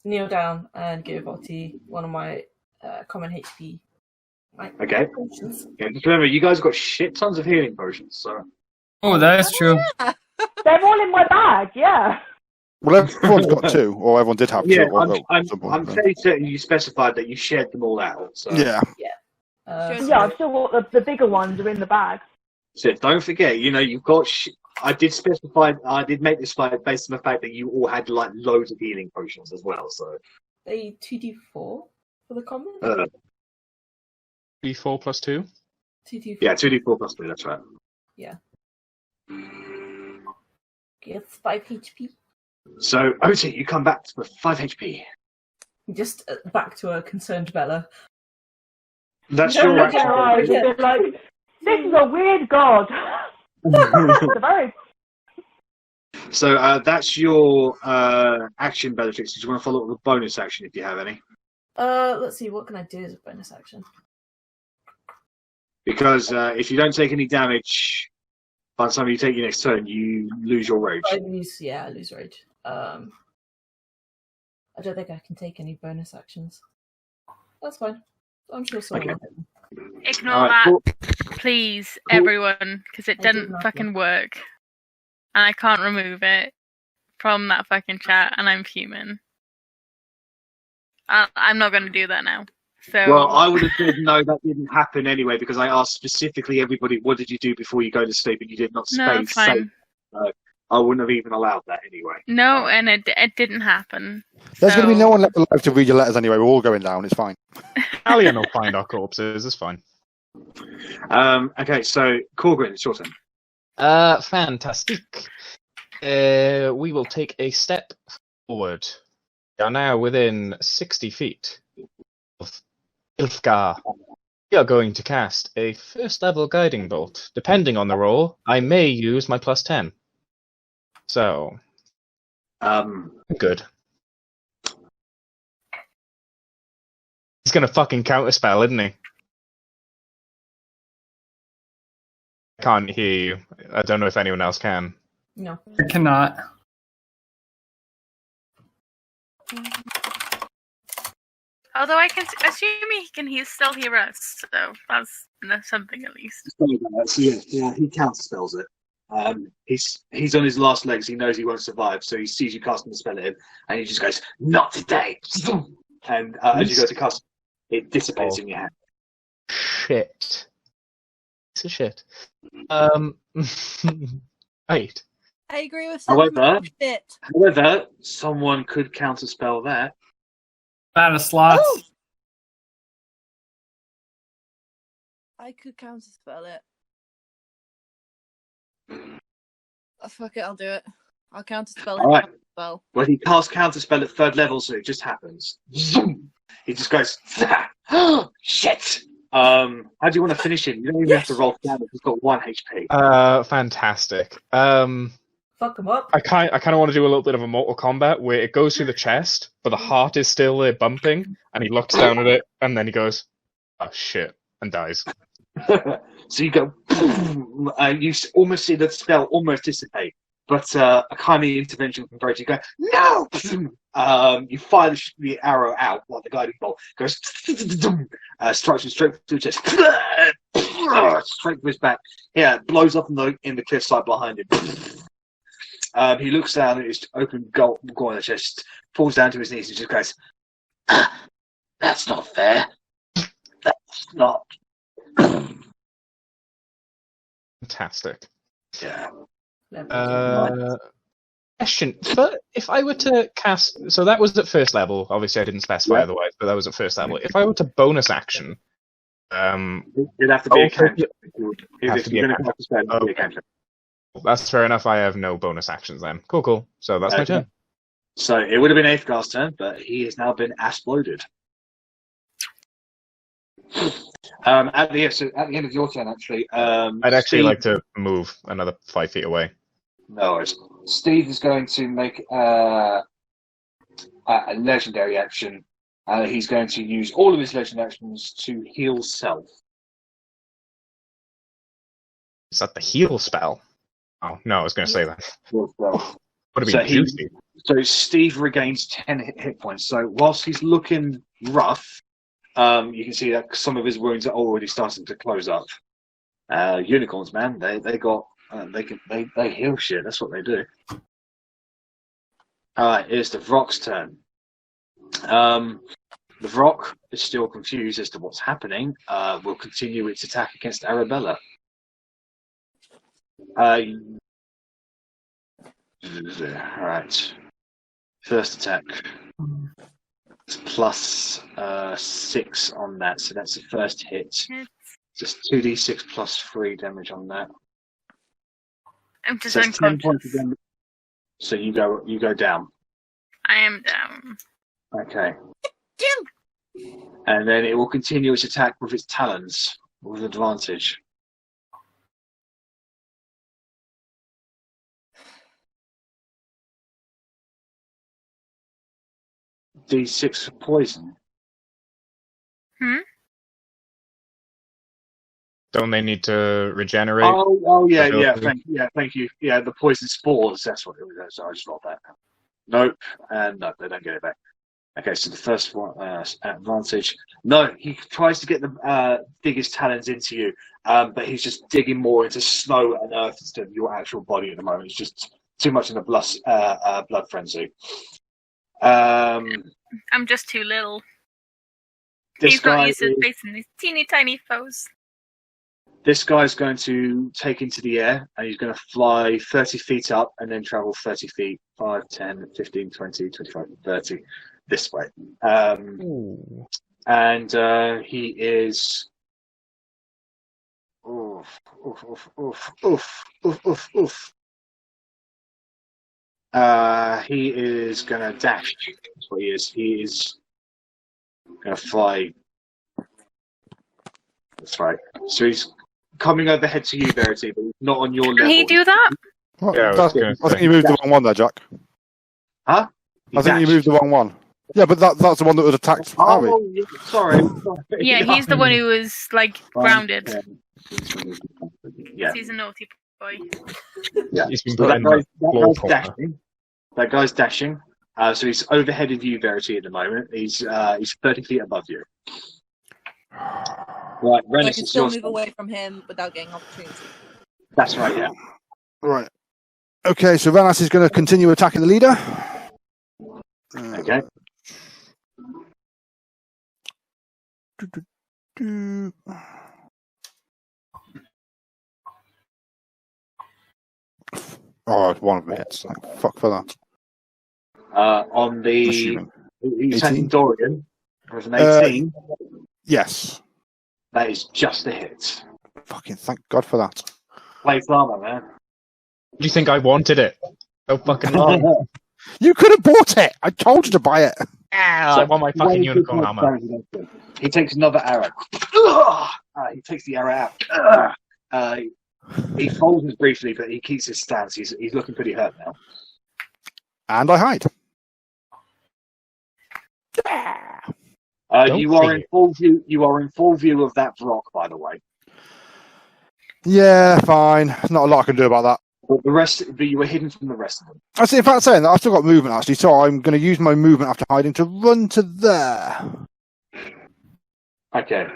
Speaker 6: kneel down and give Otti one of my common HP.
Speaker 1: Okay.
Speaker 6: Potions.
Speaker 1: Yeah, just remember, you guys got shit tons of healing potions, so.
Speaker 9: Oh, that is true.
Speaker 7: They're all in my bag, yeah.
Speaker 2: Well, everyone's got 2, or everyone did have 2.
Speaker 1: Yeah,
Speaker 2: or-
Speaker 1: I'm fairly certain you specified that you shared them all out. So.
Speaker 2: Yeah.
Speaker 7: Yeah, I've still got the bigger ones are in the bag.
Speaker 1: So don't forget, you've got. I did specify. I did make this fight based on the fact that you all had like loads of healing potions as well. So.
Speaker 6: A 2d4 for the common.
Speaker 8: 3, 4 plus 2.
Speaker 6: 2d4.
Speaker 1: Yeah, 2d4 plus 2. That's right.
Speaker 6: Yeah. Gets 5 HP.
Speaker 1: So, Otti, you come back with 5 HP.
Speaker 6: Just back to a concerned Bella.
Speaker 1: That's
Speaker 7: Don't
Speaker 1: your
Speaker 7: look at her
Speaker 1: action.
Speaker 7: eyes, they're like, this is a weird god. It's a very
Speaker 1: So that's your action, Bellatrix. Did you want to follow up with a bonus action if you have any?
Speaker 6: Let's see, what can I do as a bonus action?
Speaker 1: Because if you don't take any damage by the time you take your next turn, you lose your rage.
Speaker 6: I lose rage. I don't think I can take any bonus actions. That's fine. I'm sure someone will hit them.
Speaker 4: Ignore
Speaker 1: Alright,
Speaker 4: that,
Speaker 1: cool.
Speaker 4: please, everyone, because it
Speaker 6: I did
Speaker 4: didn't
Speaker 6: not
Speaker 4: fucking work. And I can't remove it from that fucking chat, and I'm fuming. I'm not going to do that now. So.
Speaker 1: Well, I would have said no, that didn't happen anyway, because I asked specifically everybody, what did you do before you go to sleep, and you did not
Speaker 4: No,
Speaker 1: say
Speaker 4: it's fine.
Speaker 1: safe. So I wouldn't have even allowed that anyway.
Speaker 4: No, and it didn't happen.
Speaker 2: There's going to be
Speaker 4: So-
Speaker 2: no one left alive to read your letters anyway. We're all going down. It's fine.
Speaker 8: Alien will find our corpses. It's fine.
Speaker 1: Okay, so Korgrin, it's your turn.
Speaker 8: Fantastic. We will take a step forward. We are now within 60 feet of Ilfgar. We are going to cast a first level guiding bolt. Depending on the roll, I may use my plus 10. So, good. He's gonna fucking counterspell, isn't he? I can't hear you. I don't know if anyone else can.
Speaker 6: No.
Speaker 9: I cannot.
Speaker 4: Although I can assume he can still hear us, so that's something at least.
Speaker 1: Yeah, he counterspells it. He's on his last legs. He knows he won't survive, so he sees you casting the spell at him, and he just goes, "Not today!" And as you go to cast, it dissipates in your hand.
Speaker 8: Shit. It's a shit. Right.
Speaker 5: I agree with
Speaker 1: However,
Speaker 5: shit.
Speaker 1: someone could counterspell that.
Speaker 9: Out of slots.
Speaker 5: Oh! I could counterspell it. Oh, fuck it, I'll do it. I'll counterspell it.
Speaker 1: Alright.
Speaker 5: Counterspell.
Speaker 1: Well, he casts counterspell at 3rd level, so it just happens. Zoom! He just goes, oh, shit! How do you want to finish him? You don't even have to roll damage. He's got 1 HP.
Speaker 8: Fantastic.
Speaker 6: Fuck them up.
Speaker 8: I kind of want to do a little bit of a Mortal Kombat where it goes through the chest, but the heart is still there bumping, and he looks down at it, and then he goes, "Oh shit," and dies.
Speaker 1: So you go, boom, and you almost see the spell almost dissipate. But a kindly intervention from Verity, you go, no! You fire the arrow out while the guiding bolt goes, strikes him straight through the chest, straight through his back. Yeah, blows up in the cliffside behind him. He looks down at his open gore in the chest, falls down to his knees and just goes, that's not fair. That's not.
Speaker 8: Fantastic.
Speaker 1: Yeah.
Speaker 8: Question. But if I were to cast, so that was at 1st level. Obviously, I didn't specify
Speaker 1: Yeah.
Speaker 8: otherwise, but that was at 1st level. If I were to bonus action,
Speaker 1: It'd have to be a cantrip. If you're going to cast a spell, it'd be a cantrip.
Speaker 8: that's fair enough. I have no bonus actions then. Cool. So that's my turn.
Speaker 1: So it would have been Edgar's turn, but he has now been exploded. At the end of your turn, actually.
Speaker 8: I'd actually
Speaker 1: Steve,
Speaker 8: like to move another 5 feet away.
Speaker 1: No worries. Steve is going to make a legendary action. He's going to use all of his legendary actions to heal self.
Speaker 8: Is that the heal spell? Oh, no, I was going to say that.
Speaker 1: Would
Speaker 8: have been juicy.
Speaker 1: So Steve regains 10 hit points. So whilst he's looking rough, you can see that some of his wounds are already starting to close up. Unicorns, man, they heal shit. That's what they do. All right, it's the Vrok's turn. The Vrok is still confused as to what's happening. Will continue its attack against Arrabella. Alright. First attack. It's plus 6 on that, so that's the first hit. Just 2d6 plus 3 damage on that.
Speaker 4: I'm just
Speaker 1: So that's 10
Speaker 4: unconscious.
Speaker 1: points of damage. So you go down.
Speaker 4: I am down.
Speaker 1: Okay. And then it will continue its attack with its talons with advantage. D6 for poison.
Speaker 8: Don't they need to regenerate?
Speaker 1: Oh yeah, thank you. Yeah, the poison spores, that's what it was. So I just rolled that. Nope, and no, they don't get it back. Okay, so the first one, advantage. No, he tries to get the dig his talons into you, but he's just digging more into snow and earth instead of your actual body at the moment. It's just too much in the blood frenzy.
Speaker 4: I'm just too little. He's not used to facing these teeny tiny foes.
Speaker 1: This guy's going to take into the air and he's going to fly 30 feet up and then travel 30 feet, 5, 10, 15, 20, 25, 30 this way. And he is... he is going to dash. That's what he is. He is going to fly. That's right. So he's coming overhead to you, Verity, but not on your level.
Speaker 4: Can he do that?
Speaker 8: Yeah,
Speaker 2: I think you moved the wrong one there, Jack.
Speaker 1: Huh?
Speaker 2: I think you moved the wrong one. Yeah, but that's the one that was attacked.
Speaker 1: Oh, yeah, sorry.
Speaker 4: Yeah, he's the one who was like grounded.
Speaker 1: Yeah.
Speaker 4: He's a naughty boy.
Speaker 1: Yeah.
Speaker 8: He's been
Speaker 1: So
Speaker 8: put in the floor corner.
Speaker 1: That guy's dashing. So he's overhead of you, Verity, at the moment. He's 30 feet above you. Right, Rennas,
Speaker 5: I can
Speaker 1: it's
Speaker 5: still
Speaker 1: your
Speaker 5: move
Speaker 1: turn.
Speaker 5: away from him without getting opportunity.
Speaker 1: That's right, yeah.
Speaker 2: Right. Okay, so Rennas is going to continue attacking the leader.
Speaker 1: Okay.
Speaker 2: Oh, it's one of them hits. Like, fuck for that.
Speaker 1: On the...
Speaker 2: Assuming.
Speaker 1: He's
Speaker 2: 18?
Speaker 1: attacking Dorian. With an 18.
Speaker 2: Yes.
Speaker 1: That is just a hit.
Speaker 2: Fucking thank God for that.
Speaker 1: Play farmer, man.
Speaker 8: Do you think I wanted it? So fucking long.
Speaker 2: You could have bought it. I told you to buy it.
Speaker 8: I want my fucking unicorn armor.
Speaker 1: He takes another arrow. He takes the arrow out. He falters briefly, but he keeps his stance. He's looking pretty hurt now.
Speaker 2: And I hide.
Speaker 1: You are in full view. You are in full view of that rock, by the way.
Speaker 2: Yeah, fine. Not a lot I can do about that.
Speaker 1: But you were hidden from the rest of them.
Speaker 2: I see. In fact, saying that, I've still got movement actually, so I'm going to use my movement after hiding to run to there.
Speaker 1: Okay.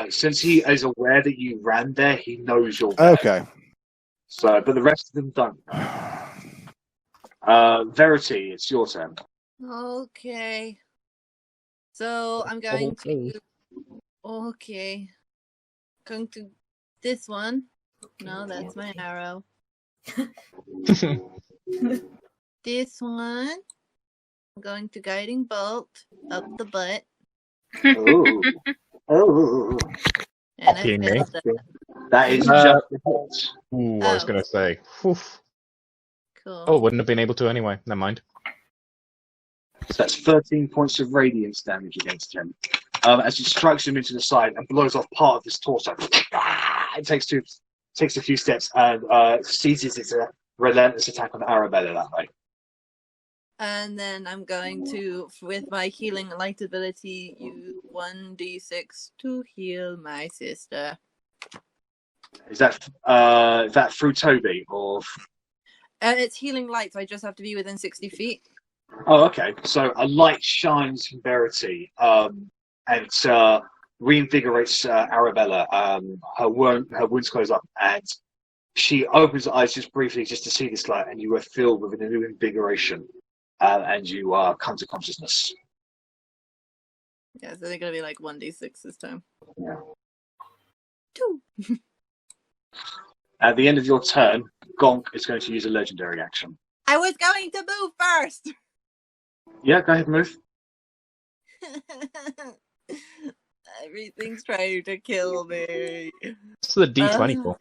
Speaker 1: Since he is aware that you ran there, he knows you're there.
Speaker 2: Okay.
Speaker 1: So, but the rest of them don't. Verity, it's your turn.
Speaker 5: Okay. So I'm going to. Okay. Going to this one. No, that's my arrow. This one. I'm going to guiding bolt up the butt.
Speaker 1: Oh.
Speaker 5: And
Speaker 8: Copying
Speaker 5: I
Speaker 8: me.
Speaker 5: failed that.
Speaker 1: That is just a hit.
Speaker 8: Ooh, I was going to say. Oof.
Speaker 5: Cool.
Speaker 8: Oh, wouldn't have been able to anyway. Never mind.
Speaker 1: So that's 13 points of radiance damage against him. As it strikes him into the side and blows off part of his torso. It takes a few steps and seizes its relentless attack on Arrabella that way.
Speaker 5: And then I'm going to, with my healing light ability, use 1d6 to heal my sister.
Speaker 1: Is that through Toby or?
Speaker 5: And it's healing light, so I just have to be within 60 feet.
Speaker 1: Oh, okay. So a light shines from Verity, and reinvigorates Arrabella. Her wounds close up, and she opens her eyes just briefly, just to see this light, and you are filled with a new invigoration, and you come to consciousness.
Speaker 5: Yeah, so they're gonna be like 1d6 this time.
Speaker 1: Yeah.
Speaker 5: 2.
Speaker 1: At the end of your turn, Gonk is going to use a legendary action.
Speaker 5: I was going to move first.
Speaker 1: Yeah, go ahead and move.
Speaker 5: Everything's trying to kill me.
Speaker 8: What's the D20 for?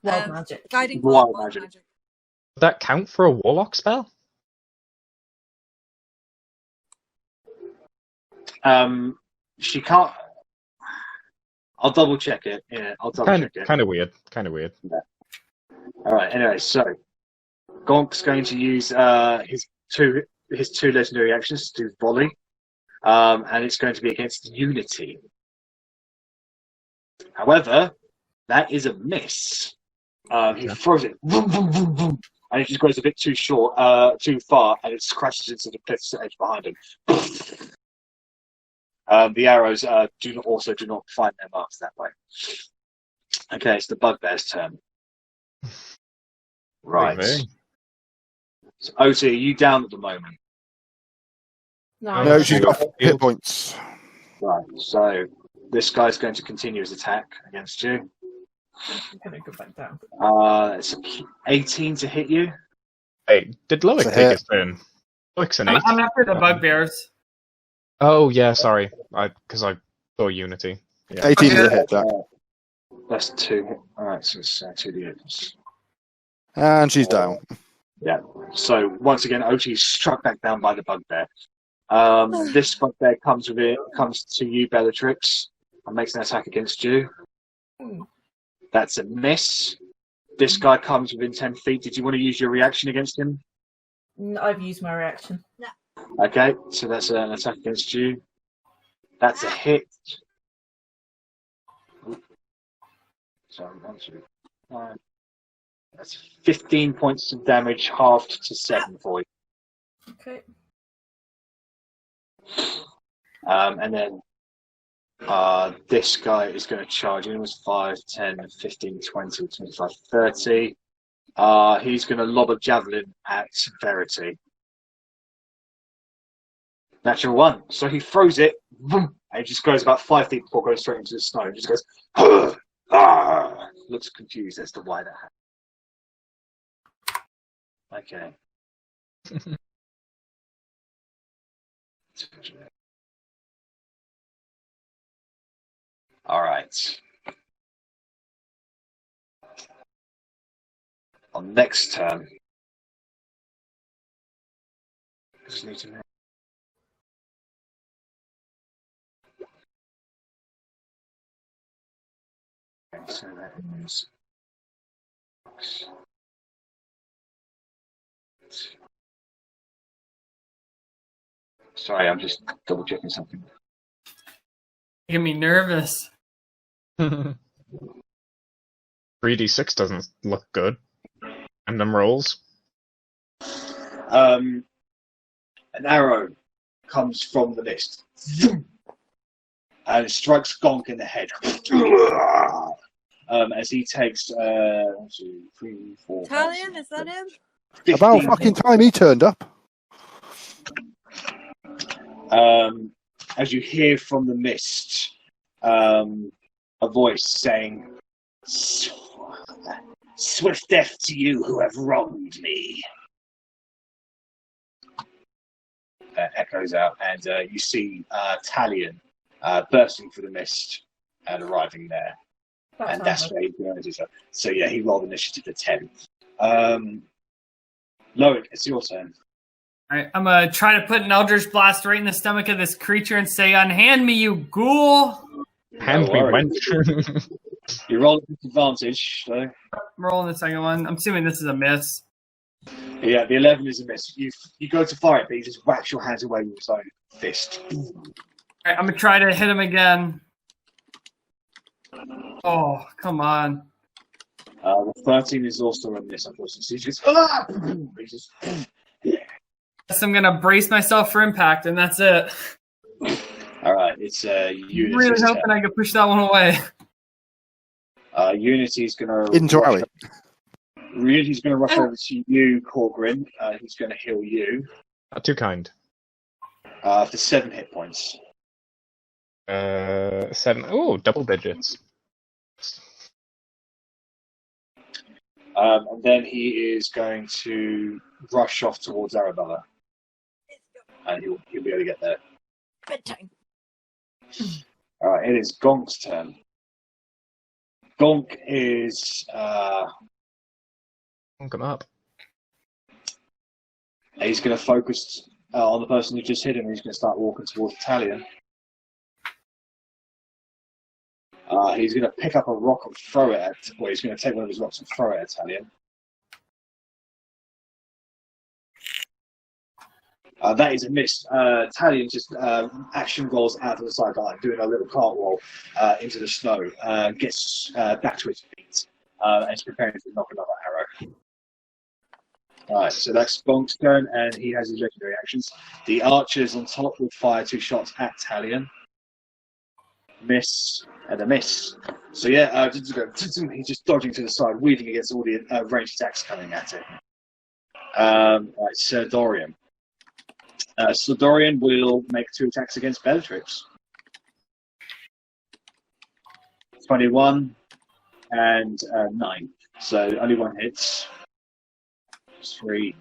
Speaker 6: Wild magic.
Speaker 5: Guiding
Speaker 1: Wild
Speaker 5: bolt,
Speaker 1: magic.
Speaker 8: Would that count for a warlock spell?
Speaker 1: She can't. I'll double check it. Yeah, I'll double check it.
Speaker 8: Kind of weird.
Speaker 1: Yeah. All right. Anyway, so Gonk's going to use his two legendary actions to do volley, and it's going to be against Unity. However, that is a miss. He throws it, vroom, vroom, vroom, vroom, and it just goes a bit too far, and it crashes into the cliff's edge behind him. The arrows do not find their marks that way. Okay, it's the bugbear's turn. Right. So, Otti, are you down at the moment?
Speaker 2: No, she's got hit points.
Speaker 1: Right. So this guy's going to continue his attack against you.
Speaker 6: I'm gonna go back down.
Speaker 1: It's 18 to hit you.
Speaker 8: Hey, did Loic take his turn? Loic's an 8.
Speaker 3: I'm after the bugbears.
Speaker 8: Oh yeah, sorry. Because I saw Unity. Yeah.
Speaker 2: 18 is a hit, Jack.
Speaker 1: That's 2. All right, so it's 2d8.
Speaker 2: And she's down.
Speaker 1: Yeah. So once again, Otti is struck back down by the bugbear. This bugbear comes to you, Bellatrix, and makes an attack against you. That's a miss. This guy comes within 10 feet. Did you want to use your reaction against him?
Speaker 6: I've used my reaction.
Speaker 1: Okay, so that's an attack against you. That's a hit. Sorry, 1, 2, 5. That's 15 points of damage, halved to 7 for you.
Speaker 6: Okay.
Speaker 1: And then this guy is going to charge. It was 5, 10, 15, 20, 25, 30. He's going to lob a javelin at Verity. Natural 1. So he throws it, boom, and it just goes about 5 feet before going straight into the snow. It just goes, looks confused as to why that happened. Okay. All right. On next turn. Just need to know. Okay, so that is. Sorry, I'm just double checking something.
Speaker 3: Making me nervous.
Speaker 8: 3d6 doesn't look good. Random rolls.
Speaker 1: An arrow comes from the mist and strikes Gonk in the head. As he takes 1, 2, 3, 4.
Speaker 5: Italian, is that him?
Speaker 2: About fucking time he turned up.
Speaker 1: As you hear from the mist, a voice saying, "Swift death to you who have wronged me." Echoes out, and you see Talion bursting through the mist and arriving there. And that's where he realizes it. So yeah, he rolled initiative to 10. Loic, it's your turn.
Speaker 3: Alright, I'm gonna try to put an Eldritch Blast right in the stomach of this creature and say, "Unhand me, you ghoul!"
Speaker 8: Hand me wench.
Speaker 1: You roll with advantage, so.
Speaker 3: I'm rolling the second one. I'm assuming this is a miss.
Speaker 1: Yeah, the 11 is a miss. You go to fire it, but he just whacks your hands away with his own fist.
Speaker 9: All right, I'm gonna try to hit him again. Oh, come on.
Speaker 1: The 13 is also a miss, unfortunately. So he just, ah! He just,
Speaker 9: Guess I'm gonna brace myself for impact, and that's it.
Speaker 1: all right, it's Unity's
Speaker 9: Really hoping
Speaker 1: turn.
Speaker 9: I can push that one away.
Speaker 1: Unity's gonna
Speaker 2: Into Arri.
Speaker 1: Unity's gonna rush over to you, Korgrin. He's gonna heal you
Speaker 8: Not too kind.
Speaker 1: for 7 hit points.
Speaker 8: 7. Oh, double digits.
Speaker 1: And then he is going to rush off towards Arrabella. And he'll be able to get there.
Speaker 5: Bedtime.
Speaker 1: Alright, it is Gonk's turn. Gonk is
Speaker 8: Honk 'em up.
Speaker 1: he's going to focus on the person who just hit him. He's going to start walking towards Italian. He's going to pick up a rock and throw it at. Well, he's going to take one of his rocks and throw it at Italian. That is a miss. Italian just action rolls out to the side, like doing a little cartwheel into the snow. Gets back to his feet and is preparing to knock another arrow. Alright, so that's Bonk's turn, and he has his legendary actions. The archers on top will fire 2 shots at Italian. Miss and a miss. So yeah, he's just dodging to the side, weaving against all the ranged attacks coming at him. Right, Sir Dorian. So Dorian will make 2 attacks against Bellatrix. 21 and 9. So only 1 hits. 3.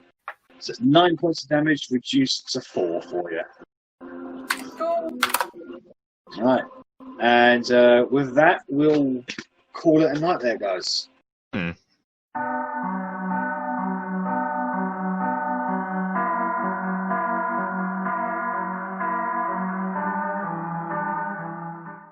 Speaker 1: So it's 9 points of damage, reduced to 4 for you. Alright. And with that, we'll call it a night there, guys.